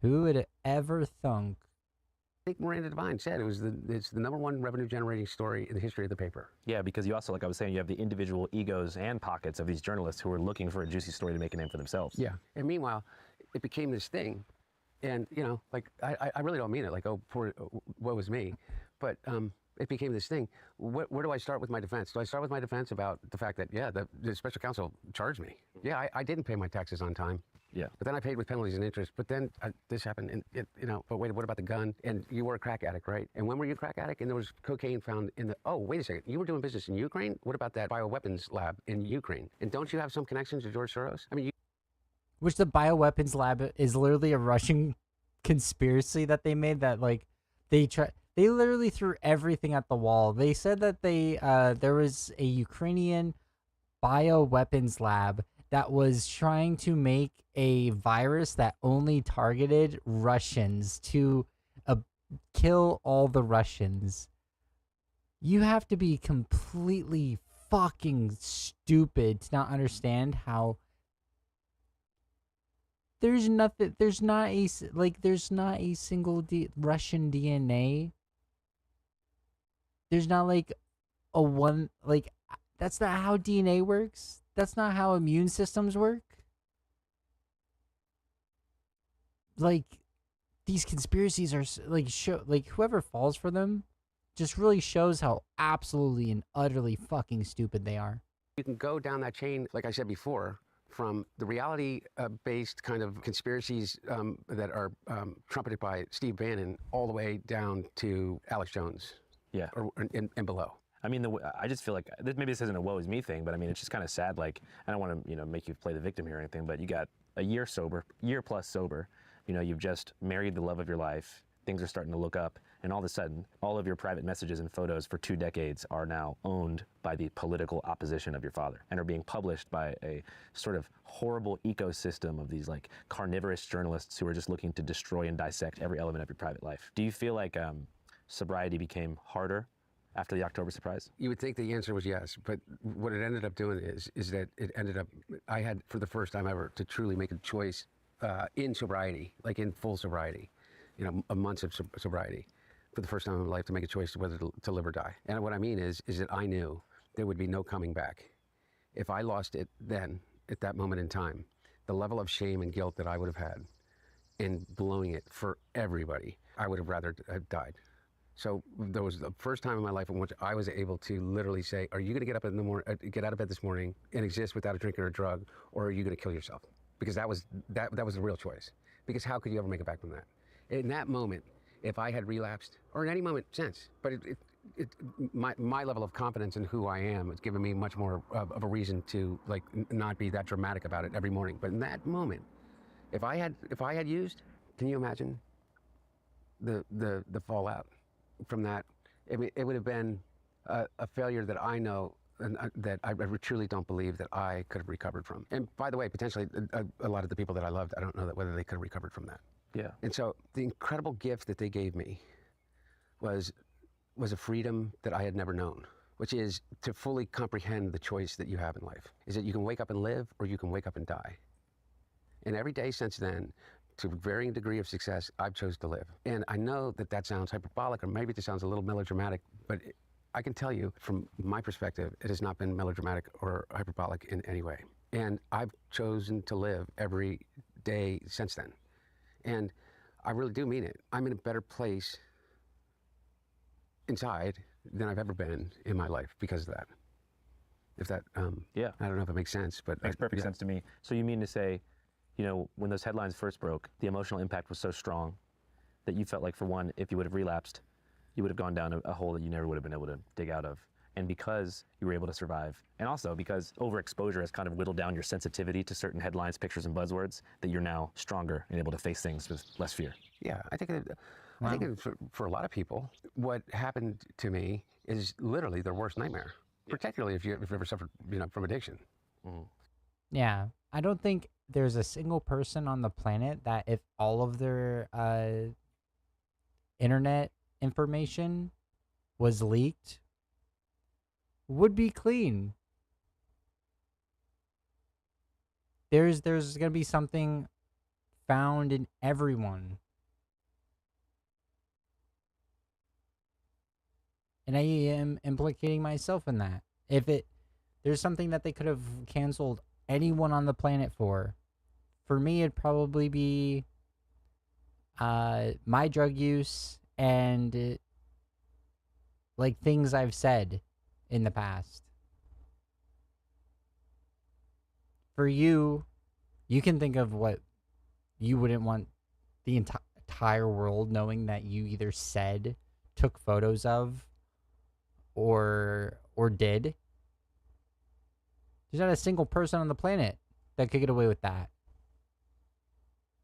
A: Who would have ever thunk?
B: I think Miranda Devine said it's the #1 revenue generating story in the history of the paper.
C: Yeah, because you also, like I was saying, you have the individual egos and pockets of these journalists who are looking for a juicy story to make a name for themselves.
B: Yeah. And meanwhile, it became this thing. And, I really don't mean it like, oh, poor, woe is me. But it became this thing. Where do I start with my defense? Do I start with my defense about the fact that, yeah, the special counsel charged me? Yeah, I didn't pay my taxes on time.
C: Yeah.
B: But then I paid with penalties and interest. But then this happened, and but wait, what about the gun? And you were a crack addict, right? And when were you a crack addict? And there was cocaine found in the, oh, wait a second, you were doing business in Ukraine? What about that bioweapons lab in Ukraine? And don't you have some connections to George Soros? I mean,
A: Which the bioweapons lab is literally a Russian conspiracy that they made, that like they literally threw everything at the wall. They said that there was a Ukrainian bioweapons lab that was trying to make a virus that only targeted Russians to kill all the Russians. You have to be completely fucking stupid to not understand how there's not a single Russian DNA. There's not like a one, like, that's not how DNA works. That's not how immune systems work. Like, these conspiracies are like whoever falls for them just really shows how absolutely and utterly fucking stupid they are.
B: You can go down that chain, like I said before, from the reality-based kind of conspiracies that are trumpeted by Steve Bannon all the way down to Alex Jones,
C: yeah,
B: and below.
H: I mean, I just feel like maybe this isn't a woe is me thing, but I mean, it's just kind of sad. Like, I don't want to, make you play the victim here or anything, but you got a year plus sober. You've just married the love of your life. Things are starting to look up, and all of a sudden, all of your private messages and photos for 2 decades are now owned by the political opposition of your father and are being published by a sort of horrible ecosystem of these like carnivorous journalists who are just looking to destroy and dissect every element of your private life. Do you feel like sobriety became harder after the October surprise?
B: You would think the answer was yes, but what it ended up doing is that it ended up, I had for the first time ever to truly make a choice in sobriety, like in full sobriety, a month of sobriety, for the first time in my life to make a choice whether to live or die. And what I mean is that I knew there would be no coming back. If I lost it then, at that moment in time, the level of shame and guilt that I would have had in blowing it for everybody, I would have rather have died. So there was the first time in my life in which I was able to literally say, are you going to get up in the morning, get out of bed this morning and exist without a drink or a drug, or are you going to kill yourself? Because that was the real choice. Because how could you ever make it back from that? In that moment, if I had relapsed, or in any moment since, but my level of confidence in who I am has given me much more of a reason to like not be that dramatic about it every morning. But in that moment, if I had used, can you imagine the fallout from that? It would have been a failure that I know and that I truly don't believe that I could have recovered from. And by the way, potentially a lot of the people that I loved, I don't know whether they could have recovered from that.
H: Yeah.
B: And so the incredible gift that they gave me was a freedom that I had never known, which is to fully comprehend the choice that you have in life. Is that you can wake up and live, or you can wake up and die. And every day since then, to a varying degree of success, I've chosen to live. And I know that sounds hyperbolic, or maybe it sounds a little melodramatic, but I can tell you from my perspective, it has not been melodramatic or hyperbolic in any way. And I've chosen to live every day since then. And I really do mean it. I'm in a better place inside than I've ever been in my life because of that. If that,
H: yeah,
B: I don't know if it makes sense, but
H: makes perfect sense to me. So you mean to say, when those headlines first broke, the emotional impact was so strong that you felt like, for one, if you would have relapsed, you would have gone down a hole that you never would have been able to dig out of. And because you were able to survive, and also because overexposure has kind of whittled down your sensitivity to certain headlines, pictures, and buzzwords, that you're now stronger and able to face things with less fear.
B: Yeah, I think for a lot of people, what happened to me is literally their worst nightmare, particularly if you've ever suffered, from addiction.
H: Mm-hmm.
A: Yeah, I don't think there's a single person on the planet that if all of their internet information was leaked would be clean. There's gonna be something found in everyone. And I am implicating myself in that. If there's something that they could have canceled anyone on the planet for me it'd probably be my drug use and like things I've said in the past. For you can think of what you wouldn't want the entire world knowing that you either said, took photos of, or did. There's not a single person on the planet that could get away with that.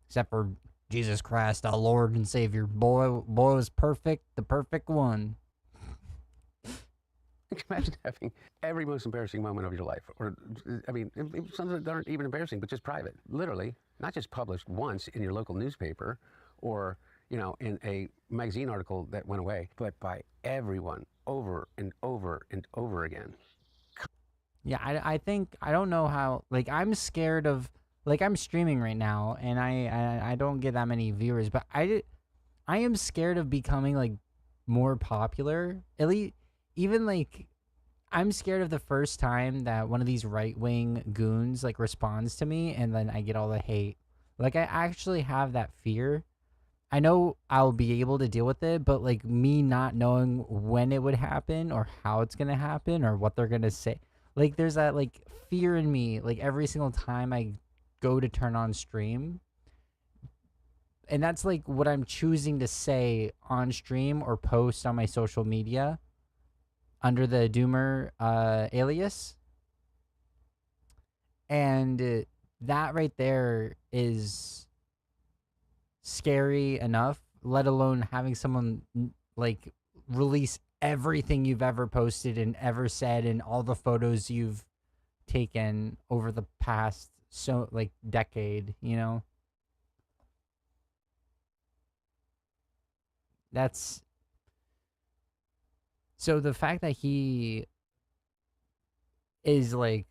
A: Except for Jesus Christ, our Lord and Savior. Boy was perfect, the perfect one.
B: Imagine having every most embarrassing moment of your life, or, I mean, some that aren't even embarrassing, but just private. Literally, not just published once in your local newspaper or, in a magazine article that went away, but by everyone over and over and over again.
A: Yeah, I think, I don't know how, like, I'm scared of, like, I'm streaming right now, and I don't get that many viewers, but I am scared of becoming, like, more popular. At least, even, like, I'm scared of the first time that one of these right-wing goons, like, responds to me, and then I get all the hate. Like, I actually have that fear. I know I'll be able to deal with it, but, like, me not knowing when it would happen, or how it's gonna happen, or what they're gonna say. Like, there's that, like, fear in me, like, every single time I go to turn on stream. And that's, like, what I'm choosing to say on stream or post on my social media. under the Doomer alias. And that right there is scary enough, let alone having someone like release everything you've ever posted and ever said and all the photos you've taken over the past decade, you know? That's so the fact that he is like,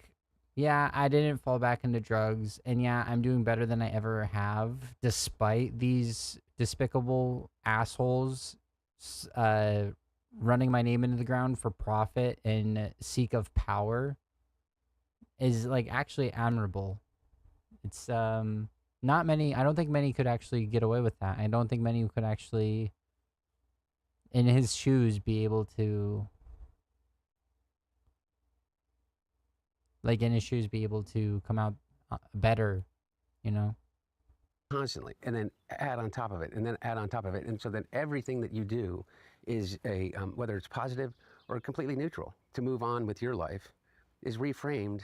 A: yeah, I didn't fall back into drugs, and yeah, I'm doing better than I ever have, despite these despicable assholes running my name into the ground for profit and seek of power, is like actually admirable. It's not many. I don't think many could actually get away with that. I don't think many could actually, in his shoes, be able to. Like in his shoes, be able to come out better, you know?
B: Constantly, and then add on top of it, and then add on top of it. And so then everything that you do is whether it's positive or completely neutral, to move on with your life, is reframed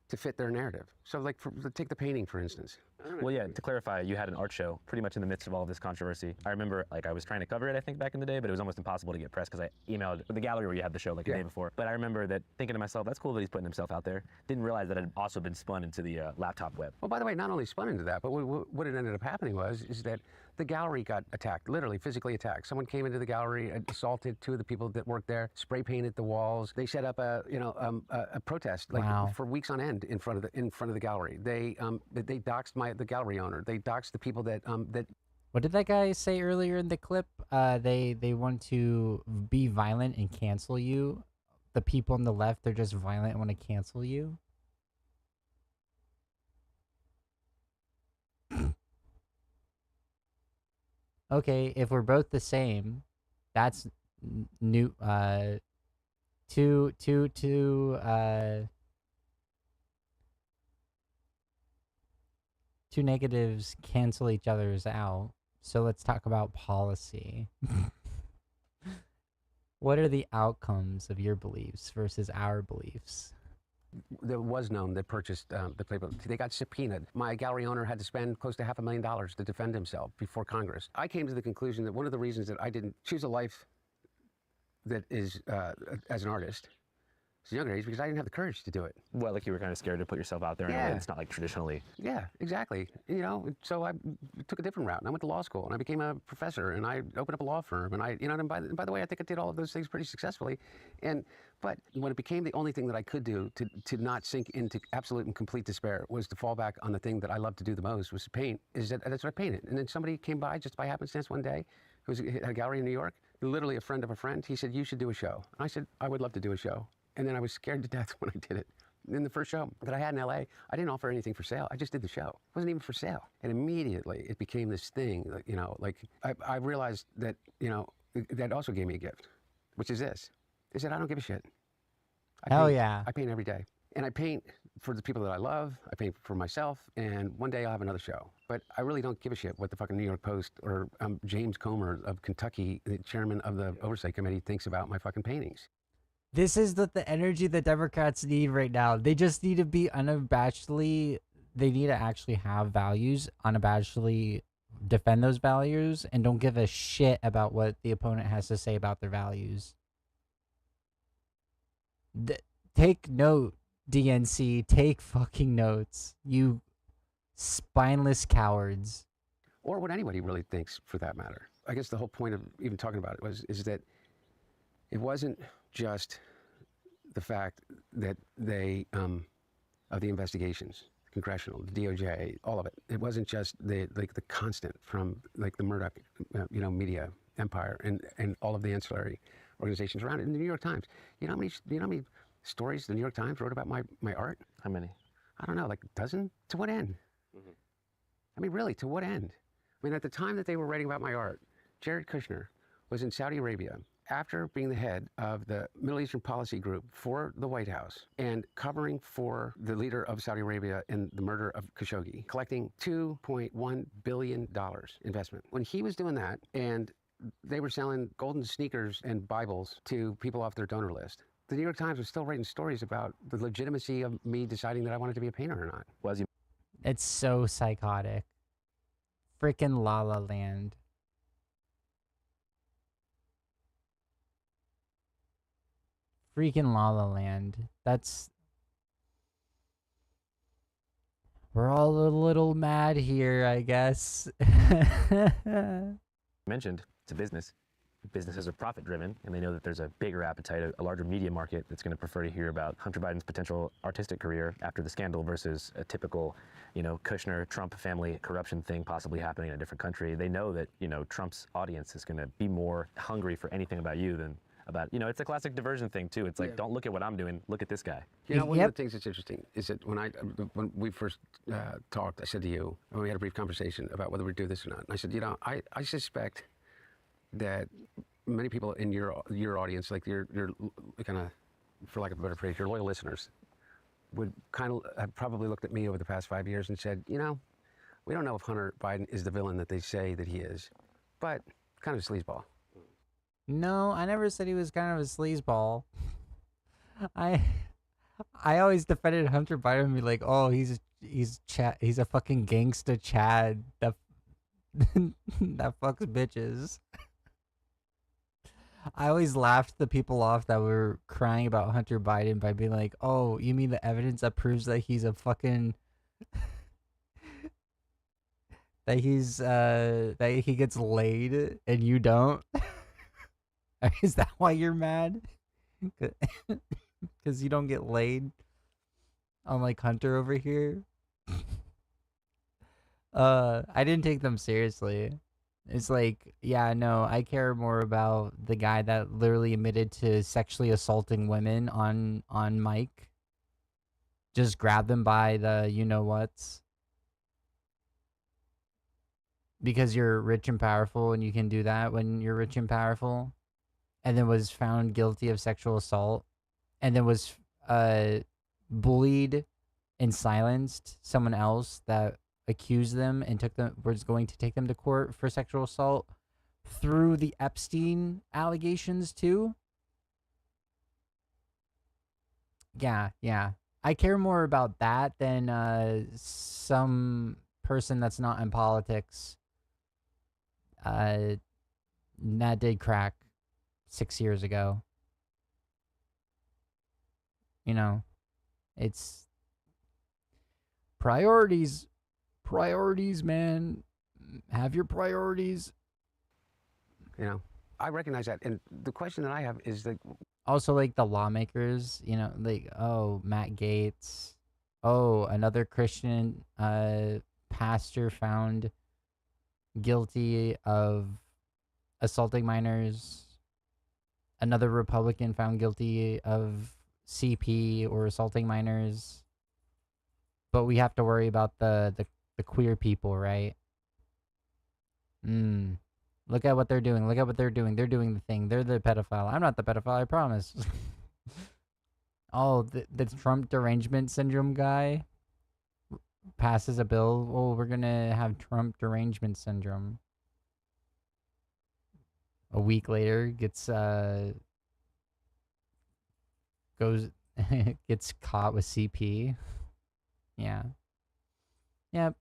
B: to fit their narrative. So like, take the painting, for instance.
H: Well, yeah, to clarify, you had an art show pretty much in the midst of all of this controversy. I remember, like, I was trying to cover it, I think, back in the day, but it was almost impossible to get press because I emailed the gallery where you had the show, like, the day before. But I remember that thinking to myself, that's cool that he's putting himself out there. Didn't realize that it had also been spun into the laptop web.
B: Well, by the way, not only spun into that, but what it ended up happening is that the gallery got attacked, literally physically attacked. Someone came into the gallery, assaulted two of the people that worked there, spray painted the walls. They set up a protest for weeks on end in front of the gallery. They doxed the gallery owner. They doxed the people that.
A: What did that guy say earlier in the clip? They want to be violent and cancel you. The people on the left, they're just violent and want to cancel you. Okay, if we're both the same, that's two negatives cancel each other's out. So let's talk about policy. What are the outcomes of your beliefs versus our beliefs?
B: There was known that purchased the playbook. They got subpoenaed. My gallery owner had to spend close to $500,000 to defend himself before Congress. I came to the conclusion that one of the reasons that I didn't choose a life that is as an artist at a younger age, because I didn't have the courage to do it.
H: Well, like you were kind of scared to put yourself out there in a way that's not like traditionally.
B: Yeah, exactly. You know, so I took a different route, and I went to law school, and I became a professor, and I opened up a law firm, and and by the way, I think I did all of those things pretty successfully. But when it became the only thing that I could do to not sink into absolute and complete despair was to fall back on the thing that I loved to do the most, was to paint. That's what I painted. And then somebody came by just by happenstance one day, who had a gallery in New York, literally a friend of a friend. He said, "You should do a show." And I said, "I would love to do a show." And then I was scared to death when I did it. In the first show that I had in LA, I didn't offer anything for sale. I just did the show. It wasn't even for sale. And immediately it became this thing, you know, like I realized that, you know, that also gave me a gift, which is this. Is that I don't give a shit.
A: Hell yeah.
B: I paint every day. And I paint for the people that I love. I paint for myself. And one day I'll have another show. But I really don't give a shit what the fucking New York Post or James Comer of Kentucky, the chairman of the Oversight Committee, thinks about my fucking paintings.
A: This is the energy the Democrats need right now. They just need to be unabashedly, they need to actually have values, unabashedly defend those values, and don't give a shit about what the opponent has to say about their values. Take note, DNC. Take fucking notes. You spineless cowards.
B: Or what anybody really thinks, for that matter. I guess the whole point of even talking about it is that it wasn't just the fact that they, of the investigations, congressional, the DOJ, all of it. It wasn't just the constant from like the Murdoch, media empire and all of the ancillary organizations around it. In the New York Times, you know how many stories the New York Times wrote about my art?
H: How many?
B: I don't know, like a dozen? To what end? Mm-hmm. I mean, really, to what end? I mean, at the time that they were writing about my art, Jared Kushner was in Saudi Arabia after being the head of the Middle Eastern Policy Group for the White House and covering for the leader of Saudi Arabia in the murder of Khashoggi, collecting $2.1 billion investment. When he was doing that, and they were selling golden sneakers and Bibles to people off their donor list, the New York Times was still writing stories about the legitimacy of me deciding that I wanted to be a painter or not.
C: Well, as you
A: It's so psychotic. Freaking La La Land. Freaking La La Land. We're all a little mad here, I guess.
H: mentioned, it's a business. Businesses are profit-driven, and they know that there's a bigger appetite, a larger media market that's going to prefer to hear about Hunter Biden's potential artistic career after the scandal versus a typical, Kushner, Trump family corruption thing possibly happening in a different country. They know that, Trump's audience is going to be more hungry for anything about you than about, it's a classic diversion thing, too. It's like, don't look at what I'm doing, look at this guy.
B: One of the things that's interesting is that when we first talked, I said to you, and we had a brief conversation about whether we'd do this or not. And I said, I suspect that many people in your audience, like your kind of, for lack of a better phrase, your loyal listeners, would kind of have probably looked at me over the past 5 years and said, we don't know if Hunter Biden is the villain that they say that he is, but kind of a sleazeball.
A: No, I never said he was kind of a sleazeball. I always defended Hunter Biden and be like, oh, he's a fucking gangsta Chad that that fucks bitches. I always laughed the people off that were crying about Hunter Biden by being like, oh, you mean the evidence that proves that he's a fucking that he gets laid and you don't? Is that why you're mad? Because you don't get laid? Unlike Hunter over here. I didn't take them seriously. It's like, yeah, no, I care more about the guy that literally admitted to sexually assaulting women on mic. Just grab them by the you-know-whats. Because you're rich and powerful and you can do that when you're rich and powerful. And then was found guilty of sexual assault. And then was bullied and silenced someone else that accused them and was going to take them to court for sexual assault through the Epstein allegations too. Yeah. I care more about that than some person that's not in politics that did crack 6 years ago. It's priorities. Priorities, man. Have your priorities.
B: I recognize that. And the question that I have is like,
A: also like the lawmakers, like, oh, Matt Gaetz. Oh, another Christian pastor found guilty of assaulting minors. Another Republican found guilty of CP or assaulting minors. But we have to worry about the queer people, right? Look at what they're doing. Look at what they're doing. They're doing the thing. They're the pedophile. I'm not the pedophile, I promise. Oh, the Trump derangement syndrome guy passes a bill. Oh, we're gonna have Trump derangement syndrome. A week later, gets caught with CP. Yeah. Yep.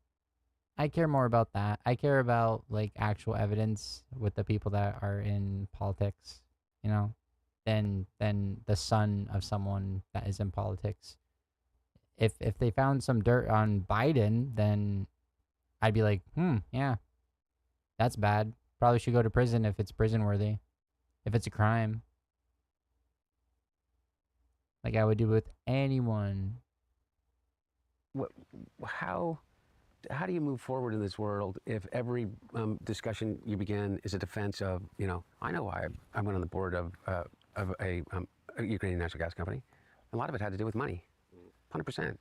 A: I care more about that. I care about like actual evidence with the people that are in politics, than the son of someone that is in politics. If they found some dirt on Biden, then I'd be like, yeah, that's bad. Probably should go to prison if it's prison worthy. If it's a crime. Like I would do with anyone.
B: How do you move forward in this world if every discussion you begin is a defense of, I know why I went on the board of a Ukrainian natural gas company. A lot of it had to do with money, 100%.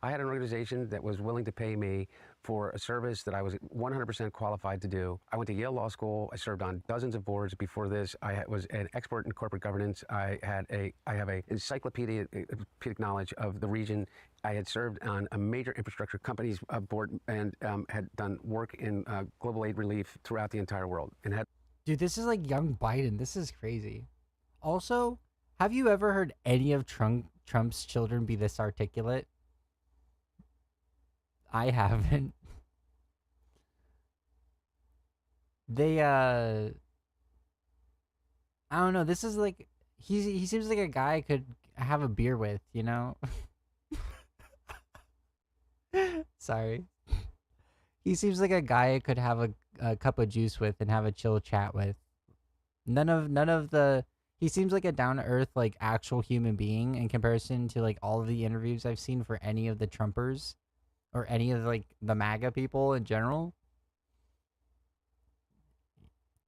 B: I had an organization that was willing to pay me for a service that I was 100% qualified to do. I went to Yale Law School. I served on dozens of boards before this. I was an expert in corporate governance. I have a encyclopedic knowledge of the region. I had served on a major infrastructure company's board and had done work in global aid relief throughout the entire world.
A: Dude, this is like young Biden. This is crazy. Also, Have you ever heard any of Trump's children be this articulate? I haven't. They I don't know. This is like he seems like a guy I could have a beer with, you know? Sorry. He seems like a guy I could have a cup of juice with and have a chill chat with. None of the he seems like a down to earth, like actual human being in comparison to like all of the interviews I've seen for any of the Trumpers or any of like the MAGA people in general.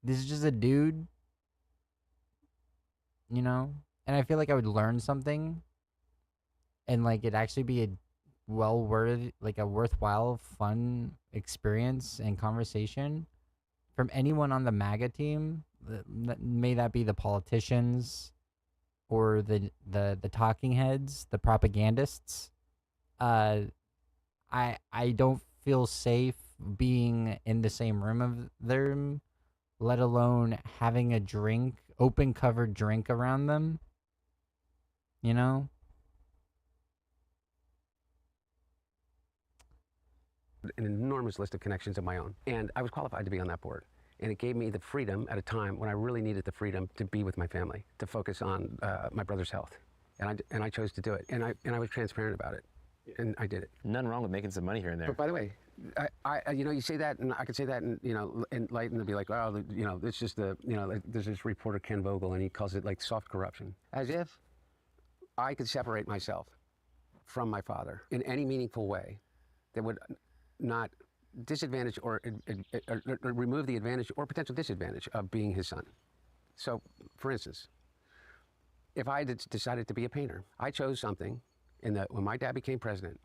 A: This is just a dude, you know? And I feel like I would learn something and like it'd actually be a worthwhile, fun experience and conversation from anyone on the MAGA team. May that be the politicians or the talking heads, the propagandists. I don't feel safe being in the same room of them, let alone having a drink, open covered drink around them. You know?
B: An enormous list of connections of my own, and I was qualified to be on that board. And it gave me the freedom at a time when I really needed the freedom to be with my family, to focus on my brother's health, and I chose to do it, and I was transparent about it, and I did it.
C: Nothing wrong with making some money here and there.
B: But by the way, I you know, you say that, and I could say that, and you know, in light, and they'll be like, oh, you know, it's just the, you know, like, there's this reporter Ken Vogel, and he calls it like soft corruption, as if I could separate myself from my father in any meaningful way that would not disadvantage or remove the advantage or potential disadvantage of being his son. So, for instance, if I had decided to be a painter, I chose something when my dad became president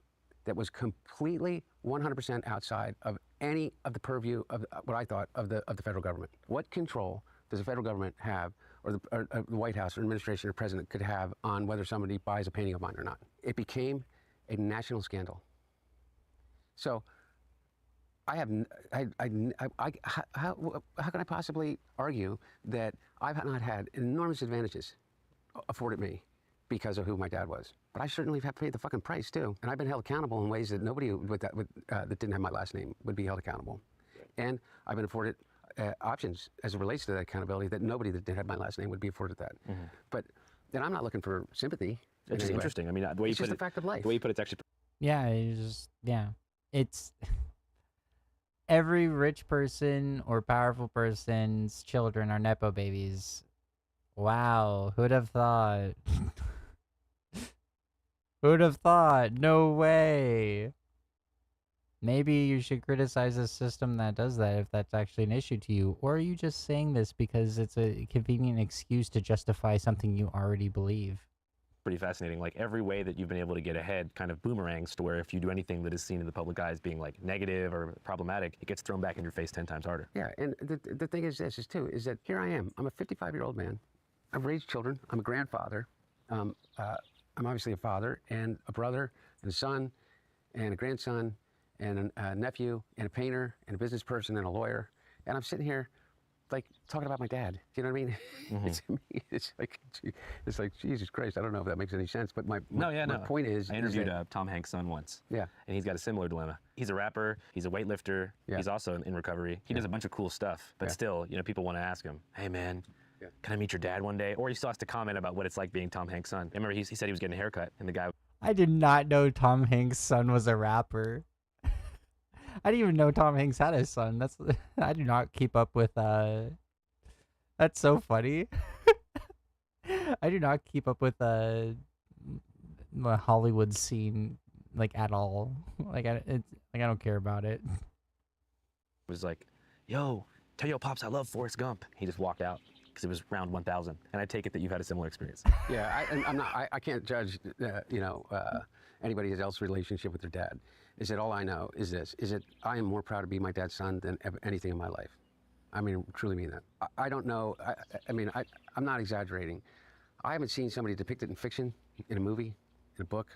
B: that was completely 100% outside of any of the purview of what I thought of the federal government. What control does the federal government have, or the White House or administration or president could have on whether somebody buys a painting of mine or not? It became a national scandal. So I have, how can I possibly argue that I've not had enormous advantages afforded me because of who my dad was? But I certainly have paid the fucking price too. And I've been held accountable in ways that nobody that didn't have my last name would be held accountable. And I've been afforded options as it relates to that accountability that nobody that didn't have my last name would be afforded that.
C: Mm-hmm.
B: But then I'm not looking for sympathy.
C: It's just interesting. I mean, the way you put it,
B: just a fact of life.
C: The way you put it's actually.
A: Yeah, it's every rich person or powerful person's children are Nepo babies. Wow, who'd have thought? Who'd have thought? No way. Maybe you should criticize a system that does that if that's actually an issue to you. Or are you just saying this because it's a convenient excuse to justify something you already believe?
C: Pretty fascinating. Like every way that you've been able to get ahead kind of boomerangs to where if you do anything that is seen in the public eye as being like negative or problematic, it gets thrown back in your face 10 times harder.
B: Yeah, and the thing is this, is that here I am. I'm a 55-year-old man. I've raised children. I'm a grandfather. I'm obviously a father and a brother and a son and a grandson and a nephew and a painter and a business person and a lawyer. And I'm sitting here like talking about my dad. Do you know what I mean?
C: Mm-hmm.
B: It's like Jesus Christ. I don't know if that makes any sense, but my point is,
C: I interviewed Tom Hanks' son once.
B: Yeah.
C: And he's got a similar dilemma. He's a rapper. He's a weightlifter. Yeah. He's also in recovery. He does a bunch of cool stuff, but still, you know, people want to ask him, "Hey, man, can I meet your dad one day?" Or he still has to comment about what it's like being Tom Hanks' son. I remember he said he was getting a haircut, and the guy.
A: I did not know Tom Hanks' son was a rapper. I didn't even know Tom Hanks had a son. I do not keep up with that's so funny. I do not keep up with the Hollywood scene like at all. Like I don't care about it.
C: It was like, "Yo, tell your pops I love Forrest Gump." He just walked out because it was round 1,000, and I take it that you've had a similar experience.
B: Yeah, I can't judge anybody else's relationship with their dad. Is that all I know is this, is that I am more proud to be my dad's son than anything in my life. I mean, truly mean that. I don't know, I'm not exaggerating. I haven't seen somebody depicted in fiction, in a movie, in a book,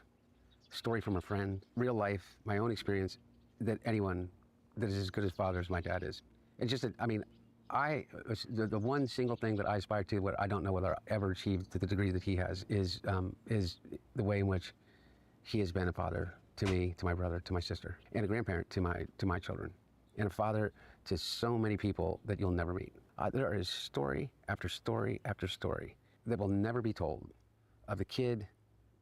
B: story from a friend, real life, my own experience, that anyone that is as good as father as my dad is. It's just that, the one single thing that I aspire to, what I don't know whether I'll ever achieve to the degree that he has, is the way in which he has been a father to me, to my brother, to my sister, and a grandparent to my children, and a father to so many people that you'll never meet. There is story after story after story that will never be told of the kid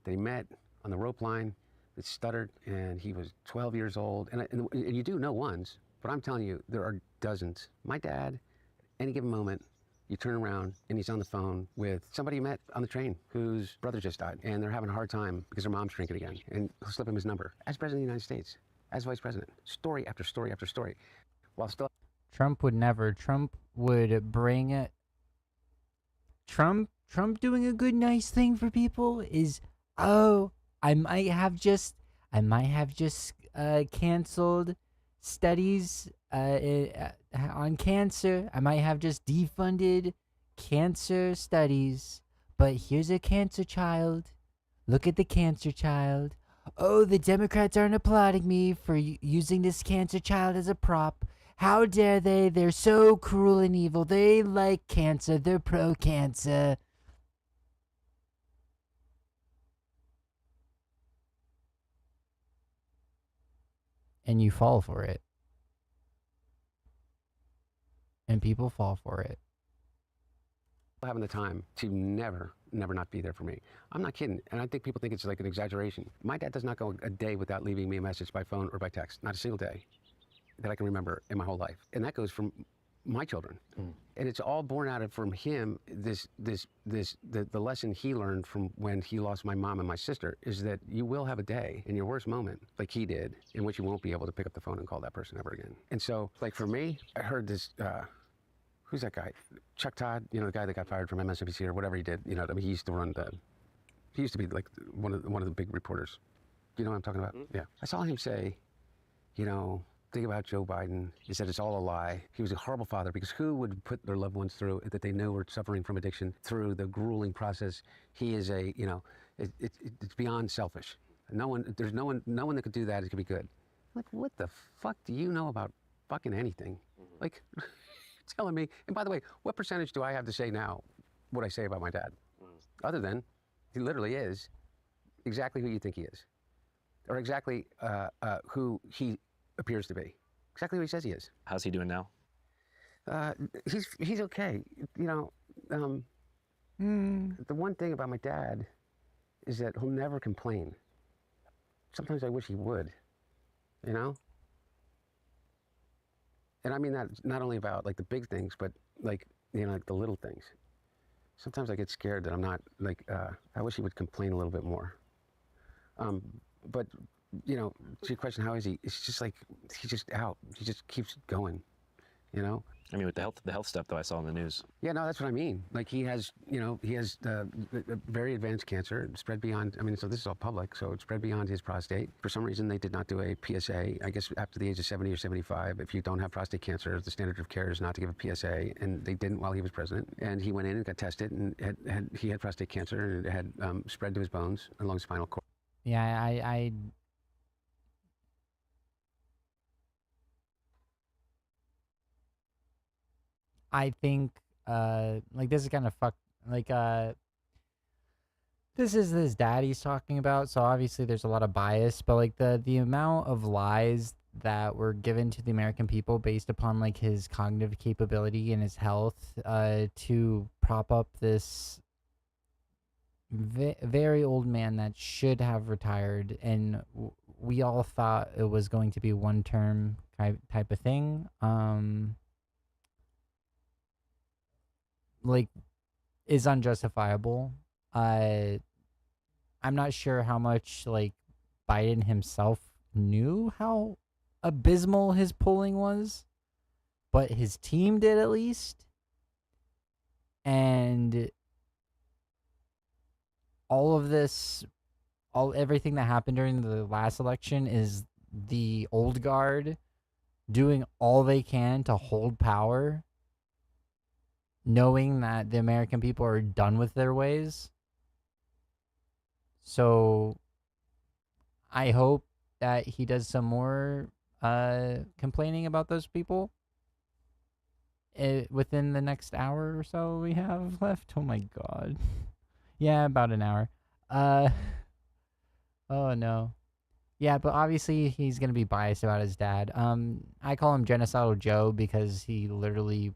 B: that he met on the rope line that stuttered, and he was 12 years old. And you do know ones, but I'm telling you, there are dozens. My dad, any given moment, you turn around and he's on the phone with somebody you met on the train whose brother just died, and they're having a hard time because their mom's drinking again, and he'll slip him his number. As President of the United States, as Vice President, story after story after story, while still...
A: Trump would never. Trump would bring it. Trump doing a good, nice thing for people is, oh, I might have just canceled studies on cancer. I might have just defunded cancer studies. But here's a cancer child. Look at the cancer child. Oh, the Democrats aren't applauding me for using this cancer child as a prop. How dare they? They're so cruel and evil. They like cancer. They're pro-cancer. And you fall for it. And people fall for it.
B: Having the time to never not be there for me. I'm not kidding. And I think people think it's like an exaggeration. My dad does not go a day without leaving me a message by phone or by text. Not a single day that I can remember in my whole life. And that goes from my children. And it's all born out of from him, the lesson he learned from when he lost my mom and my sister is that you will have a day in your worst moment, like he did, in which you won't be able to pick up the phone and call that person ever again. And so, like for me, I heard this, who's that guy? Chuck Todd, you know, the guy that got fired from MSNBC or whatever he did. You know, I mean, he used to be like one of the big reporters. You know what I'm talking about? Yeah. I saw him say, you know, thing about Joe Biden is that it's all a lie. He was a horrible father because who would put their loved ones through that they know were suffering from addiction through the grueling process? He is a, you know, it's beyond selfish. There's no one that could do that. It could be good. Like, what the fuck do you know about fucking anything? Like, telling me. And by the way, what percentage do I have to say now what I say about my dad? Other than he literally is exactly who you think he is, or exactly who he appears to be. Exactly what he says he is.
C: How's he doing now?
B: He's okay. You know, the one thing about my dad is that he'll never complain. Sometimes I wish he would, you know? And I mean that not only about like the big things, but like, you know, like the little things. Sometimes I get scared that I'm not like, I wish he would complain a little bit more. But, you know, to your question, how is he? It's just like, he's just out. He just keeps going, you know?
C: I mean, with the health stuff, though, I saw in the news.
B: Yeah, no, that's what I mean. Like, he has, you know, he has very advanced cancer, spread beyond, I mean, so this is all public, so it spread beyond his prostate. For some reason, they did not do a PSA. I guess after the age of 70 or 75, if you don't have prostate cancer, the standard of care is not to give a PSA, and they didn't while he was president. And he went in and got tested, and he had prostate cancer, and it had spread to his bones along his spinal cord.
A: Yeah, I think, like, this is kind of this is his dad he's talking about, so obviously there's a lot of bias, but, like, the amount of lies that were given to the American people based upon, like, his cognitive capability and his health, to prop up this very old man that should have retired, and we all thought it was going to be one-term type of thing, like, is unjustifiable. I'm not sure how much, like, Biden himself knew how abysmal his polling was, but his team did at least. And all of this, everything that happened during the last election is the old guard doing all they can to hold power, knowing that the American people are done with their ways. So I hope that he does some more complaining about those people. within the next hour or so we have left. Oh my god. Yeah, about an hour. Oh no. Yeah, but obviously he's gonna be biased about his dad. I call him Genocidal Joe because he literally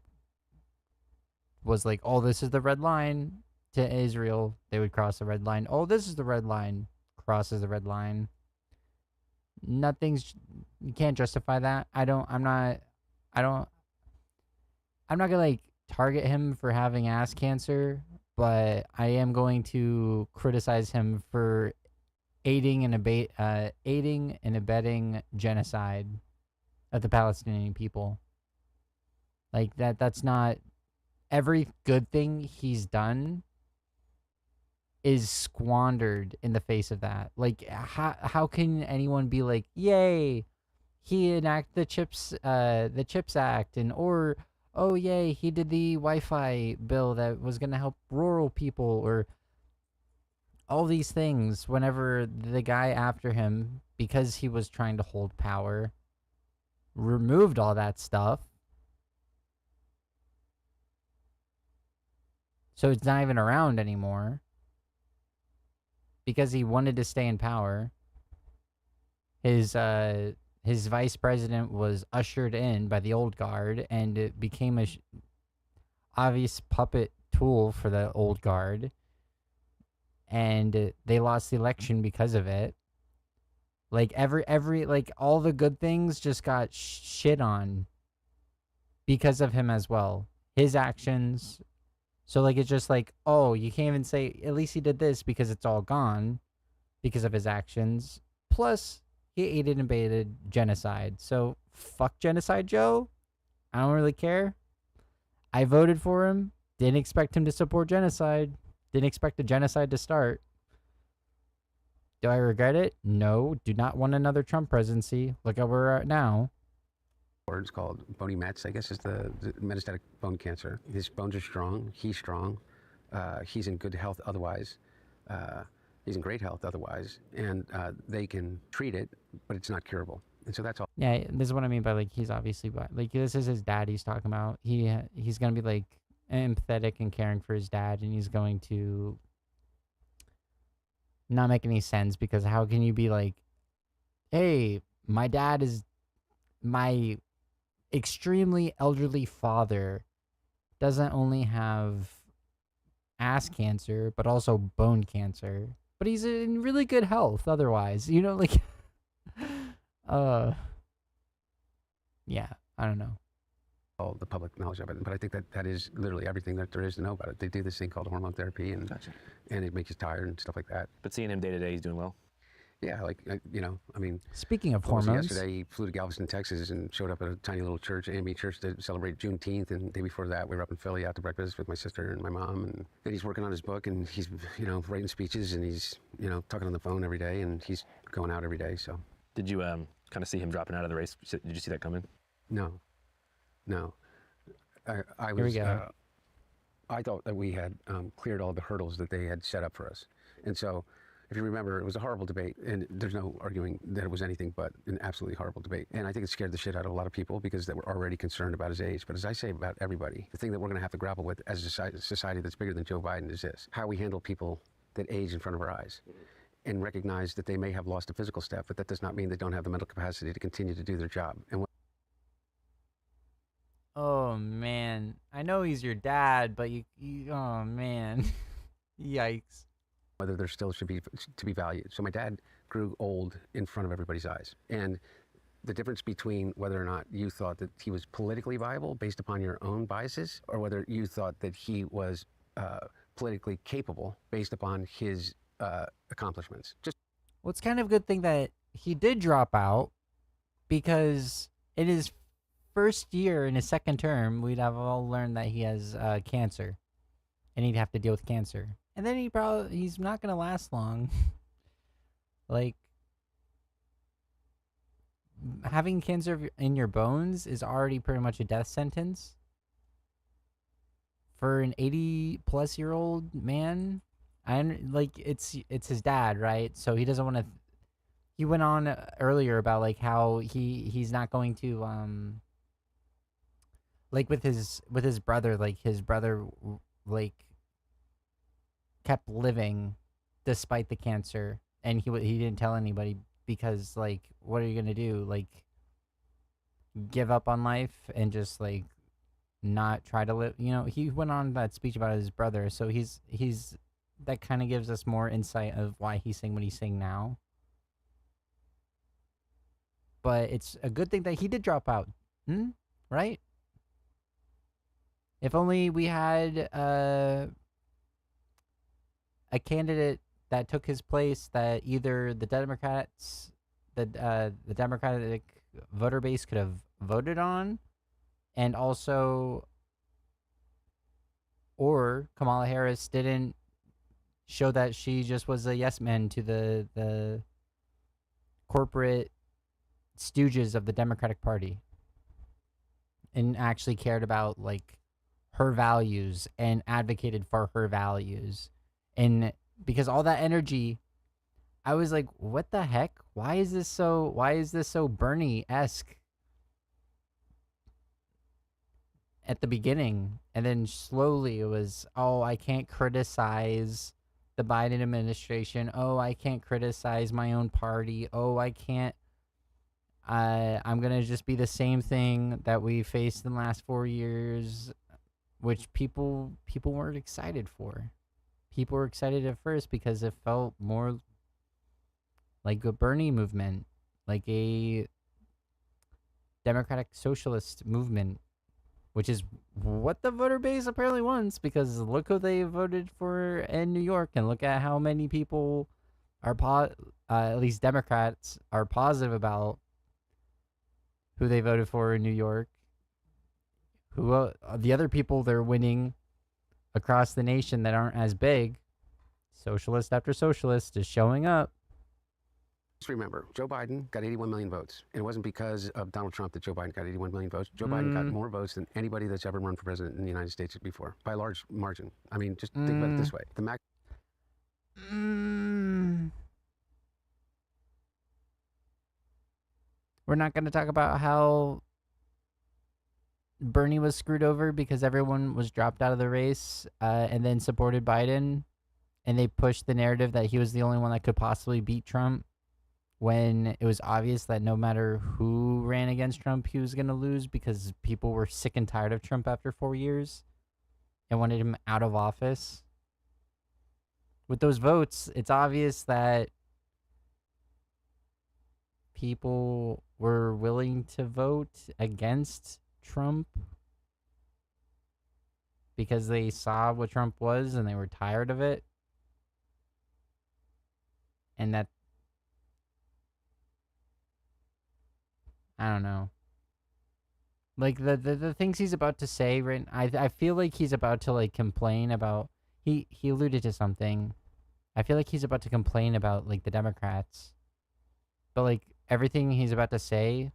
A: was like, "Oh, this is the red line." To Israel, they would cross the red line. "Oh, this is the red line." Crosses the red line. You can't justify that. I'm not gonna like target him for having ass cancer, but I am going to criticize him for aiding and abetting genocide of the Palestinian people. Like that's not every good thing he's done is squandered in the face of that. Like how can anyone be like, "Yay, he enacted the Chips Act," and or "Oh yay, he did the Wi-Fi bill that was going to help rural people," or all these things, whenever the guy after him, because he was trying to hold power, removed all that stuff. So it's not even around anymore. Because he wanted to stay in power. His vice president was ushered in by the old guard, and it became a obvious puppet tool for the old guard. And they lost the election because of it. Like every like all the good things just got shit on because of him as well. His actions. So like it's just like, oh, you can't even say at least he did this because it's all gone because of his actions. Plus, he aided and abetted genocide. So fuck Genocide Joe. I don't really care. I voted for him. Didn't expect him to support genocide. Didn't expect the genocide to start. Do I regret it? No. Do not want another Trump presidency. Look at where we're at now.
B: It's called bony mets, I guess, is the metastatic bone cancer. His bones are strong. He's strong. He's in good health otherwise. He's in great health otherwise. And they can treat it, but it's not curable. And so that's all.
A: Yeah, this is what I mean by, like, he's obviously, like, this is his dad he's talking about. He's going to be, like, empathetic and caring for his dad, and he's going to not make any sense, because how can you be like, hey, my dad is my extremely elderly father, doesn't only have ass cancer, but also bone cancer, but he's in really good health otherwise, you know, like, yeah, I don't know.
B: All the public knowledge of it, but I think that is literally everything that there is to know about it. They do this thing called hormone therapy, and and it makes you tired and stuff like that.
H: But seeing him day to day, he's doing well.
B: Yeah, like, you know, I mean.
A: Speaking of
B: what was it,
A: hormones.
B: yesterday he flew to Galveston, Texas, and showed up at a tiny little church, AME church, to celebrate Juneteenth. And the day before that, we were up in Philly out to breakfast with my sister and my mom. And he's working on his book, and he's, you know, writing speeches, and he's, you know, talking on the phone every day, and he's going out every day. So.
H: Did you kind of see him dropping out of the race? Did you see that coming?
B: No. I was.
A: Here we go.
B: I thought that we had cleared all the hurdles that they had set up for us, and so. If you remember, it was a horrible debate, and there's no arguing that it was anything but an absolutely horrible debate. And I think it scared the shit out of a lot of people because they were already concerned about his age. But as I say about everybody, the thing that we're going to have to grapple with as a society that's bigger than Joe Biden is this: how we handle people that age in front of our eyes, and recognize that they may have lost a physical step, but that does not mean they don't have the mental capacity to continue to do their job. And
A: Oh man, I know he's your dad, but you oh man, yikes.
B: Whether there still should be to be valued. So my dad grew old in front of everybody's eyes, and the difference between whether or not you thought that he was politically viable based upon your own biases, or whether you thought that he was politically capable based upon his accomplishments.
A: Well, it's kind of a good thing that he did drop out, because in his first year, in his second term, we'd have all learned that he has cancer, and he'd have to deal with cancer. And then he's not going to last long. Like, having cancer in your bones is already pretty much a death sentence for an 80-plus-year-old man. Like, it's his dad, right? So he doesn't want to. He went on earlier about like how he's not going to like with his brother, like his brother like kept living despite the cancer, and he didn't tell anybody because like what are you gonna do, like give up on life and just like not try to live? You know, he went on that speech about his brother, so he's that kind of gives us more insight of why he's saying what he's saying now. But it's a good thing that he did drop out, right? If only we had a candidate that took his place that either the Democrats, the Democratic voter base could have voted on, and also, or Kamala Harris didn't show that she just was a yes man to the corporate stooges of the Democratic Party and actually cared about like her values and advocated for her values. And because all that energy, I was like, what the heck? Why is this so Bernie-esque at the beginning? And then slowly it was, oh, I can't criticize the Biden administration. Oh, I can't criticize my own party. Oh, I can't. I'm going to just be the same thing that we faced in the last 4 years, which people weren't excited for. People were excited at first because it felt more like a Bernie movement, like a democratic socialist movement, which is what the voter base apparently wants, because look who they voted for in New York, and look at how many people are, at least Democrats, are positive about who they voted for in New York. Who the other people they're winning across the nation that aren't as big, socialist after socialist is showing up.
B: Just remember, Joe Biden got 81 million votes. And it wasn't because of Donald Trump that Joe Biden got 81 million votes. Joe Biden got more votes than anybody that's ever run for president in the United States before, by a large margin. I mean, just think about it this way. The
A: We're not going to talk about how Bernie was screwed over because everyone was dropped out of the race and then supported Biden, and they pushed the narrative that he was the only one that could possibly beat Trump, when it was obvious that no matter who ran against Trump, he was going to lose because people were sick and tired of Trump after 4 years and wanted him out of office. With those votes, it's obvious that people were willing to vote against Trump because they saw what Trump was and they were tired of it. And that, I don't know. Like the things he's about to say, right? I feel like he's about to like complain about, he alluded to something. I feel like he's about to complain about like the Democrats. But like everything he's about to say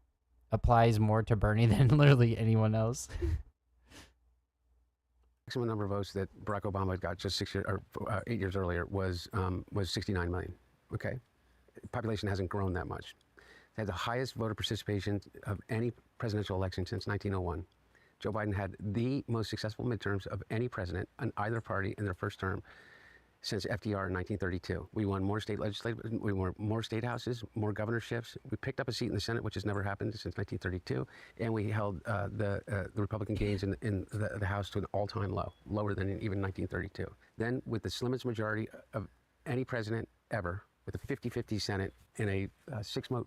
A: applies more to Bernie than literally anyone else.
B: maximum number of votes that Barack Obama got just 8 years earlier was 69 million. Okay, population hasn't grown that much. They had the highest voter participation of any presidential election since 1901. Joe Biden had the most successful midterms of any president on either party in their first term since FDR in 1932. We won more state legislatures, we won more state houses, more governorships. We picked up a seat in the Senate, which has never happened since 1932, and we held the Republican gains in the House to an all-time low, lower than in even 1932. Then, with the slimmest majority of any president ever, with a 50-50 Senate and a 4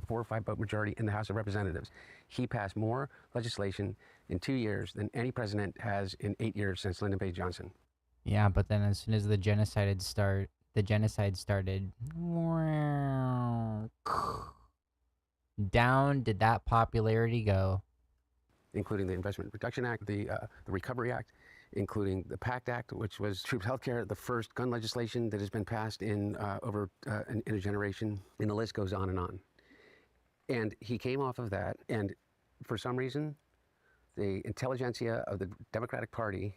B: or 5 vote majority in the House of Representatives, he passed more legislation in 2 years than any president has in 8 years since Lyndon B. Johnson.
A: Yeah, but then as soon as the genocide started, down did that popularity go.
B: Including the Investment Reduction Act, the Recovery Act, including the PACT Act, which was troops health care, the first gun legislation that has been passed in a generation, and the list goes on and on. And he came off of that, and for some reason, the intelligentsia of the Democratic Party,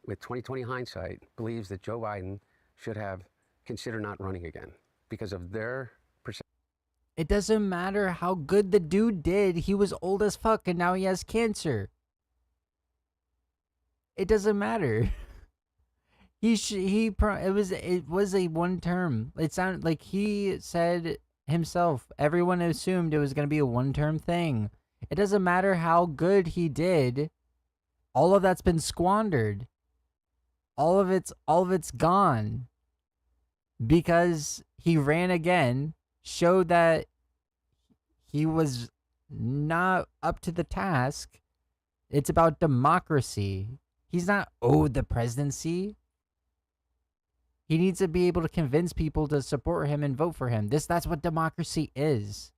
B: with 2020 hindsight, believes that Joe Biden should have considered not running again because of their perception.
A: It doesn't matter how good the dude did. He was old as fuck and now he has cancer. It doesn't matter. It was a one term. It sounded like he said himself. Everyone assumed it was going to be a one term thing. It doesn't matter how good he did. All of that's been squandered. All of it's gone. Because he ran again, showed that he was not up to the task. It's about democracy. He's not owed the presidency. He needs to be able to convince people to support him and vote for him. That's what democracy is.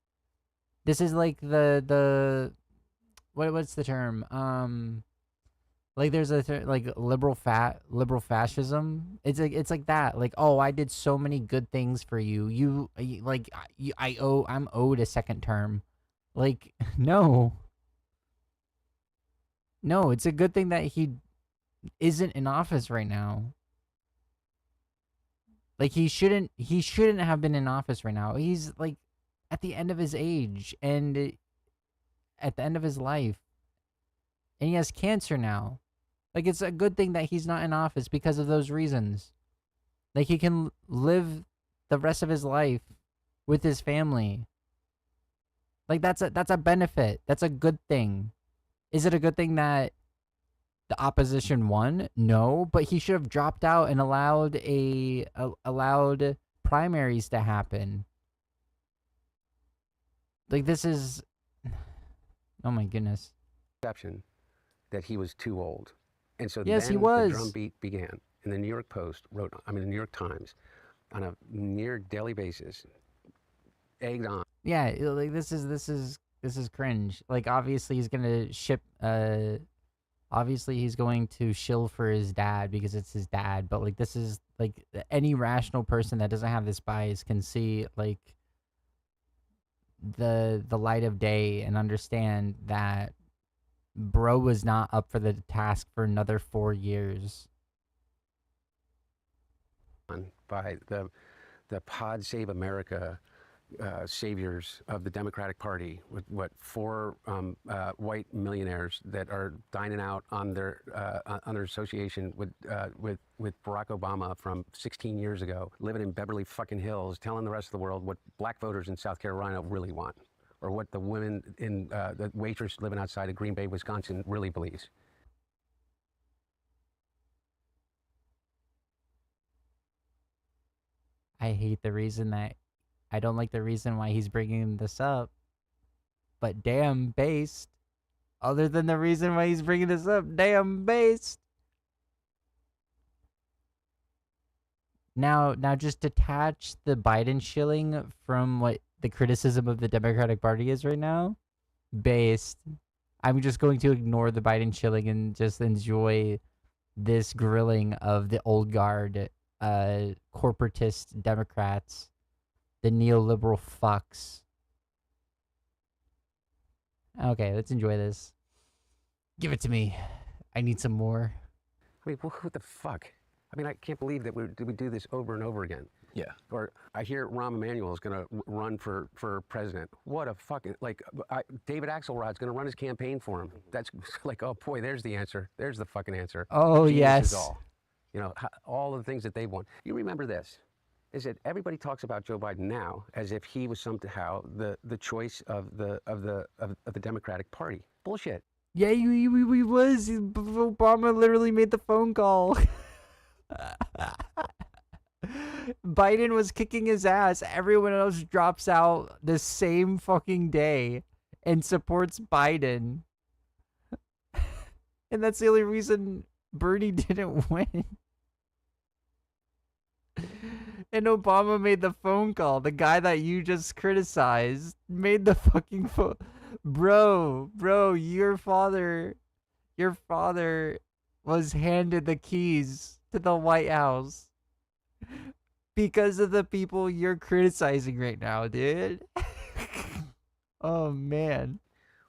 A: This is like what's the term? Like there's like liberal fascism. It's like that. Like, oh, I did so many good things for you. I'm owed a second term. Like, no. No, it's a good thing that he isn't in office right now. Like he shouldn't have been in office right now. He's like at the end of his age and at the end of his life. And he has cancer now. Like it's a good thing that he's not in office because of those reasons. Like he can live the rest of his life with his family. Like that's a benefit. That's a good thing. Is it a good thing that the opposition won? No, but he should have dropped out and allowed primaries to happen. Like this is, oh my goodness.
B: Perception that he was too old, and so
A: yes,
B: then
A: he was.
B: The drumbeat began, and the New York the New York Times, on a near daily basis, egged on.
A: Yeah, like this is cringe. Like obviously he's gonna obviously he's going to shill for his dad because it's his dad, but like this is like any rational person that doesn't have this bias can see like the light of day and understand that bro was not up for the task for another 4 years.
B: By the Pod Save America saviors of the Democratic Party, with 4 white millionaires that are dining out on their association with Barack Obama from 16 years ago, living in Beverly fucking Hills, telling the rest of the world what black voters in South Carolina really want, or what the women in the waitress living outside of Green Bay, Wisconsin really believes.
A: I hate the reason that I don't like the reason why he's bringing this up, but damn based. Other than the reason why he's bringing this up, damn based. Now just detach the Biden shilling from what the criticism of the Democratic Party is right now. Based. I'm just going to ignore the Biden shilling and just enjoy this grilling of the old guard, corporatist Democrats. The neoliberal fucks. Okay, let's enjoy this. Give it to me. I need some more.
B: I mean, what the fuck? I mean, I can't believe that we do this over and over again.
C: Yeah.
B: Or I hear Rahm Emanuel is going to run for president. What a fucking, like, David Axelrod's going to run his campaign for him. That's like, oh boy, there's the answer. There's the fucking answer.
A: Oh,
B: Genius
A: yes.
B: Is all. You know, all of the things that they want. You remember this, is that everybody talks about Joe Biden now as if he was somehow the choice of the Democratic Party. Bullshit.
A: Yeah, he was. Obama literally made the phone call. Biden was kicking his ass. Everyone else drops out the same fucking day and supports Biden. And that's the only reason Bernie didn't win. And Obama made the phone call. The guy that you just criticized made the fucking phone. Bro, your father was handed the keys to the White House because of the people you're criticizing right now, dude. Oh, man.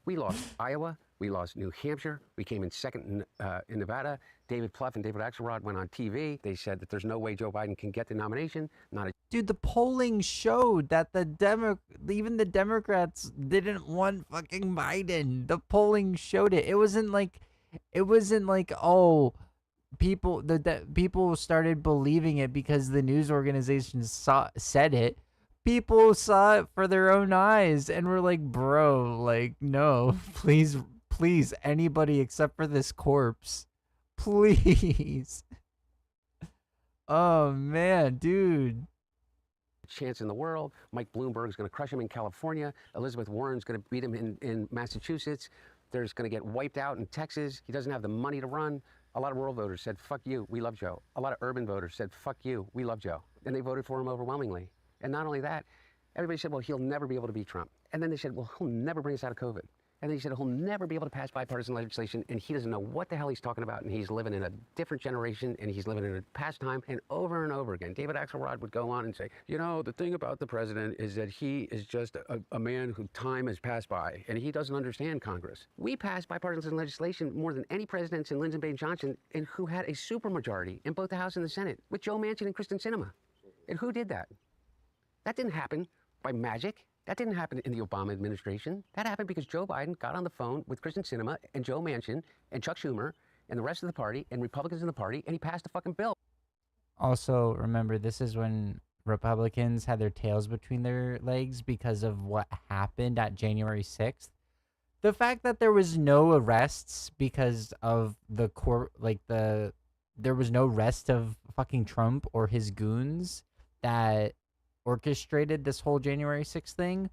B: We lost Iowa. We lost New Hampshire. We came in second in Nevada. David Plouffe and David Axelrod went on TV. They said that there's no way Joe Biden can get the nomination.
A: Dude, the polling showed that even the Democrats didn't want fucking Biden. The polling showed it. It wasn't like It wasn't like, oh, people that people started believing it because the news organizations said it. People saw it for their own eyes and were like, bro, like, no, please, anybody except for this corpse, please. Oh man, dude.
B: Chance in the world. Mike Bloomberg's going to crush him in California. Elizabeth Warren's going to beat him in Massachusetts. There's going to get wiped out in Texas. He doesn't have the money to run. A lot of rural voters said, fuck you, we love Joe. A lot of urban voters said, fuck you, we love Joe. And they voted for him overwhelmingly. And not only that, everybody said, well, he'll never be able to beat Trump. And then they said, well, he'll never bring us out of COVID. And then he said he'll never be able to pass bipartisan legislation, and he doesn't know what the hell he's talking about, and he's living in a different generation, and he's living in a past time, and over again. David Axelrod would go on and say, you know, the thing about the president is that he is just a man who time has passed by, and he doesn't understand Congress. We passed bipartisan legislation more than any presidents in Lyndon B. Johnson, and who had a supermajority in both the House and the Senate, with Joe Manchin and Kristen Sinema. And who did that? That didn't happen by magic. That didn't happen in the Obama administration. That happened because Joe Biden got on the phone with Kristen Sinema and Joe Manchin and Chuck Schumer and the rest of the party and Republicans in the party, and he passed the fucking bill.
A: Also, remember, this is when Republicans had their tails between their legs because of what happened at January 6th. The fact that there was no arrests because of the court, like there was no arrest of fucking Trump or his goons that orchestrated this whole January 6th thing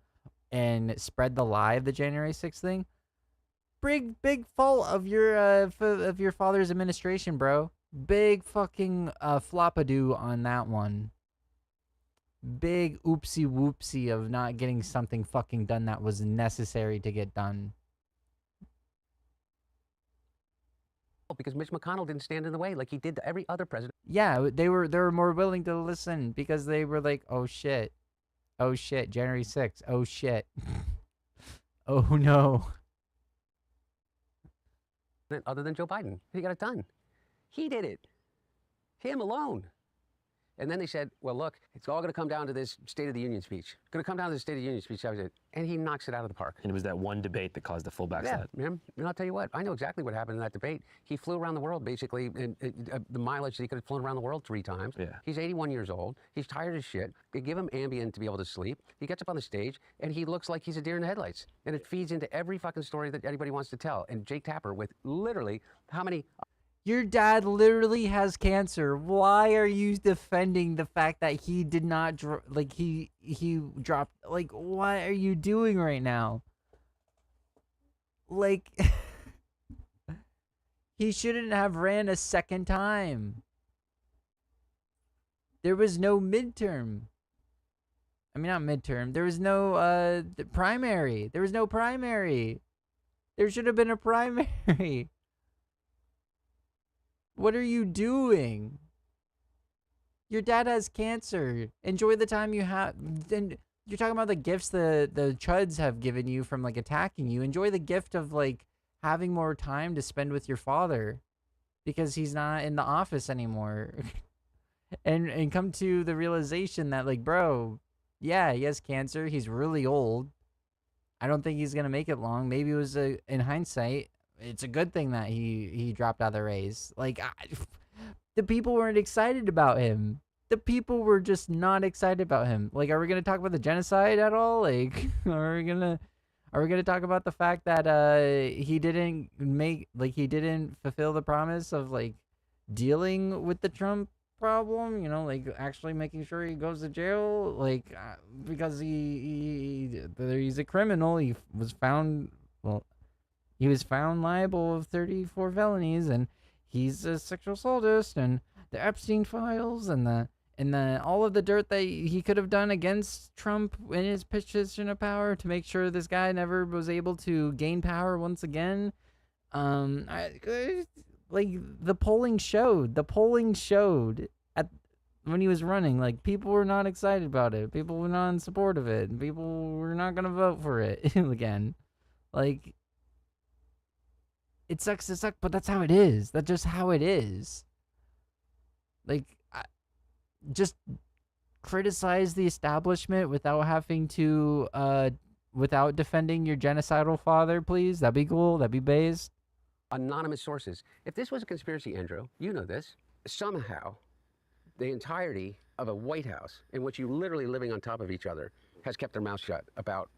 A: and spread the lie of the January 6th thing. Big fault of your father's administration, bro. Big fucking floppadoo on that one. Big oopsie whoopsie of not getting something fucking done that was necessary to get done.
B: Because Mitch McConnell didn't stand in the way like he did to every other president.
A: Yeah, they were more willing to listen because they were like, oh shit, January 6th, oh shit, oh no.
B: Other than Joe Biden, he got it done. He did it. Him alone. And then they said, well, look, it's all going to come down to this State of the Union speech. It's going to come down to the State of the Union speech. That was it. And he knocks it out of the park.
C: And it was that one debate that caused the full backslide.
B: Yeah, man. And I'll tell you what, I know exactly what happened in that debate. He flew around the world, basically, the mileage that he could have flown around the world 3 times.
C: Yeah.
B: He's 81 years old. He's tired as shit. They give him Ambien to be able to sleep. He gets up on the stage, and he looks like he's a deer in the headlights. And it feeds into every fucking story that anybody wants to tell. And Jake Tapper, with literally how many...
A: Your dad literally has cancer. Why are you defending the fact that he did not he dropped? Like, what are you doing right now? Like, he shouldn't have ran a second time. There was no midterm. I mean, not midterm. There was no primary. There was no primary. There should have been a primary. What are you doing? Your dad has cancer. Enjoy the time you have. Then you're talking about the gifts the chuds have given you from like attacking you. Enjoy the gift of like having more time to spend with your father because he's not in the office anymore. and come to the realization that like, bro, yeah, he has cancer. He's really old. I don't think he's going to make it long. Maybe it was in hindsight, it's a good thing that he dropped out of the race. Like, the people weren't excited about him. The people were just not excited about him. Like, are we gonna talk about the genocide at all? Like, are we gonna talk about the fact that he didn't fulfill the promise of like dealing with the Trump problem? You know, like actually making sure he goes to jail, like because he's a criminal. He was found He was found liable of 34 felonies, and he's a sexual assaultist, and the Epstein files, and the all of the dirt that he could have done against Trump in his position of power to make sure this guy never was able to gain power once again. Like the polling showed at when he was running, like people were not excited about it. People were not in support of it. People were not gonna vote for it again. Like, it sucks to suck, but that's how it is. That's just how it is. Like, just criticize the establishment without having to, without defending your genocidal father, please. That'd be cool. That'd be based.
B: anonymous sources. If this was a conspiracy, Andrew, you know this, somehow the entirety of a White House in which you literally living on top of each other has kept their mouth shut about,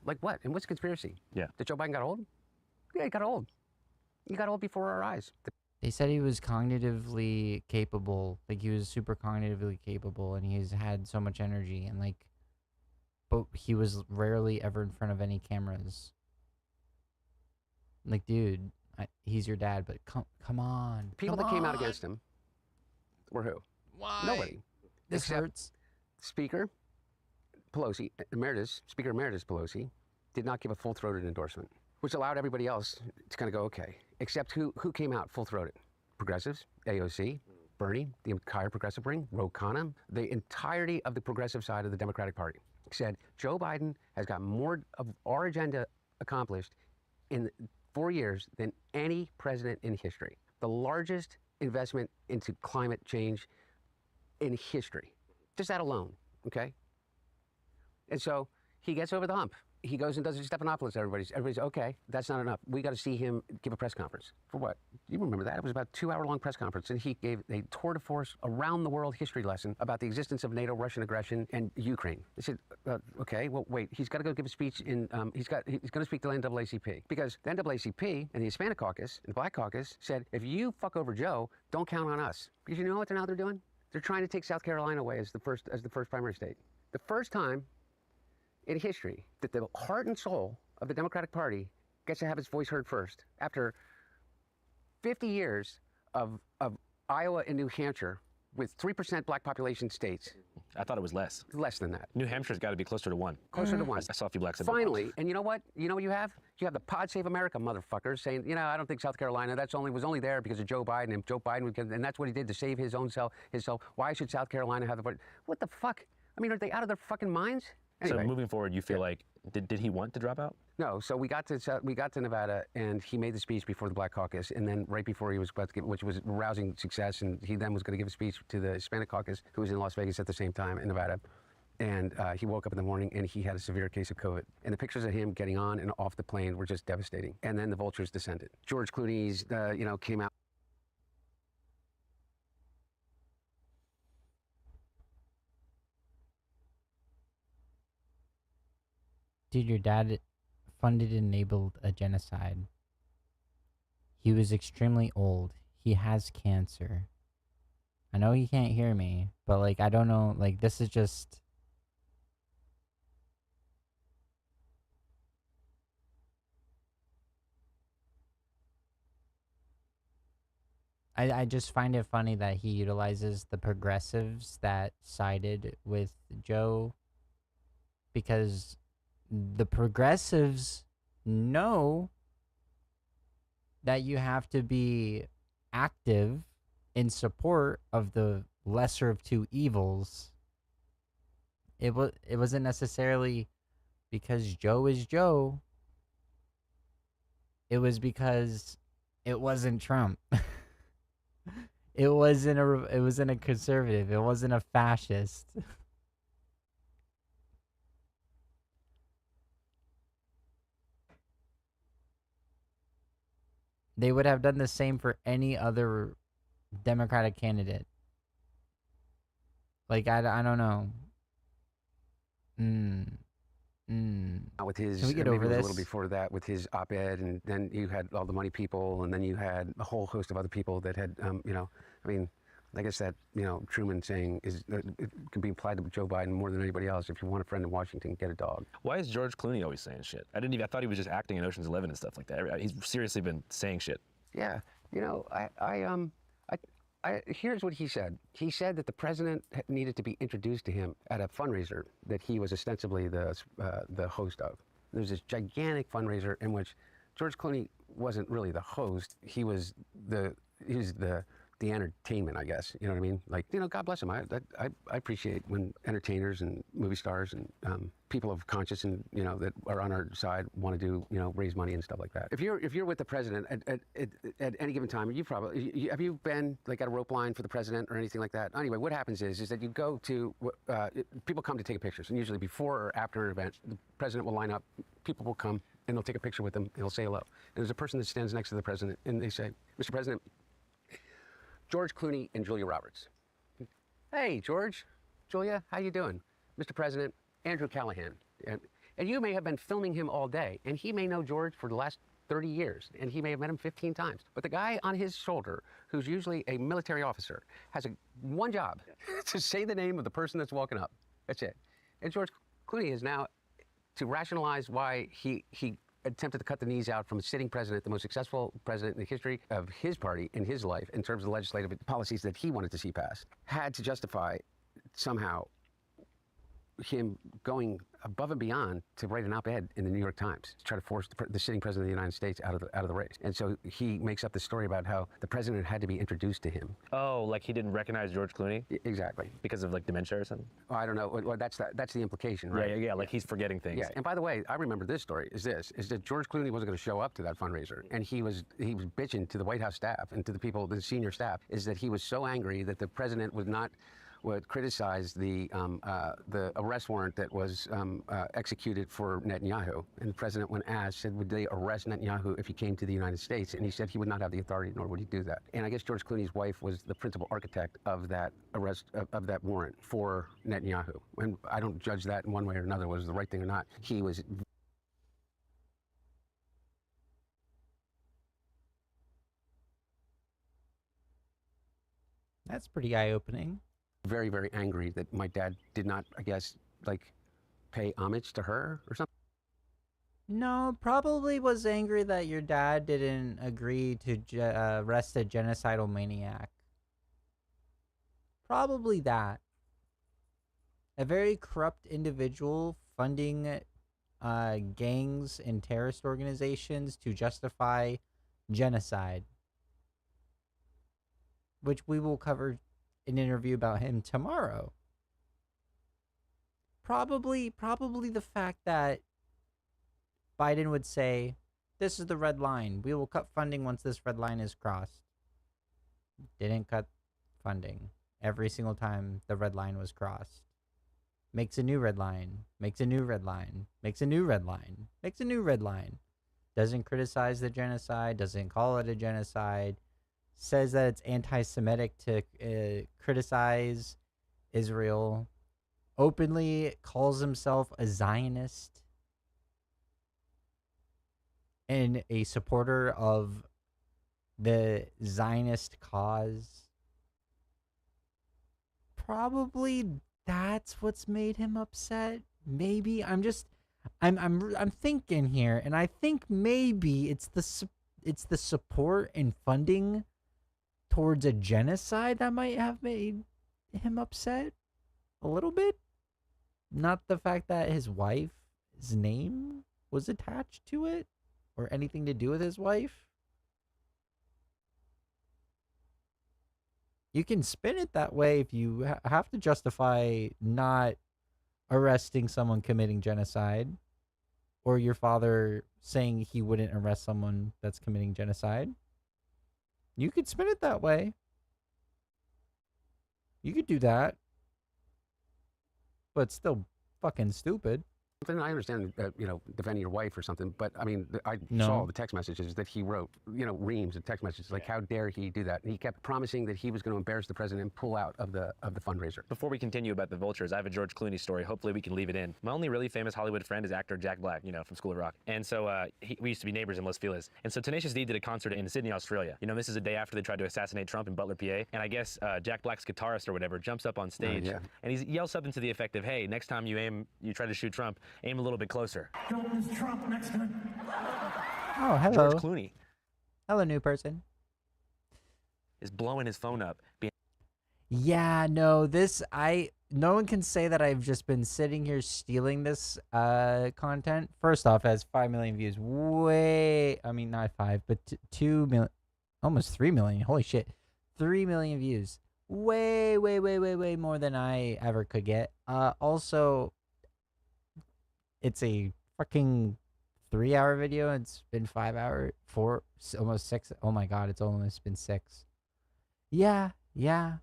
B: like what? And what's conspiracy?
H: Yeah.
B: That Joe Biden got old? Yeah, he got old. He got old before our eyes.
A: They said he was cognitively capable, like he was super cognitively capable, and he's had so much energy, and like, but he was rarely ever in front of any cameras. Like, dude, he's your dad, but come on.
B: People that came out against him were who?
A: Why?
B: Nobody.
A: This
B: Except
A: hurts.
B: Speaker Pelosi, Speaker Emeritus Pelosi, did not give a full-throated endorsement, which allowed everybody else to kind of go, okay. Except who came out full-throated? Progressives, AOC, Bernie, the entire progressive ring, Ro Khanna, the entirety of the progressive side of the Democratic Party said Joe Biden has got more of our agenda accomplished in 4 years than any president in history. The largest investment into climate change in history. Just that alone, okay? And so he gets over the hump. He goes and does a Stephanopoulos. Everybody's okay. That's not enough. We got to see him give a press conference. For what? You remember that? It was about a 2-hour-long press conference, and he gave a tour de force around the world history lesson about the existence of NATO, Russian aggression, and Ukraine. I said, okay, well, wait. He's got to go give a speech in. He's going to speak to the NAACP because the NAACP and the Hispanic Caucus and the Black Caucus said, if you fuck over Joe, don't count on us. Because you know what they're doing? They're trying to take South Carolina away as the first primary state. The first time in history that the heart and soul of the Democratic Party gets to have its voice heard first. After 50 years of Iowa and New Hampshire with 3% black population states.
H: I thought it was less.
B: Less than that.
H: New Hampshire's got to be closer to 1.
B: Closer to 1.
H: I saw a few blacks.
B: Finally, and you know what? You know what you have? You have the Pod Save America motherfuckers saying, I don't think South Carolina, was only there because of Joe Biden, and Joe Biden, and that's what he did to save his own self. Why should South Carolina have the vote? What the fuck? I mean, are they out of their fucking minds? Anyway.
H: So moving forward, you feel like, did he want to drop out?
B: No, so we got to Nevada, and he made the speech before the Black Caucus, and then right before he was about to give, which was rousing success, and he then was going to give a speech to the Hispanic Caucus, who was in Las Vegas at the same time in Nevada. And he woke up in the morning, and he had a severe case of COVID. And the pictures of him getting on and off the plane were just devastating. And then the vultures descended. George Clooney's, came out.
A: Dude, your dad funded and enabled a genocide. He was extremely old. He has cancer. I know he can't hear me, but like, I don't know, like, this is just... I just find it funny that he utilizes the progressives that sided with Joe, because the progressives know that you have to be active in support of the lesser of two evils. It wasn't necessarily because Joe is Joe. It was because it wasn't Trump. It wasn't a conservative. It wasn't a fascist. They would have done the same for any other Democratic candidate. Like, I don't know.
B: With his,
A: Can we get over
B: maybe it was
A: this?
B: a little before that with his op-ed, and then you had all the money people, and then you had a whole host of other people that had, I mean, I guess that, Truman saying is it can be applied to Joe Biden more than anybody else. If you want a friend in Washington, get a dog.
H: Why is George Clooney always saying shit? I thought he was just acting in Ocean's 11 and stuff like that. He's seriously been saying shit.
B: Yeah, here's what he said. He said that the president needed to be introduced to him at a fundraiser that he was ostensibly the host of. There's this gigantic fundraiser in which George Clooney wasn't really the host. He was the entertainment, I guess. You know what I mean? Like, God bless him. I appreciate when entertainers and movie stars and people of conscience and that are on our side want to do raise money and stuff like that. If you're with the president at any given time, have you been like at a rope line for the president or anything like that? Anyway, what happens is that you go to people come to take pictures, and usually before or after an event, the president will line up. People will come. and they'll take a picture with them, and they'll say hello. And there's a person that stands next to the president, and they say, Mr. President, George Clooney and Julia Roberts. Hey, George, Julia, how you doing? Mr. President, Andrew Callahan. And you may have been filming him all day, and he may know George for the last 30 years, and he may have met him 15 times. But the guy on his shoulder, who's usually a military officer, has one job, to say the name of the person that's walking up. That's it. And George Clooney is now, to rationalize why he attempted to cut the knees out from a sitting president, the most successful president in the history of his party in his life, in terms of the legislative policies that he wanted to see passed, had to justify somehow him going above and beyond to write an op-ed in the New York Times to try to force the sitting president of the United States out of the race. And so he makes up the story about how the president had to be introduced to him.
H: Oh, like he didn't recognize George Clooney?
B: Exactly.
H: Because of like dementia or something?
B: Oh, I don't know. Well, that's the implication, right?
H: Yeah, like he's forgetting things.
B: Yeah. And by the way, I remember this story is that George Clooney wasn't going to show up to that fundraiser, and he was bitching to the White House staff and to the people, the senior staff, is that he was so angry that the president would criticize the arrest warrant that was executed for Netanyahu. And the president, when asked, said, would they arrest Netanyahu if he came to the United States? And he said he would not have the authority, nor would he do that. And I guess George Clooney's wife was the principal architect of that arrest, of that warrant for Netanyahu. And I don't judge that in one way or another, was the right thing or not. He was
A: That's pretty eye-opening.
B: very, very angry that my dad did not, I guess, like, pay homage to her or something.
A: No, probably was angry that your dad didn't agree to arrest a genocidal maniac. Probably that. A very corrupt individual funding gangs and terrorist organizations to justify genocide, which we will cover an interview about him tomorrow. Probably the fact that Biden would say, this is the red line. We will cut funding once this red line is crossed. Didn't cut funding every single time the red line was crossed. Makes a new red line, makes a new red line, makes a new red line, makes a new red line. Doesn't criticize the genocide, doesn't call it a genocide. Says that it's anti-Semitic to criticize Israel. Openly calls himself a Zionist and a supporter of the Zionist cause. Probably that's what's made him upset. Maybe I'm thinking here, and I think maybe it's the support and funding towards a genocide that might have made him upset a little bit. Not the fact that his wife's name was attached to it or anything to do with his wife. You can spin it that way if you have to justify not arresting someone committing genocide, or your father saying he wouldn't arrest someone that's committing genocide. You could spin it that way. You could do that. But still fucking stupid.
B: I understand, defending your wife or something, but I mean, I
A: No.
B: saw the text messages that he wrote, reams of text messages, like, how dare he do that? And he kept promising that he was going to embarrass the president and pull out of the fundraiser.
H: Before we continue about the vultures, I have a George Clooney story. Hopefully we can leave it in. My only really famous Hollywood friend is actor Jack Black, from School of Rock. And so we used to be neighbors in Los Feliz. And so Tenacious D did a concert in Sydney, Australia. This is a day after they tried to assassinate Trump in Butler, PA. And I guess Jack Black's guitarist or whatever jumps up on stage and he yells something to the effect of, hey, next time you try to shoot Trump, aim a little bit closer.
J: Don't miss Trump next time.
A: Oh, hello.
H: George Clooney.
A: Hello, new person.
H: Is blowing his phone up.
A: Yeah, no, no one can say that I've just been sitting here stealing this content. First off, it has 5 million views. Not 5, but 2 million, almost 3 million. Holy shit. 3 million views. Way more than I ever could get. Also, it's a fucking 3-hour video. It's been 5 hours, almost 6. Oh my god, it's almost been 6. Yeah. I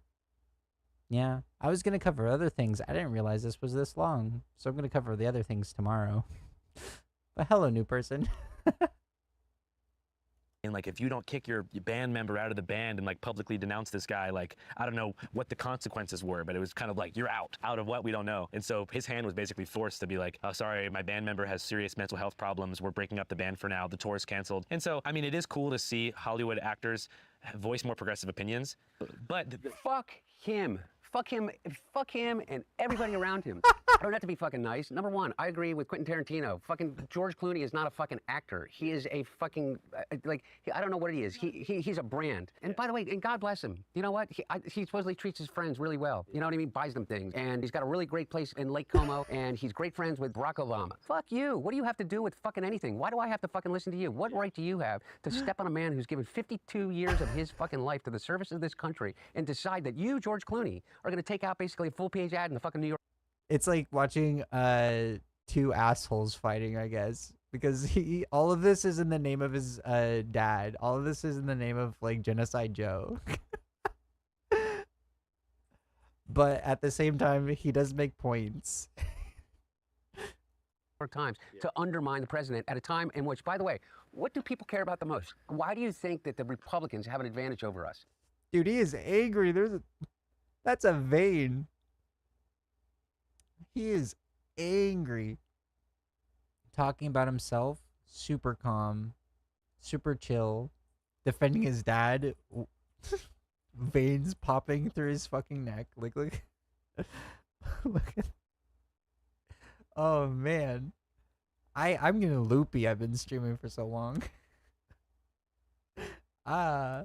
A: was gonna cover other things. I didn't realize this was this long, so I'm gonna cover the other things tomorrow. But hello, new person.
H: And like, if you don't kick your band member out of the band and like publicly denounce this guy, like, I don't know what the consequences were, but it was kind of like, you're out of what, we don't know. And so his hand was basically forced to be like, oh, sorry, my band member has serious mental health problems. We're breaking up the band for now. The tour is canceled. And so, I mean, it is cool to see Hollywood actors voice more progressive opinions, but
K: Fuck him. Fuck him and everybody around him. I don't have to be fucking nice. Number one, I agree with Quentin Tarantino. Fucking George Clooney is not a fucking actor. He is a fucking, I don't know what he is. He's a brand. And by the way, and God bless him. You know what? He supposedly treats his friends really well. You know what I mean? Buys them things. And he's got a really great place in Lake Como, and he's great friends with Barack Obama. Fuck you. What do you have to do with fucking anything? Why do I have to fucking listen to you? What right do you have to step on a man who's given 52 years of his fucking life to the service of this country and decide that you, George Clooney, are going to take out basically a full-page ad in the fucking New York?
A: It's like watching two assholes fighting, I guess, because all of this is in the name of his dad. All of this is in the name of like Genocide Joe. But at the same time, he does make points.
K: Times to undermine the president at a time in which, by the way, what do people care about the most? Why do you think that the Republicans have an advantage over us?
A: Dude, he is angry. That's a vein. He is angry. Talking about himself, super calm, super chill, defending his dad, veins popping through his fucking neck. Look. Look at. Oh man, I'm getting loopy. I've been streaming for so long.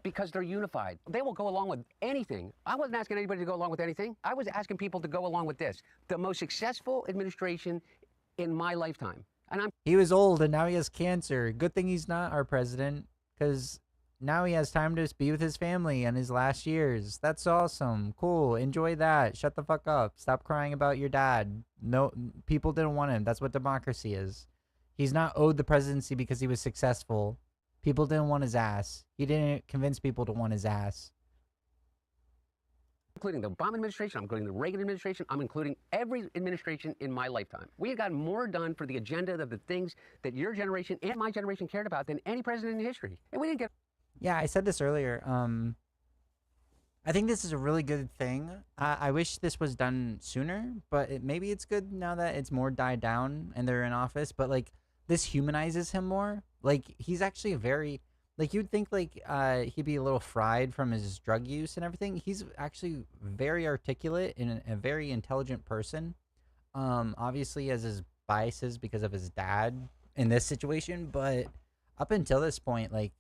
K: Because they're unified. They will go along with anything. I wasn't asking anybody to go along with anything. I was asking people to go along with this. The most successful administration in my lifetime. And
A: He was old and now he has cancer. Good thing he's not our president, because now he has time to be with his family in his last years. That's awesome. Cool. Enjoy that. Shut the fuck up. Stop crying about your dad. No, people didn't want him. That's what democracy is. He's not owed the presidency because he was successful. People didn't want his ass. He didn't convince people to want his ass.
K: including the Obama administration, I'm including the Reagan administration, I'm including every administration in my lifetime. We have gotten more done for the agenda of the things that your generation and my generation cared about than any president in history. And we didn't get...
A: Yeah, I said this earlier. I think this is a really good thing. I wish this was done sooner, but maybe it's good now that it's more died down and they're in office. But like, this humanizes him more. Like, he's actually very, like, you'd think like he'd be a little fried from his drug use and everything. He's actually very articulate and a very intelligent person. Obviously has his biases because of his dad in this situation, but up until this point, like,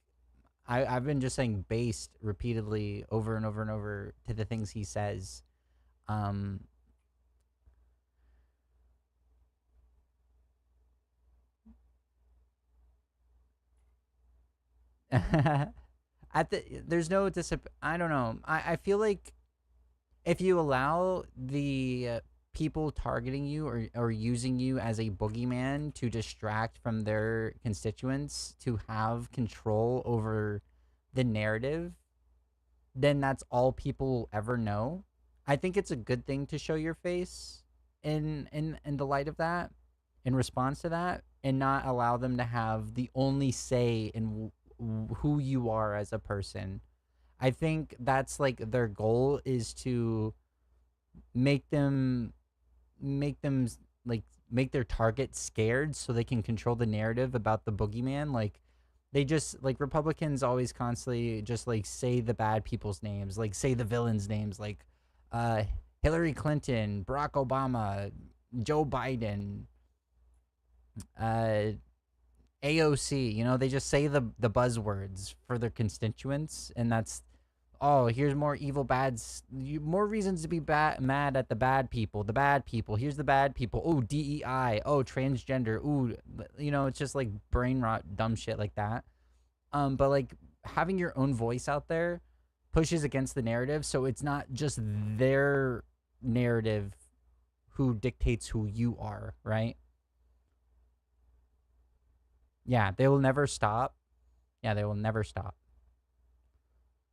A: I've been just saying based repeatedly over and over and over to the things he says. There's no I don't know. I feel like if you allow the people targeting you or using you as a boogeyman to distract from their constituents to have control over the narrative, then that's all people will ever know. I think it's a good thing to show your face in the light of that, in response to that, and not allow them to have the only say in who you are as a person. I think that's like their goal is to make them like make their target scared so they can control the narrative about the boogeyman. Like, they just, like, Republicans always constantly just like say the bad people's names, like say the villains' names, like Hillary Clinton, Barack Obama, Joe Biden, AOC, you know, they just say the buzzwords for their constituents, and that's, oh, here's more evil more reasons to be mad at the bad people. Here's the bad people. Oh, DEI. Oh, transgender. Ooh, you know, it's just like brain rot, dumb shit like that. But like having your own voice out there pushes against the narrative, so it's not just their narrative who dictates who you are, right? Yeah, they will never stop. Yeah, they will never stop.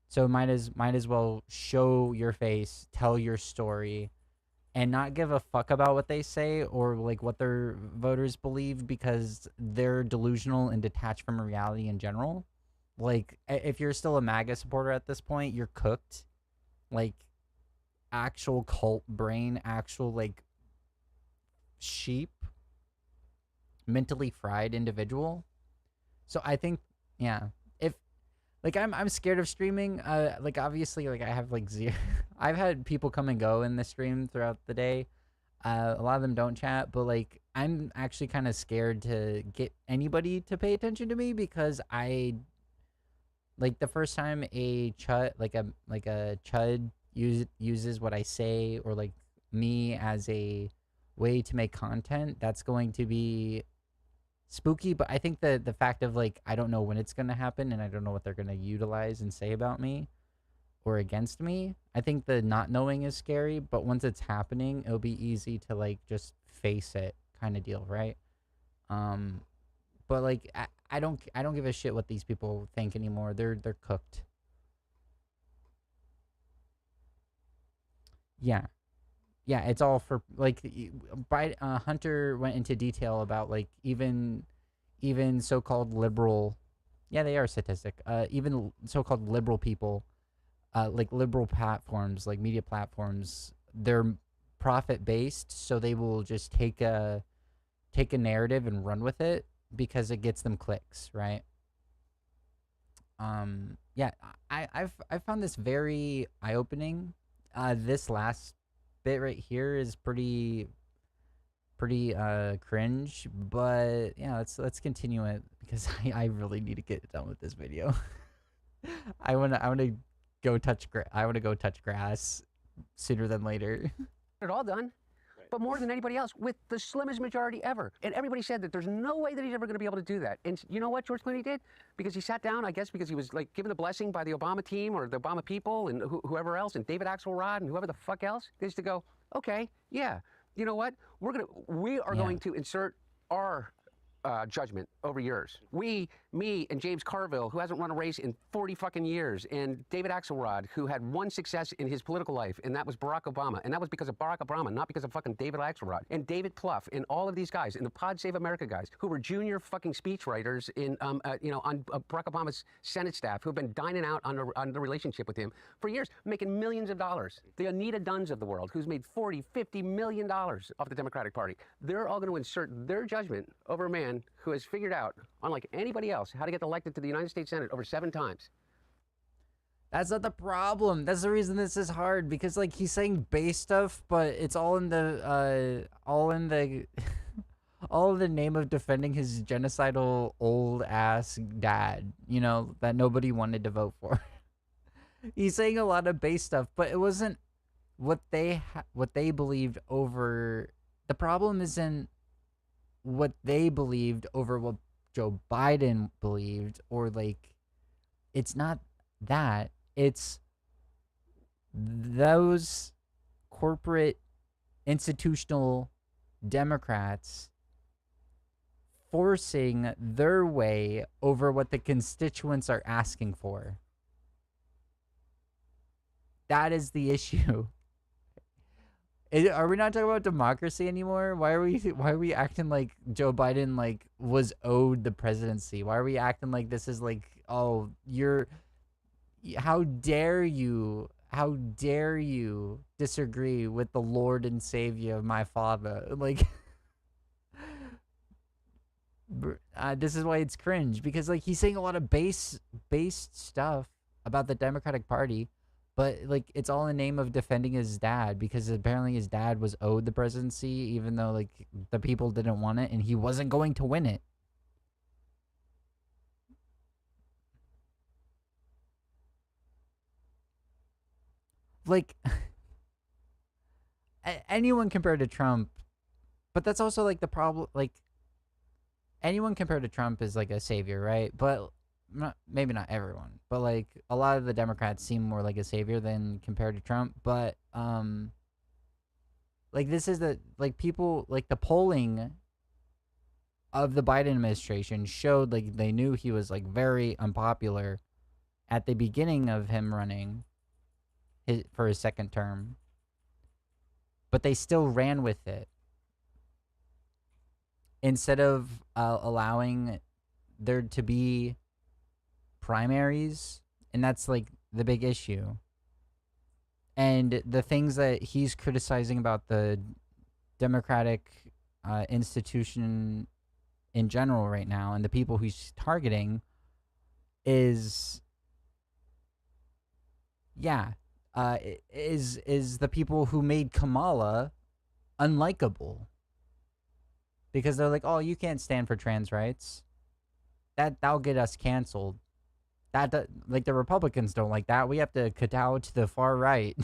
A: So might as well show your face, tell your story, and not give a fuck about what they say or like what their voters believe because they're delusional and detached from reality in general. Like, if you're still a MAGA supporter at this point, you're cooked. Like, actual cult brain, actual, like, sheep, mentally fried individual. So I think, yeah, if, like, I'm scared of streaming. Like, obviously, like, I have, like, zero. I've had people come and go in the stream throughout the day. A lot of them don't chat, but, like, I'm actually kind of scared to get anybody to pay attention to me because like, the first time a chud, like a chud uses what I say or, like, me as a way to make content, that's going to be spooky. But I think the fact of, like, I don't know when it's going to happen and I don't know what they're going to utilize and say about me or against me, I think the not knowing is scary, but once it's happening, it'll be easy to, like, just face it kind of deal, right? But, like, I don't give a shit what these people think anymore. They're cooked. Yeah. Yeah, it's all for, like, Hunter went into detail about, like, even so-called liberal, yeah, they are statistic. Even so-called liberal people, like liberal platforms, like media platforms, they're profit-based, so they will just take a narrative and run with it because it gets them clicks, right? Yeah, I've found this very eye-opening. This last bit right here is pretty cringe, but yeah, let's continue it because I really need to get done with this video. I wanna go touch grass sooner than later.
K: It all done, but more than anybody else, with the slimmest majority ever. And everybody said that there's no way that he's ever going to be able to do that. And you know what George Clooney did? Because he sat down, I guess because he was, like, given the blessing by the Obama team or the Obama people and whoever else, and David Axelrod and whoever the fuck else, they used to go, okay, yeah, you know what? We are going to insert our judgment over yours. Me and James Carville, who hasn't run a race in 40 fucking years, and David Axelrod, who had one success in his political life, and that was Barack Obama. And that was because of Barack Obama, not because of fucking David Axelrod. And David Plouffe, and all of these guys, and the Pod Save America guys, who were junior fucking speechwriters in, on Barack Obama's Senate staff, who have been dining out on the relationship with him for years, making millions of dollars. The Anita Dunns of the world, who's made $40, $50 million off the Democratic Party. They're all going to insert their judgment over a man who has figured out, unlike anybody else, how to get elected to the United States Senate over 7 times.
A: That's not the problem. That's the reason this is hard, because, like, he's saying base stuff, but it's all in the all in the name of defending his genocidal old ass dad, you know, that nobody wanted to vote for. He's saying a lot of base stuff, but it wasn't what they believed over. The problem isn't what they believed over what Joe Biden believed, or, like, it's not that. It's those corporate institutional Democrats forcing their way over what the constituents are asking for. That is the issue. Are we not talking about democracy anymore? Why are we acting like Joe Biden, like, was owed the presidency? Why are we acting like this is like, oh, how dare you disagree with the Lord and Savior of my father? Like, this is why it's cringe, because, like, he's saying a lot of based stuff about the Democratic Party, but, like, it's all in the name of defending his dad, because apparently his dad was owed the presidency, even though, like, the people didn't want it and he wasn't going to win it. Like, anyone compared to Trump, but that's also, like, the problem. Like, anyone compared to Trump is, like, a savior, right? But maybe not everyone, but, like, a lot of the Democrats seem more like a savior than compared to Trump. But like, this is like, people, like, the polling of the Biden administration showed, like, they knew he was, like, very unpopular at the beginning of him running for his second term. but they still ran with it. Instead of allowing there to be primaries, and that's like the big issue. And the things that he's criticizing about the Democratic institution in general right now, and the people he's targeting, is is the people who made Kamala unlikable, because they're like, oh, you can't stand for trans rights, that'll get us canceled. Like, the Republicans don't like that. We have to kowtow to the far right.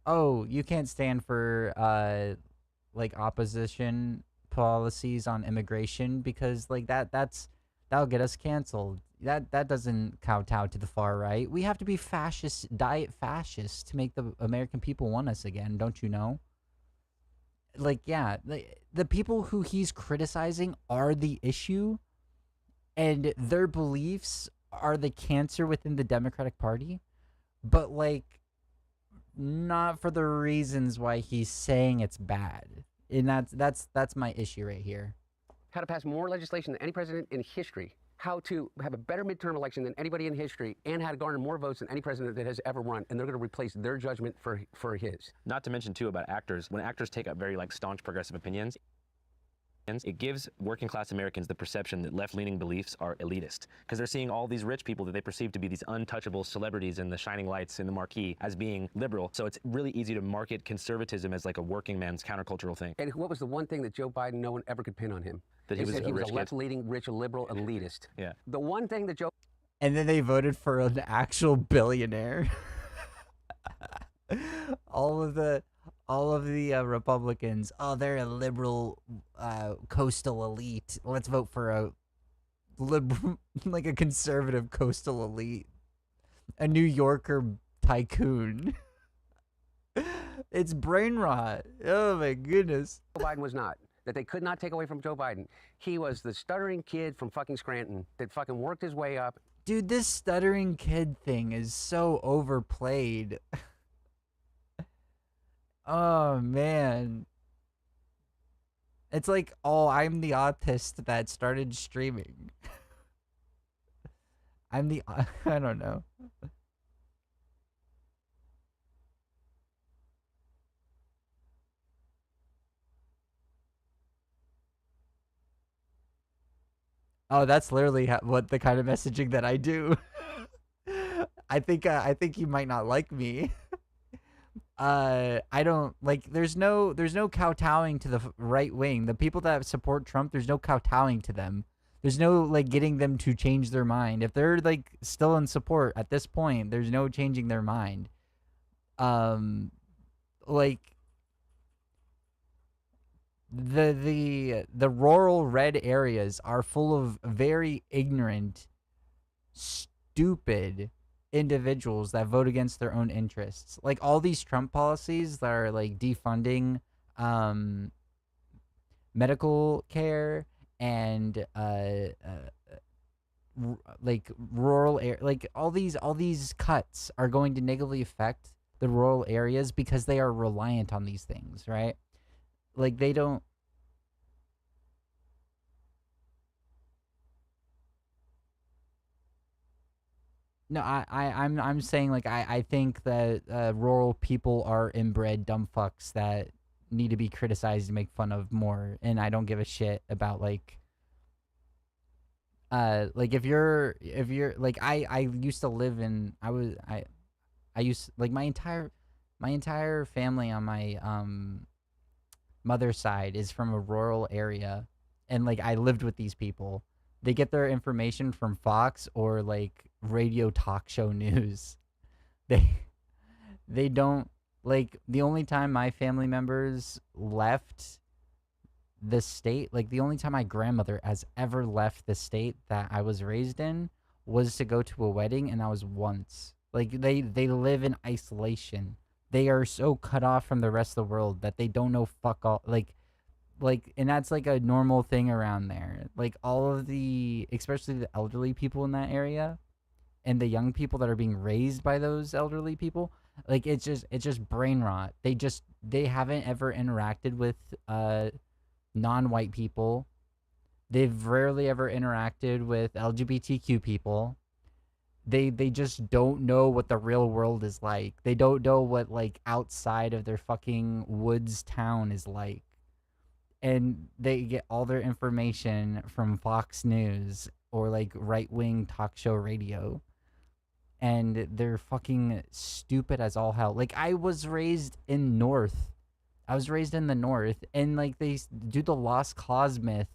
A: Oh, you can't stand for like opposition policies on immigration because like that'll get us canceled. That doesn't kowtow to the far right. We have to be fascist, diet fascist, to make the American people want us again. Don't you know? Like, yeah, the people who he's criticizing are the issue, and their beliefs are the cancer within the Democratic Party, but like, not for the reasons why he's saying it's bad. And that's my issue right here.
K: How to pass more legislation than any president in history, how to have a better midterm election than anybody in history, and how to garner more votes than any president that has ever run. And they're going to replace their judgment for his.
C: Not to mention, too, about actors. When actors take up very, like, staunch progressive opinions, it gives working class Americans the perception that left-leaning beliefs are elitist, because they're seeing all these rich people that they perceive to be these untouchable celebrities in the shining lights in the marquee as being liberal. So it's really easy to market conservatism as like a working man's countercultural thing.
K: And what was the one thing that Joe Biden, no one ever could pin on him?
C: That he was
K: a left-leaning, rich, liberal, elitist.
C: Yeah.
K: The one thing that Joe...
A: And then they voted for an actual billionaire. all of the Republicans, oh, they're a liberal coastal elite. Let's vote for a liberal, like a conservative coastal elite, a New Yorker tycoon. It's brain rot. Oh my goodness.
K: Joe Biden was not. That they could not take away from Joe Biden. He was the stuttering kid from fucking Scranton that fucking worked his way up.
A: Dude, this stuttering kid thing is so overplayed. Oh, man. It's like, oh, I'm the autist that started streaming. I don't know. Oh, that's literally what the kind of messaging that I do. I think you might not like me. I don't like. There's no kowtowing to the right wing. The people that support Trump, there's no kowtowing to them. There's no like getting them to change their mind. If they're like still in support at this point, there's no changing their mind. Like the rural red areas are full of very ignorant, stupid individuals that vote against their own interests. Like all these Trump policies that are like defunding medical care and like rural air, like all these cuts are going to negatively affect the rural areas because they are reliant on these things, right? Like they don't. No, I'm saying like I think that rural people are inbred dumb fucks that need to be criticized and make fun of more, and I don't give a shit about like if you're like I used to live in I used like my entire family on my mother's side is from a rural area, and like I lived with these people. They get their information from Fox or like radio talk show news. They don't like, the only time my family members left the state, like the only time my grandmother has ever left the state that I was raised in was to go to a wedding, and that was once. Like they live in isolation. They are so cut off from the rest of the world that they don't know fuck all. Like, and that's like a normal thing around there. Like all of the, especially the elderly people in that area and the young people that are being raised by those elderly people, Like it's just brain rot. They haven't ever interacted with non-white people. They've rarely ever interacted with LGBTQ people. They just don't know what the real world is like. They don't know what like outside of their fucking woods town is like. And they get all their information from Fox News or like right-wing talk show radio. And they're fucking stupid as all hell. Like I was raised in the North, and like they do the lost cause myth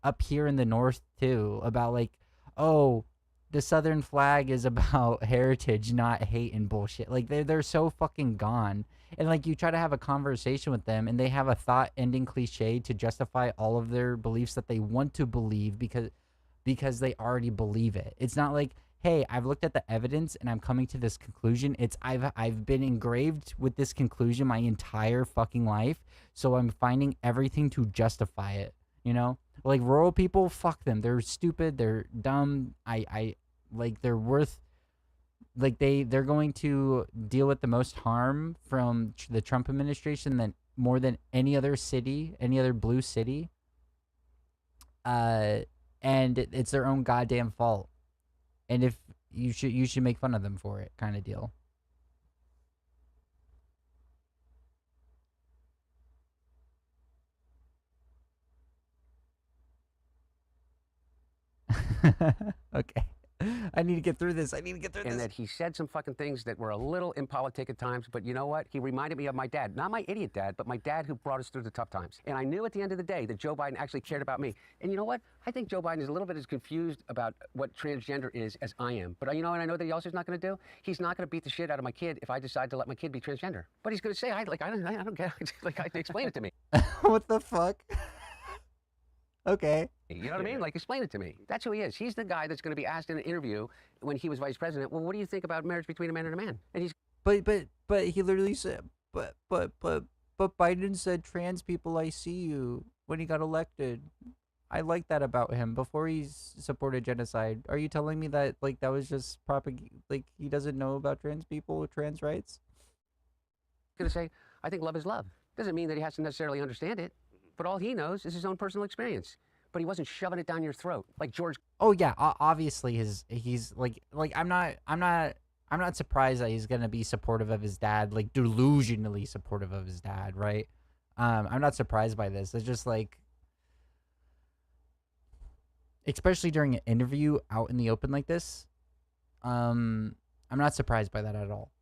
A: up here in the North too about like, oh, the Southern flag is about heritage, not hate and bullshit. Like they're so fucking gone. And like you try to have a conversation with them and they have a thought ending cliche to justify all of their beliefs that they want to believe because they already believe it. It's not like, hey, I've looked at the evidence and I'm coming to this conclusion. It's I've been engraved with this conclusion my entire fucking life, so I'm finding everything to justify it, you know? Like rural people, fuck them. They're stupid, they're dumb. I like they're worth like they're going to deal with the most harm from the Trump administration than more than any other city, any other blue city. And it's their own goddamn fault. And if you should make fun of them for it, kind of deal. Okay. I need to get through this.
K: And that he said some fucking things that were a little impolitic at times, but you know what? He reminded me of my dad. Not my idiot dad, but my dad who brought us through the tough times. And I knew at the end of the day that Joe Biden actually cared about me. And you know what? I think Joe Biden is a little bit as confused about what transgender is as I am. But you know what I know that he also is not going to do? He's not going to beat the shit out of my kid if I decide to let my kid be transgender. But he's going to say, I don't get it. Like, explain it to me.
A: What the fuck? Okay.
K: You know what I mean? Like, explain it to me. That's who he is. He's the guy that's going to be asked in an interview when he was vice president, well, what do you think about marriage between a man and a man? And he's...
A: But he literally said, but Biden said trans people, I see you, when he got elected. I like that about him. Before he supported genocide. Are you telling me that, like, that was just like, he doesn't know about trans people or trans rights?
K: Going to say, I think love is love. Doesn't mean that he has to necessarily understand it. But all he knows is his own personal experience. But he wasn't shoving it down your throat like George.
A: Oh yeah, obviously he's like I'm not surprised that he's gonna be supportive of his dad, like delusionally supportive of his dad, right? I'm not surprised by this. It's just like, especially during an interview out in the open like this, I'm not surprised by that at all.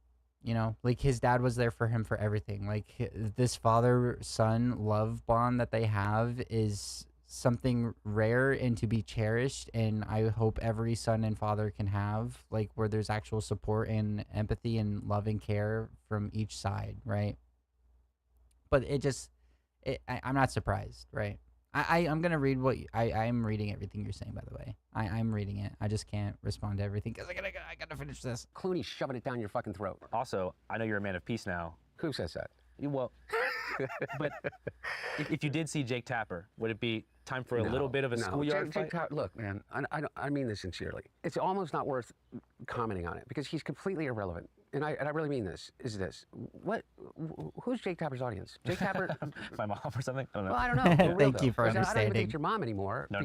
A: You know, like his dad was there for him for everything. Like this father-son love bond that they have is something rare and to be cherished. And I hope every son and father can have, like, where there's actual support and empathy and love and care from each side, right? But I'm not surprised, right? I'm gonna read what I'm reading everything you're saying, by the way. I'm reading it. I just can't respond to everything because I gotta finish this.
K: Clooney's shoving it down your fucking throat.
H: Also, I know you're a man of peace now.
K: Who says that?
H: Well, but if you did see Jake Tapper, would it be time for a little bit of a schoolyard fight?
K: Look, man, I mean this sincerely. It's almost not worth commenting on it because he's completely irrelevant. And I really mean this, who's Jake Tapper's audience? Jake Tapper?
H: My mom or something? I don't know.
K: Well, I don't know.
A: Thank you for understanding.
K: I don't even think it's your mom anymore.
H: No.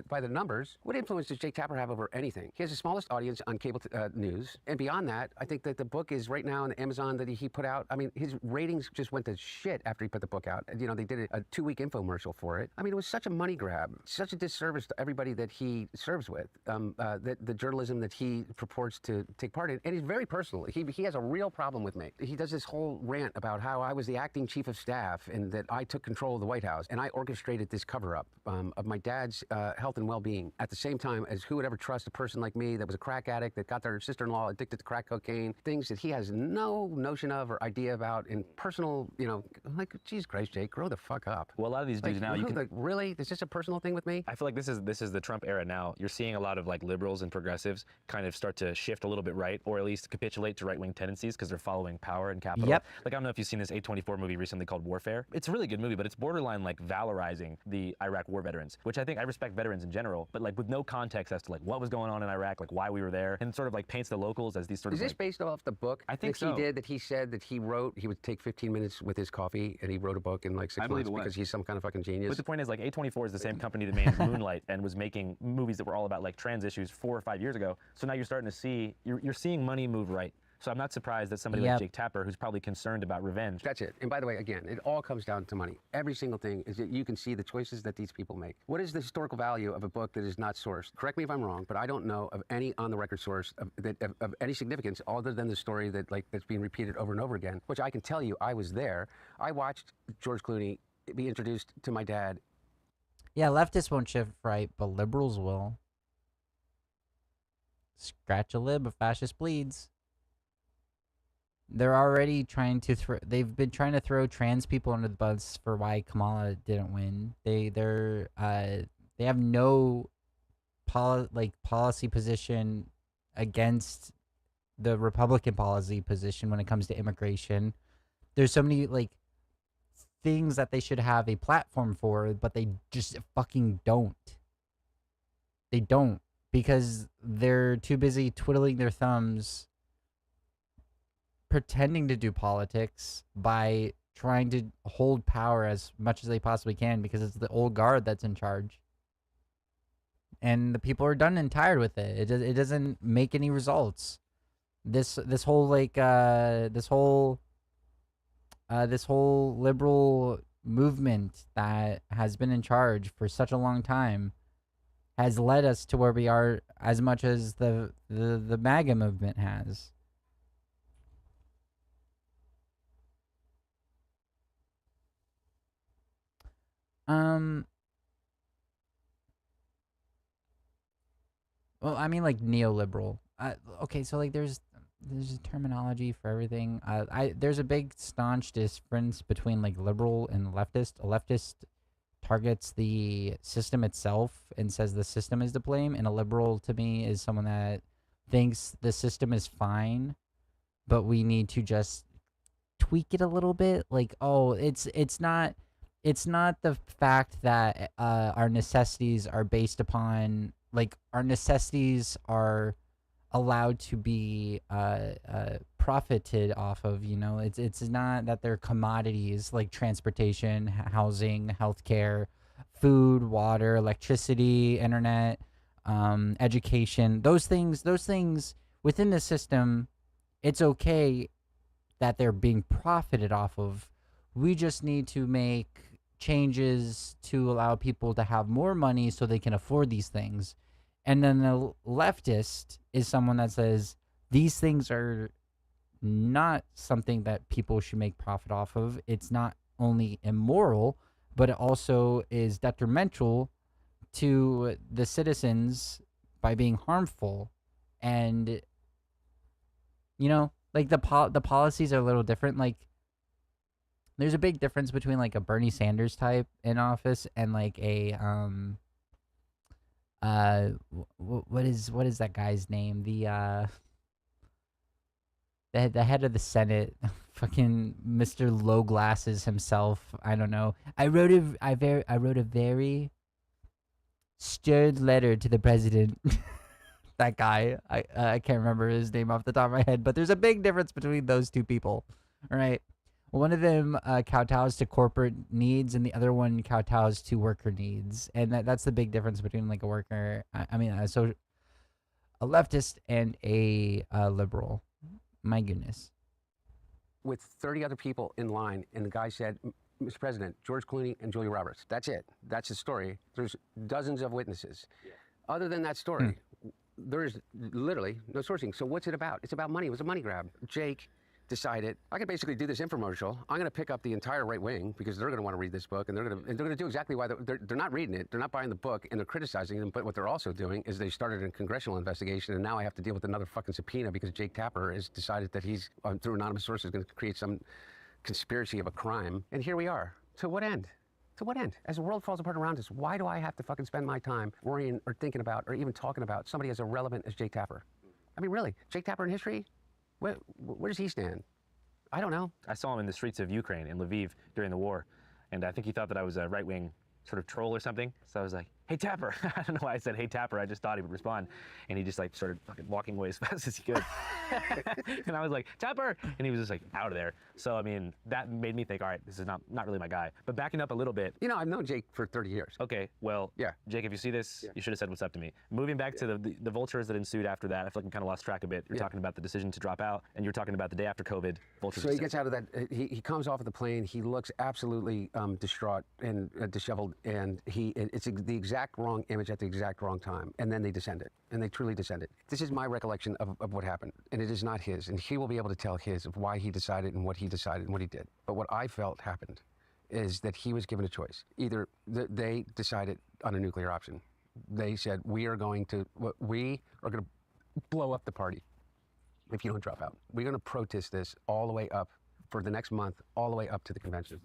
K: By the numbers, what influence does Jake Tapper have over anything? He has the smallest audience on cable news. And beyond that, I think that the book is right now on Amazon that he put out. I mean, his ratings just went to shit after he put the book out. You know, they did a 2-week infomercial for it. I mean, it was such a money grab, such a disservice to everybody that he serves with, the journalism that he purports to take part in. And he's very personal. He has a real problem with me. He does this whole rant about how I was the acting chief of staff and that I took control of the White House and I orchestrated this cover-up of my dad's health and well-being at the same time as who would ever trust a person like me that was a crack addict that got their sister-in-law addicted to crack cocaine, things that he has no notion of or idea about in personal, you know, like, Jesus Christ, Jake, grow the fuck up.
H: Well, a lot of these dudes now, you can...
K: Really? Is this a personal thing with me?
H: I feel like this is the Trump era now. You're seeing a lot of, like, liberals and progressives kind of start to shift a little bit right, or at least capitulate to
C: right-wing tendencies because they're following power and capital.
A: Yep.
C: Like, I don't know if you've seen this A24 movie recently called Warfare. It's a really good movie, but it's borderline like valorizing the Iraq war veterans, which I think I respect veterans in general, but like with no context as to like what was going on in Iraq, like why we were there, and sort of like paints the locals as these sort
K: Is
C: of
K: this
C: like,
K: based off the book
C: I think
K: that
C: so.
K: he did, that he said that he wrote, he would take 15 minutes with his coffee and he wrote a book in like 6 months because he's some kind of fucking genius?
C: But the point is, like, A24 is the same company that made Moonlight and was making movies that were all about like trans issues 4 or 5 years ago. So now you're starting to see, you're seeing money move right. So I'm not surprised that somebody like Jake Tapper, who's probably concerned about revenge.
K: That's it. And by the way, again, it all comes down to money. Every single thing is that you can see the choices that these people make. What is the historical value of a book that is not sourced? Correct me if I'm wrong, but I don't know of any on-the-record source of any significance other than the story that's being repeated over and over again, which I can tell you I was there. I watched George Clooney be introduced to my dad.
A: Yeah, leftists won't shift right, but liberals will. Scratch a lib, a fascist bleeds. They're already trying to they've been trying to throw trans people under the bus for why Kamala didn't win. They have no policy position against the Republican policy position when it comes to immigration. There's so many like things that they should have a platform for, but they just fucking don't. They don't, because they're too busy twiddling their thumbs pretending to do politics by trying to hold power as much as they possibly can, because it's the old guard that's in charge. And the people are done and tired with it. It doesn't make any results. This whole liberal movement that has been in charge for such a long time has led us to where we are, as much as the MAGA movement has. Well, I mean, like neoliberal. Okay, so like there's a terminology for everything. There's a big staunch difference between like liberal and leftist. A leftist targets the system itself and says the system is to blame, and a liberal to me is someone that thinks the system is fine, but we need to just tweak it a little bit. Like, oh, it's not the fact that our necessities are based upon, like, our necessities are allowed to be profited off of, you know. It's not that they're commodities like transportation, housing, healthcare, food, water, electricity, internet, education. Those things within the system, it's okay that they're being profited off of. We just need to make changes to allow people to have more money so they can afford these things. And then the leftist is someone that says these things are not something that people should make profit off of. It's not only immoral, but it also is detrimental to the citizens by being harmful. And, you know, like the policies are a little different. Like, there's a big difference between like a Bernie Sanders type in office and like a what is that guy's name? The head of the Senate, fucking Mr. Low Glasses himself. I don't know. I wrote a very stirred letter to the president. That guy. I can't remember his name off the top of my head, but there's a big difference between those two people. All right. One of them kowtows to corporate needs, and the other one kowtows to worker needs, and that's the big difference between like a worker. So a leftist and a liberal. My goodness.
K: With 30 other people in line, and the guy said, "Mr. President, George Clooney and Julia Roberts." That's it. That's the story. There's dozens of witnesses. Yeah. Other than that story, there's literally no sourcing. So what's it about? It's about money. It was a money grab. Jake decided, I could basically do this infomercial. I'm going to pick up the entire right wing because they're going to want to read this book, and they're going to do exactly why they're not reading it. They're not buying the book, and they're criticizing them. But what they're also doing is they started a congressional investigation, and now I have to deal with another fucking subpoena because Jake Tapper has decided that he's, through anonymous sources, going to create some conspiracy of a crime. And here we are. To what end? To what end? As the world falls apart around us, why do I have to fucking spend my time worrying or thinking about or even talking about somebody as irrelevant as Jake Tapper? I mean, really, Jake Tapper in history? Where does he stand? I don't know.
H: I saw him in the streets of Ukraine, in Lviv, during the war, and I think he thought that I was a right-wing sort of troll or something. So I was like, "Hey Tapper!" I don't know why I said "Hey Tapper." I just thought he would respond, and he just like started fucking walking away as fast as he could. And I was like, "Tapper!" and he was just like out of there. So I mean, that made me think, all right, this is not really my guy. But backing up a little bit,
K: You know, I've known Jake for 30 years.
H: okay, well,
K: Yeah.
H: Jake, if you see this, you should have said what's up to me. Moving back to the vultures that ensued after that, I feel like I kind of lost track a bit. You're talking about the decision to drop out, and you're talking about the day after COVID. Vultures.
K: So he gets out of that. He comes off of the plane. He looks absolutely distraught and disheveled, and it's the exact wrong image at the exact wrong time. And then they descended, and they truly descended. This is my recollection of what happened, and it is not his. And he will be able to tell his of why he decided and what he decided and what he did. But what I felt happened is that he was given a choice. Either they decided on a nuclear option. They said, we are going to blow up the party if you don't drop out. We're going to protest this all the way up for the next month, all the way up to the convention.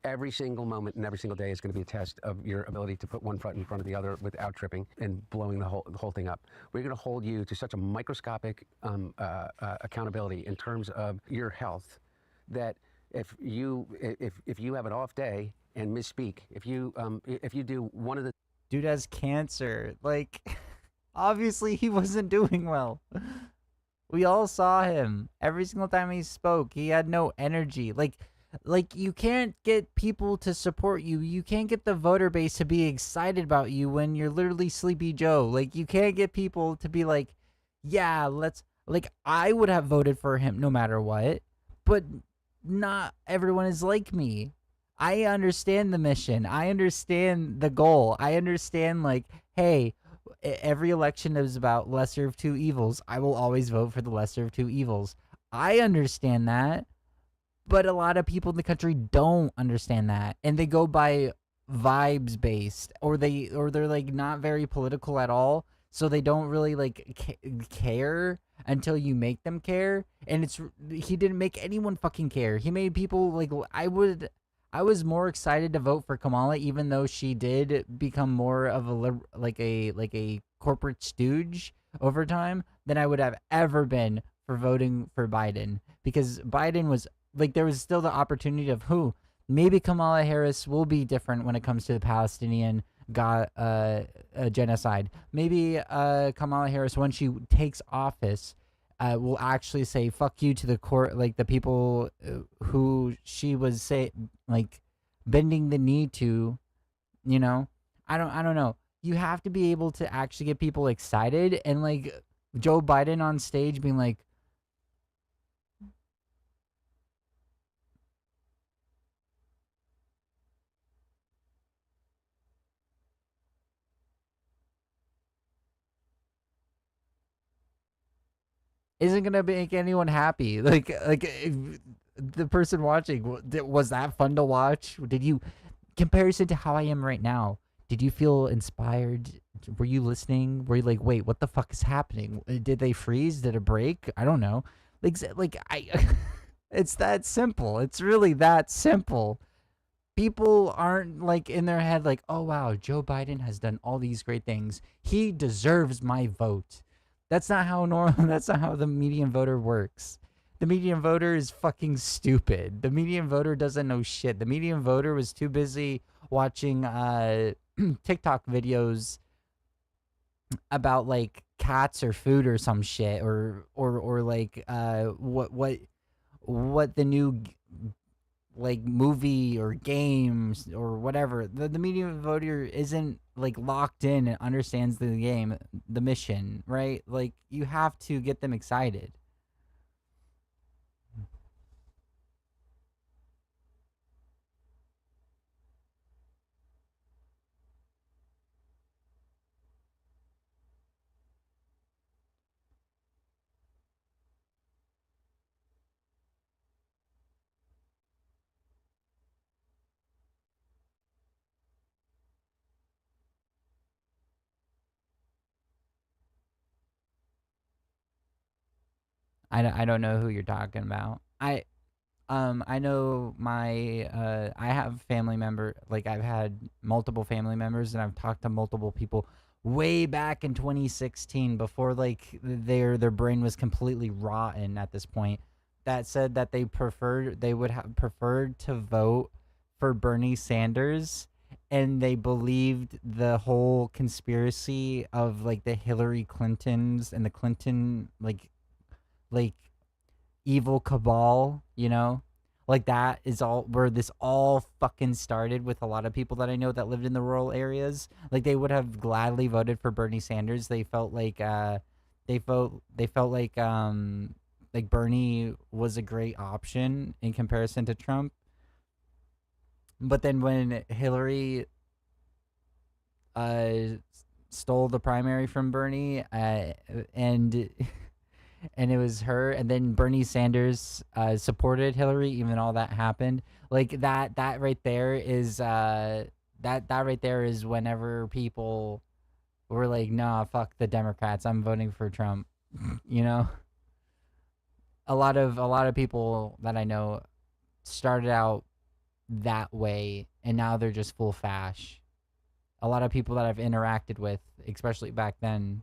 K: Every single moment and every single day is going to be a test of your ability to put one foot in front of the other without tripping and blowing the whole thing up. We're going to hold you to such a microscopic accountability in terms of your health that if you have an off day and misspeak, if you do one of the
A: Dude has cancer. Like, obviously he wasn't doing well. We all saw him. Every single time he spoke, he had no energy. Like you can't get people to support you. You can't get the voter base to be excited about you when you're literally Sleepy Joe. Like, you can't get people to be like, yeah, let's, like, I would have voted for him no matter what, but not everyone is like me. I understand the mission. I understand the goal. I understand, like, hey, every election is about lesser of two evils. I will always vote for the lesser of two evils. I understand that, but a lot of people in the country don't understand that, and they go by vibes based, or they're like not very political at all, so they don't really like care until you make them care. And he didn't make anyone fucking care. He made people like I was more excited to vote for Kamala, even though she did become more of a corporate stooge over time, than I would have ever been for voting for Biden, because Biden was like, there was still the opportunity of maybe Kamala Harris will be different when it comes to the Palestinian genocide. Maybe Kamala Harris, when she takes office, will actually say fuck you to the court, like the people who she was bending the knee to, you know. I don't know. You have to be able to actually get people excited, and like Joe Biden on stage being like, isn't gonna make anyone happy. Like if the person watching, was that fun to watch? Did you, comparison to how I am right now, did you feel inspired? Were you listening? Were you like, wait, what the fuck is happening? Did they freeze? Did it break? I don't know. It's that simple. It's really that simple. People aren't like in their head like, oh wow, Joe Biden has done all these great things. He deserves my vote. That's not how that's not how the median voter works. The median voter is fucking stupid. The median voter doesn't know shit. The median voter was too busy watching TikTok videos about like cats or food or some shit, or like what the new like movie or games or whatever. The median voter isn't like locked in and understands the game, the mission, right? Like, you have to get them excited. I don't know who you're talking about. I know I have family member, like I've had multiple family members, and I've talked to multiple people way back in 2016, before like their brain was completely rotten at this point, that said that they would have preferred to vote for Bernie Sanders, and they believed the whole conspiracy of like the Hillary Clintons and the Clinton like evil cabal, you know? Like that is all where this all fucking started with a lot of people that I know that lived in the rural areas. Like they would have gladly voted for Bernie Sanders. They felt like like Bernie was a great option in comparison to Trump. But then when Hillary stole the primary from Bernie, and it was her, and then Bernie Sanders supported Hillary, even all that happened. Like that right there is that right there is whenever people were like, nah, fuck the Democrats, I'm voting for Trump. You know? A lot of people that I know started out that way, and now they're just full fash. A lot of people that I've interacted with, especially back then,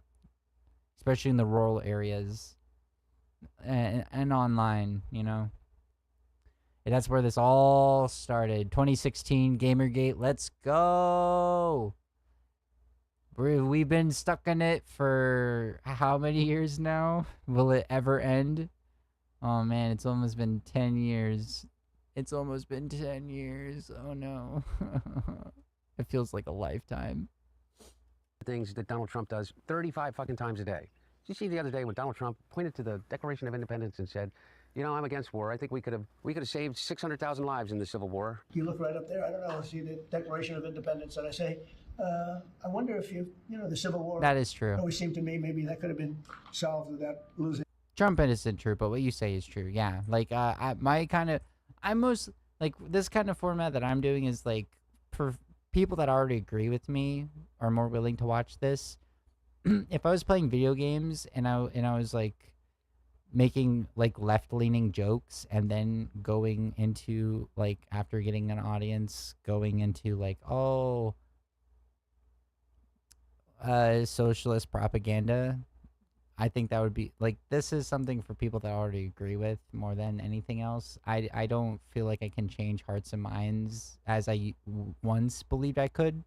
A: especially in the rural areas and online, you know. And that's where this all started. 2016 Gamergate, let's go. We've been stuck in it for how many years now? Will it ever end? Oh man, it's almost been 10 years. It's almost been 10 years. Oh no. It feels like a lifetime.
K: Things that Donald Trump does 35 fucking times a day. Did you see the other day when Donald Trump pointed to the Declaration of Independence and said, you know, I'm against war. I think we could have saved 600,000 lives in the Civil War.
J: You look right up there. I don't know. I see the Declaration of Independence, and I say, I wonder if the Civil War.
A: That is true.
J: It always seemed to me maybe that could have been solved without losing.
A: Trump isn't true, but what you say is true. Yeah, like I'm most like this kind of format that I'm doing is like for people that already agree with me are more willing to watch this. If I was playing video games and I was like making like left-leaning jokes and then going into like after getting an audience going into like socialist propaganda, I think that would be like, this is something for people that I already agree with more than anything else. I don't feel like I can change hearts and minds as I once believed I could,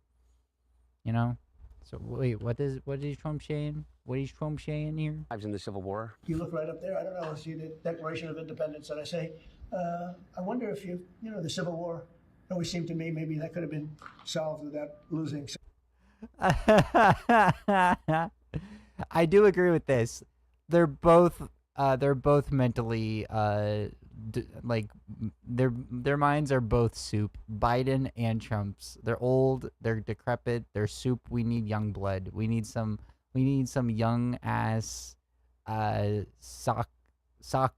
A: you know? So wait, what is Trump saying? What is Trump saying here?
K: Lives in the Civil War.
J: You look right up there. I don't know. I see the Declaration of Independence, and I say, I wonder if the Civil War. It always seemed to me maybe that could have been solved without losing.
A: I do agree with this. They're both mentally like their minds are both soup. Biden and Trump's. They're old, they're decrepit, they're soup. We need young blood. We need some young ass sock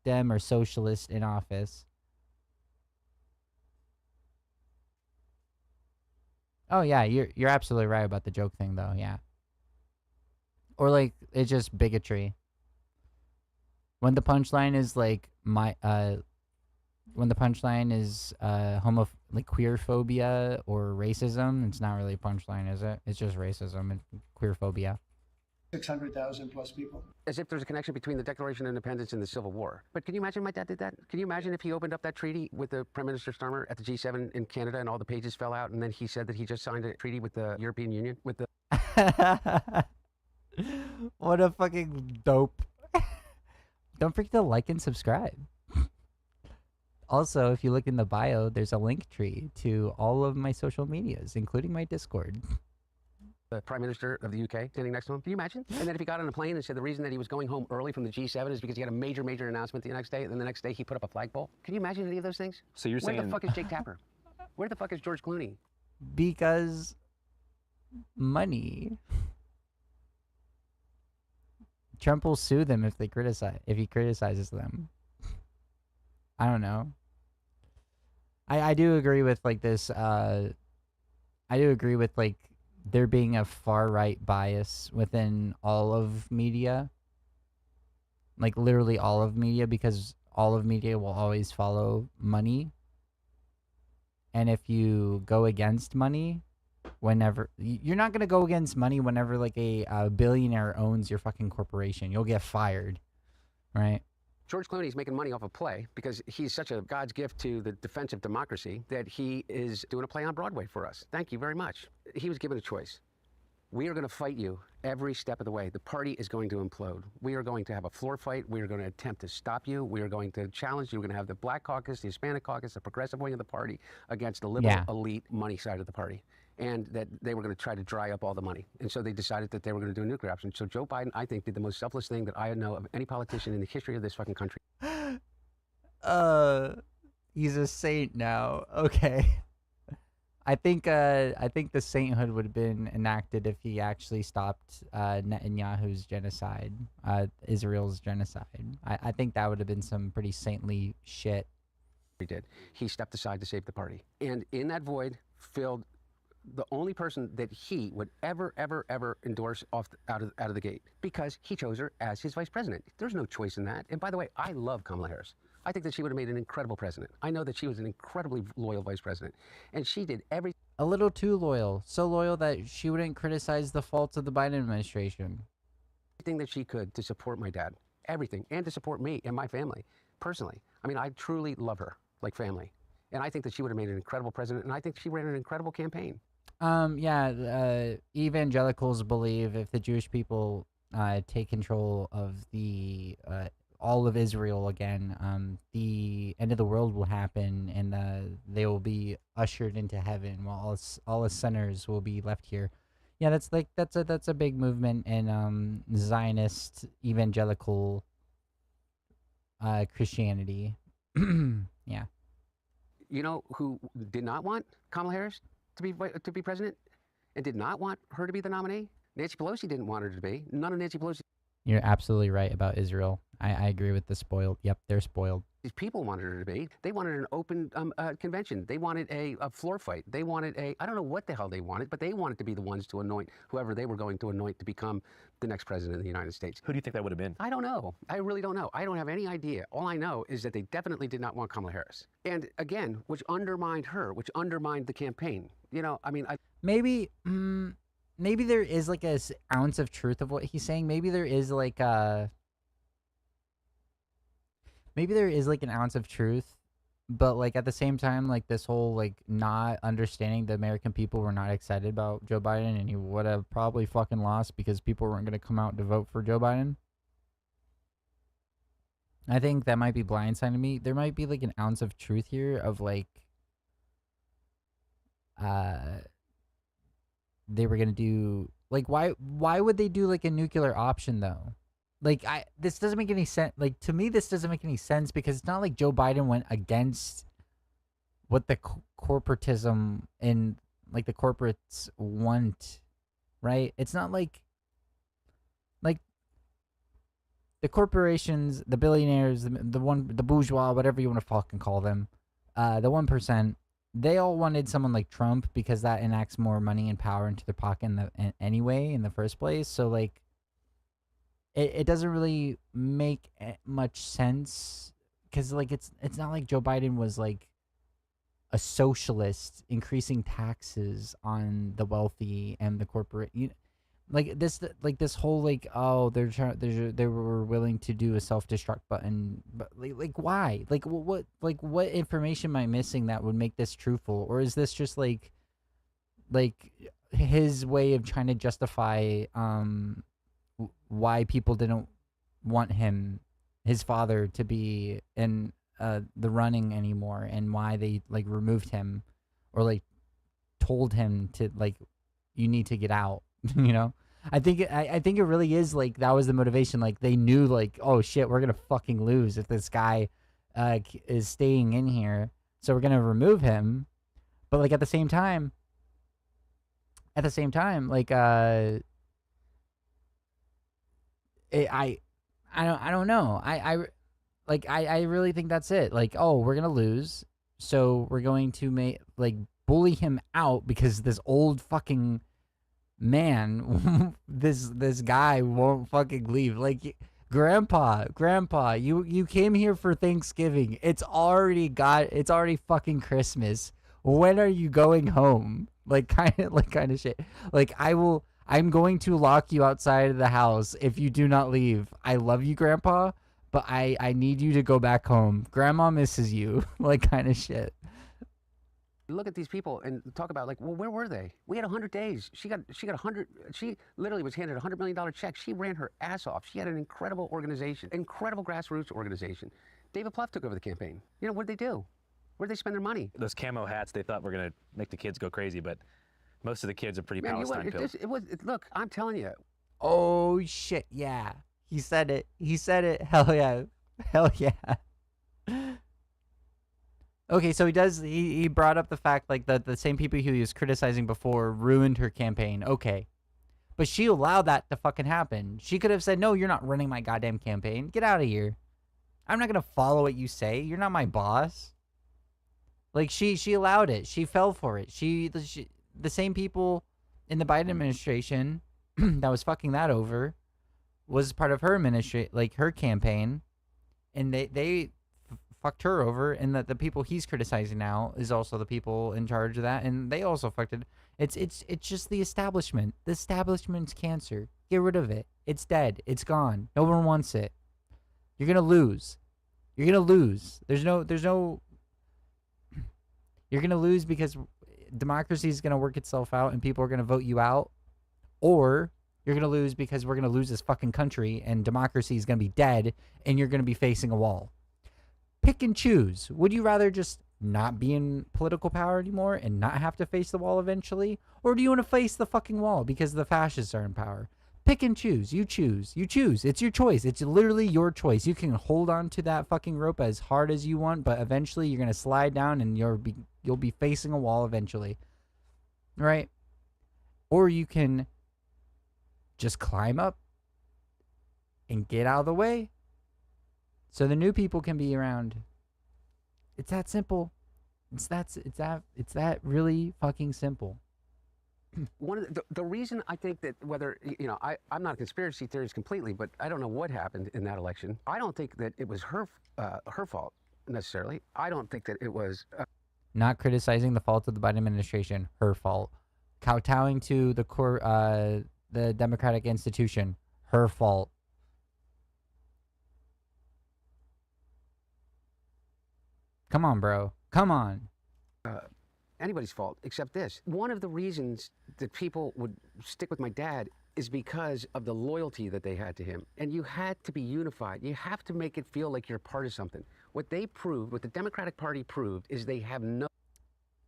A: dem or socialist in office. Oh yeah, you're absolutely right about the joke thing though, yeah. Or like it's just bigotry. When the punchline is like when the punchline is like queer phobia or racism, it's not really a punchline, is it? It's just racism and queer phobia.
J: 600,000 plus people.
K: As if there's a connection between the Declaration of Independence and the Civil War. But can you imagine my dad did that? Can you imagine if he opened up that treaty with the Prime Minister Starmer at the G7 in Canada and all the pages fell out, and then he said that he just signed a treaty with the European Union with the
A: What a fucking dope. Don't forget to like and subscribe. Also, if you look in the bio, there's a link tree to all of my social medias, including my Discord.
K: The Prime Minister of the UK standing next to him. Can you imagine? And then if he got on a plane and said the reason that he was going home early from the G7 is because he had a major announcement the next day, and then the next day he put up a flagpole. Can you imagine any of those things?
H: So you're saying...
K: Where the fuck is Jake Tapper? Where the fuck is George Clooney?
A: Because money. Trump will sue them if he criticizes them. I don't know. I do agree with like this. I do agree with like there being a far right bias within all of media. Like literally all of media, because all of media will always follow money. And if you go against money, whenever you're not gonna go against money whenever like a billionaire owns your fucking corporation. You'll get fired, right?
K: George Clooney's making money off a play because he's such a God's gift to the defense of democracy that he is doing a play on Broadway for us. Thank you very much. He was given a choice. We are going to fight you every step of the way. The party is going to implode. We are going to have a floor fight. We are going to attempt to stop you. We are going to challenge you. We're going to have the Black Caucus, the Hispanic Caucus, the progressive wing of the party against the liberal elite money side of the party. And that they were going to try to dry up all the money. And so they decided that they were going to do a nuclear option. So Joe Biden, I think, did the most selfless thing that I know of any politician in the history of this fucking country.
A: He's a saint now. Okay. I think the sainthood would have been enacted if he actually stopped Netanyahu's genocide, Israel's genocide. I think that would have been some pretty saintly shit.
K: He did. He stepped aside to save the party. And in that void filled the only person that he would ever endorse out of the gate, because he chose her as his vice president. There's no choice in that. And by the way, I love Kamala Harris. I think that she would have made an incredible president. I know that she was an incredibly loyal vice president, and she did
A: a little too loyal, so loyal that she wouldn't criticize the faults of the Biden administration.
K: everything that she could to support my dad, everything, and to support me and my family personally. I mean, I truly love her like family, and I think that she would have made an incredible president, and I think she ran an incredible campaign.
A: Evangelicals believe if the Jewish people take control of the all of Israel again, the end of the world will happen, and they will be ushered into heaven, while all the sinners will be left here. Yeah, that's a big movement in Zionist evangelical Christianity. Yeah.
K: You know who did not want Kamala Harris to be president, and did not want her to be the nominee? Nancy Pelosi didn't want her to be. None of Nancy Pelosi.
A: You're absolutely right about Israel. I agree with the spoiled. Yep, they're spoiled.
K: These people wanted her to be. They wanted an open convention. They wanted a floor fight. They wanted I don't know what the hell they wanted, but they wanted to be the ones to anoint whoever they were going to anoint to become the next president of the United States.
H: Who do you think that would have been?
K: I don't know. I really don't know. I don't have any idea. All I know is that they definitely did not want Kamala Harris. And again, which undermined her, which undermined the campaign. You know, I mean,
A: maybe there is like a ounce of truth of what he's saying. Maybe there is like an ounce of truth, but like at the same time, like this whole like not understanding the American people were not excited about Joe Biden, and he would have probably fucking lost because people weren't going to come out to vote for Joe Biden. I think that might be blindsiding me. There might be like an ounce of truth here of like they were gonna do like why would they do like a nuclear option though? Like this doesn't make any sense. Like to me, this doesn't make any sense because it's not like Joe Biden went against what the corporatism and like the corporates want, right? It's not like the corporations, the billionaires, the bourgeois, whatever you want to fucking call them, the 1%. They all wanted someone like Trump because that enacts more money and power into their pocket anyway in the first place. So like, it doesn't really make much sense because like it's not like Joe Biden was like a socialist increasing taxes on the wealthy and the corporate. This whole like, oh, they were willing to do a self-destruct button, but like why? Like what information am I missing that would make this truthful? Or is this just like his way of trying to justify why people didn't want his father to be in the running anymore, and why they like removed him or like told him to like, you need to get out. You know, I think it really is like that was the motivation. Like they knew like, oh shit, we're gonna fucking lose if this guy is staying in here, so we're gonna remove him. But like at the same time, like I don't know. I really think that's it. Like, oh, we're gonna lose, so we're going to bully him out because this old fucking man, this guy won't fucking leave. Like, grandpa, you came here for Thanksgiving. It's already fucking Christmas. When are you going home? like kind of shit. Like I'm going to lock you outside of the house if you do not leave. I love you, Grandpa, but I need you to go back home. Grandma misses you, like kind of shit.
K: Look at these people and talk about like, well, where were they? We had 100 days. She got 100. She literally was handed $100 million check. She ran her ass off. She had an incredible organization, incredible grassroots organization. David Plouffe took over the campaign. You know, what did they do? Where'd they spend their money?
H: Those camo hats, they thought were going to make the kids go crazy, but most of the kids are pretty Palestine pilled.
K: Look, I'm telling you.
A: Oh shit, yeah. He said it. He said it. Hell yeah. Hell yeah. Okay, so he brought up the fact like the same people who he was criticizing before ruined her campaign. Okay. But she allowed that to fucking happen. She could have said, "No, you're not running my goddamn campaign. Get out of here. I'm not going to follow what you say. You're not my boss." Like she allowed it. She fell for it. The same people in the Biden administration that was fucking that over was part of her her campaign, and they fucked her over, and the people he's criticizing now is also the people in charge of that, and they also fucked it. It's just the establishment. The establishment's cancer. Get rid of it. It's dead. It's gone. No one wants it. You're gonna lose. You're gonna lose. There's no. You're gonna lose because democracy is gonna work itself out, and people are gonna vote you out, or you're gonna lose because we're gonna lose this fucking country, and democracy is gonna be dead, and you're gonna be facing a wall. Pick and choose. Would you rather just not be in political power anymore and not have to face the wall eventually? Or do you want to face the fucking wall because the fascists are in power? Pick and choose. You choose. You choose. It's your choice. It's literally your choice. You can hold on to that fucking rope as hard as you want, but eventually you're going to slide down and you'll be facing a wall eventually. Right? Or you can just climb up and get out of the way so the new people can be around. It's that simple. It's that really fucking simple.
K: One of the reason I think that whether, I'm not a conspiracy theorist completely, but I don't know what happened in that election. I don't think that it was her fault necessarily. I don't think that it was.
A: Not criticizing the fault of the Biden administration, her fault. Kowtowing to the Democratic institution, her fault. Come on, bro. Come on.
K: Anybody's fault except this. One of the reasons that people would stick with my dad is because of the loyalty that they had to him. And you had to be unified. You have to make it feel like you're part of something. What they proved, what the Democratic Party proved, is they have no...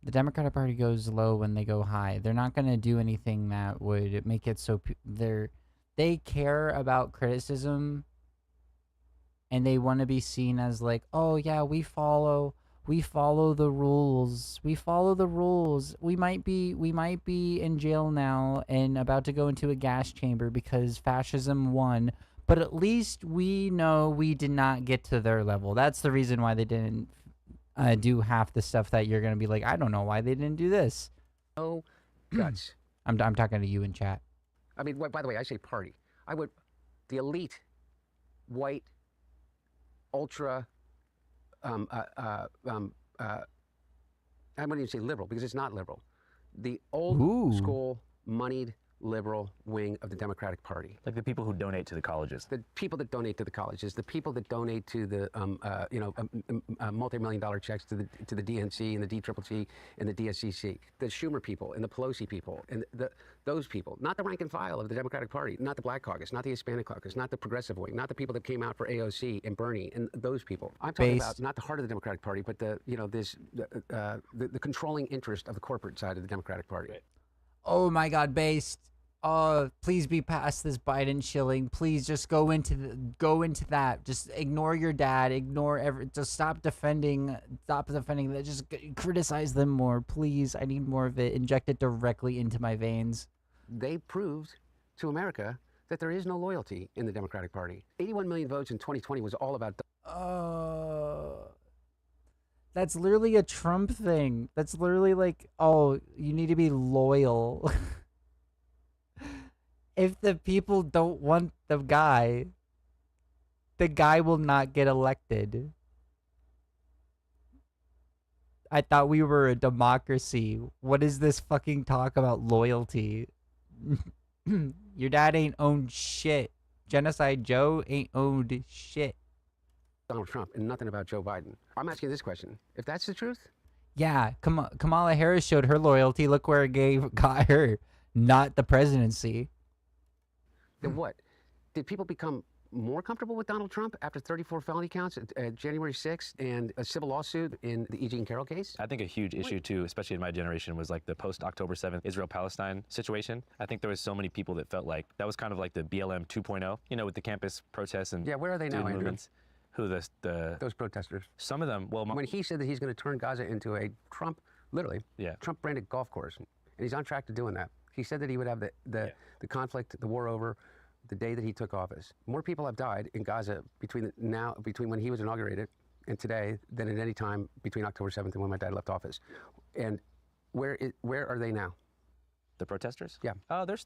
A: The Democratic Party goes low when they go high. They're not going to do anything that would make it so... They care about criticism, and they want to be seen as like, oh yeah, we follow the rules. We follow the rules. We might be in jail now and about to go into a gas chamber because fascism won, but at least we know we did not get to their level. That's the reason why they didn't do half the stuff that you're going to be like, I don't know why they didn't do this.
K: No guts.
A: I'm talking to you in chat.
K: I mean, by the way, I say party. The elite, white, ultra, I wouldn't even say liberal because it's not liberal. The old school, moneyed, liberal wing of the Democratic Party.
H: Like the people who donate to the colleges.
K: The people that donate to the colleges, the people that donate to the, multi-million-dollar checks to the DNC and the DCCC and the DSCC, the Schumer people and the Pelosi people and those people, not the rank and file of the Democratic Party, not the Black Caucus, not the Hispanic Caucus, not the progressive wing, not the people that came out for AOC and Bernie and those people. I'm talking about not the heart of the Democratic Party, but the controlling interest of the corporate side of the Democratic Party.
A: Oh my God, based. Oh, please be past this Biden shilling. Please just go into that. Just ignore your dad. Just stop defending that. Just criticize them more, please. I need more of it. Inject it directly into my veins.
K: They proved to America that there is no loyalty in the Democratic Party. 81 million votes in 2020 was all about.
A: That's literally a Trump thing. That's literally like, oh, you need to be loyal. If the people don't want the guy will not get elected. I thought we were a democracy. What is this fucking talk about loyalty? Your dad ain't owned shit. Genocide Joe ain't owned shit.
K: Donald Trump and nothing about Joe Biden. I'm asking this question. If that's the truth,
A: Yeah, Kamala Harris showed her loyalty. Look where it got her, not the presidency.
K: then what? Did people become more comfortable with Donald Trump after 34 felony counts at January 6th and a civil lawsuit in the E. Jean Carroll case?
H: I think a huge issue too, especially in my generation, was like the post-October 7th Israel-Palestine situation. I think there was so many people that felt like that was kind of like the BLM 2.0, you know, with the campus protests and
K: Yeah, where are they now,
H: student
K: Andrew?
H: movements. Who
K: Those protesters.
H: Some of them. Well,
K: when he said that he's going to turn Gaza into a Trump, literally, Trump-branded golf course, and he's on track to doing that. He said that he would have the conflict, the war over the day that he took office. More people have died in Gaza between when he was inaugurated and today than at any time between October 7th and when my dad left office. And where are they now?
H: The protesters?
K: Yeah.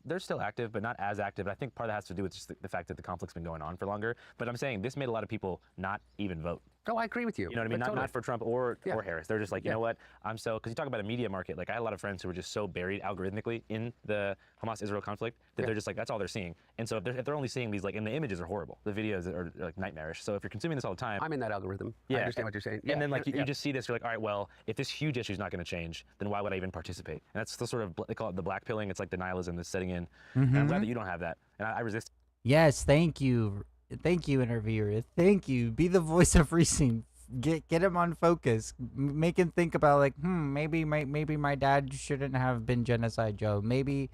H: They're still active, but not as active. I think part of that has to do with just the fact that the conflict's been going on for longer. But I'm saying this made a lot of people not even vote.
K: Oh, I agree with you.
H: You know what I mean? Not for Trump or Harris. They're just like, you know what? Because you talk about a media market. Like, I had a lot of friends who were just so buried algorithmically in the Hamas-Israel conflict that they're just like, that's all they're seeing. And so if they're only seeing these, like, and the images are horrible. The videos are like nightmarish. So if you're consuming this all the time.
K: I'm in that algorithm.
H: Yeah.
K: I understand what you're saying.
H: And then, like, you just see this, you're like, all right, well, if this huge issue is not going to change, then why would I even participate? And that's the sort of, they call it the black pilling. It's like the nihilism that's setting in. And I'm glad that you don't have that. And I resist.
A: Yes, thank you. Thank you, interviewer. Thank you. Be the voice of reason. Get him on focus. Make him think about, like, maybe my dad shouldn't have been Genocide Joe. Maybe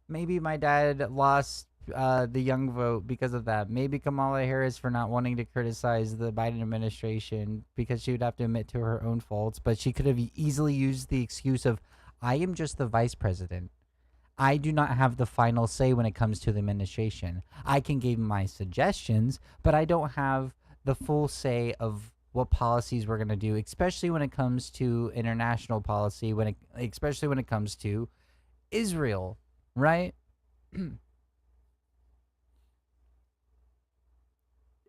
A: my dad lost the young vote because of that. Maybe Kamala Harris for not wanting to criticize the Biden administration because she would have to admit to her own faults, but she could have easily used the excuse of, I am just the vice president. I do not have the final say when it comes to the administration. I can give my suggestions, but I don't have the full say of what policies we're going to do, especially when it comes to international policy, especially when it comes to Israel, right?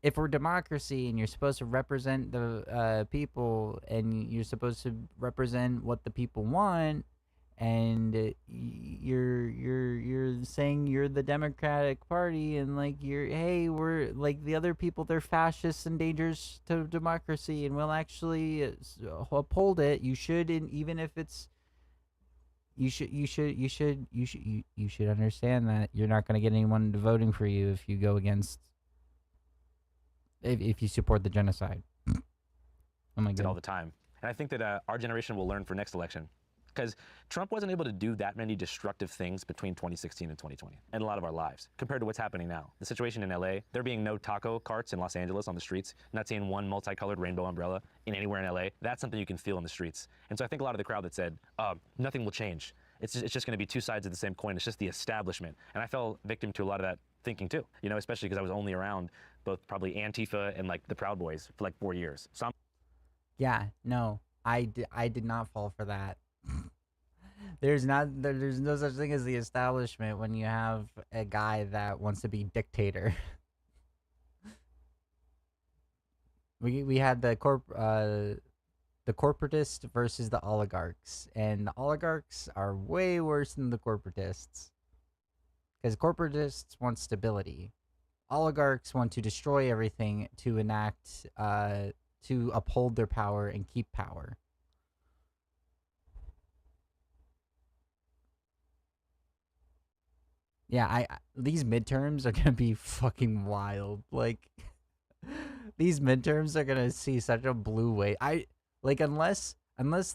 A: If we're democracy and you're supposed to represent the people and you're supposed to represent what the people want, and you're saying you're the Democratic Party and like we're like the other people, they're fascists and dangerous to democracy and we'll actually uphold it. You should, and even if it's you should understand that you're not going to get anyone voting for you if you go against if you support the genocide. Oh my god.
H: All the time. And I think that our generation will learn for next election. Because Trump wasn't able to do that many destructive things between 2016 and 2020 in a lot of our lives compared to what's happening now. The situation in LA, there being no taco carts in Los Angeles on the streets, not seeing one multicolored rainbow umbrella in anywhere in LA, that's something you can feel in the streets. And so I think a lot of the crowd that said, nothing will change. It's just going to be two sides of the same coin. It's just the establishment. And I fell victim to a lot of that thinking too, you know, especially because I was only around both probably Antifa and like the Proud Boys for like 4 years. So
A: yeah, no, I did not fall for that. There's no such thing as the establishment when you have a guy that wants to be dictator. We had the corporatists versus the oligarchs, and the oligarchs are way worse than the corporatists. Because corporatists want stability. Oligarchs want to destroy everything to enact to uphold their power and keep power. Yeah, these midterms are gonna be fucking wild. Like, these midterms are gonna see such a blue wave. Unless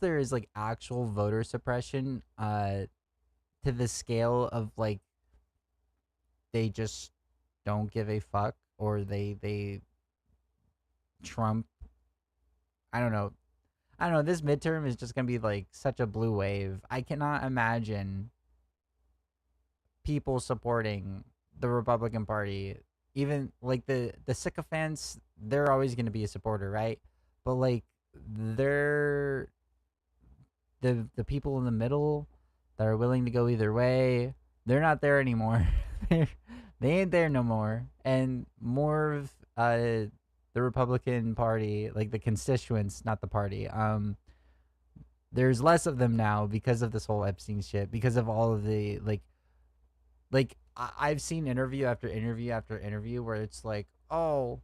A: there is like actual voter suppression, to the scale of like they just don't give a fuck, or they Trump. I don't know. This midterm is just gonna be like such a blue wave. I cannot imagine people supporting the Republican Party. Even like the sycophants, they're always going to be a supporter, right? But like they're the people in the middle that are willing to go either way, they're not there anymore. They ain't there no more. And more of the Republican Party, like the constituents, not the party, There's less of them now because of this whole Epstein shit, because of all of the I've seen interview after interview after interview where it's like, oh,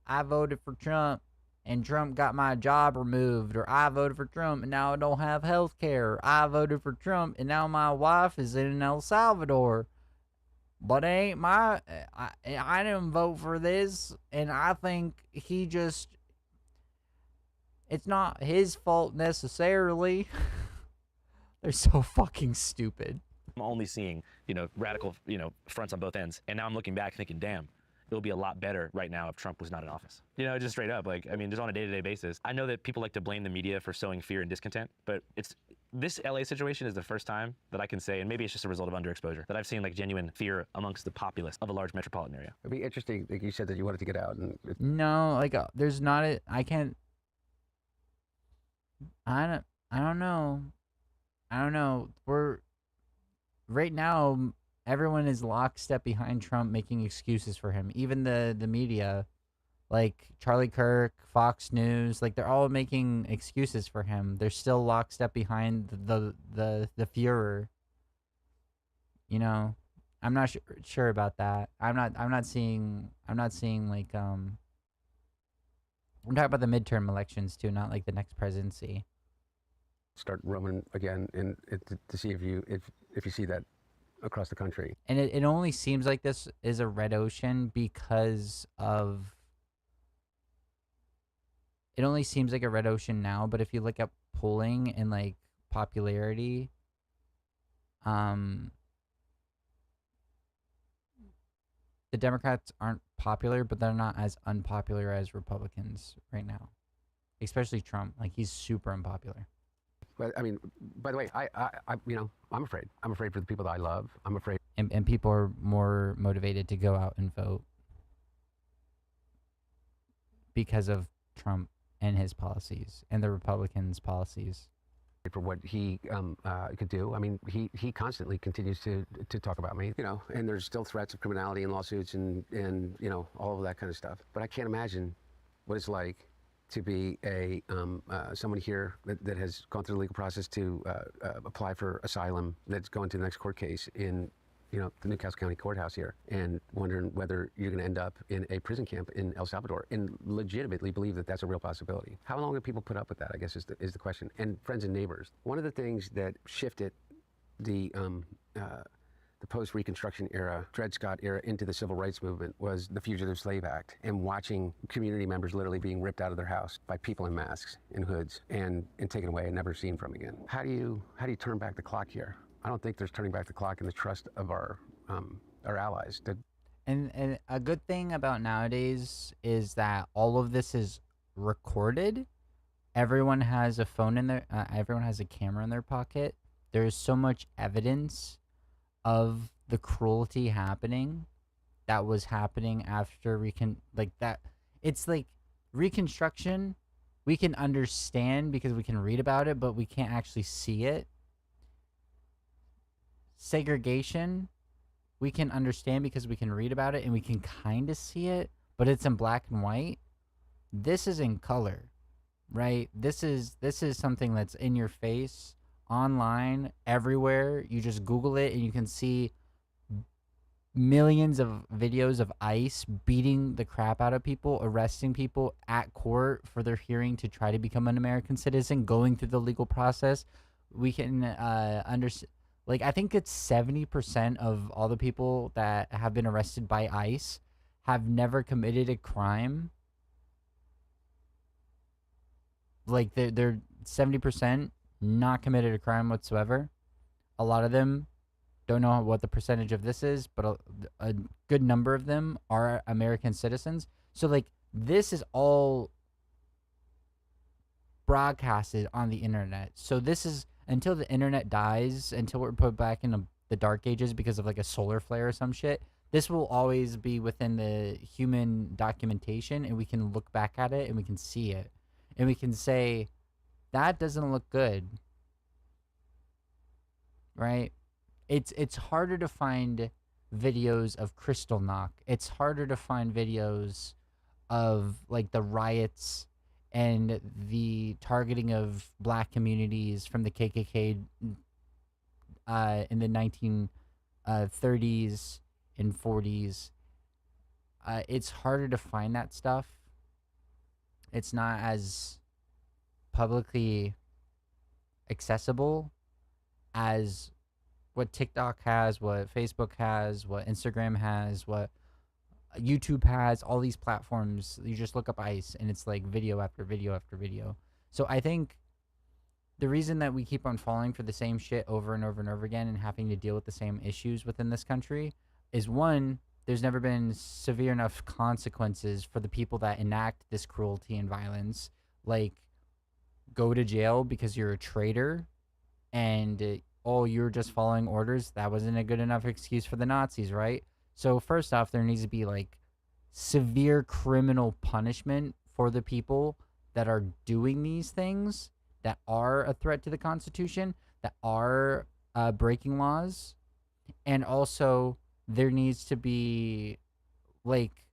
A: I voted for Trump and Trump got my job removed, or I voted for Trump and now I don't have health care. I voted for Trump and now my wife is in El Salvador. But it ain't my, I didn't vote for this, and I think it's not his fault necessarily. They're so fucking stupid.
H: I'm only seeing, radical, fronts on both ends. And now I'm looking back thinking, damn, it would be a lot better right now if Trump was not in office. Just straight up, just on a day-to-day basis. I know that people like to blame the media for sowing fear and discontent, but this LA situation is the first time that I can say, and maybe it's just a result of underexposure, that I've seen genuine fear amongst the populace of a large metropolitan area.
K: It'd be interesting, like you said that you wanted to get out.
A: No, there's not a, I can't, I don't know. Right now, everyone is lockstep behind Trump making excuses for him. Even the media, like Charlie Kirk, Fox News, they're all making excuses for him. They're still lockstep behind the Führer. I'm not sure about that. I'm not seeing I'm talking about the midterm elections too, not the next presidency.
K: Start roaming again and to see if you see that across the country.
A: And it only seems like this is a red ocean because of. It only seems like a red ocean now, but if you look at polling and popularity, the Democrats aren't popular, but they're not as unpopular as Republicans right now, especially Trump. He's super unpopular.
K: But by the way, I'm afraid. I'm afraid for the people that I love. I'm afraid.
A: And people are more motivated to go out and vote because of Trump and his policies and the Republicans' policies.
K: For what he could do. He constantly continues to talk about me, and there's still threats of criminality and lawsuits and all of that kind of stuff. But I can't imagine what it's like to be someone here that has gone through the legal process to apply for asylum, that's going to the next court case in the Newcastle County Courthouse here, and wondering whether you're going to end up in a prison camp in El Salvador, and legitimately believe that that's a real possibility. How long do people put up with that, I guess, is the question. And friends and neighbors. One of the things that shifted the post-Reconstruction era, Dred Scott era, into the Civil Rights Movement was the Fugitive Slave Act, and watching community members literally being ripped out of their house by people in masks and hoods and taken away and never seen from again. How do you turn back the clock here? I don't think there's turning back the clock in the trust of our allies.
A: And a good thing about nowadays is that all of this is recorded. Everyone has a phone in their, everyone has a camera in their pocket. There's so much evidence of the cruelty happening that was happening after it's Reconstruction. We can understand because we can read about it, but we can't actually see it. Segregation, we can understand because we can read about it and we can kind of see it, but it's in black and white. This is in color, right? This is something that's in your face, online, everywhere. You just Google it and you can see millions of videos of ICE beating the crap out of people, arresting people at court for their hearing to try to become an American citizen, going through the legal process. We can understand. I think it's 70% of all the people that have been arrested by ICE have never committed a crime. They're 70% not committed a crime whatsoever. A lot of them, don't know what the percentage of this is, but a good number of them are American citizens. So this is all broadcasted on the internet. So this is, until the internet dies, until we're put back in the dark ages because of a solar flare or some shit, this will always be within the human documentation, and we can look back at it and we can see it. And we can say, that doesn't look good. Right? It's harder to find videos of Kristallnacht. It's harder to find videos of the riots and the targeting of black communities from the KKK in the 1930s and 40s. It's harder to find that stuff. It's not as publicly accessible as what TikTok has, what Facebook has, what Instagram has, what YouTube has. All these platforms, you just look up ICE and it's like video after video after video. So I think the reason that we keep on falling for the same shit over and over and over again and having to deal with the same issues within this country is, one, there's never been severe enough consequences for the people that enact this cruelty and violence. Like, go to jail because you're a traitor and you're just following orders. That wasn't a good enough excuse for the Nazis, right? So first off, there needs to be like severe criminal punishment for the people that are doing these things, that are a threat to the Constitution, that are breaking laws. And also there needs to be like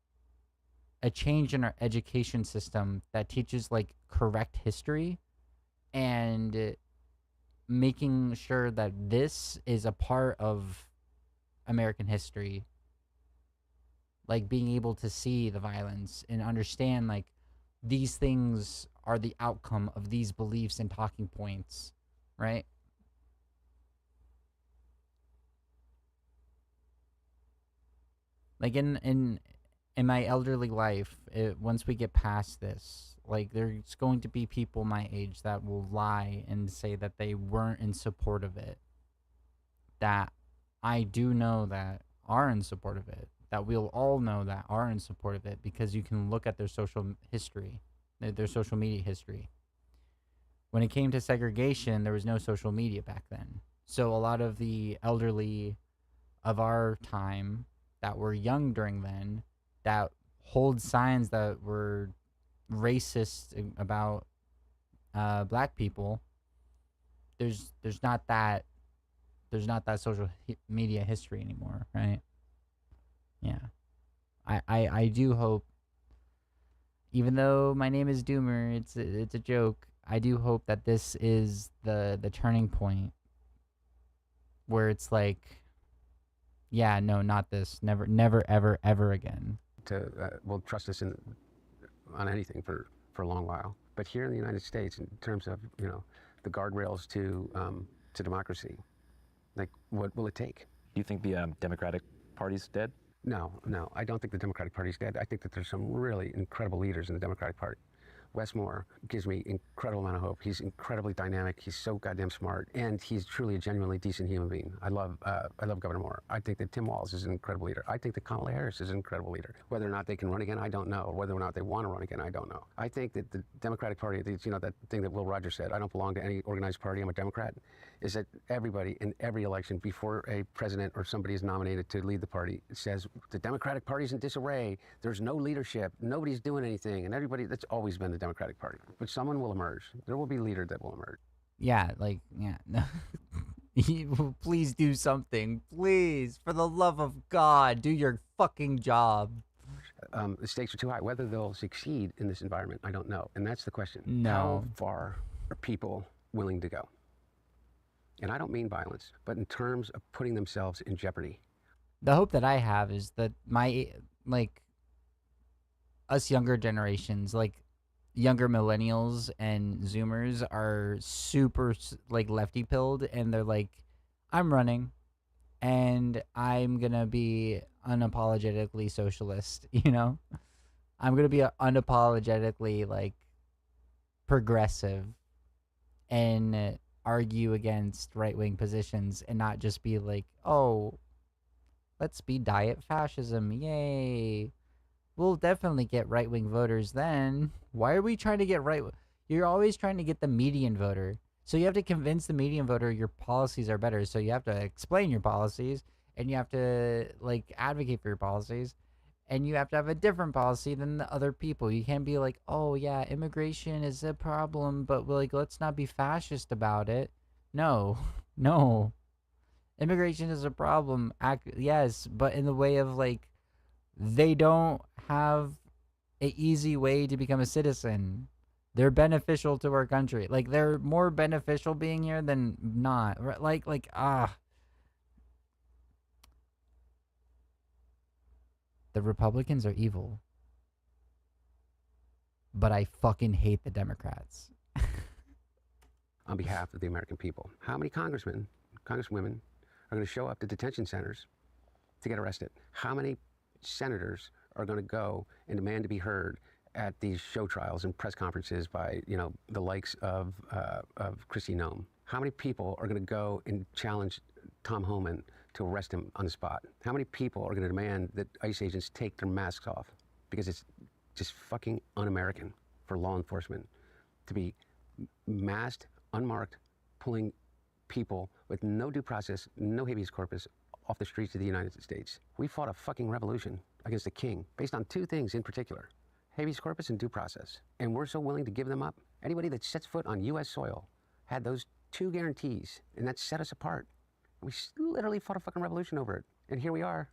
A: a change in our education system that teaches like correct history and making sure that this is a part of American history. Like being able to see the violence and understand like these things are the outcome of these beliefs and talking points, right? Like in my elderly life, once we get past this, like there's going to be people my age that will lie and say that they weren't in support of it, that I do know that are in support of it, that we'll all know that are in support of it, because you can look at their social history, their social media history. When it came to segregation, there was no social media back then. So a lot of the elderly of our time that were young during then, that hold signs that were racist about black people, there's not that social media history anymore, right? Yeah. I do hope, even though my name is Doomer, it's a joke, I do hope that this is the turning point where it's like, yeah, no, not this. Never, ever, ever again.
B: Will trust us on anything for a long while. But here in the United States, in terms of the guardrails to democracy, like what will it take?
C: Do you think the Democratic Party's dead?
B: No, I don't think the Democratic Party's dead. I think that there's some really incredible leaders in the Democratic Party. Wes Moore gives me incredible amount of hope. He's incredibly dynamic. He's so goddamn smart, and he's truly a genuinely decent human being. I love Governor Moore. I think that Tim Walz is an incredible leader. I think that Kamala Harris is an incredible leader. Whether or not they can run again, I don't know. Or whether or not they want to run again, I don't know. I think that the Democratic Party, that thing that Will Rogers said, I don't belong to any organized party, I'm a Democrat, is that everybody in every election before a president or somebody is nominated to lead the party says the Democratic Party's in disarray, there's no leadership, nobody's doing anything, and everybody, that's always been the Democratic Party. But someone will emerge. There will be a leader that will emerge.
A: Yeah, like, yeah. Please do something. Please, for the love of God, do your fucking job.
B: The stakes are too high. Whether they'll succeed in this environment, I don't know. And that's the question.
A: No.
B: How far are people willing to go? And I don't mean violence, but in terms of putting themselves in jeopardy.
A: The hope that I have is that us younger generations, like younger millennials and Zoomers, are super like lefty pilled, and they're like, I'm running and I'm gonna be unapologetically socialist, I'm gonna be unapologetically like progressive and argue against right-wing positions, and not just be like, oh, let's be diet fascism, yay, we'll definitely get right-wing voters then. Why are we trying to get you're always trying to get the median voter, so you have to convince the median voter your policies are better, so you have to explain your policies, and you have to like advocate for your policies, and you have to have a different policy than the other people. You can't be like, oh yeah, immigration is a problem, but like, let's not be fascist about it. No. Immigration is a problem, yes, but in the way of like, they don't have an easy way to become a citizen. They're beneficial to our country. Like, they're more beneficial being here than not. The Republicans are evil. But I fucking hate the Democrats.
K: On behalf of the American people. How many congressmen, congresswomen are going to show up to detention centers to get arrested? How many senators are going to go and demand to be heard at these show trials and press conferences by, the likes of Kristi Noem? How many people are going to go and challenge Tom Homan to arrest him on the spot? How many people are going to demand that ICE agents take their masks off? Because it's just fucking un-American for law enforcement to be masked, unmarked, pulling people with no due process, no habeas corpus off the streets of the United States. We fought a fucking revolution against the king based on two things in particular: habeas corpus and due process. And we're so willing to give them up. Anybody that sets foot on U.S. soil had those two guarantees, and that set us apart. We literally fought a fucking revolution over it. And here we are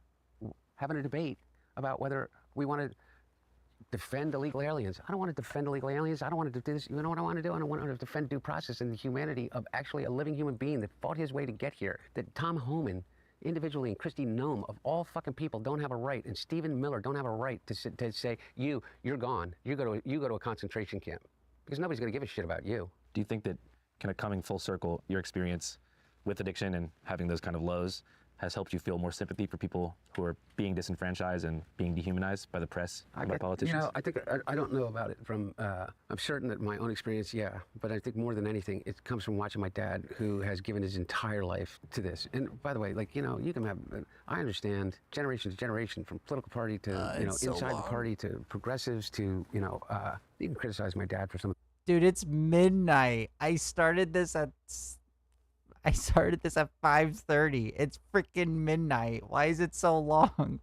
K: having a debate about whether we want to defend illegal aliens. I don't want to defend illegal aliens. I don't want to do this. You know what I want to do? I don't want to defend due process and the humanity of actually a living human being that fought his way to get here. That Tom Homan, individually, and Kristi Noem, of all fucking people, don't have a right, and Stephen Miller don't have a right to say, you're gone. You go to a concentration camp. Because nobody's going to give a shit about you.
H: Do you think that kind of coming full circle, your experience with addiction and having those kind of lows has helped you feel more sympathy for people who are being disenfranchised and being dehumanized by the press and by politicians?
K: I think I don't know about it from. I'm certain that my own experience, yeah. But I think more than anything, it comes from watching my dad, who has given his entire life to this. And by the way, you can have. I understand generation to generation, from political party to inside the party to progressives to you can criticize my dad for some.
A: Dude, it's midnight. I started this at 5:30. It's freaking midnight. Why is it so long?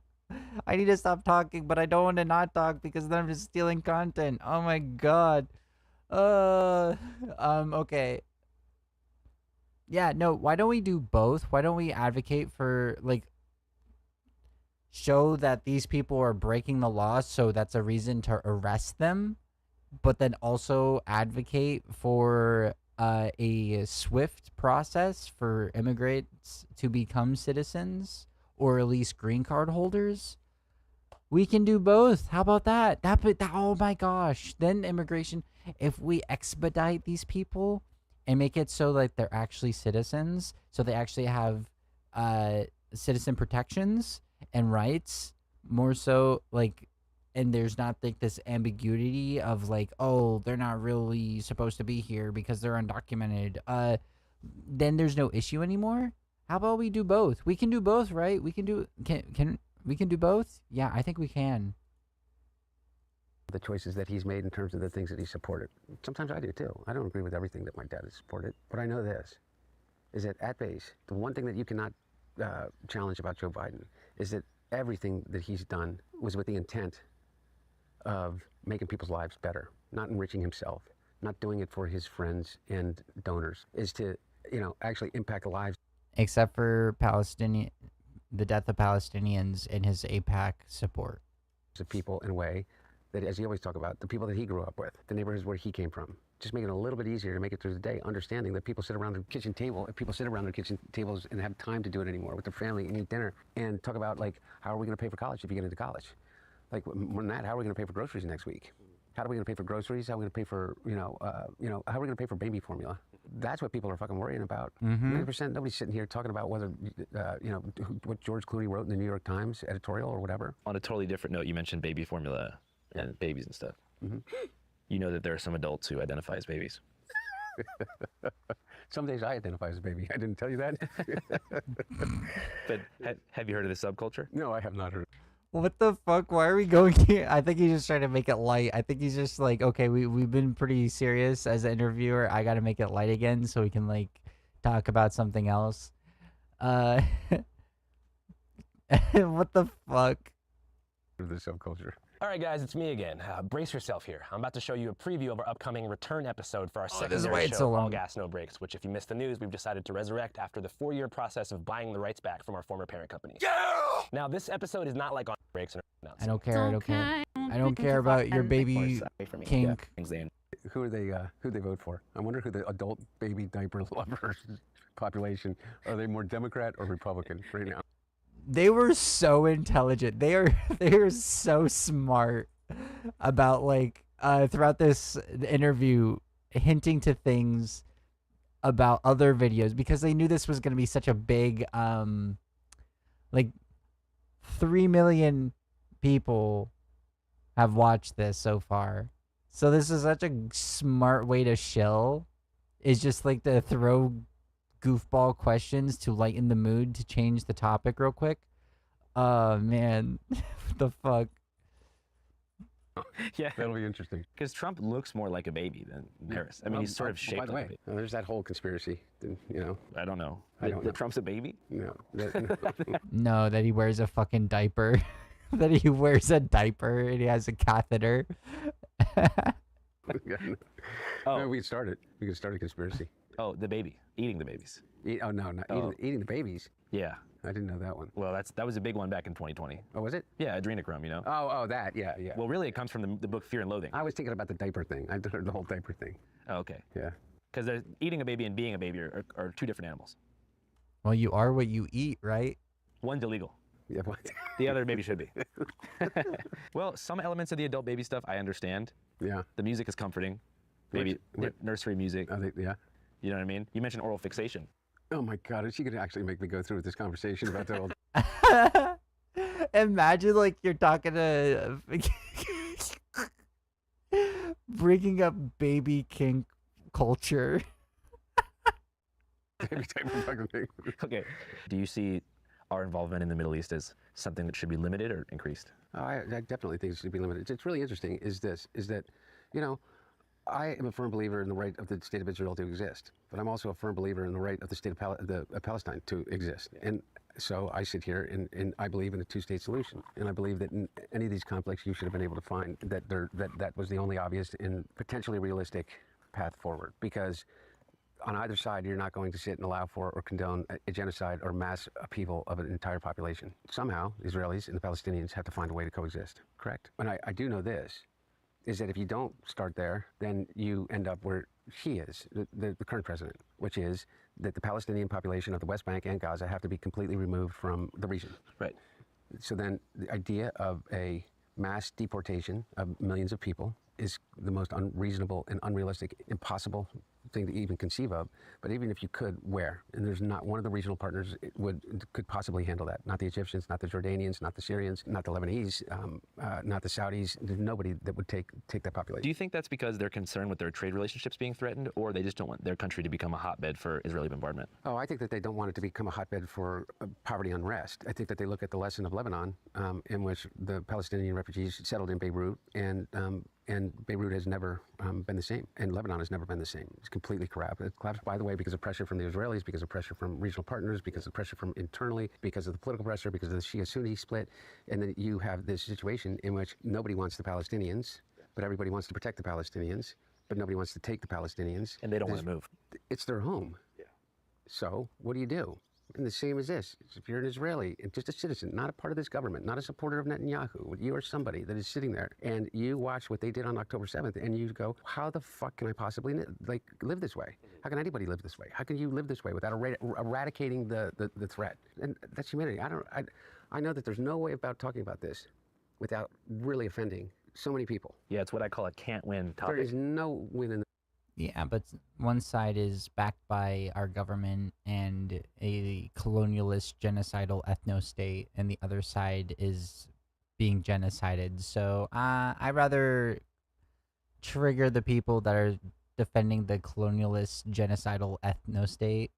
A: I need to stop talking, but I don't want to not talk because then I'm just stealing content. Oh my god. Okay. Yeah, no, why don't we do both? Why don't we advocate for, show that these people are breaking the law, so that's a reason to arrest them, but then also advocate for a swift process for immigrants to become citizens or at least green card holders? We can do both. How about that? Oh my gosh. Then immigration, if we expedite these people and make it so like they're actually citizens, so they actually have citizen protections and rights, more so and there's not this ambiguity of they're not really supposed to be here because they're undocumented, then there's no issue anymore. How about we do both? We can do both, right? We can do both? Yeah, I think we can.
K: The choices that he's made in terms of the things that he supported. Sometimes I do too. I don't agree with everything that my dad has supported, but I know this, is that at base, the one thing that you cannot challenge about Joe Biden is that everything that he's done was with the intent of making people's lives better, not enriching himself, not doing it for his friends and donors, is to, actually impact lives.
A: Except for the death of Palestinians and his AIPAC support.
K: To people in a way that, as you always talk about, the people that he grew up with, the neighborhoods where he came from, just making it a little bit easier to make it through the day, understanding that people sit around their kitchen table, if people sit around their kitchen tables and have time to do it anymore with their family and eat dinner and talk about how are we going to pay for college if you get into college? More than that, how are we going to pay for groceries next week? How are we going to pay for groceries? How are we going to pay for, how are we going to pay for baby formula? That's what people are fucking worrying about. 90%, nobody's sitting here talking about whether, what George Clooney wrote in the New York Times editorial or whatever.
H: On a totally different note, you mentioned baby formula and babies and stuff. You know that there are some adults who identify as babies.
K: Some days I identify as a baby. I didn't tell you that.
H: But have you heard of this subculture?
K: No, I have not heard.
A: What the fuck? Why are we going here? I think he's just trying to make it light. I think he's just okay, we've been pretty serious as an interviewer. I got to make it light again so we can talk about something else. What the fuck?
K: The subculture.
H: All right, guys, it's me again. Brace yourself here. I'm about to show you a preview of our upcoming return episode for our secondary show, All Gas, No Breaks, which, if you missed the news, we've decided to resurrect after the 4-year process of buying the rights back from our former parent company. Yeah! Now, this episode is not like On Breaks and
A: I don't care. I don't care. I don't care about your baby kink.
B: who they vote for? I wonder who the adult baby diaper lovers population, are they more Democrat or Republican right now?
A: They were so intelligent. They are so smart about like throughout this interview hinting to things about other videos because they knew this was going to be such a big like 3 million people have watched this so far. So this is such a smart way to shill. Is just like to throw goofball questions to lighten the mood, to change the topic real quick. Oh man, what the fuck?
C: Yeah,
B: that'll be interesting.
C: Because Trump looks more like a baby than Harris. I mean, he's sort of shaped
B: by the
C: like a
B: way,
C: baby.
B: there's that whole conspiracy.
C: I don't know.
B: I don't know.
C: That Trump's a baby?
B: No.
A: No, that he wears a fucking diaper. That he wears a diaper and he has a catheter.
B: No, we could start it. We could start a conspiracy.
C: Oh, the baby. Eating the babies.
B: No, not eating the babies.
C: Yeah.
B: I didn't know that one.
C: Well, that was a big one back in 2020.
B: Oh, was it?
C: Yeah, adrenochrome, you know?
B: Oh, that, yeah.
C: Well, really, it comes from the book Fear and Loathing.
B: I was thinking about the diaper thing. I heard the whole diaper thing.
C: Oh, okay.
B: Yeah.
C: Because eating a baby and being a baby are two different animals.
A: Well, you are what you eat, right?
C: One's illegal.
B: Yeah, what?
C: The other maybe should be. Well, some elements of the adult baby stuff I understand.
B: Yeah.
C: The music is comforting. Maybe nursery music.
B: Yeah.
C: You know what I mean? You mentioned oral fixation.
B: Oh my God, is she going to actually make me go through with this conversation about the old...
A: Imagine like you're talking to bringing up baby kink culture.
B: Baby diaper fucking thing.
C: Okay. Do you see our involvement in the Middle East as something that should be limited or increased?
B: Oh, I definitely think it should be limited. It's really interesting is that, I am a firm believer in the right of the state of Israel to exist, but I'm also a firm believer in the right of the state of Palestine to exist. And so I sit here and I believe in a two-state solution. And I believe that in any of these conflicts, you should have been able to find that that was the only obvious and potentially realistic path forward. Because on either side, you're not going to sit and allow for or condone a genocide or mass upheaval of an entire population. Somehow, Israelis and the Palestinians have to find a way to coexist, correct? And I do know this, is that if you don't start there, then you end up where he is, the current president, which is that the Palestinian population of the West Bank and Gaza have to be completely removed from the region.
C: Right.
B: So then the idea of a mass deportation of millions of people is the most unreasonable and unrealistic, impossible thing to even conceive of. But even if you could, where? And there's not one of the regional partners could possibly handle that. Not the Egyptians, not the Jordanians, not the Syrians, not the Lebanese, not the Saudis. There's nobody that would take that population.
C: Do you think that's because they're concerned with their trade relationships being threatened, or they just don't want their country to become a hotbed for Israeli bombardment?
B: Oh, I think that they don't want it to become a hotbed for poverty unrest. I think that they look at the lesson of Lebanon, in which the Palestinian refugees settled in Beirut, and Beirut has never been the same, and Lebanon has never been the same. It's completely collapsed. It collapsed, by the way, because of pressure from the Israelis, because of pressure from regional partners, because of pressure from internally, because of the political pressure, because of the Shia-Sunni split, and then you have this situation in which nobody wants the Palestinians, but everybody wants to protect the Palestinians, but nobody wants to take the Palestinians.
C: And they don't want to move.
B: It's their home. Yeah. So what do? And the same as this. If you're an Israeli, just a citizen, not a part of this government, not a supporter of Netanyahu, you are somebody that is sitting there and you watch what they did on October 7th and you go, how the fuck can I possibly live this way? How can anybody live this way? How can you live this way without eradicating the threat? And that's humanity. I know that there's no way about talking about this without really offending so many people.
C: Yeah, it's what I call a can't-win topic.
B: There is no win in the...
A: Yeah, but one side is backed by our government and a colonialist, genocidal ethno-state, and the other side is being genocided. So I'd rather trigger the people that are defending the colonialist, genocidal ethno-state,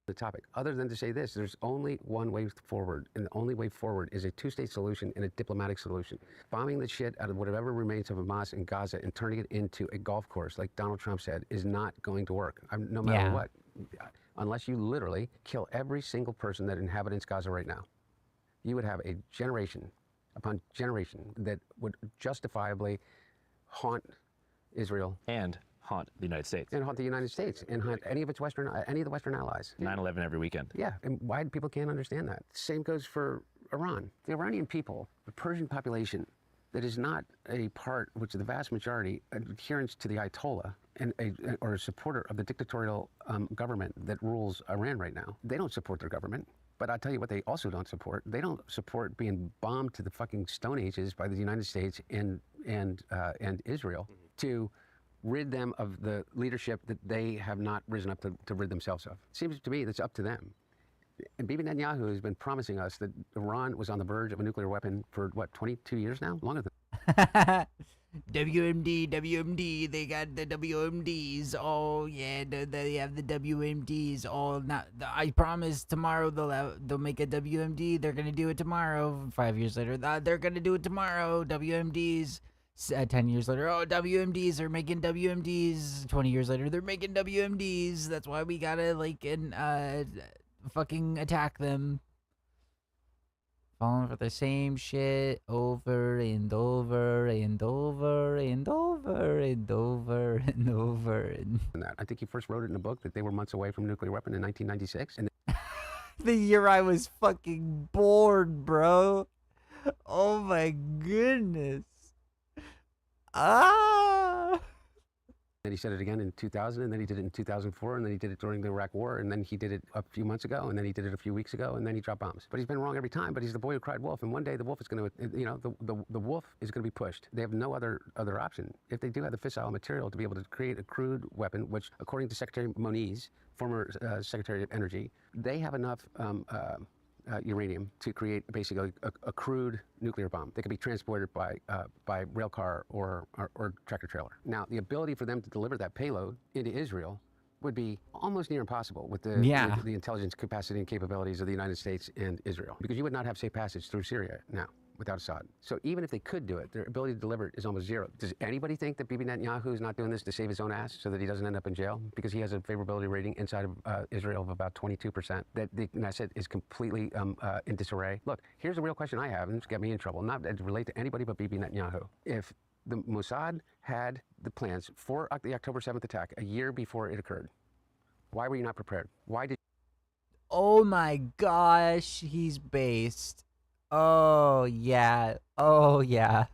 B: The topic, other than to say this, there's only one way forward, and the only way forward is a two-state solution and a diplomatic solution. Bombing the shit out of whatever remains of Hamas in Gaza and turning it into a golf course, like Donald Trump said, is not going to work, no matter what. Unless you literally kill every single person that inhabits Gaza right now. You would have a generation upon generation that would justifiably haunt Israel.
C: And haunt the United States.
B: And haunt the United States and haunt any of the Western allies.
C: 9/11 every weekend.
B: Yeah, and why people can't understand that. Same goes for Iran. The Iranian people, the Persian population,
K: that is not a part, which the vast majority, adherence to the Ayatollah or a supporter of the dictatorial government that rules Iran right now. They don't support their government. But I'll tell you what they also don't support. They don't support being bombed to the fucking Stone Ages by the United States and Israel to rid them of the leadership that they have not risen up to rid themselves of. It seems to me that's up to them. And Bibi Netanyahu has been promising us that Iran was on the verge of a nuclear weapon for, what, 22 years now? Longer than
A: WMD, they got the WMDs. Oh yeah, they have the WMDs. Oh, not. I promise tomorrow they'll make a WMD. They're gonna do it tomorrow. 5 years later, they're gonna do it tomorrow. WMDs. 10 years later, oh, WMDs are making WMDs. 20 years later, they're making WMDs. That's why we gotta fucking attack them. Falling for the same shit over and over and over and over and over and over and
K: that. I think he first wrote it in a book that they were months away from a nuclear weapon in 1996. And
A: the year I was fucking bored, bro. Oh my goodness.
K: then he said it again in 2000, and then he did it in 2004, and then he did it during the Iraq War, and then he did it a few months ago, and then he did it a few weeks ago, and then he dropped bombs. But he's been wrong every time, but he's the boy who cried wolf, and one day the wolf is going to, the wolf is going to be pushed. They have no other option. If they do have the fissile material to be able to create a crude weapon, which, according to Secretary Moniz, former Secretary of Energy, they have enough uranium to create basically a crude nuclear bomb that can be transported by rail car or tractor trailer. Now, the ability for them to deliver that payload into Israel would be almost near impossible with the intelligence capacity and capabilities of the United States and Israel, because you would not have safe passage through Syria now without Assad. So even if they could do it, their ability to deliver it is almost zero. Does anybody think that Bibi Netanyahu is not doing this to save his own ass so that he doesn't end up in jail? Because he has a favorability rating inside of Israel of about 22%. That the Knesset is completely in disarray. Look, here's the real question I have, and it's got me in trouble, not to relate to anybody but Bibi Netanyahu. If the Mossad had the plans for the October 7th attack a year before it occurred, why were you not prepared? Why did...
A: Oh my gosh, he's based. Oh, yeah. Oh, yeah.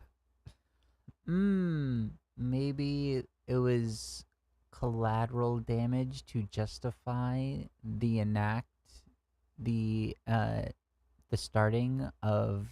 A: Maybe it was collateral damage to justify the starting of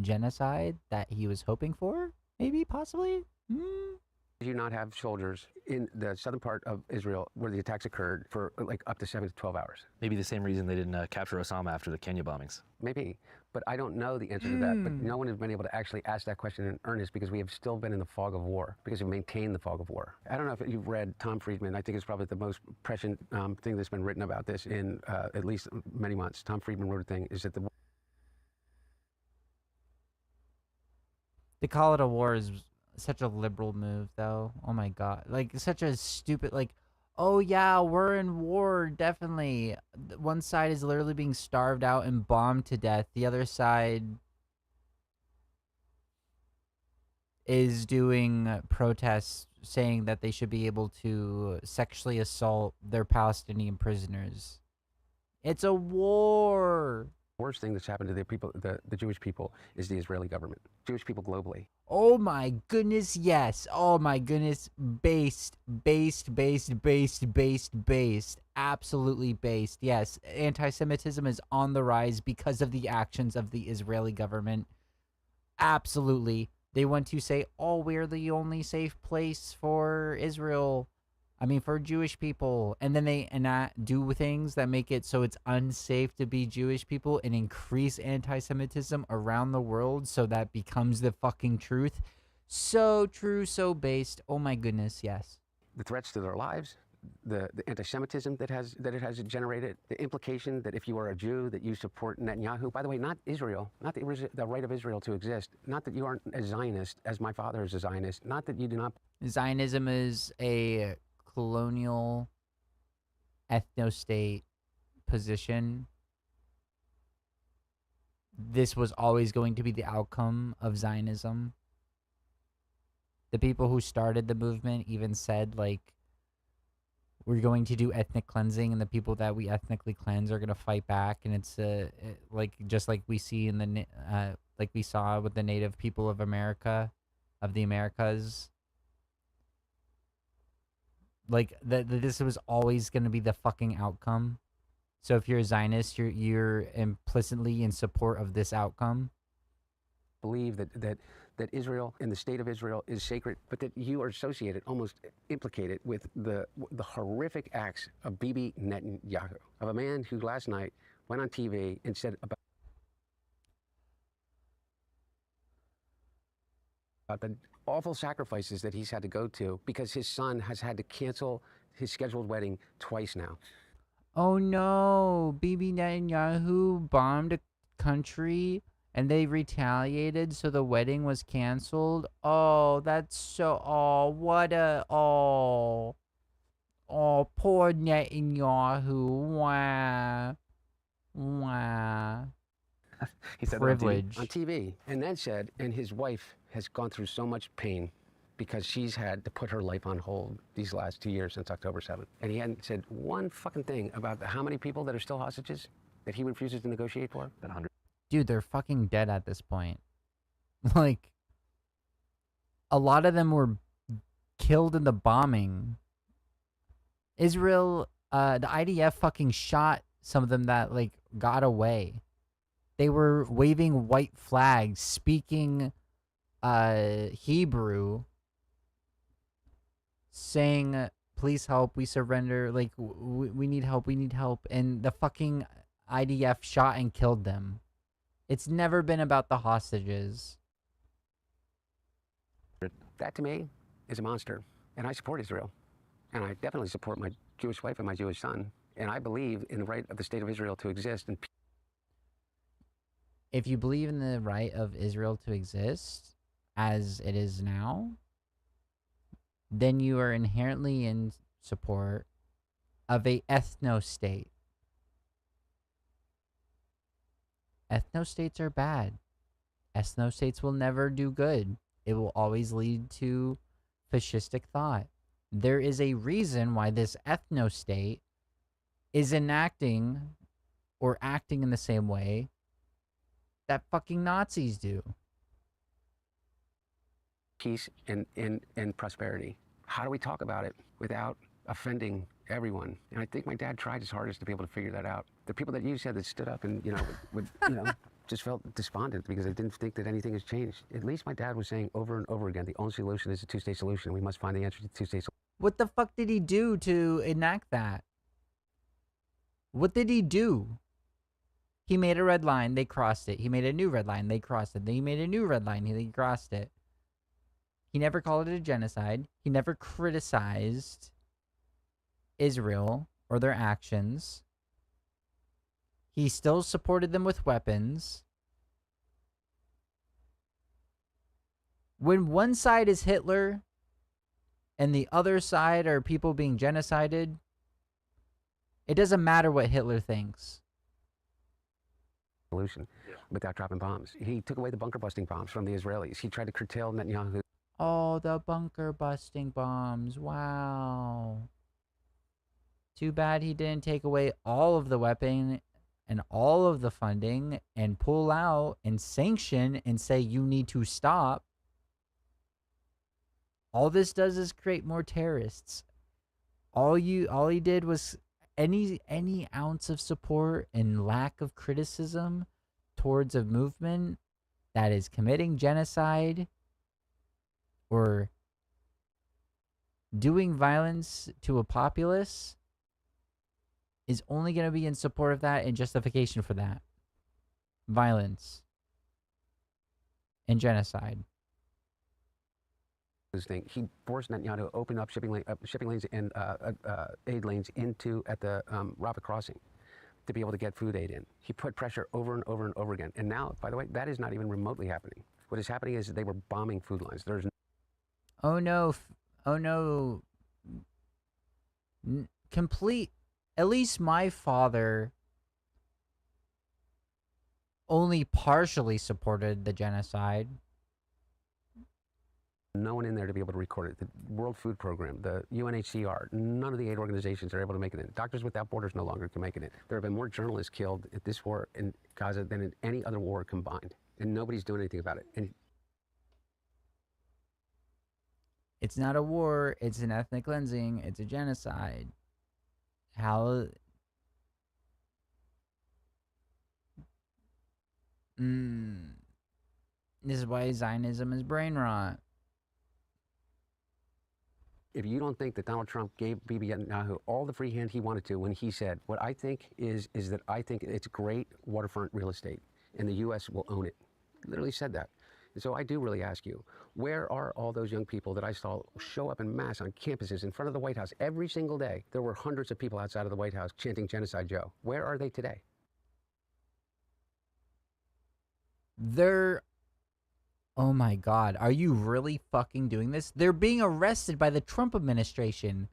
A: genocide that he was hoping for? Maybe, possibly?
K: Did you not have soldiers in the southern part of Israel where the attacks occurred for like up to 7 to 12 hours?
C: Maybe the same reason they didn't capture Osama after the Kenya bombings.
K: Maybe, but I don't know the answer to that. But no one has been able to actually ask that question in earnest because we have still been in the fog of war, because we've maintained the fog of war. I don't know if you've read Tom Friedman. I think it's probably the most prescient thing that's been written about this in at least many months. Tom Friedman wrote a thing, is that
A: They call it a war is such a liberal move, though. Oh my god. Like, such a stupid, like, oh yeah, we're in war, definitely. One side is literally being starved out and bombed to death. The other side is doing protests saying that they should be able to sexually assault their Palestinian prisoners. It's a war.
K: Worst thing that's happened to the people, the Jewish people, is the Israeli government. Jewish people globally.
A: Oh my goodness, yes. Oh my goodness. Based. Absolutely based. Yes. Anti-Semitism is on the rise because of the actions of the Israeli government. Absolutely. They want to say, oh, we're the only safe place for Israel. I mean, for Jewish people. And then they do things that make it so it's unsafe to be Jewish people and increase anti-Semitism around the world, so that becomes the fucking truth. So true, so based. Oh my goodness, yes.
K: The threats to their lives, the anti-Semitism that it has generated, the implication that if you are a Jew that you support Netanyahu. By the way, not Israel, not the right of Israel to exist, not that you aren't a Zionist, as my father is a Zionist, not that you do not...
A: Zionism is a colonial ethno-state position. This was always going to be the outcome of Zionism. The people who started the movement even said, like, we're going to do ethnic cleansing, and the people that we ethnically cleanse are going to fight back. And it's like just like we see in the like we saw with the native people of America, of the Americas. Like this was always going to be the fucking outcome. So if you're a Zionist, you're implicitly in support of this outcome.
K: Believe that Israel and the state of Israel is sacred, but that you are associated, almost implicated with the horrific acts of Bibi Netanyahu, of a man who last night went on TV and said about the awful sacrifices that he's had to go to because his son has had to cancel his scheduled wedding twice now.
A: Oh no, Bibi Netanyahu bombed a country and they retaliated, so the wedding was canceled. Oh, that's so, poor Netanyahu. Wow. Wow.
K: He said
A: privilege.
K: on TV, and then said, and his wife has gone through so much pain because she's had to put her life on hold these last 2 years since October 7th. And he hadn't said one fucking thing about how many people that are still hostages that he refuses to negotiate for. That 100.
A: Dude, they're fucking dead at this point. Like, a lot of them were killed in the bombing. Israel, the IDF fucking shot some of them that, like, got away. They were waving white flags, speaking Hebrew, saying, please help, we surrender, like, we need help, we need help. And the fucking IDF shot and killed them. It's never been about the hostages.
K: That to me is a monster. And I support Israel. And I definitely support my Jewish wife and my Jewish son. And I believe in the right of the state of Israel to exist. And
A: if you believe in the right of Israel to exist as it is now, then you are inherently in support of a ethno-state. Ethno-states are bad. Ethno-states will never do good. It will always lead to fascistic thought. There is a reason why this ethno-state is enacting or acting in the same way that fucking Nazis do.
K: Peace and prosperity. How do we talk about it without offending everyone? And I think my dad tried his hardest to be able to figure that out. The people that you said that stood up and, would just felt despondent because they didn't think that anything has changed. At least my dad was saying over and over again, the only solution is a two-state solution. We must find the answer to the two-state solution.
A: What the fuck did he do to enact that? What did he do? He made a red line, they crossed it. He made a new red line, they crossed it. Then he made a new red line, they crossed it. He never called it a genocide. He never criticized Israel or their actions. He still supported them with weapons. When one side is Hitler and the other side are people being genocided, it doesn't matter what Hitler thinks.
K: Solution without dropping bombs. He took away the bunker busting bombs from the Israelis. He tried to curtail Netanyahu.
A: Oh, the bunker busting bombs. Wow. Too bad he didn't take away all of the weapon and all of the funding and pull out and sanction and say you need to stop. All this does is create more terrorists. All he did was any ounce of support and lack of criticism towards a movement that is committing genocide or doing violence to a populace is only going to be in support of that and justification for that. Violence and genocide.
K: He forced Netanyahu to open up shipping lanes and aid lanes at the Rafah crossing to be able to get food aid in. He put pressure over and over and over again. And now, by the way, that is not even remotely happening. What is happening is they were bombing food lines. There's
A: oh no, complete. At least my father only partially supported the genocide.
K: No one in there to be able to record it. The World Food Program, the UNHCR, none of the aid organizations are able to make it in. Doctors Without Borders no longer can make it in. There have been more journalists killed at this war in Gaza than in any other war combined. and nobody's doing anything about it. And
A: It's not a war. It's an ethnic cleansing. It's a genocide. How? This is why Zionism is brain rot.
K: if you don't think that Donald Trump gave Bibi Netanyahu all the free hand he wanted to when he said, what I think is that I think it's great waterfront real estate and the U.S. will own it. Literally said that. And so I do really ask you, where are all those young people that I saw show up en masse on campuses in front of the White House every single day? There were hundreds of people outside of the White House chanting Genocide Joe. Where are they today?
A: They're... Oh my God, are you really fucking doing this? They're being arrested by the Trump administration.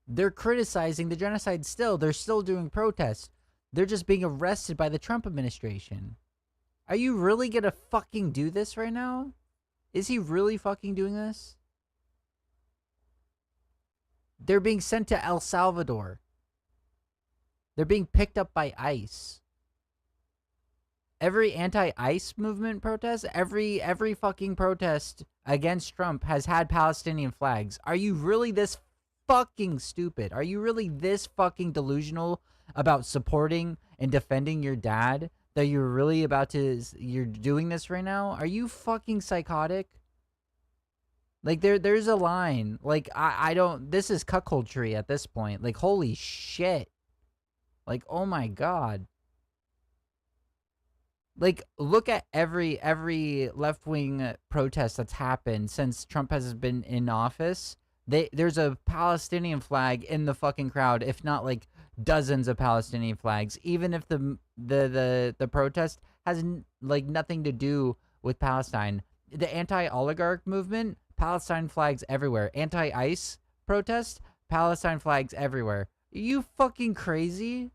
A: They're criticizing the genocide still. They're still doing protests. They're just being arrested by the Trump administration. Are you really gonna fucking do this right now? Is he really fucking doing this? They're being sent to El Salvador. They're being picked up by ICE. Every anti-ICE movement protest, every fucking protest against Trump has had Palestinian flags. Are you really this fucking stupid? Are you really this fucking delusional about supporting and defending your dad that you're really you're doing this right now? Are you fucking psychotic? Like there's a line. Like I don't, this is cuckoldry at this point. Like holy shit. Like oh my God. Like, look at every left-wing protest that's happened since Trump has been in office. There's a Palestinian flag in the fucking crowd, if not like dozens of Palestinian flags. Even if the protest has like nothing to do with Palestine. The anti-oligarch movement, Palestine flags everywhere. Anti-ICE protest, Palestine flags everywhere. Are you fucking crazy?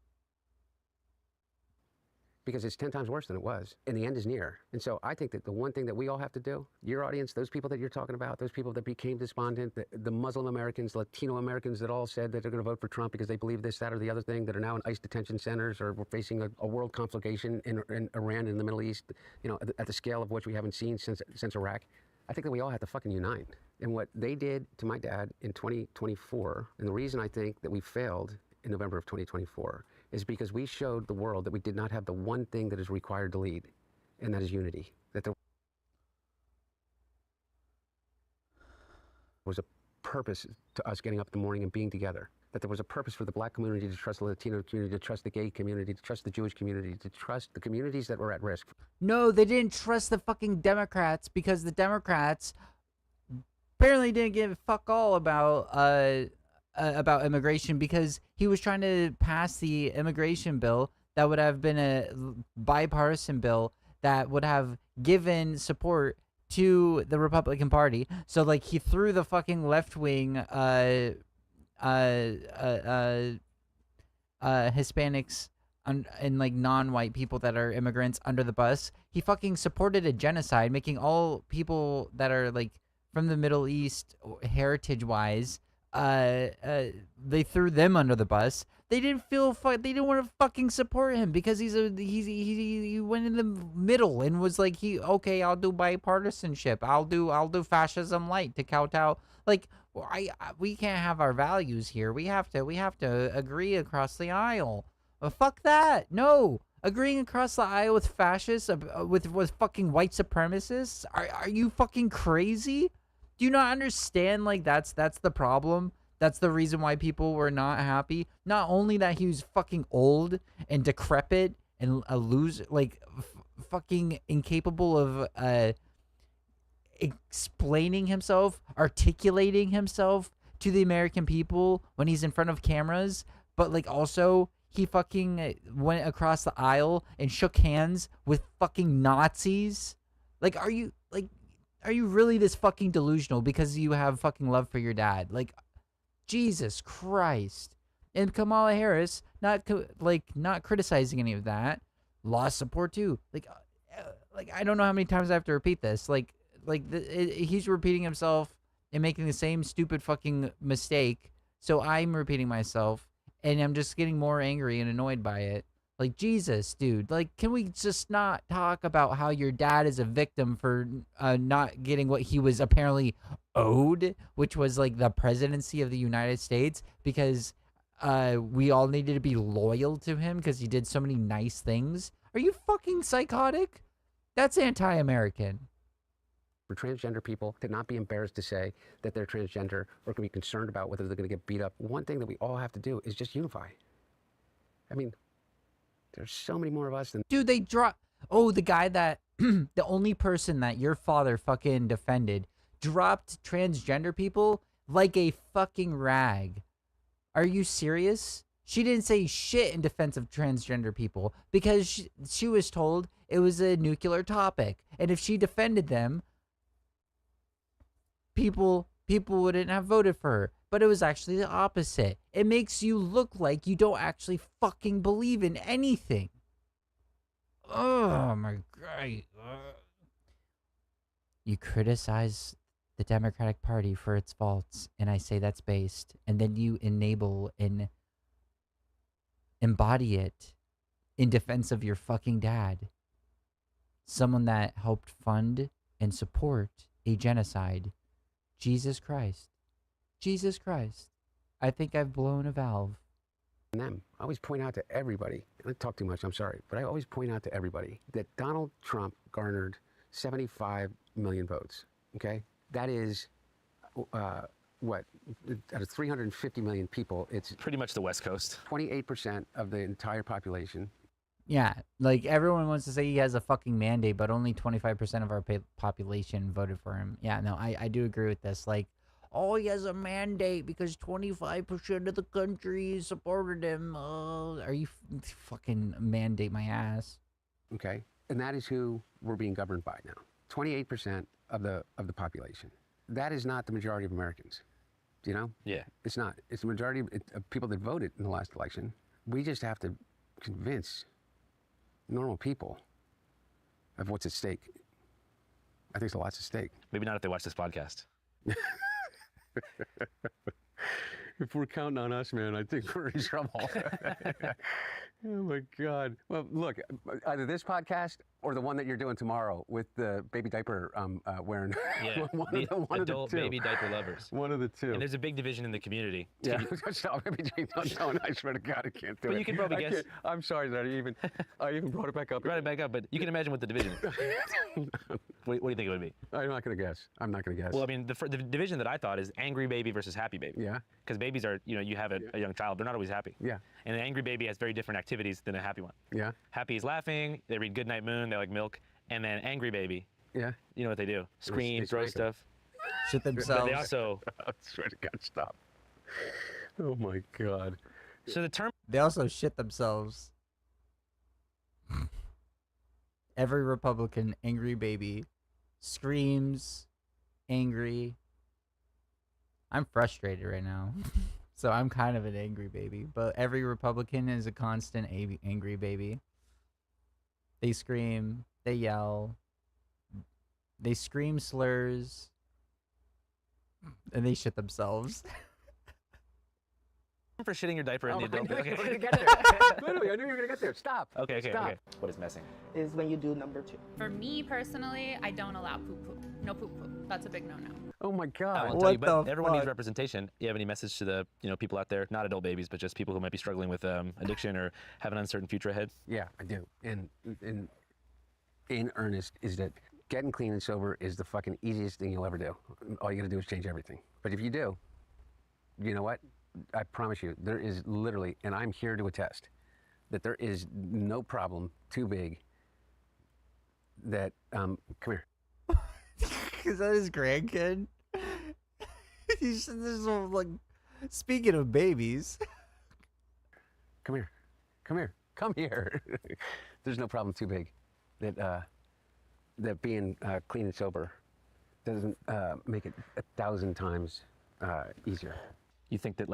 K: Because it's 10 times worse than it was, and the end is near. And so I think that the one thing that we all have to do, your audience, those people that you're talking about, those people that became despondent, the Muslim Americans, Latino Americans that all said that they're going to vote for Trump because they believe this, that, or the other thing, that are now in ICE detention centers or we're facing a world conflagration in Iran and the Middle East, you know, at the scale of which we haven't seen since Iraq. I think that we all have to fucking unite. And what they did to my dad in 2024, and the reason I think that we failed in November of 2024, is because we showed the world that we did not have the one thing that is required to lead, and that is unity. That there was a purpose to us getting up in the morning and being together. That there was a purpose for the black community to trust the Latino community, to trust the gay community, to trust the Jewish community, to trust the communities that were at risk.
A: No, they didn't trust the fucking Democrats because the Democrats apparently didn't give a fuck all about immigration, because he was trying to pass the immigration bill that would have been a bipartisan bill that would have given support to the Republican Party. So like he threw the fucking left-wing Hispanics and like non-white people that are immigrants under the bus. He fucking supported a genocide, making all people that are like from the Middle East heritage-wise, they threw them under the bus. They didn't they didn't want to fucking support him because he went in the middle and was like, okay, I'll do bipartisanship. I'll do fascism light to kowtow. Like we can't have our values here. We have to agree across the aisle. Fuck that. No. Agreeing across the aisle with fascists, with fucking white supremacists? Are you fucking crazy? Do you not understand, like, that's the problem? That's the reason why people were not happy? Not only that he was fucking old and decrepit and a loser, like, fucking incapable of explaining himself, articulating himself to the American people when he's in front of cameras, but, like, also he fucking went across the aisle and shook hands with fucking Nazis? Like, are you really this fucking delusional because you have fucking love for your dad? Like, Jesus Christ. And Kamala Harris, not criticizing any of that, lost support too. Like I don't know how many times I have to repeat this. He's repeating himself and making the same stupid fucking mistake. So I'm repeating myself, and I'm just getting more angry and annoyed by it. Like, Jesus, dude. Like, can we just not talk about how your dad is a victim for not getting what he was apparently owed, which was like the presidency of the United States, because we all needed to be loyal to him because he did so many nice things? Are you fucking psychotic? That's anti-American.
K: For transgender people to not be embarrassed to say that they're transgender or can be concerned about whether they're going to get beat up. One thing that we all have to do is just unify. I mean, there's so many more of us than...
A: Dude, they drop... Oh, the guy that... the only person that your father fucking defended dropped transgender people like a fucking rag. Are you serious? She didn't say shit in defense of transgender people because she was told it was a nuclear topic. And if she defended them, people wouldn't have voted for her. But it was actually the opposite. It makes you look like you don't actually fucking believe in anything. Oh my God. You criticize the Democratic Party for its faults, and I say that's based, and then you enable and embody it in defense of your fucking dad. Someone that helped fund and support a genocide. Jesus Christ. Jesus Christ. I think I've blown a valve.
K: Them. I always point out to everybody, and I talk too much, I'm sorry, but I always point out to everybody that Donald Trump garnered 75 million votes, okay? That is, what, out of 350 million people, it's...
H: Pretty much the West Coast.
K: 28% of the entire population.
A: Yeah, like everyone wants to say he has a fucking mandate, but only 25% of our population voted for him. Yeah, no, I do agree with this. Like, oh, he has a mandate because 25% of the country supported him. Are you fucking mandate my ass?
K: Okay, and that is who we're being governed by now. 28% of the population. That is not the majority of Americans. Do you know?
H: Yeah.
K: It's not. It's the majority of people that voted in the last election. We just have to convince normal people of what's at stake. I think there's lots at stake.
H: Maybe not if they watch this podcast.
K: If we're counting on us, man, I think we're in trouble. Oh my God. Well, look, either this podcast or the one that you're doing tomorrow with the baby diaper wearing.
H: Yeah,
K: one
H: adult
K: of the two.
H: baby diaper lovers.
K: One of the two.
H: And there's a big division in the community.
K: Yeah, don't, I swear to God, I can't do it.
H: But you can probably guess.
K: I'm sorry that I even brought it back up.
H: Brought it back up, but you can imagine what the division is. What do you think it would be?
K: I'm not going to guess. I'm not going to guess.
H: Well, I mean, the division that I thought is angry baby versus happy baby.
K: Yeah.
H: Because babies are, you have a young child, they're not always happy.
K: Yeah.
H: And an angry baby has very different activities than a happy one.
K: Yeah.
H: Happy is laughing, they read Goodnight Moon, they like milk. And then angry baby.
K: Yeah.
H: You know what they do? Scream, throw stuff.
A: Shit themselves.
H: But they also...
K: I swear to God, stop. Oh my God.
H: So the term...
A: They also shit themselves. Every Republican angry baby screams angry. I'm frustrated right now. So I'm kind of an angry baby. But every Republican is a constant angry baby. They scream. They yell. They scream slurs. And they shit themselves.
H: For shitting your diaper in the adult...
K: Okay. We're gonna get there. Literally, I knew you were going to get there. Stop.
H: Okay.
K: Stop.
H: What is messing?
L: Is when you do number 2.
M: For me personally, I don't allow poo-poo. No poo-poo. That's a big no-no.
K: Oh my God.
H: I'll tell you, but everyone needs representation. You have any message to the people out there, not adult babies, but just people who might be struggling with addiction or have an uncertain future ahead?
K: Yeah, I do. And in earnest is that getting clean and sober is the fucking easiest thing you'll ever do. All you got to do is change everything. But if you do, you know what? I promise you, there is literally, and I'm here to attest, that there is no problem too big that, come here.
A: Is that his grandkid? He's this like, speaking of babies.
K: Come here. Come here. Come here. There's no problem too big that that being clean and sober doesn't make it 1,000 times easier.
H: You think that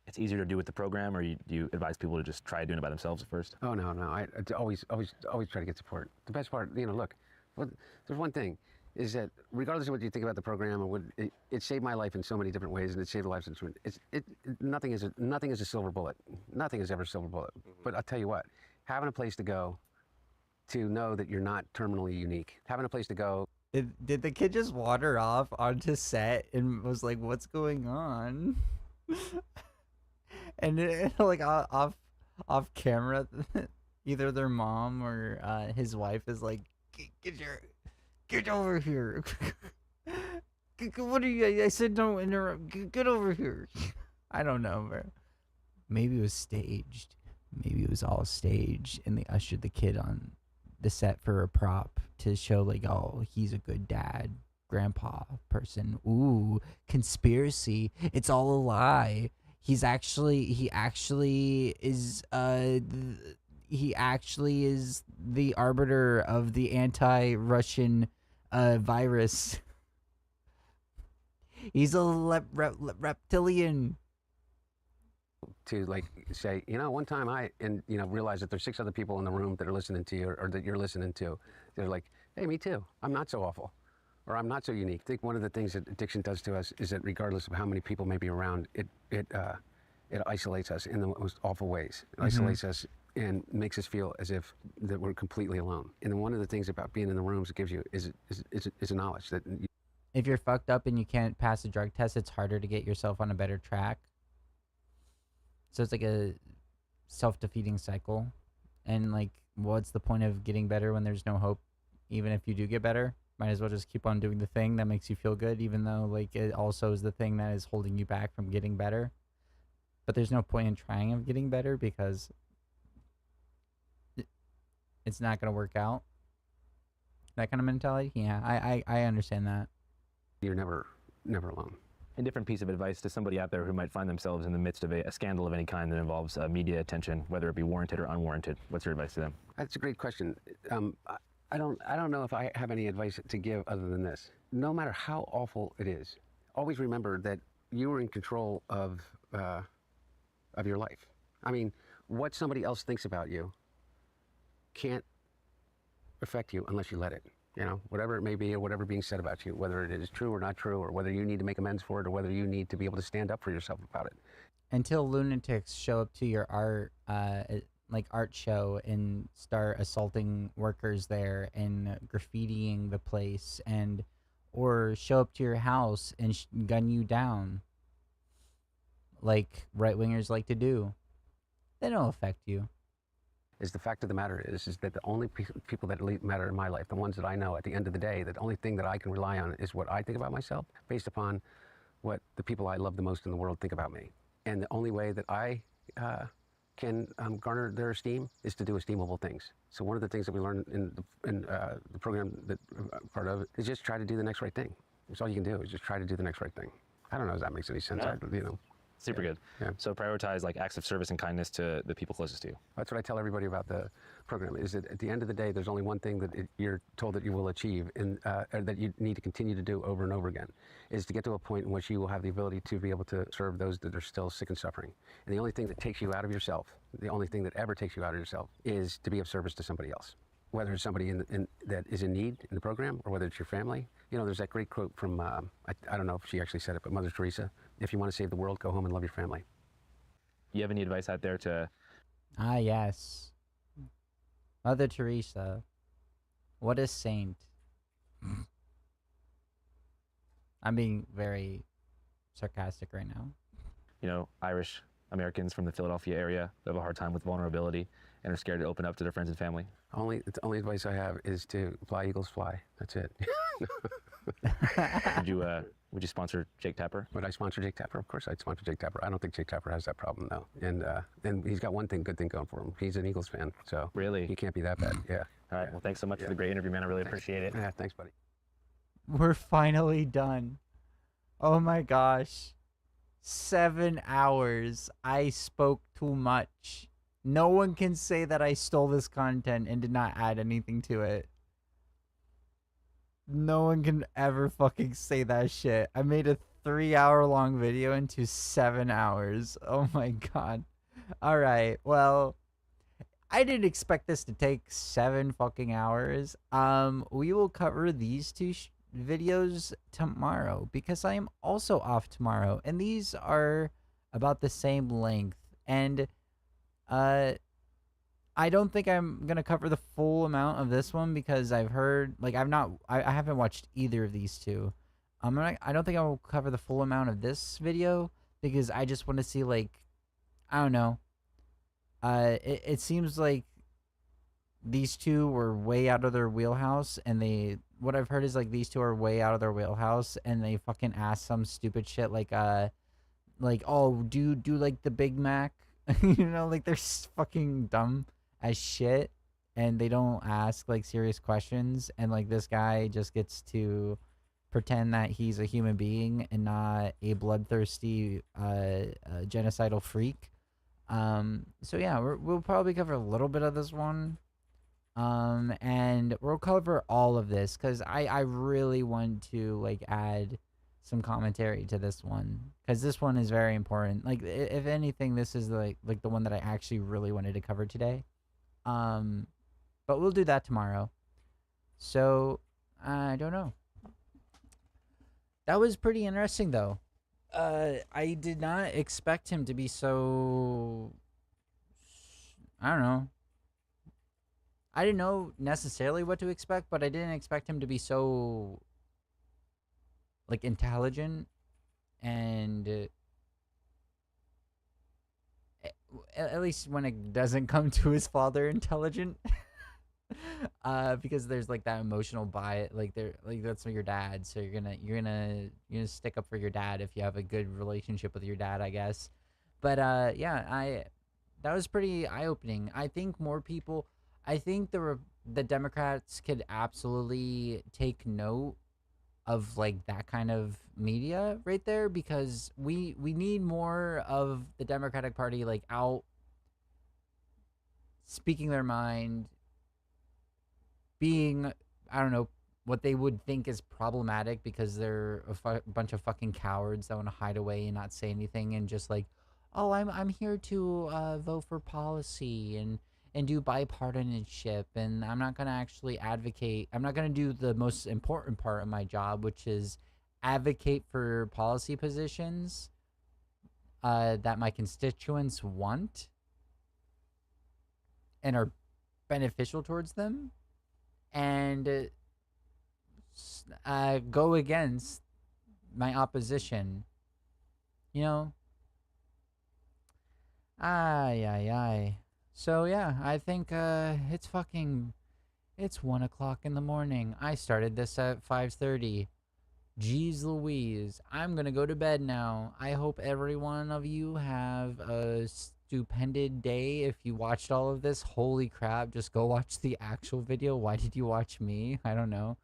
H: it's easier to do with the program, or do you advise people to just try doing it by themselves at first?
K: Oh no, I always try to get support. The best part, look, there's one thing, is that regardless of what you think about the program, it saved my life in so many different ways, and it saved the lives of nothing is a silver bullet. Nothing is ever a silver bullet. But I'll tell you what, having a place to go to know that you're not terminally unique, having a place to go.
A: Did the kid just wander off onto set and was like, "What's going on?" and like off camera, either their mom or his wife is like, "Get over here." What are you? I said don't interrupt. Get over here. I don't know, bro. Maybe it was staged. Maybe it was all staged, and they ushered the kid on the set for a prop to show like, oh, he's a good dad, grandpa person. Ooh, conspiracy. It's all a lie. He actually is the arbiter of the anti-Russian virus. He's a reptilian.
K: To like say, one time realize that there's 6 other people in the room that are listening to you or that you're listening to. They're like, hey, me too. I'm not so awful, or I'm not so unique. I think one of the things that addiction does to us is that regardless of how many people may be around, it isolates us in the most awful ways. It isolates us and makes us feel as if that we're completely alone. And one of the things about being in the rooms it gives you is a knowledge that
A: if you're fucked up and you can't pass a drug test, it's harder to get yourself on a better track. So it's like a self-defeating cycle. And like, what's the point of getting better when there's no hope? Even if you do get better, might as well just keep on doing the thing that makes you feel good, even though like it also is the thing that is holding you back from getting better. But there's no point in trying of getting better because it's not going to work out. That kind of mentality. Yeah, I understand that.
K: You're never alone.
C: A different piece of advice to somebody out there who might find themselves in the midst of a scandal of any kind that involves media attention, whether it be warranted or unwarranted. What's your advice to them?
K: That's a great question. I don't know if I have any advice to give other than this. No matter how awful it is, always remember that you are in control of your life. I mean, what somebody else thinks about you can't affect you unless you let it. Whatever it may be or whatever being said about you, whether it is true or not true, or whether you need to make amends for it, or whether you need to be able to stand up for yourself about it.
A: Until lunatics show up to your art show and start assaulting workers there and graffitiing the place, or show up to your house and gun you down, like right-wingers like to do, they don't affect you.
K: Is the fact of the matter is that the only people that matter in my life, the ones that I know at the end of the day, the only thing that I can rely on is what I think about myself based upon what the people I love the most in the world think about me. And the only way that I can garner their esteem is to do esteemable things. So one of the things that we learn in the program that part of it is just try to do the next right thing. That's all you can do is just try to do the next right thing. I don't know if that makes any sense.
C: Yeah. Super good. Yeah. So prioritize like acts of service and kindness to the people closest to you.
K: That's what I tell everybody about the program, is that at the end of the day, there's only one thing that you're told that you will achieve and that you need to continue to do over and over again, is to get to a point in which you will have the ability to be able to serve those that are still sick and suffering. And the only thing that takes you out of yourself, the only thing that ever takes you out of yourself, is to be of service to somebody else. Whether it's somebody that is in need in the program, or whether it's your family. There's that great quote from, I don't know if she actually said it, but Mother Teresa, if you want to save the world, go home and love your family.
C: You have any advice out there to...
A: Ah, yes. Mother Teresa. What a saint. I'm being very sarcastic right now.
C: Irish Americans from the Philadelphia area that have a hard time with vulnerability and are scared to open up to their friends and family.
K: The only advice I have is to fly, Eagles, fly. That's it.
C: Would you sponsor Jake Tapper?
K: Would I sponsor Jake Tapper? Of course I'd sponsor Jake Tapper. I don't think Jake Tapper has that problem, though. And he's got one good thing going for him. He's an Eagles fan, so
C: really
K: he can't be that bad. Yeah.
C: All right. Well, thanks so much for the great interview, man. I really appreciate it.
K: Yeah, thanks, buddy.
A: We're finally done. Oh my gosh. 7 hours. I spoke too much. No one can say that I stole this content and did not add anything to it. No one can ever fucking say that shit. I made a 3-hour-long video into 7 hours. Oh my god. Alright, well, I didn't expect this to take 7 fucking hours. We will cover these two videos tomorrow because I am also off tomorrow. And these are about the same length. And I don't think I'm gonna cover the full amount of this one because I've heard like I haven't watched either of these two. I don't think I will cover the full amount of this video because I just want to see like I don't know. It seems like these two were way out of their wheelhouse, and what I've heard is like these two are way out of their wheelhouse, and they fucking ask some stupid shit like oh do like the Big Mac, you know, like they're fucking dumb as shit, and they don't ask like serious questions, and like this guy just gets to pretend that he's a human being and not a bloodthirsty genocidal freak. So yeah, we'll probably cover a little bit of this one. And we'll cover all of this because I really want to like add some commentary to this one because this one is very important. Like if anything, this is like the one that I actually really wanted to cover today. But we'll do that tomorrow. So I don't know. That was pretty interesting though. I did not expect him to be so, I don't know. I didn't know necessarily what to expect, but I didn't expect him to be so like intelligent and at least when it doesn't come to his father intelligent. Because there's like that emotional bias, like that's your dad, so you're gonna stick up for your dad if you have a good relationship with your dad, I guess. But yeah, that was pretty eye-opening. I think the Democrats could absolutely take note of like that kind of media right there because we need more of the Democratic Party like out speaking their mind, being, I don't know, what they would think is problematic because they're a bunch of fucking cowards that want to hide away and not say anything and just like, oh, I'm here to vote for policy and do bipartisanship, and I'm not gonna actually advocate. I'm not gonna do the most important part of my job, which is advocate for policy positions that my constituents want and are beneficial towards them, and go against my opposition. You know? Ay. So yeah, I think it's 1 o'clock in the morning. I started this at 5:30. Jeez Louise, I'm gonna go to bed now. I hope every one of you have a stupendous day. If you watched all of this, holy crap, just go watch the actual video. Why did you watch me? I don't know.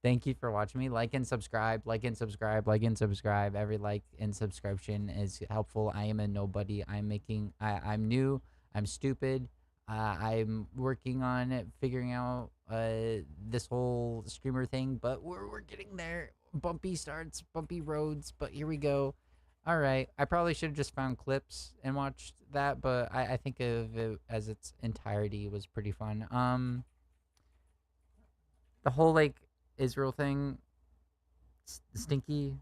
A: Thank you for watching me. Like and subscribe, like and subscribe, like and subscribe. Every like and subscription is helpful. I am a nobody. I'm new. I'm stupid. I'm working on it, figuring out this whole streamer thing, but we're getting there. Bumpy starts, bumpy roads, but here we go. All right. I probably should have just found clips and watched that, but I think of it as its entirety was pretty fun. The whole like Israel thing, stinky.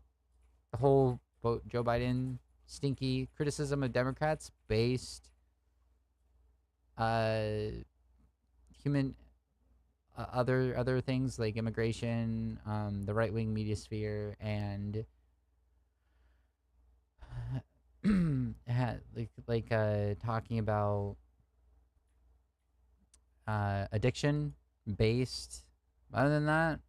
A: The whole vote Joe Biden, stinky. Criticism of Democrats based. Human. Other things like immigration, the right-wing media sphere, and talking about addiction based. Other than that,